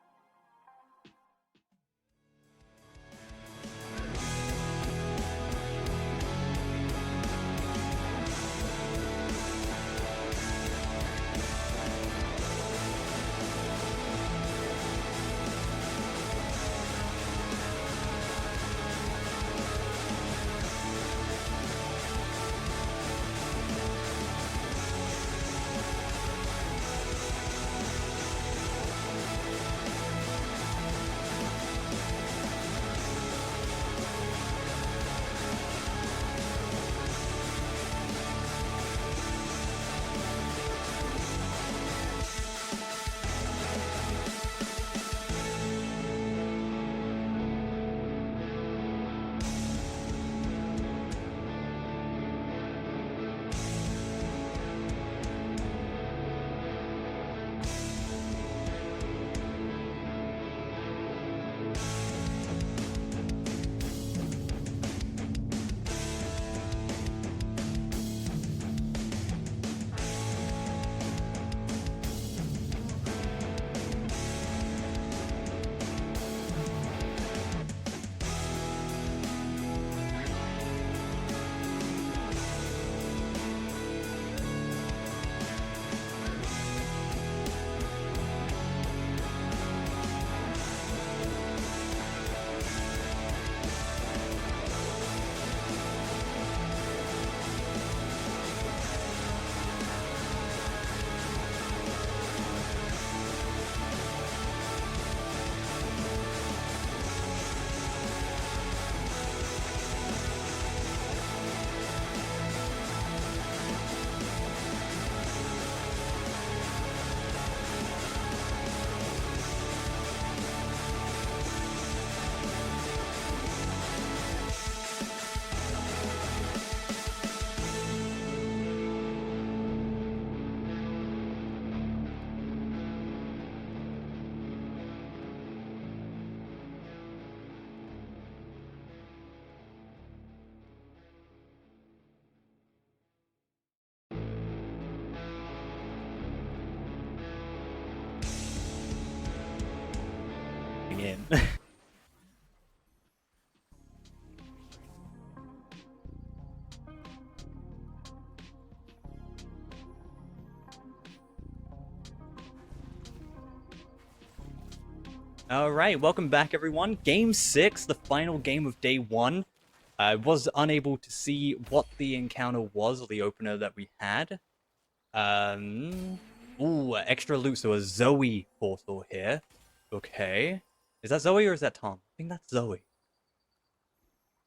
In. All right, welcome back, everyone. Game 6, the final game of day 1. I was unable to see what the encounter was, or the opener that we had. Ooh, extra loot, so a Zoe portal here. Okay. Is that Zoe or is that Tom? I think that's Zoe.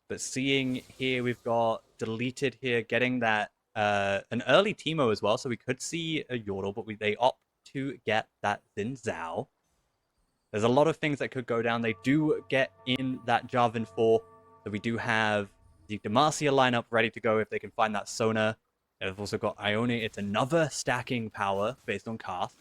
But seeing here, we've got Deleted here, getting that, an early Teemo as well, so we could see a Yordle, but they opt to get that Xin Zhao. There's a lot of things that could go down. They do get in that Jarvan 4, so we do have the Demacia lineup ready to go if they can find that Sona. They've also got Ione. It's another stacking power based on casts.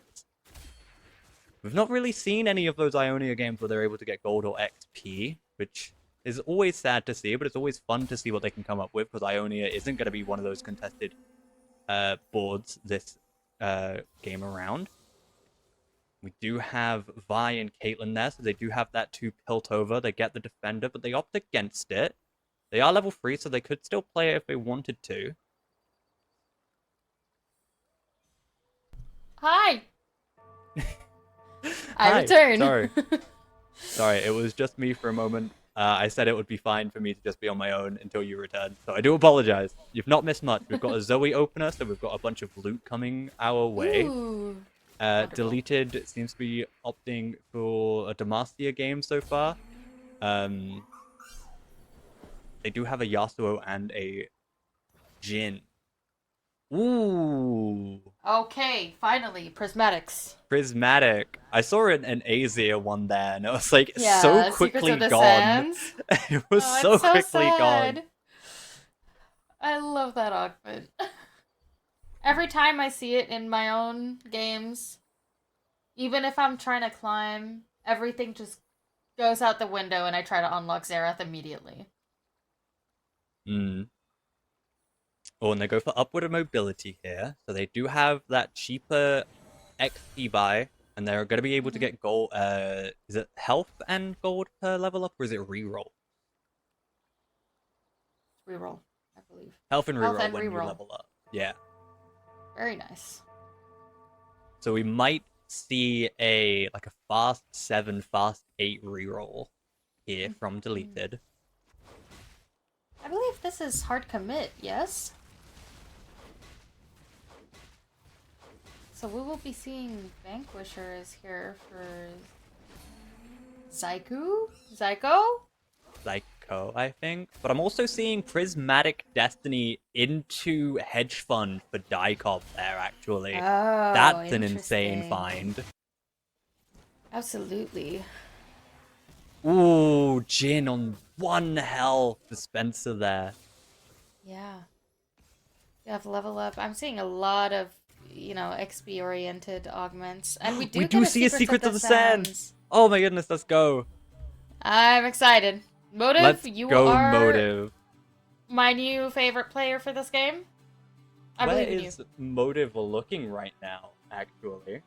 We've not really seen any of those Ionia games where they're able to get gold or XP, which is always sad to see, but it's always fun to see what they can come up with, because Ionia isn't going to be one of those contested boards this game around. We do have Vi and Caitlyn there, so they do have that 2 Piltover. They get the defender, but they opt against it. They are level 3, so they could still play it if they wanted to. Hi! I Hi, return. Sorry, it was just me for a moment. I said it would be fine for me to just be on my own until you return, so I do apologize. You've not missed much. We've got a Zoe opener, so we've got a bunch of loot coming our way. Ooh. Wonderful. Deleted seems to be opting for a Demacia game so far. They do have a Yasuo and a Jhin. Ooh. Okay, finally, prismatics. Prismatic. I saw an Azir one there, and it was like Yeah, so Secrets quickly of the gone. Sands. It was Oh, so it's quickly sad. gone. I love that augment. Every time I see it in my own games, even if I'm trying to climb, everything just goes out the window and I try to unlock Xerath immediately. Mm. Oh, and they go for upward mobility here, so they do have that cheaper XP buy, and they're going to be able to get gold. Is it health and gold per level up, or is it reroll? Reroll, I believe. Health and Health reroll and when you reroll. level up. Yeah. Very nice. So we might see a fast 7, fast 8 reroll here from deleted. I believe this is hard commit, yes? So we will be seeing Vanquishers here for Zyko? Psycho, I think. But I'm also seeing Prismatic Destiny into Hedge Fund for Dicop there, actually. Oh, That's an insane interesting. find. Absolutely. Ooh, Jhin on 1 health dispenser there. Yeah. You have level up. I'm seeing a lot of, XP oriented augments. And we We do do get see a Secret of the Sands. Oh my goodness, let's go. I'm excited. Motive, Let's you go, are Motive. my new favorite player for this game. I Where believe in you. is Motive looking right now, actually?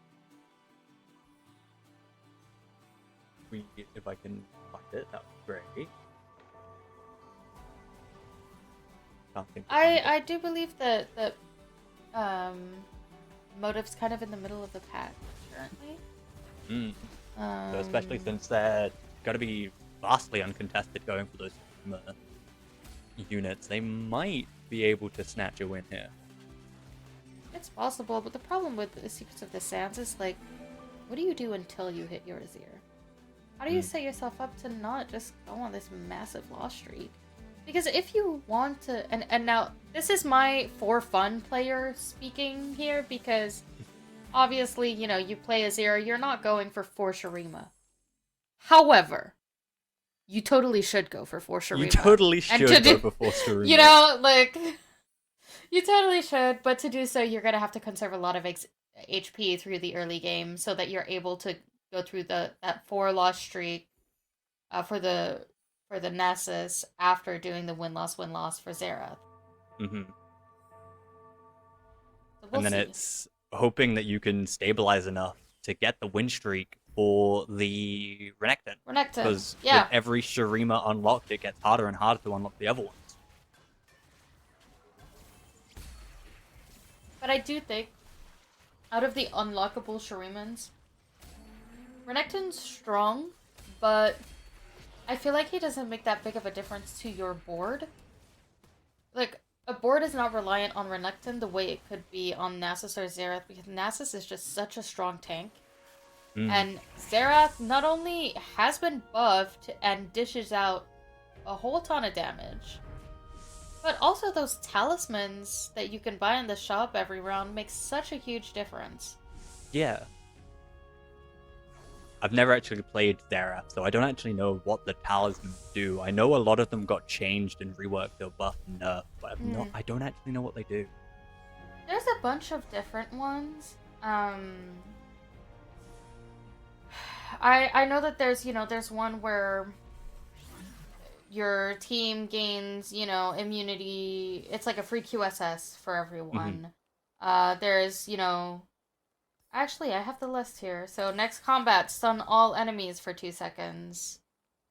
If I can find it, that would be great. Can't think to find it. I do believe that Motive's kind of in the middle of the pack currently. So especially since they're going to be vastly uncontested going for those units, they might be able to snatch a win here. It's possible, but the problem with the Secrets of the Sands is what do you do until you hit your Azir? How do you set yourself up to not just go on this massive loss streak? Because if you want to, and now this is my for fun player speaking here, because obviously, you play Azir, you're not going for Shurima. However, you totally should go for Shurima. You totally should go for Shurima. You totally should, but to do so, you're going to have to conserve a lot of HP through the early game so that you're able to go through that 4 loss streak for the Nessus after doing the win-loss for Xerath. Mm-hmm. So And then it's hoping that you can stabilize enough to get the win streak for the Renekton. Because with every Shurima unlocked, it gets harder and harder to unlock the other ones. But I do think, out of the unlockable Shurimans, Renekton's strong, but I feel like he doesn't make that big of a difference to your board. A board is not reliant on Renekton the way it could be on Nasus or Xerath, because Nasus is just such a strong tank. And Xerath not only has been buffed and dishes out a whole ton of damage, but also those talismans that you can buy in the shop every round makes such a huge difference. Yeah. I've never actually played Xerath, so I don't actually know what the talismans do. I know a lot of them got changed and reworked or buffed and nerfed, but I don't actually know what they do. There's a bunch of different ones. I know that there's one where your team gains, immunity. It's like a free QSS for Mhm. everyone. There's, actually, I have the list here. So next combat, stun all enemies for 2 seconds.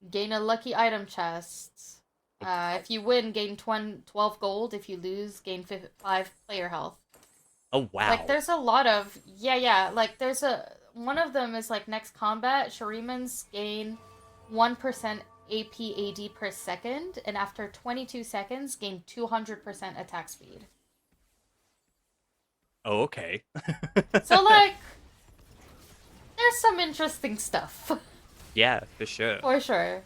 Gain a lucky item chest. If you win, gain 12 gold. If you lose, gain 5 player health. Oh Like, wow. there's a lot of, yeah. Like, one of them is like next combat, Sharimans gain 1% APAD per second, and after 22 seconds, gain 200% attack speed. Oh, okay. So, like, there's some interesting stuff. Yeah, for sure. For sure.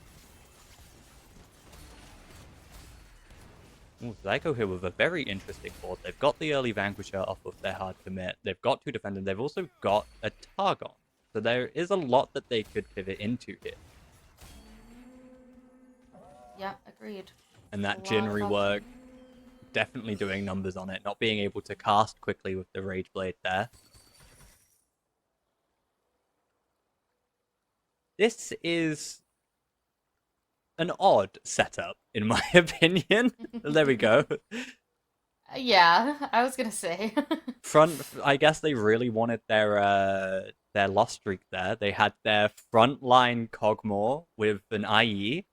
Ooh, Zyko here with a very interesting board. They've got the early Vanquisher off of their hard commit. They've got 2 defenders. They've also got a Targon. So there is a lot that they could pivot into here. Yeah, agreed. And A that Jin lot of rework options. definitely doing numbers on it. Not being able to cast quickly with the Rage Blade there. This is an odd setup, in my opinion. There we go. Yeah, I was gonna say. I guess they really wanted their loss streak there. They had their frontline Cogmore with an IE.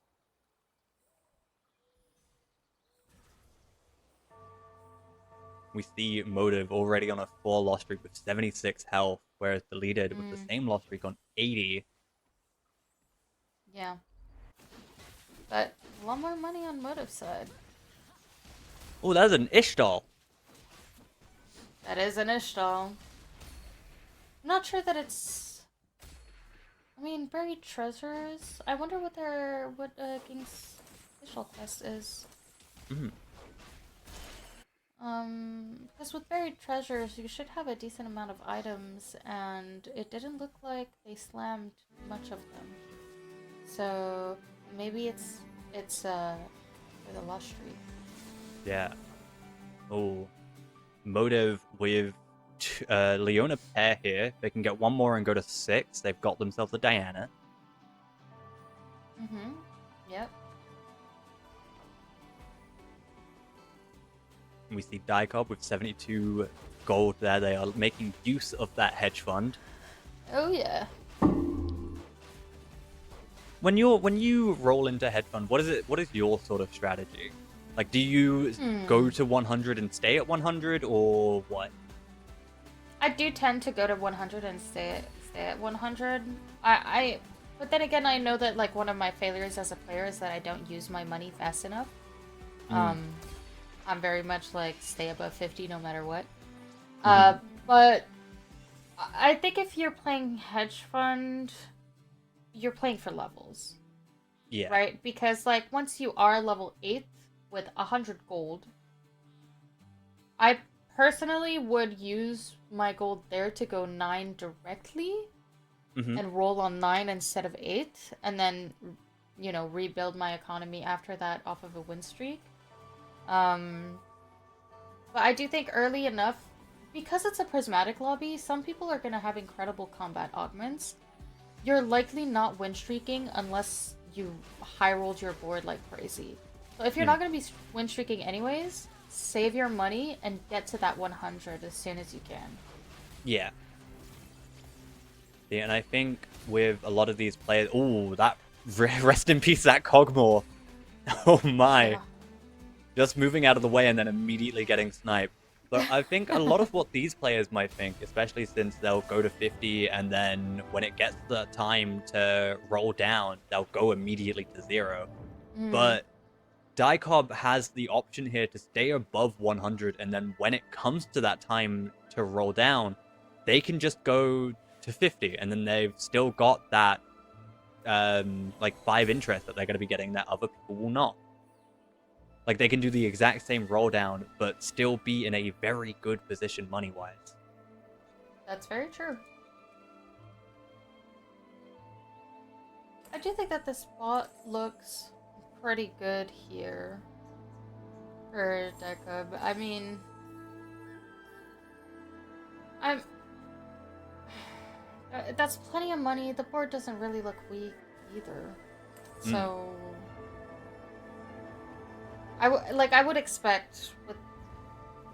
We see Motive already on a 4 loss streak with 76 health, whereas deleted with the Mm, same loss streak on 80. yeah. But a lot more money on Motive side. Oh, that's an Ishtal. That is an Ishtal. I'm not sure that it's. I mean, buried treasures. I wonder what King's official quest is. Mm. Because with buried treasures, you should have a decent amount of items, and it didn't look like they slammed much of them. So maybe it's for the lush streak. Yeah. Oh, Motive with Leona pair here. They can get 1 more and go to 6. They've got themselves a Diana. Mm-hmm. Yep. We see Dicop with 72 gold there. They are making use of that hedge fund. Oh yeah. When you roll into hedge fund, what is your sort of strategy? Like, do you go to 100 and stay at 100, or what? I do tend to go to 100 and stay at 100. But then again, I know that like one of my failures as a player is that I don't use my money fast enough. I'm very much like stay above 50 no matter what. But I think if you're playing hedge fund, you're playing for levels, Yeah. right? Because like once you are level 8 with 100 gold, I personally would use my gold there to go 9 directly and roll on 9 instead of 8, and then rebuild my economy after that off of a win streak. But I do think early enough, because it's a prismatic lobby, some people are going to have incredible combat augments. You're likely not win streaking unless you high rolled your board like crazy. So if you're not going to be win streaking anyways, save your money and get to that 100 as soon as you can. Yeah. Yeah, and I think with a lot of these players, that rest in peace, that Cogmore. Oh my. Yeah. Just moving out of the way and then immediately getting sniped. But I think a lot of what these players might think, especially since they'll go to 50 and then when it gets the time to roll down, they'll go immediately to 0. But Dicob has the option here to stay above 100, and then when it comes to that time to roll down, they can just go to 50, and then they've still got that 5 interest that they're going to be getting that other people will not. Like, they can do the exact same roll down, but still be in a very good position money-wise. That's very true. I do think that the spot looks pretty good here for Jacob. I mean, That's plenty of money. The board doesn't really look weak either. So I would expect with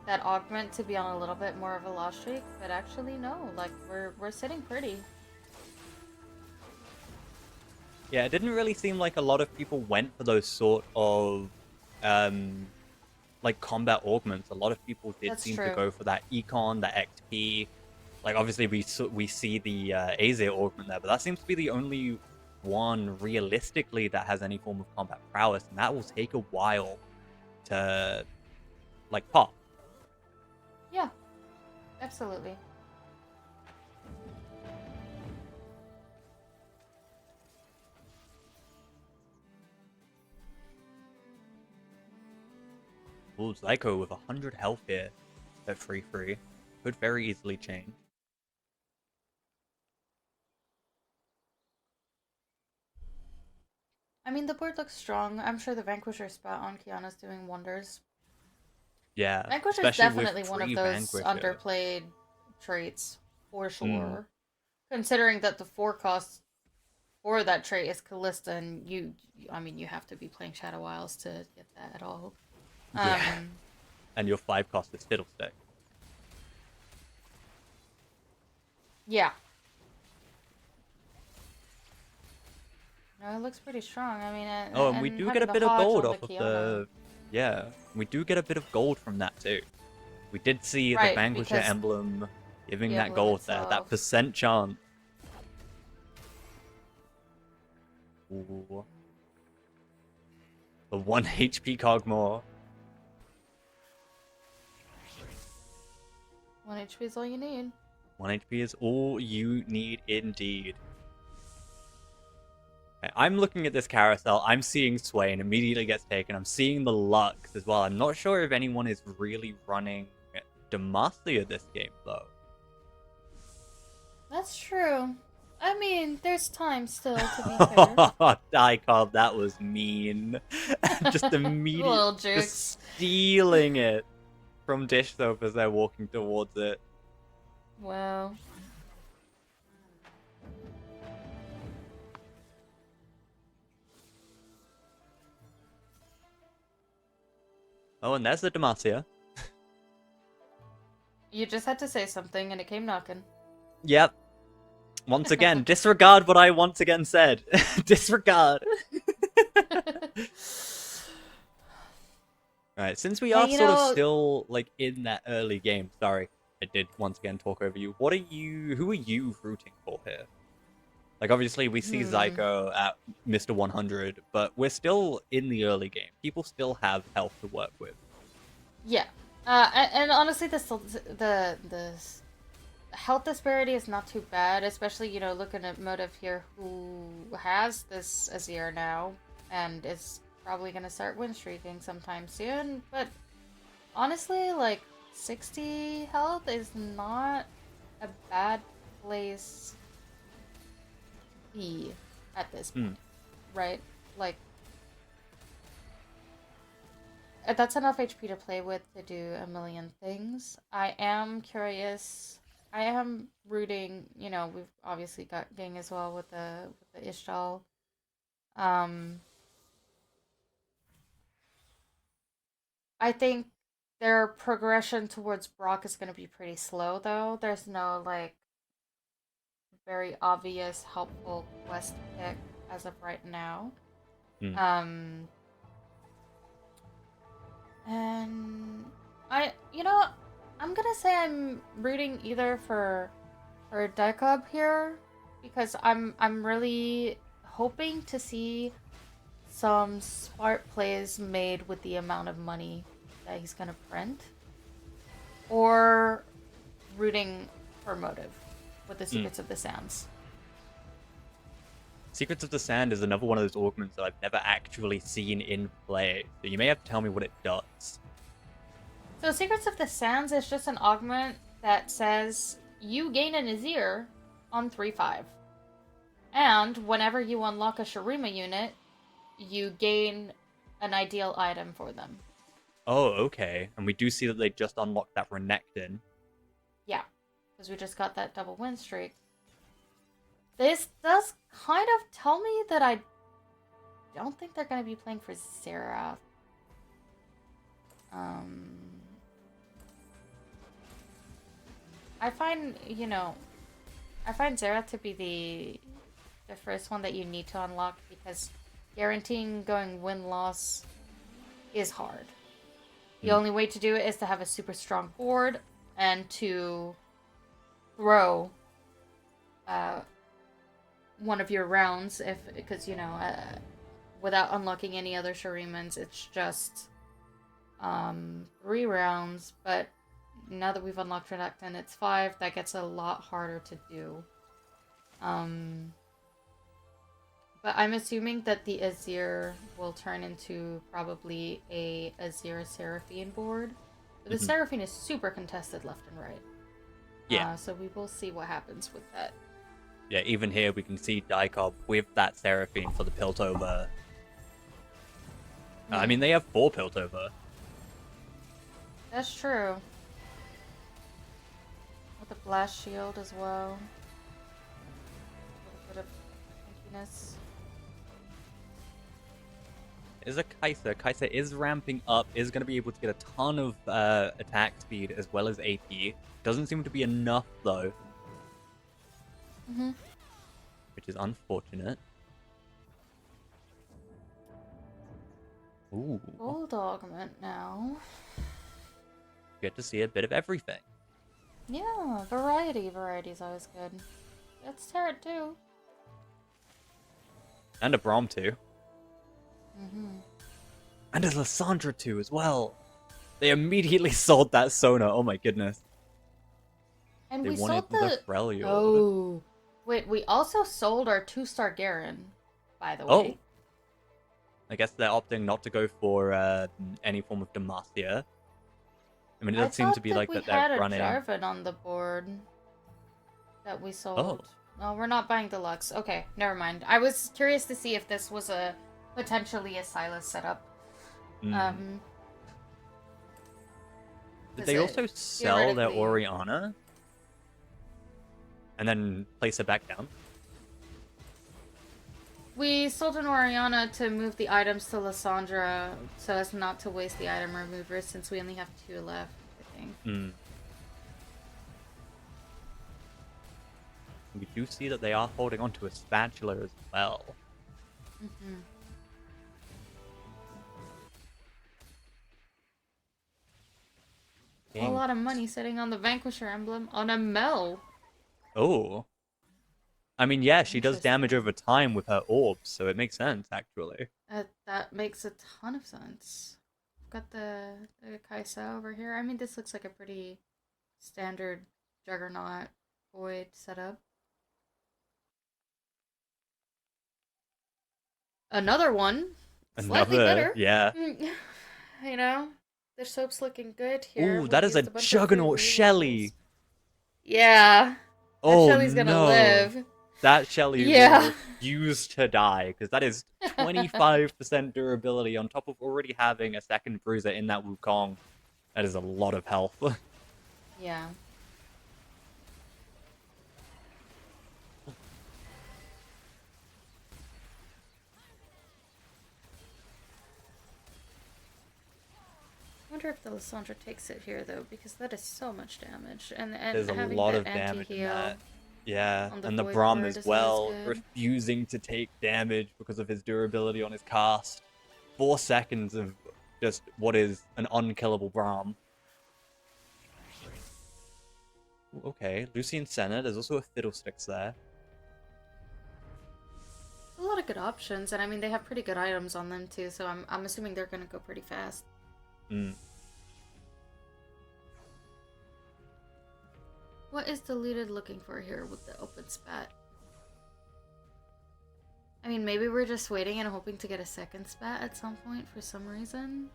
that augment to be on a little bit more of a loss streak, but actually no, like we're sitting pretty. Yeah, it didn't really seem like a lot of people went for those sort of like combat augments. A lot of people did That's seem to true. go for that econ, that XP. Like obviously we see the Azir augment there, but that seems to be the only one realistically that has any form of combat prowess, and that will take a while to like pop. Yeah, absolutely. Ooh, Zyko with 100 health here at 3-3 could very easily change. I mean, the board looks strong. I'm sure the Vanquisher spot on Kiana's doing wonders. Yeah, Vanquisher is especially with definitely one of free those Vanquisher. underplayed traits, for sure. Considering that the 4 cost for that trait is Callista, and I mean, you have to be playing Shadow Isles to get that at all. Yeah. And your 5 cost is Fiddlestick. Yeah. No, it looks pretty strong. I mean, And we do get a bit of gold off of the... Yeah, we do get a bit of gold from that too. We did see the Vanquisher emblem giving that gold there, that percent chance. Ooh. The 1 HP cog more. 1 HP is all you need. 1 HP is all you need indeed. Okay, I'm looking at this carousel. I'm seeing Swain immediately gets taken. I'm seeing the Lux as well. I'm not sure if anyone is really running Demacia this game, though. That's true. I mean, there's time still, to be fair. Dicob, that was mean. Just immediately just stealing it from Dish Soap as they're walking towards it. Wow. Oh, and there's the Demacia. You just had to say something and it came knocking. Yep. Once again, disregard what I once again said. Disregard. Alright, since we are sort of still like in that early game, sorry, I did once again talk over you. Who are you rooting for here? Like obviously we see Zyko at Mr. 100, but we're still in the early game. People still have health to work with. Yeah. And honestly, the health disparity is not too bad, especially, you know, looking at Motive here, who has this Azir now, and is probably going to start win streaking sometime soon, but honestly, like, 60 health is not a bad place to be at this point, right? Like, that's enough HP to play with to do a million things. I am curious. I am rooting, you know, we've obviously got Ging as well with the Ishtal. I think their progression towards Brock is going to be pretty slow, though. There's no, like, very obvious helpful quest pick as of right now. And I'm gonna say I'm rooting either for Dicob here, because I'm really hoping to see some smart plays made with the amount of money that he's gonna print, or rooting for Motive with the Secrets of the Sands. Secrets of the Sand is another one of those augments that I've never actually seen in play, so you may have to tell me what it does. So Secrets of the Sands is just an augment that says you gain an Azir on 3/5. And whenever you unlock a Shurima unit, you gain an ideal item for them. Oh, okay. And we do see that they just unlocked that Renekton. Yeah, because we just got that double win streak. this does kind of tell me that I don't think they're going to be playing for Sarah. I find, I find Zera to be the first one that you need to unlock because guaranteeing going win-loss is hard. The only way to do it is to have a super strong board and to throw one of your rounds because without unlocking any other Sharimans, it's just 3 rounds, but now that we've unlocked Redactin, it's 5. That gets a lot harder to do. But I'm assuming that the Azir will turn into probably a Azir Seraphine board. But the Seraphine is super contested left and right. Yeah. So we will see what happens with that. Yeah, even here we can see Daicob with that Seraphine for the Piltover. I mean, they have 4 Piltover. That's true. With the Blast Shield as well. A little bit of tankiness. Is a Kai'Sa. Kai'Sa is ramping up, is going to be able to get a ton of attack speed as well as AP. Doesn't seem to be enough, though. Which is unfortunate. Ooh. Bulldogment now. Get to see a bit of everything. Yeah, variety. Variety's always good. That's Tarot too. And a Braum too. And a Lysandra too as well. They immediately sold that Sona. Oh my goodness. And They we wanted sold the Freljord. Oh. Wait, we also sold our 2-star Garen, by the way. Oh. I guess they're opting not to go for any form of Demacia. I mean, it does seem to be like that they're running. We had a Jarvan on the board that we sold. Oh. No, we're not buying Deluxe. Okay, never mind. I was curious to see if this was potentially a Silas setup. Did they also sell their Orianna? And then place it back down? We sold an Orianna to move the items to Lysandra so as not to waste the item remover since we only have 2 left, I think. We do see that they are holding on to a spatula as well. A lot of money sitting on the Vanquisher emblem on a Mel. Oh. I mean, yeah, she does damage over time with her orbs, so it makes sense, actually. That makes a ton of sense. Got the Kai'Sa over here. I mean, this looks like a pretty standard Juggernaut Void setup. Another one. Slightly better. Yeah. You know, the soap's looking good here. Ooh, that is a Juggernaut Shelly. Yeah. Oh, Shelly's gonna live. That Shelly will refuse to die, because that is 25% durability on top of already having a second bruiser in that Wukong. That is a lot of health. Yeah. I wonder if the Lysandra takes it here, though, because that is so much damage. And There's a having lot that of damage in anti-heal that. Yeah, on the and the Void Braum Ward as is well, always good. refusing to take damage because of his durability on his cast. 4 seconds of just what is an unkillable Braum. Ooh, okay, Lucian Senna, there's also a Fiddlesticks there. A lot of good options, and I mean, they have pretty good items on them, too, so I'm assuming they're gonna go pretty fast. What is deleted looking for here with the open spat? I mean, maybe we're just waiting and hoping to get a second spat at some point for some reason.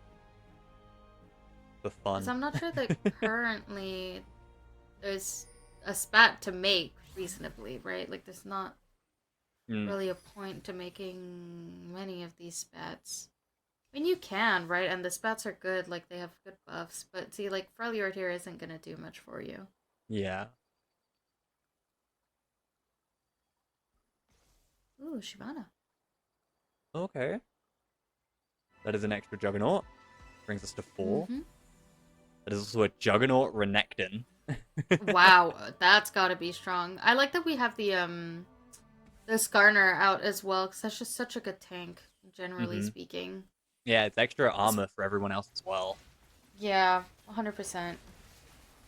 For fun. Because I'm not sure that currently there's a spat to make reasonably, right? Like, there's not really a point to making many of these spats. I mean, you can, right? And the spats are good, like, they have good buffs. But see, like, Freljord here isn't gonna do much for you. Yeah. Ooh, Shivana. Okay. That is an extra Juggernaut. Brings us to 4. Mm-hmm. That is also a Juggernaut Renekton. Wow, that's gotta be strong. I like that we have the Skarner out as well, because that's just such a good tank, generally Mm-hmm. speaking. Yeah, it's extra armor for everyone else as well. Yeah, 100%.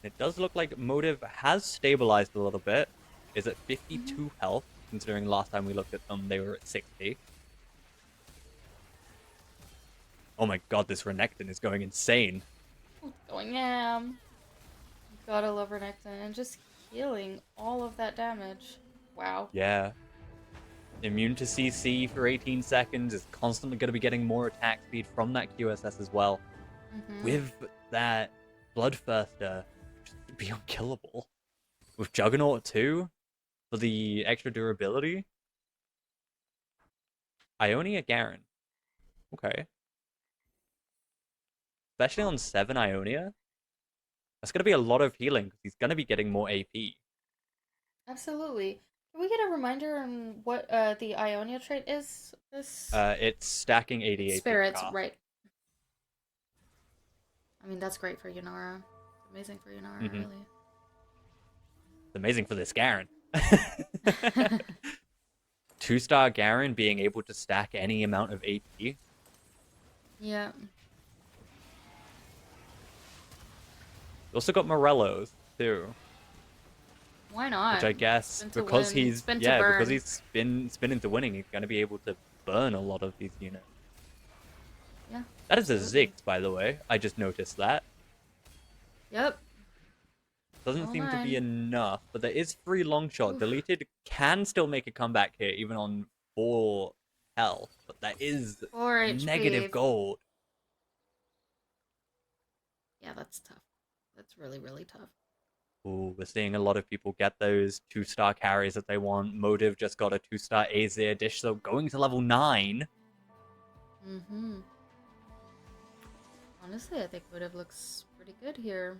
It does look like Motive has stabilized a little bit. Is at Mm-hmm. 52 health, considering last time we looked at them, they were at 60. Oh my god, this Renekton is going insane. Going ham. Gotta love Renekton, and just healing all of that damage. Wow. Yeah. Immune to CC for 18 seconds, is constantly going to be getting more attack speed from that QSS as well. Mm-hmm. With that Bloodthirster, just be unkillable. With Juggernaut too, for the extra durability. Ionia Garen. Okay. Especially on 7 Ionia. That's going to be a lot of healing, because he's going to be getting more AP. Absolutely. Can we get a reminder on what the Ionia trait is? This It's stacking It's 88 each spirits, cast. right? I mean, that's great for Yunara. It's amazing for Yunara, Mm-hmm. really. It's amazing for this Garen. 2-star Garen being able to stack any amount of AP. Yeah. Also got Morello's too, Why not? which I guess Spin to because win, he's spin to burn. because he's spinning to winning, he's going to be able to burn a lot of these units. Yeah. That is a absolutely. Ziggs, by the way. I just noticed that. Yep. Doesn't Oh, seem to be mine. enough, but there is free long shot. Oof. Deleted can still make a comeback here, even on 4 health, but that is 4 negative HP. gold. Yeah, that's tough. That's really, really tough. Ooh, we're seeing a lot of people get those 2-star carries that they want. Motive just got a 2-star Azir dish, so going to level 9. Mm-hmm. Honestly, I think Motive looks pretty good here.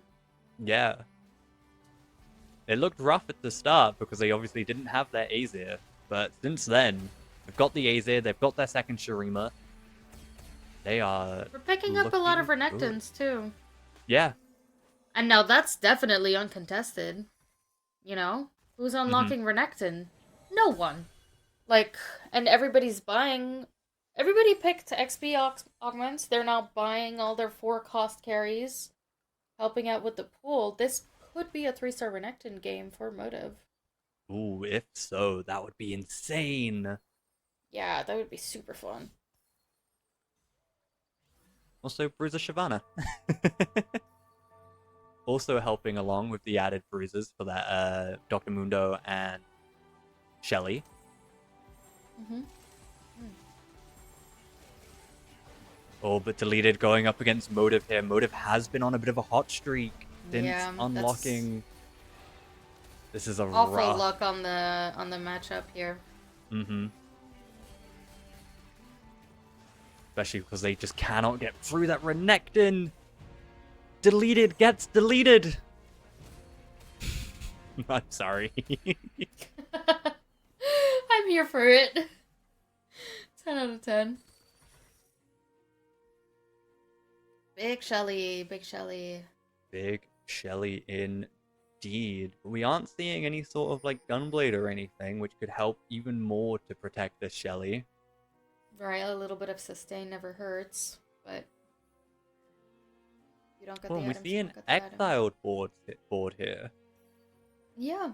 Yeah. It looked rough at the start because they obviously didn't have their Azir, but since then, they've got the Azir, they've got their second Shurima. They are We're picking up a lot of looking good. Renekton's, too. Yeah. And now that's definitely uncontested. You know? Who's Mm-hmm. unlocking Renekton? No one. Like, and everybody's buying. Everybody picked XP augments. They're now buying all their 4 cost carries, helping out with the pool. This could be a 3-star Renekton game for Motive. Ooh, if so, that would be insane. Yeah, that would be super fun. Also, Bruiser Shyvana. Also helping along with the added bruises for that Dr. Mundo and Shelly. Mm-hmm. Oh, but deleted going up against Motive here. Motive has been on a bit of a hot streak since Yeah, unlocking. This is a awful rough. luck on the matchup here. Mm-hmm. Especially because they just cannot get through that Renekton. Deleted gets deleted. I'm sorry. I'm here for it. 10 out of 10. Big Shelly, Big Shelly. Big Shelly indeed. But we aren't seeing any sort of like Gunblade or anything, which could help even more to protect this Shelly. Right, a little bit of sustain never hurts, but you don't get Well, the we items. see You an don't get the items. exiled board here. Yeah.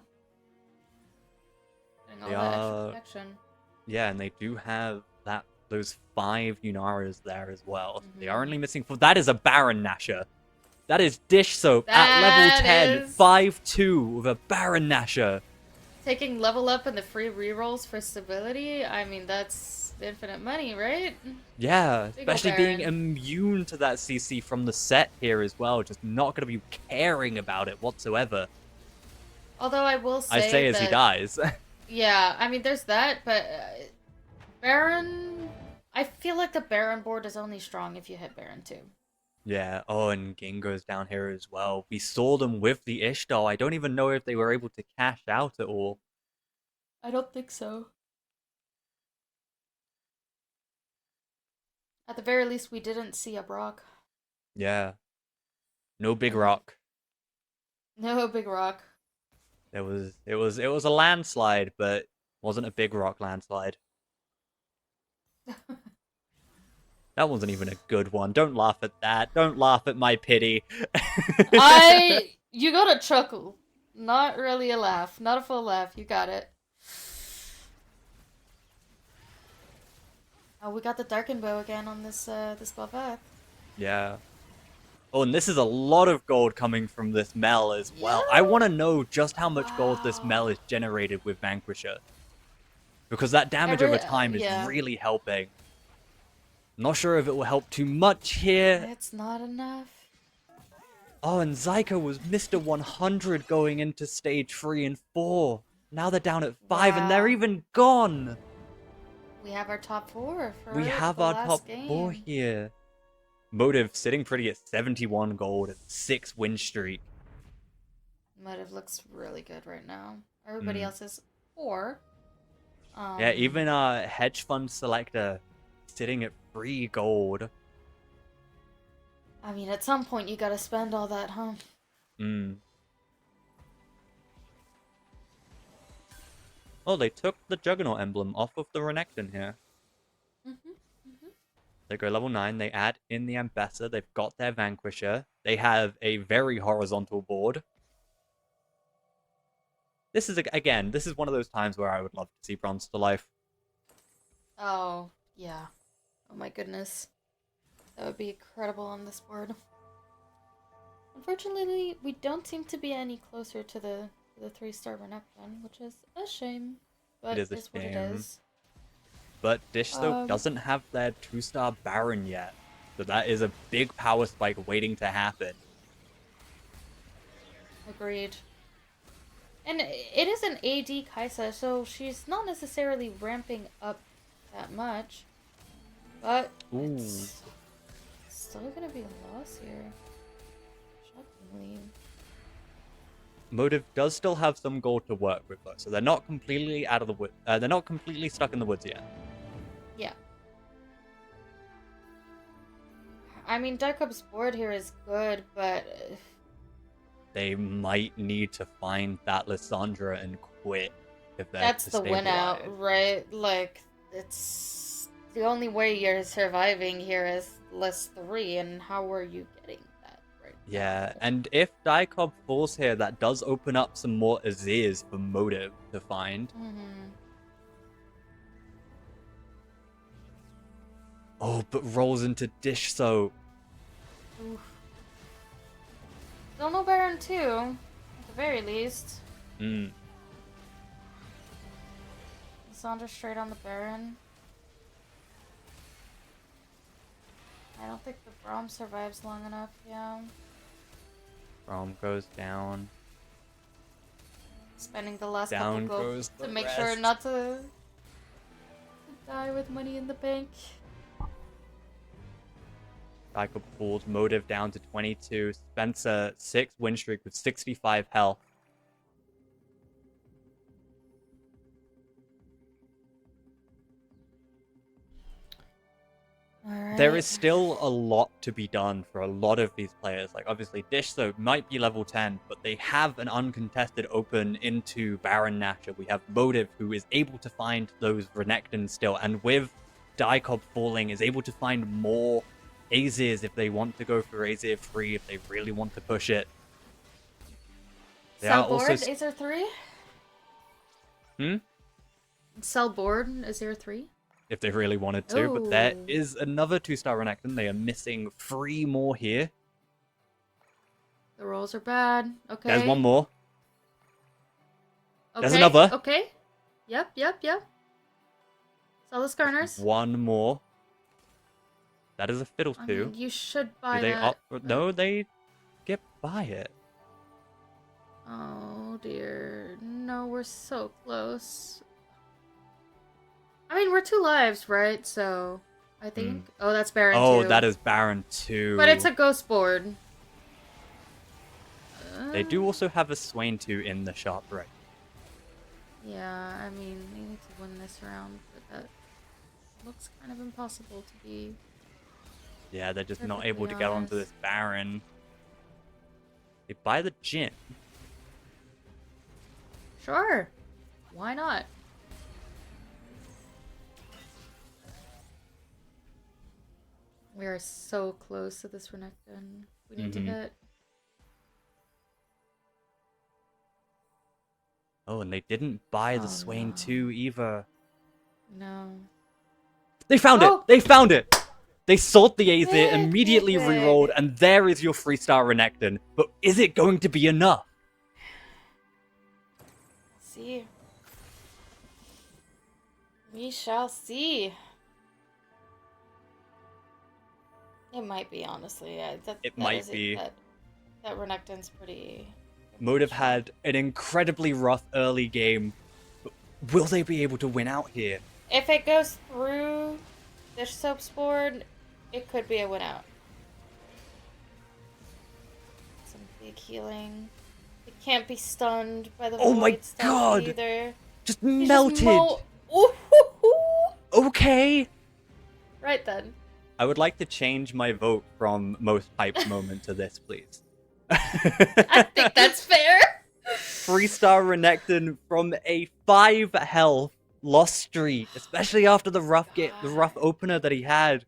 Getting all They that extra are, protection. yeah, and they do have those 5 Yunaras there as well. So they are Mhm. only missing 4. That is a Baron Nashor. That is Dish Soap at level That 10, is 5-2 with a Baron Nashor. taking level up and the free rerolls for stability. I mean, that's infinite money, right? Yeah, Big ol' especially being Baron. immune to that CC from the set here as well. Just not going to be caring about it whatsoever. Although I will I say say as he that, dies. yeah, I mean, there's that, but Baron. I feel like the Baron board is only strong if you hit Baron too. Yeah, oh, and Gingo's down here as well. We saw them with the Ishtar. I don't even know if they were able to cash out at all. I don't think so. At the very least, we didn't see a Brock. Yeah. No big And rock. no big rock. It was a landslide, but wasn't a big rock landslide. That wasn't even a good one. Don't laugh at that. Don't laugh at my pity. You got a chuckle. Not really a laugh. Not a full laugh. You got it. Oh, we got the Darken Bow again on this buffet. Yeah. Oh, and this is a lot of gold coming from this Mel as well. I Yeah. want to know just how much gold this Wow. Mel is generated with Vanquisher. Because that damage over time is yeah. really helping. Not sure if it will help too much here. It's not enough. Oh, and Zyka was Mr. 100 going into stage 3 and 4. Now they're down at 5 and they're Wow. even gone. We have our top 4 for We have the our last top game. 4 here. Motive sitting pretty at 71 gold and 6 win streak. Motive looks really good right now. Everybody Mm. else is 4. Yeah, even our hedge fund selector sitting at 3 gold. I mean, at some point you gotta spend all that, huh? Mm. Oh, they took the Juggernaut emblem off of the Renekton here. They go level 9, they add in the Ambassador, they've got their Vanquisher. They have a very horizontal board. This is, again, this is one of those times where I would love to see Bronze to Life. Oh, yeah. Oh my goodness. That would be incredible on this board. Unfortunately, we don't seem to be any closer to the 3-star Renekton, which is a shame. But It is a it's what it shame. is. But Dish, though, Um, doesn't have their 2-star Baron yet. So that is a big power spike waiting to happen. Agreed. And it is an AD Kaisa, so she's not necessarily ramping up that much. But Ooh. it's still gonna be a loss here. Shockingly. Motive does still have some gold to work with, though, so they're not completely out of the wood. They're not completely stuck in the woods yet. Yeah. I mean, Dykup's board here is good, but They might need to find that Lissandra and quit if they're that's to the stay win alive. out, right? Like, it's the only way you're surviving here is list 3, and how are you getting that right Yeah, now? and if Daicob falls here, that does open up some more Azirs for Motive to find. Mm-hmm. Oh, but rolls into Dish Soap. Oof. Still no Baron 2, at the very least. Mm. Sandra straight on the Baron. I don't think the Braum survives long enough, yeah. Rom goes down. Spending the last Down couple goes gold the to make sure rest. not to die with money in the bank. Daicob pulls Motive down to 22. Spencer, 6 win streak with 65 health. Alright. There is still a lot to be done for a lot of these players. Like, obviously, Dish, though, might be level 10, but they have an uncontested open into Baron Nashor. We have Motive, who is able to find those Renekton still, and with Daicob falling, is able to find more Azirs if they want to go for Azir free, if they really want to push it. They Sell are board, also... Azir 3? Hmm? Sell board, Azir 3? If they really wanted to, but there Ooh. is another 2-star Renekton. They are missing 3 more here. The rolls are bad. Okay. There's one more. Okay. There's another. Okay. Yep. Sell the Skarners. One more. That is a fiddle I too. mean, you should buy Do they that. opt for... No, they get by it. Oh dear. No, we're so close. I mean, we're 2 lives, right? So, I think. Oh, that's Baron Oh, too. that is Baron 2. But it's a ghost board. They do also have a Swain 2 in the shop, right? Yeah, I mean, they need to win this round, but that looks kind of impossible to be Yeah, they're just not Perfectly able to get onto honest. this Baron. They buy the Jhin. Sure. Why not? We are so close to this Renekton. We need to Mhm. get... Oh, and they didn't buy the Oh, Swain no. 2 either. No. They found it! Oh! They found it! They sought the AZ, Big, immediately big, rerolled, big. and there is your 3-star Renekton. But is it going to be enough? See. We shall see. It might be, honestly. It might be. That Renekton's pretty... Motive had an incredibly rough early game. But will they be able to win out here? If it goes through Dish Soap's board, it could be a win out. Some big healing. It can't be stunned by the Oh my void stuff God! either. Just He melted! Just Ooh. Okay! Right then. I would like to change my vote from most hyped moment to this, please. I think that's fair. 3-star Renekton from a 5 health lost streak, especially after the rough opener that he had.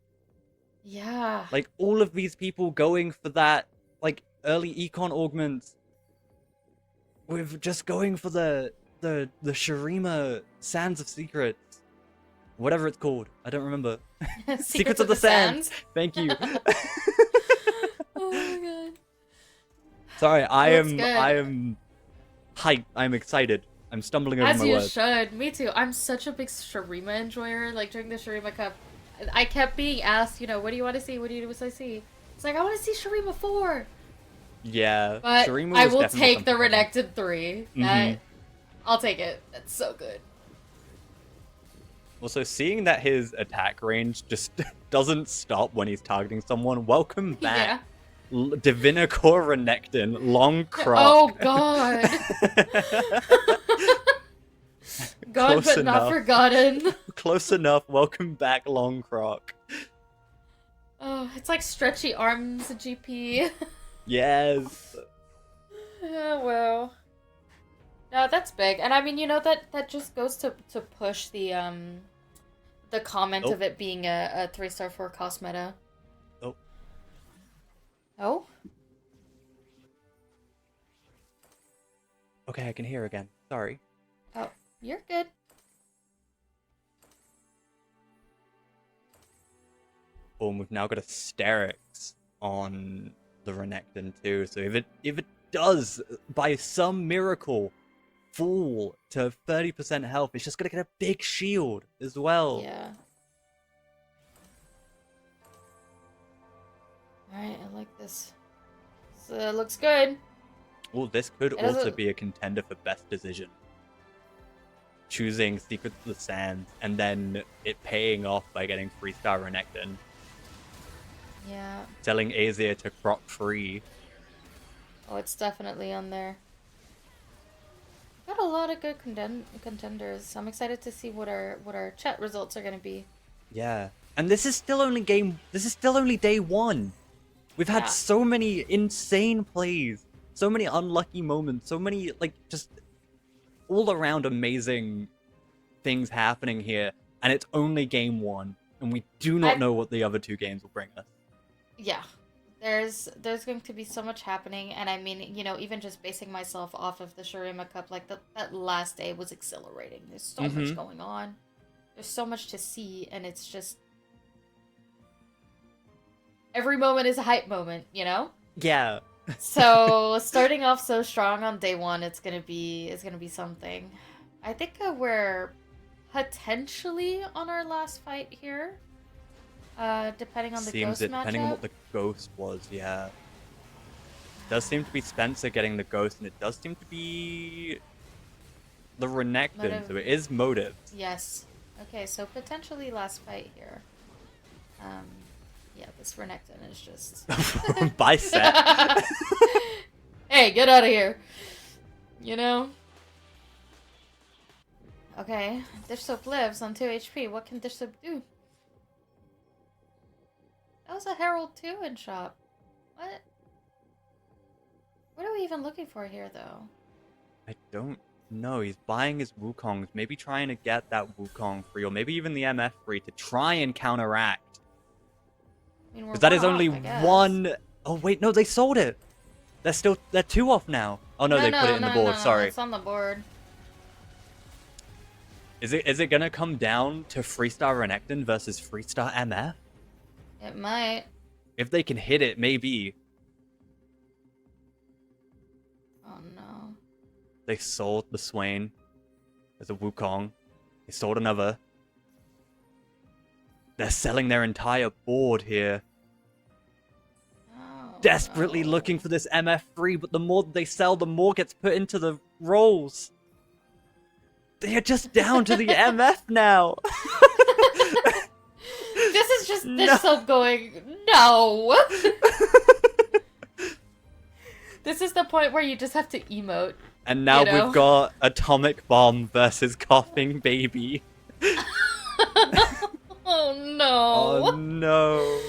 Yeah. Like all of these people going for that like early econ augments with just going for the Shurima Sands of Secrets. Whatever it's called. I don't remember. Secrets of the Sands. Thank you. Oh my god. Sorry, I Looks good. am hyped. I'm excited. I'm stumbling over As my you words. should. Me too. I'm such a big Shurima enjoyer. Like during the Shurima Cup, I kept being asked, what do you want to see? What do you want to see? It's like, I want to see Shurima 4. Yeah, But Shurima I was will definitely take the something. Renekton 3. That, I'll take it. That's so good. Also, seeing that his attack range just doesn't stop when he's targeting someone, welcome back. Divinicore Renekton, Long Croc. Oh god. Gone Close but enough. not forgotten. Close enough. Welcome back, Long Croc. Oh, it's like stretchy arms GP. Yes. Oh, well. No, that's big. And I mean, that just goes to push the comment of it being a 3-star 4 cost meta. Oh. Oh? Okay, I can hear again. Sorry. Oh, you're good. Oh, and we've now got a Sterix on the Renekton too. So if it does, by some miracle, fall to 30% health, it's just gonna get a big shield as well. Yeah. Alright, I like this. This looks good. Well, this could It also doesn't- be a contender for best decision. Choosing Secrets of the Sands and then it paying off by getting 3-star Renekton. Yeah. Selling Azir to Croc free. Oh, it's definitely on there. Got a lot of good contenders. I'm excited to see what our chat results are gonna be. Yeah. And this is still only day one. We've had Yeah. so many insane plays, so many unlucky moments, so many just all around amazing things happening here, and it's only game one, and we do not know what the other two games will bring us. Yeah. There's going to be so much happening, and I mean, even just basing myself off of the Shurima Cup, that last day was exhilarating. There's so much going on. There's so much to see, and it's just every moment is a hype moment, Yeah. So starting off so strong on day one, it's gonna be something. I think we're potentially on our last fight here. Depending on the Seems ghost it, depending on matchup. what the ghost was, yeah. Does seem to be Spencer getting the ghost, and it does seem to be the Renekton, Motive. so it is Motive. Yes. Okay, so potentially last fight here. Yeah, this Renekton is just... Bicep. Hey, get out of here! Okay, Dish Soap lives on 2 HP. What can Dish Soap do? That was a Herald 2 in shop. What? What are we even looking for here, though? I don't know. He's buying his Wukongs, maybe trying to get that Wukong free, or maybe even the MF free to try and counteract. I mean, we're Because that is one only off, I guess. one. Oh wait, no, they sold it. They're 2 off now. Oh no, they put it in the board. Sorry. It's on the board. Is it gonna come down to Freestar Renekton versus Freestar MF? It might. If they can hit it, maybe. Oh no. They sold the Swain. There's a Wukong. They sold another. They're selling their entire board here. Oh, Desperately no. looking for this MF free, but the more they sell, the more gets put into the rolls. They are just down to the MF now. This is just No. this soap going, no! This is the point where you just have to emote. And now You know? we've got Atomic Bomb versus Coughing Baby. Oh Oh no! no.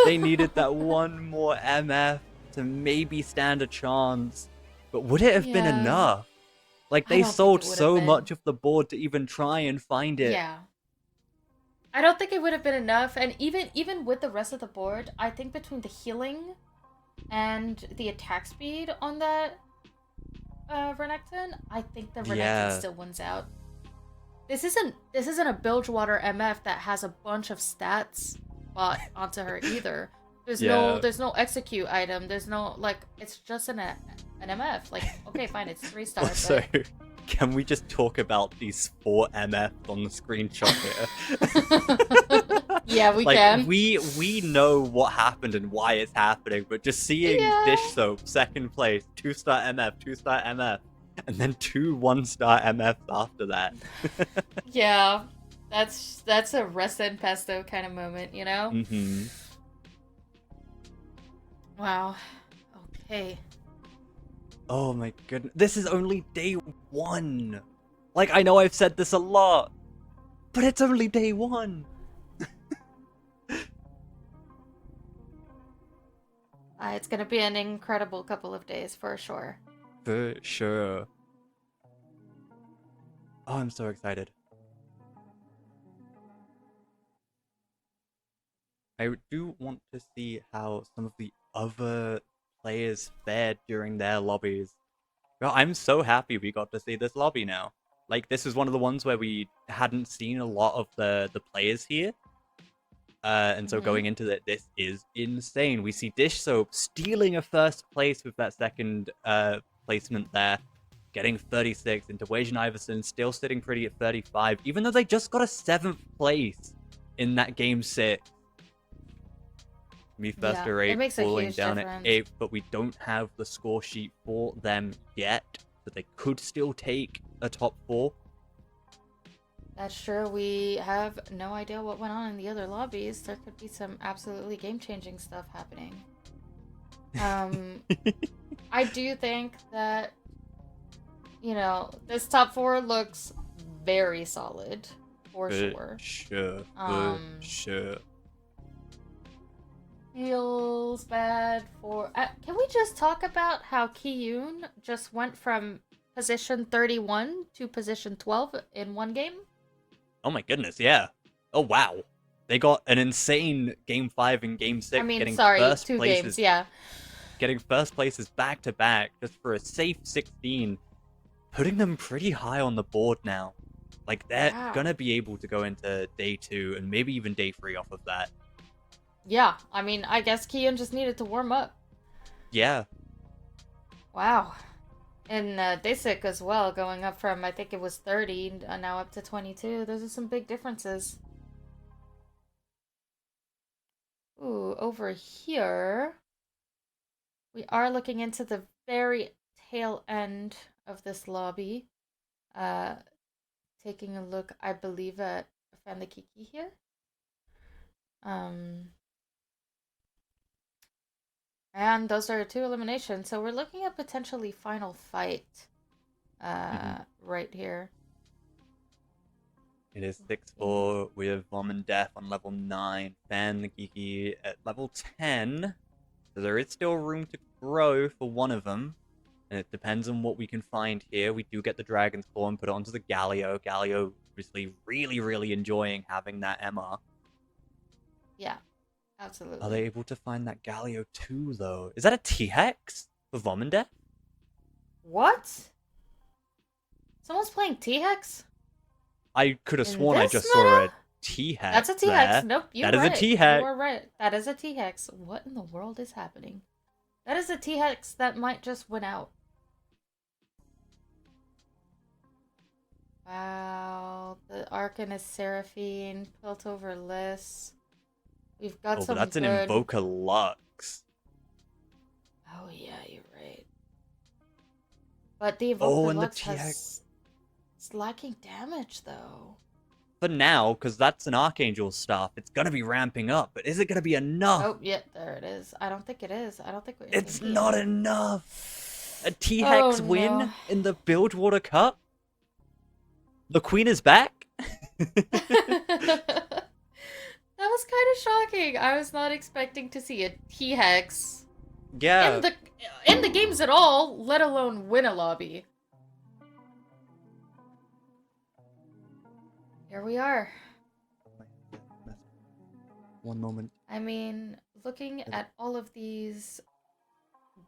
They needed that one more MF to maybe stand a chance. But would it have been Yeah. enough? Like, I they don't think sold it would've so been. much of the board to even try and find it. Yeah. I don't think it would have been enough, and even with the rest of the board, I think between the healing and the attack speed on that Renekton, I think the Renekton Yeah. still wins out. This isn't a Bilgewater MF that has a bunch of stats bought onto her either. There's Yeah. no execute item. There's no, like, it's just an MF. Like, okay, fine, it's 3-star. Also, can we just talk about these 4 MF on the screenshot here? Yeah, we Like, can. we know what happened and why it's happening, but just seeing Yeah. Dish Soap second place, 2-star MF, 2-star MF, and then 2 1-star MFs after that. Yeah, that's a rest and pesto kind of moment, you know? Mm-hmm. Wow. Okay. Oh my goodness. This is only day 1. Like, I know I've said this a lot, but it's only day 1. It's gonna be an incredible couple of days for sure. For sure. Oh, I'm so excited. I do want to see how some of the other players fared during their lobbies. Well, I'm so happy we got to see this lobby now. Like, this is one of the ones where we hadn't seen a lot of the players here. And so Mhm. going into that, this is insane. We see Dish Soap stealing a first place with that second placement there, getting 36, into Wajan Iverson still sitting pretty at 35, even though they just got a 7th place in that game 6. Me first Yeah, to it 8, makes a falling huge down difference. at 8, but we don't have the score sheet for them yet, but they could still take a top 4. That's true. We have no idea what went on in the other lobbies. There could be some absolutely game-changing stuff happening. I do think that, you know, this top 4 looks very solid, for sure. Sure, sure. Feels bad for... can we just talk about how Kiyun just went from position 31 to position 12 in one game? Oh my goodness, yeah. Oh wow. They got an insane game 5 and game 6, I mean, getting sorry, first 2 places, games, yeah. getting first places back to back just for a safe 16, putting them pretty high on the board now. Like, they're Wow. gonna be able to go into day 2 and maybe even day 3 off of that. Yeah, I mean, I guess Kiyun just needed to warm up. Yeah. Wow. And Dasik as well, going up from, I think it was 30, now up to 22. Those are some big differences. Ooh, over here, we are looking into the very tail end of this lobby. Taking a look, I believe, at Fandakiki here. And those are 2 eliminations, so we're looking at potentially final fight right here. It is 6-4 with Mom and Death on level 9, Fan the Geeky at level 10. So there is still room to grow for one of them. And it depends on what we can find here. We do get the Dragon's Claw and put it onto the Galio. Galio obviously really, really enjoying having that MR. Yeah, absolutely. Are they able to find that Galio too, though? Is that a T-Hex for Mom and Death? What? Someone's playing T-Hex? I could have In sworn I this just meta? saw a T-Hex. That's a T-Hex. there. Nope, you're That is right. a T-Hex. You are right. That is a T-Hex. What in the world is happening? That is a T-Hex that might just win out. Wow. The Arcanist Seraphine, Piltover Liss. We've got Oh, some but that's good... an Invoker Lux. Oh, yeah, you're right. But the Oh, Evoker and the Lux has... It's lacking damage, though. For now, because that's an Archangel stuff, it's gonna be ramping up, but is it gonna be enough? Oh, yeah, there it is. I don't think it is. I don't think we're It's thinking not it. enough! A T-Hex Oh, win no. in the Bilgewater Cup? The Queen is back? That was kind of shocking. I was not expecting to see a T-Hex Yeah. in the games at all, let alone win a lobby. Here we are. One moment. I mean, looking at all of these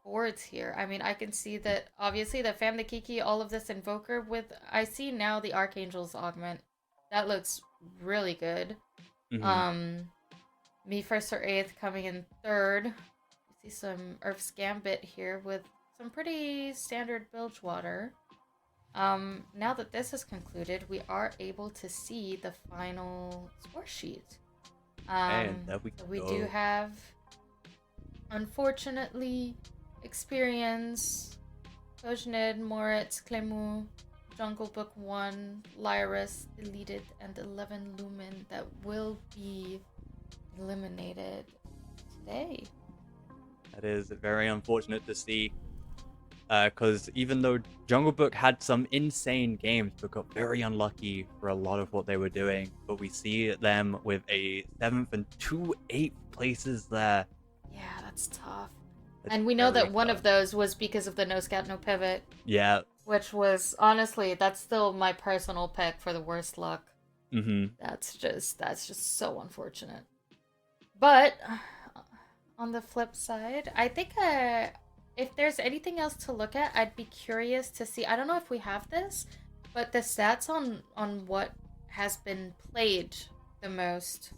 boards here, I mean, I can see that obviously the Fam the Kiki, all of this Invoker with, I see now the Archangel's Augment. That looks really good. Mhm. Me First or Eighth coming in third. You see some Earth's Gambit here with some pretty standard Bilgewater. Now that this is concluded, we are able to see the final score sheet. And there we so we go. do have, unfortunately, Experience, Kojnid, Moritz, Clemu, Jungle Book 1, Lyris, Deleted, and 11 Lumen that will be eliminated today. That is very unfortunate to see. Because even though Jungle Book had some insane games, but got very unlucky for a lot of what they were doing. But we see them with a 7th and 2 8th places there. Yeah, that's tough. That's And we know very that one tough. of those was because of the No Scout, No Pivot, Yeah. which was, honestly, that's still my personal pick for the worst luck. Mm-hmm. That's just so unfortunate. But on the flip side, I think if there's anything else to look at, I'd be curious to see. I don't know if we have this, but the stats on what has been played the most,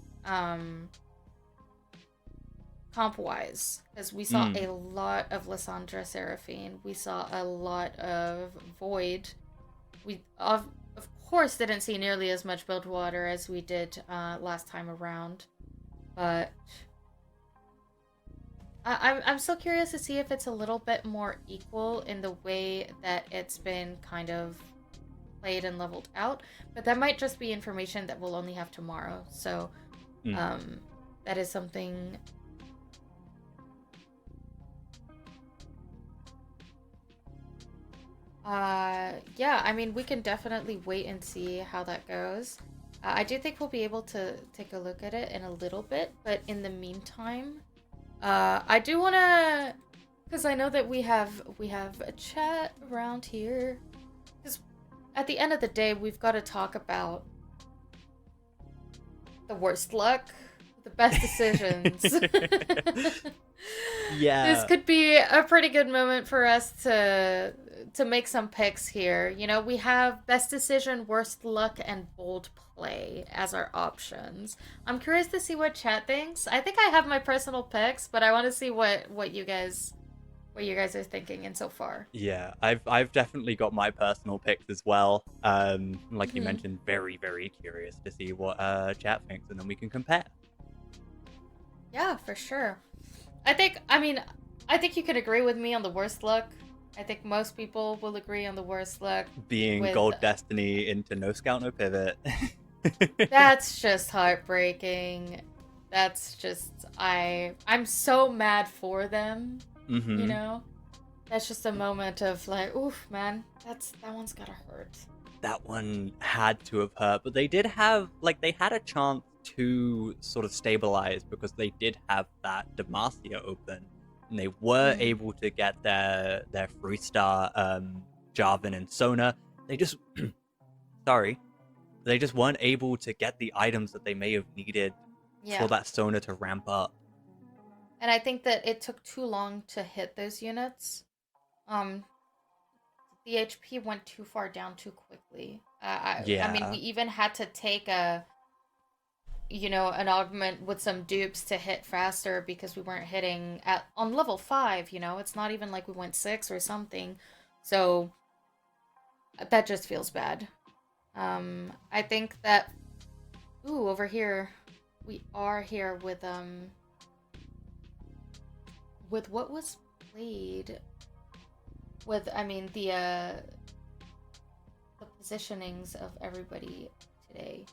comp-wise, because we saw a lot of Lysandra Seraphine. We saw a lot of Void. We of course didn't see nearly as much Bilgewater as we did last time around, but I'm still curious to see if it's a little bit more equal in the way that it's been kind of played and leveled out. But that might just be information that we'll only have tomorrow. So that is something. Yeah, I mean, we can definitely wait and see how that goes. I do think we'll be able to take a look at it in a little bit, but in the meantime, I do want to, because I know that we have a chat around here, because at the end of the day, we've got to talk about the worst luck, the best decisions. Yeah. This could be a pretty good moment for us to make some picks here. You know, we have best decision, worst luck, and bold play as our options. I'm curious to see what chat thinks. I think I have my personal picks, but I want to see what you guys are thinking and so far. Yeah, I've definitely got my personal picks as well. Like you mentioned, very, very curious to see what chat thinks, and then we can compare. Yeah, for sure. I think you can agree with me on the worst luck. I think most people will agree on the worst luck. Being with... Gold Destiny into No Scout, No Pivot. That's just heartbreaking. That's just I'm so mad for them. Mm-hmm. You know? That's just a moment of like, oof, man, that one's gotta hurt. that one had to have hurt. But they did have, like, they had a chance to sort of stabilize because they did have that Demacia open, and they were able to get their 3-star Jarvan and Sona. They just sorry, they just weren't able to get the items that they may have needed for that Sona to ramp up. And I think that it took too long to hit those units. The HP went too far down too quickly. I mean, we even had to take an augment with some dupes to hit faster because we weren't hitting on level 5, It's not even like we went 6 or something. So that just feels bad. I think that over here we are here with what was played with, the positionings of everybody today,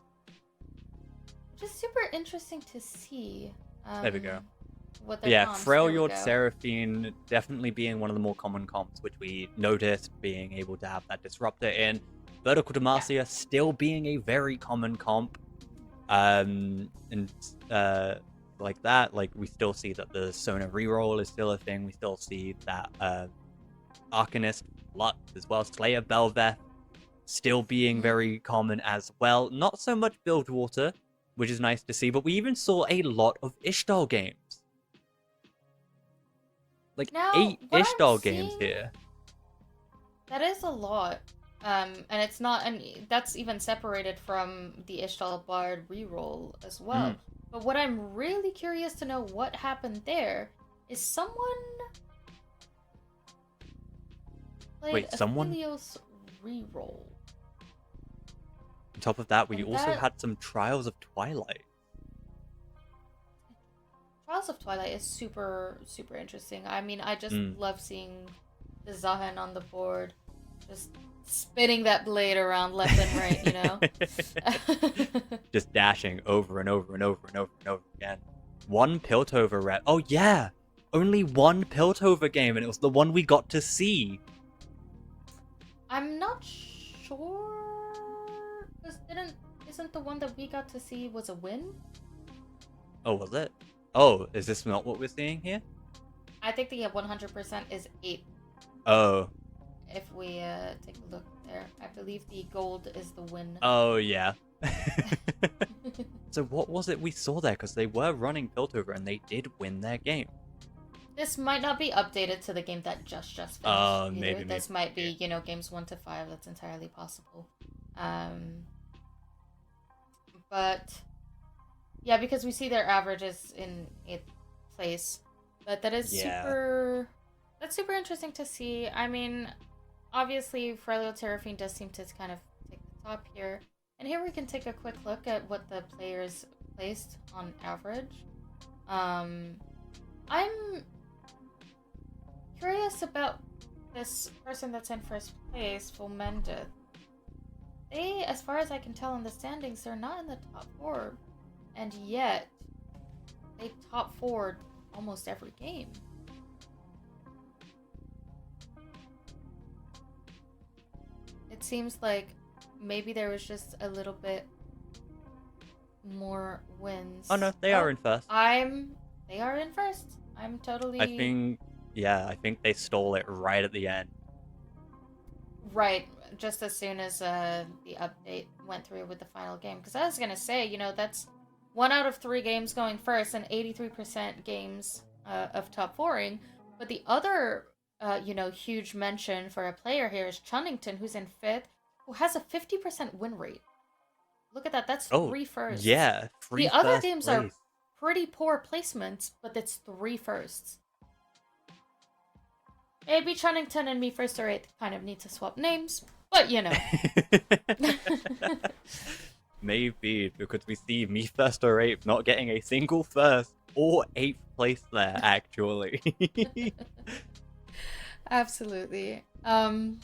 which is super interesting to see. There we go. What their yeah, comps, Freljord Seraphine definitely being one of the more common comps, which we noticed, being able to have that disruptor in. Vertical Demacia still being a very common comp. Like that, like we still see that the Sona reroll is still a thing. We still see that Arcanist, Lux as well, Slayer Belveth still being very common as well. Not so much Bilgewater, which is nice to see, but we even saw a lot of Ishtar games. Like now, 8 Ishtar games here. That is a lot. And it's not, and that's even separated from the Ishtar Bard reroll as well. But what I'm really curious to know what happened there is someone played Aphelios reroll. On top of that, we also had some Trials of Twilight. Trials of Twilight is super, super interesting. I mean, I just love seeing the Zahan on the board, just spinning that blade around left and right, Just dashing over and over and over and over and over again. One Piltover rep. Oh yeah! Only one Piltover game, and it was the one we got to see. I'm not sure. Isn't the one that we got to see was a win? Oh, was it? Oh, is this not what we're seeing here? I think the 100% is 8. Oh. If we take a look there, I believe the gold is the win. Oh, yeah. So what was it we saw there? Because they were running Piltover and they did win their game. This might not be updated to the game that just finished. Maybe. This might be, games 1 to 5. That's entirely possible. But yeah, because we see their averages in 8th place. But that is super interesting to see. I mean, obviously, Freljord Seraphine does seem to kind of take the top here. And here we can take a quick look at what the players placed on average. I'm curious about this person that's in first place, Fulmendith. They, as far as I can tell in the standings, they're not in the top 4. And yet, they top 4'd almost every game. It seems like maybe there was just a little bit more wins. Oh no, they are in first. They are in first. I'm totally... I think they stole it right at the end. Right, just as soon as the update went through with the final game. Because I was going to say, that's 1 out of 3 games going first and 83% games of top 4ing. But the other, huge mention for a player here is Chunnington, who's in 5th, who has a 50% win rate. Look at that. That's 3 firsts. Yeah, 3 The other first games place. are pretty poor placements, but it's 3 firsts. Maybe Chunnington and Me First or 8th kind of need to swap names, but Maybe, because we see Me First or 8th not getting a single first or 8th place there, actually. Absolutely. To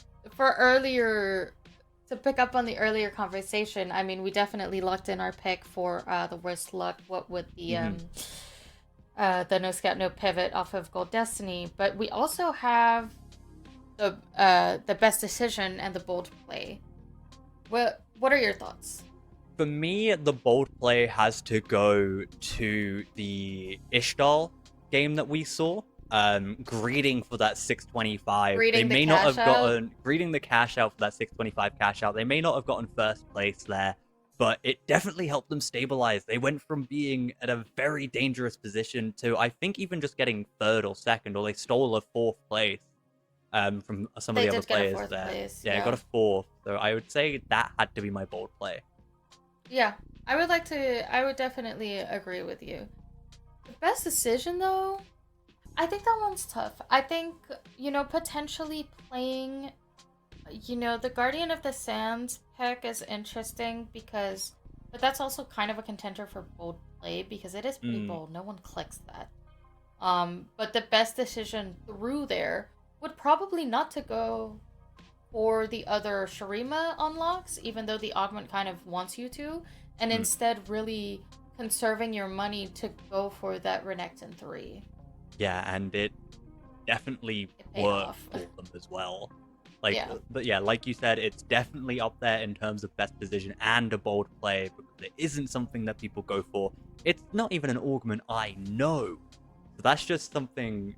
pick up on the earlier conversation, I mean, we definitely locked in our pick for the worst luck, what with the No Scout, No Pivot off of Gold Destiny, but we also have the best decision and the bold play. What are your thoughts? For me, the bold play has to go to the Ishtal game that we saw. Greeting for that 625. They Reading the may not cash have out? gotten greeting the cash out for that 625 cash out. They may not have gotten first place there, but it definitely helped them stabilize. They went from being at a very dangerous position to, I think, even just getting third or second, or they stole a fourth place from some of They the other did get a players fourth there. place. Yeah, I got a fourth. So I would say that had to be my bold play. Yeah, I would definitely agree with you. The best decision, though, I think that one's tough. I think, potentially playing, the Guardian of the Sands pick is interesting because, but that's also kind of a contender for bold play because it is pretty bold. No one clicks that. But the best decision through there would probably not to go for the other Shurima unlocks, even though the augment kind of wants you to, and instead really conserving your money to go for that Renekton 3. Yeah, and it definitely It paid worked off. for them as well. Like, Yeah. but yeah, like you said, it's definitely up there in terms of best position and a bold play because it isn't something that people go for. It's not even an augment I know. So that's just something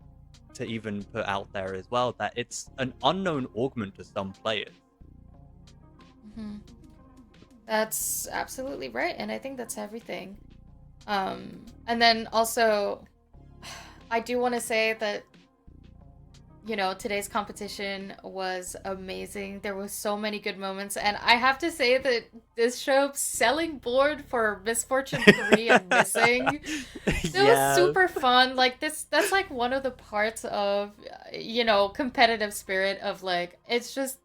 to even put out there as well, that it's an unknown augment to some players. hmm That's absolutely right, and I think that's everything. And then also, I do want to say that today's competition was amazing. There was so many good moments, and I have to say that this show selling board for Misfortune 3 and missing, it was super fun. Like that's like one of the parts of competitive spirit of like it's just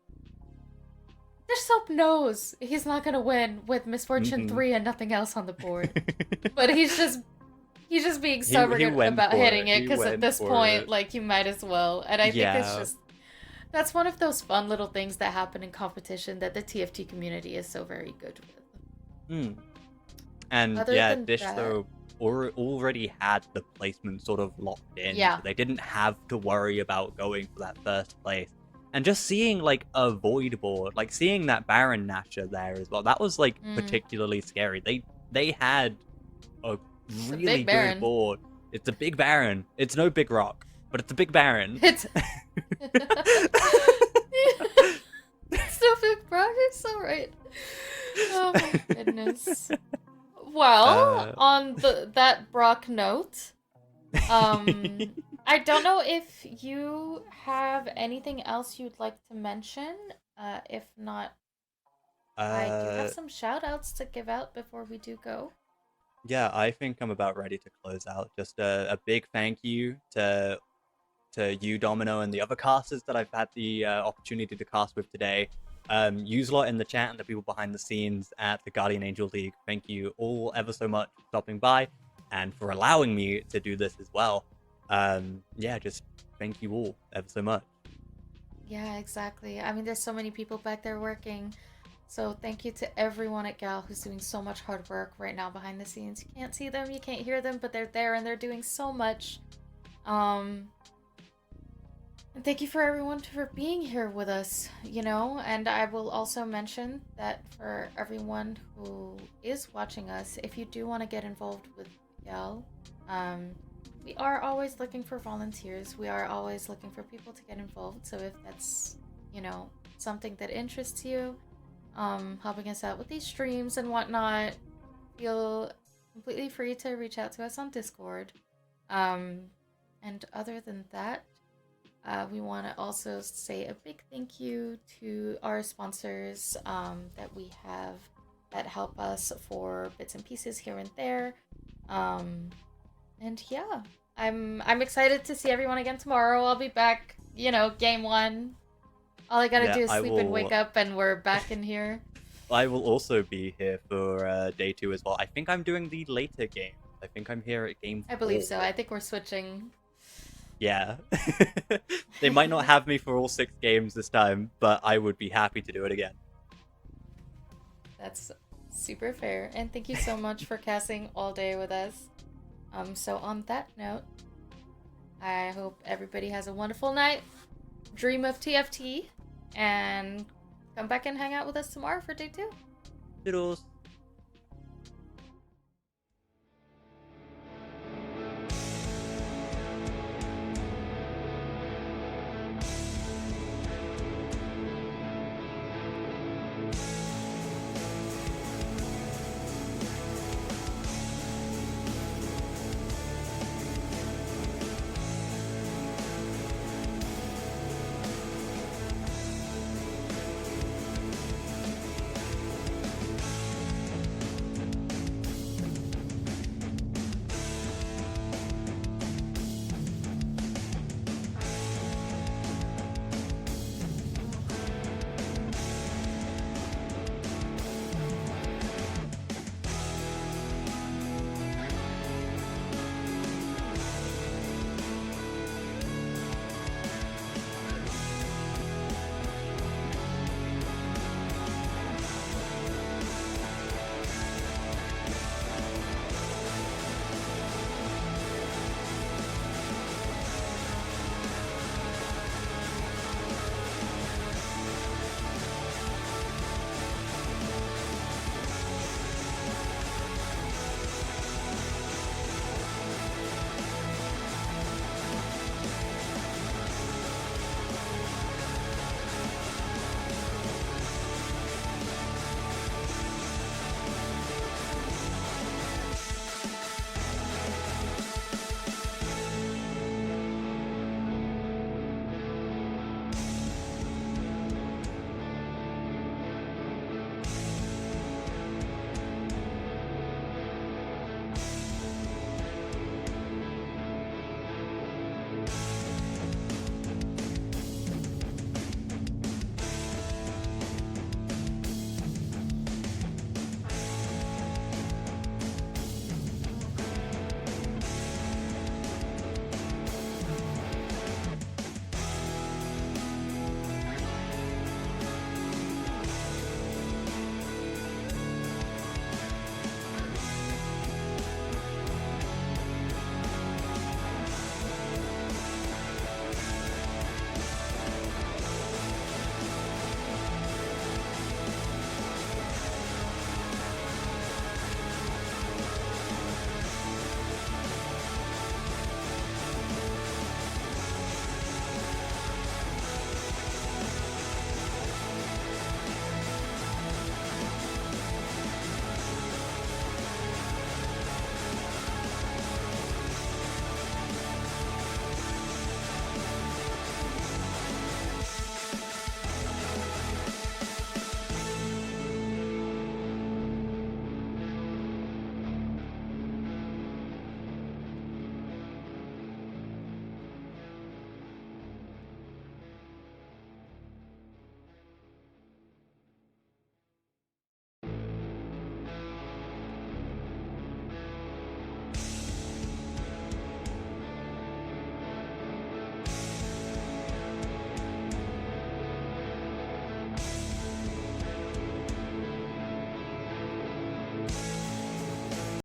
this soap knows he's not gonna win with Misfortune 3 and nothing else on the board, but he's just being stubborn about hitting it because at this point, like, you might as well. And I think it's just that's one of those fun little things that happen in competition that the TFT community is so very good with. And Other yeah, than Dish that- though already had the placement sort of locked in. Yeah. So they didn't have to worry about going for that first place. And just seeing like a void board, like seeing that Baron Nasher there as well, that was like particularly scary. They had a really good board. It's a big Baron. It's no big rock, but it's a big Baron. It's it's no big rock. It's so right. Oh my goodness. Well, on that Brock note, I don't know if you have anything else you'd like to mention. If not, I do have some shout outs to give out before we do go. Yeah, I think I'm about ready to close out. Just a big thank you to you, Domino, and the other casters that I've had the opportunity to cast with today. Use lot in the chat and the people behind the scenes at the Guardian Angel League. Thank you all ever so much for stopping by and for allowing me to do this as well. Yeah, just thank you all ever so much. Yeah, exactly. I mean, there's so many people back there working. So thank you to everyone at Gal who's doing so much hard work right now behind the scenes. You can't see them, you can't hear them, but they're there and they're doing so much. And thank you for everyone for being here with us, and I will also mention that for everyone who is watching us, if you do want to get involved with Gal, we are always looking for volunteers. We are always looking for people to get involved. So if that's, something that interests you, helping us out with these streams and whatnot, feel completely free to reach out to us on Discord. And other than that, we want to also say a big thank you to our sponsors that we have that help us for bits and pieces here and there. And yeah, I'm excited to see everyone again tomorrow. I'll be back, game 1. All I gotta do is sleep and wake up and we're back in here. I will also be here for day 2 as well. I think I'm doing the later game. I think I'm here at game 4. I believe so. I think we're switching. Yeah. They might not have me for all 6 games this time, but I would be happy to do it again. That's super fair. And thank you so much for casting all day with us. So on that note, I hope everybody has a wonderful night. Dream of TFT and Come back and hang out with us tomorrow for day 2. Toodles.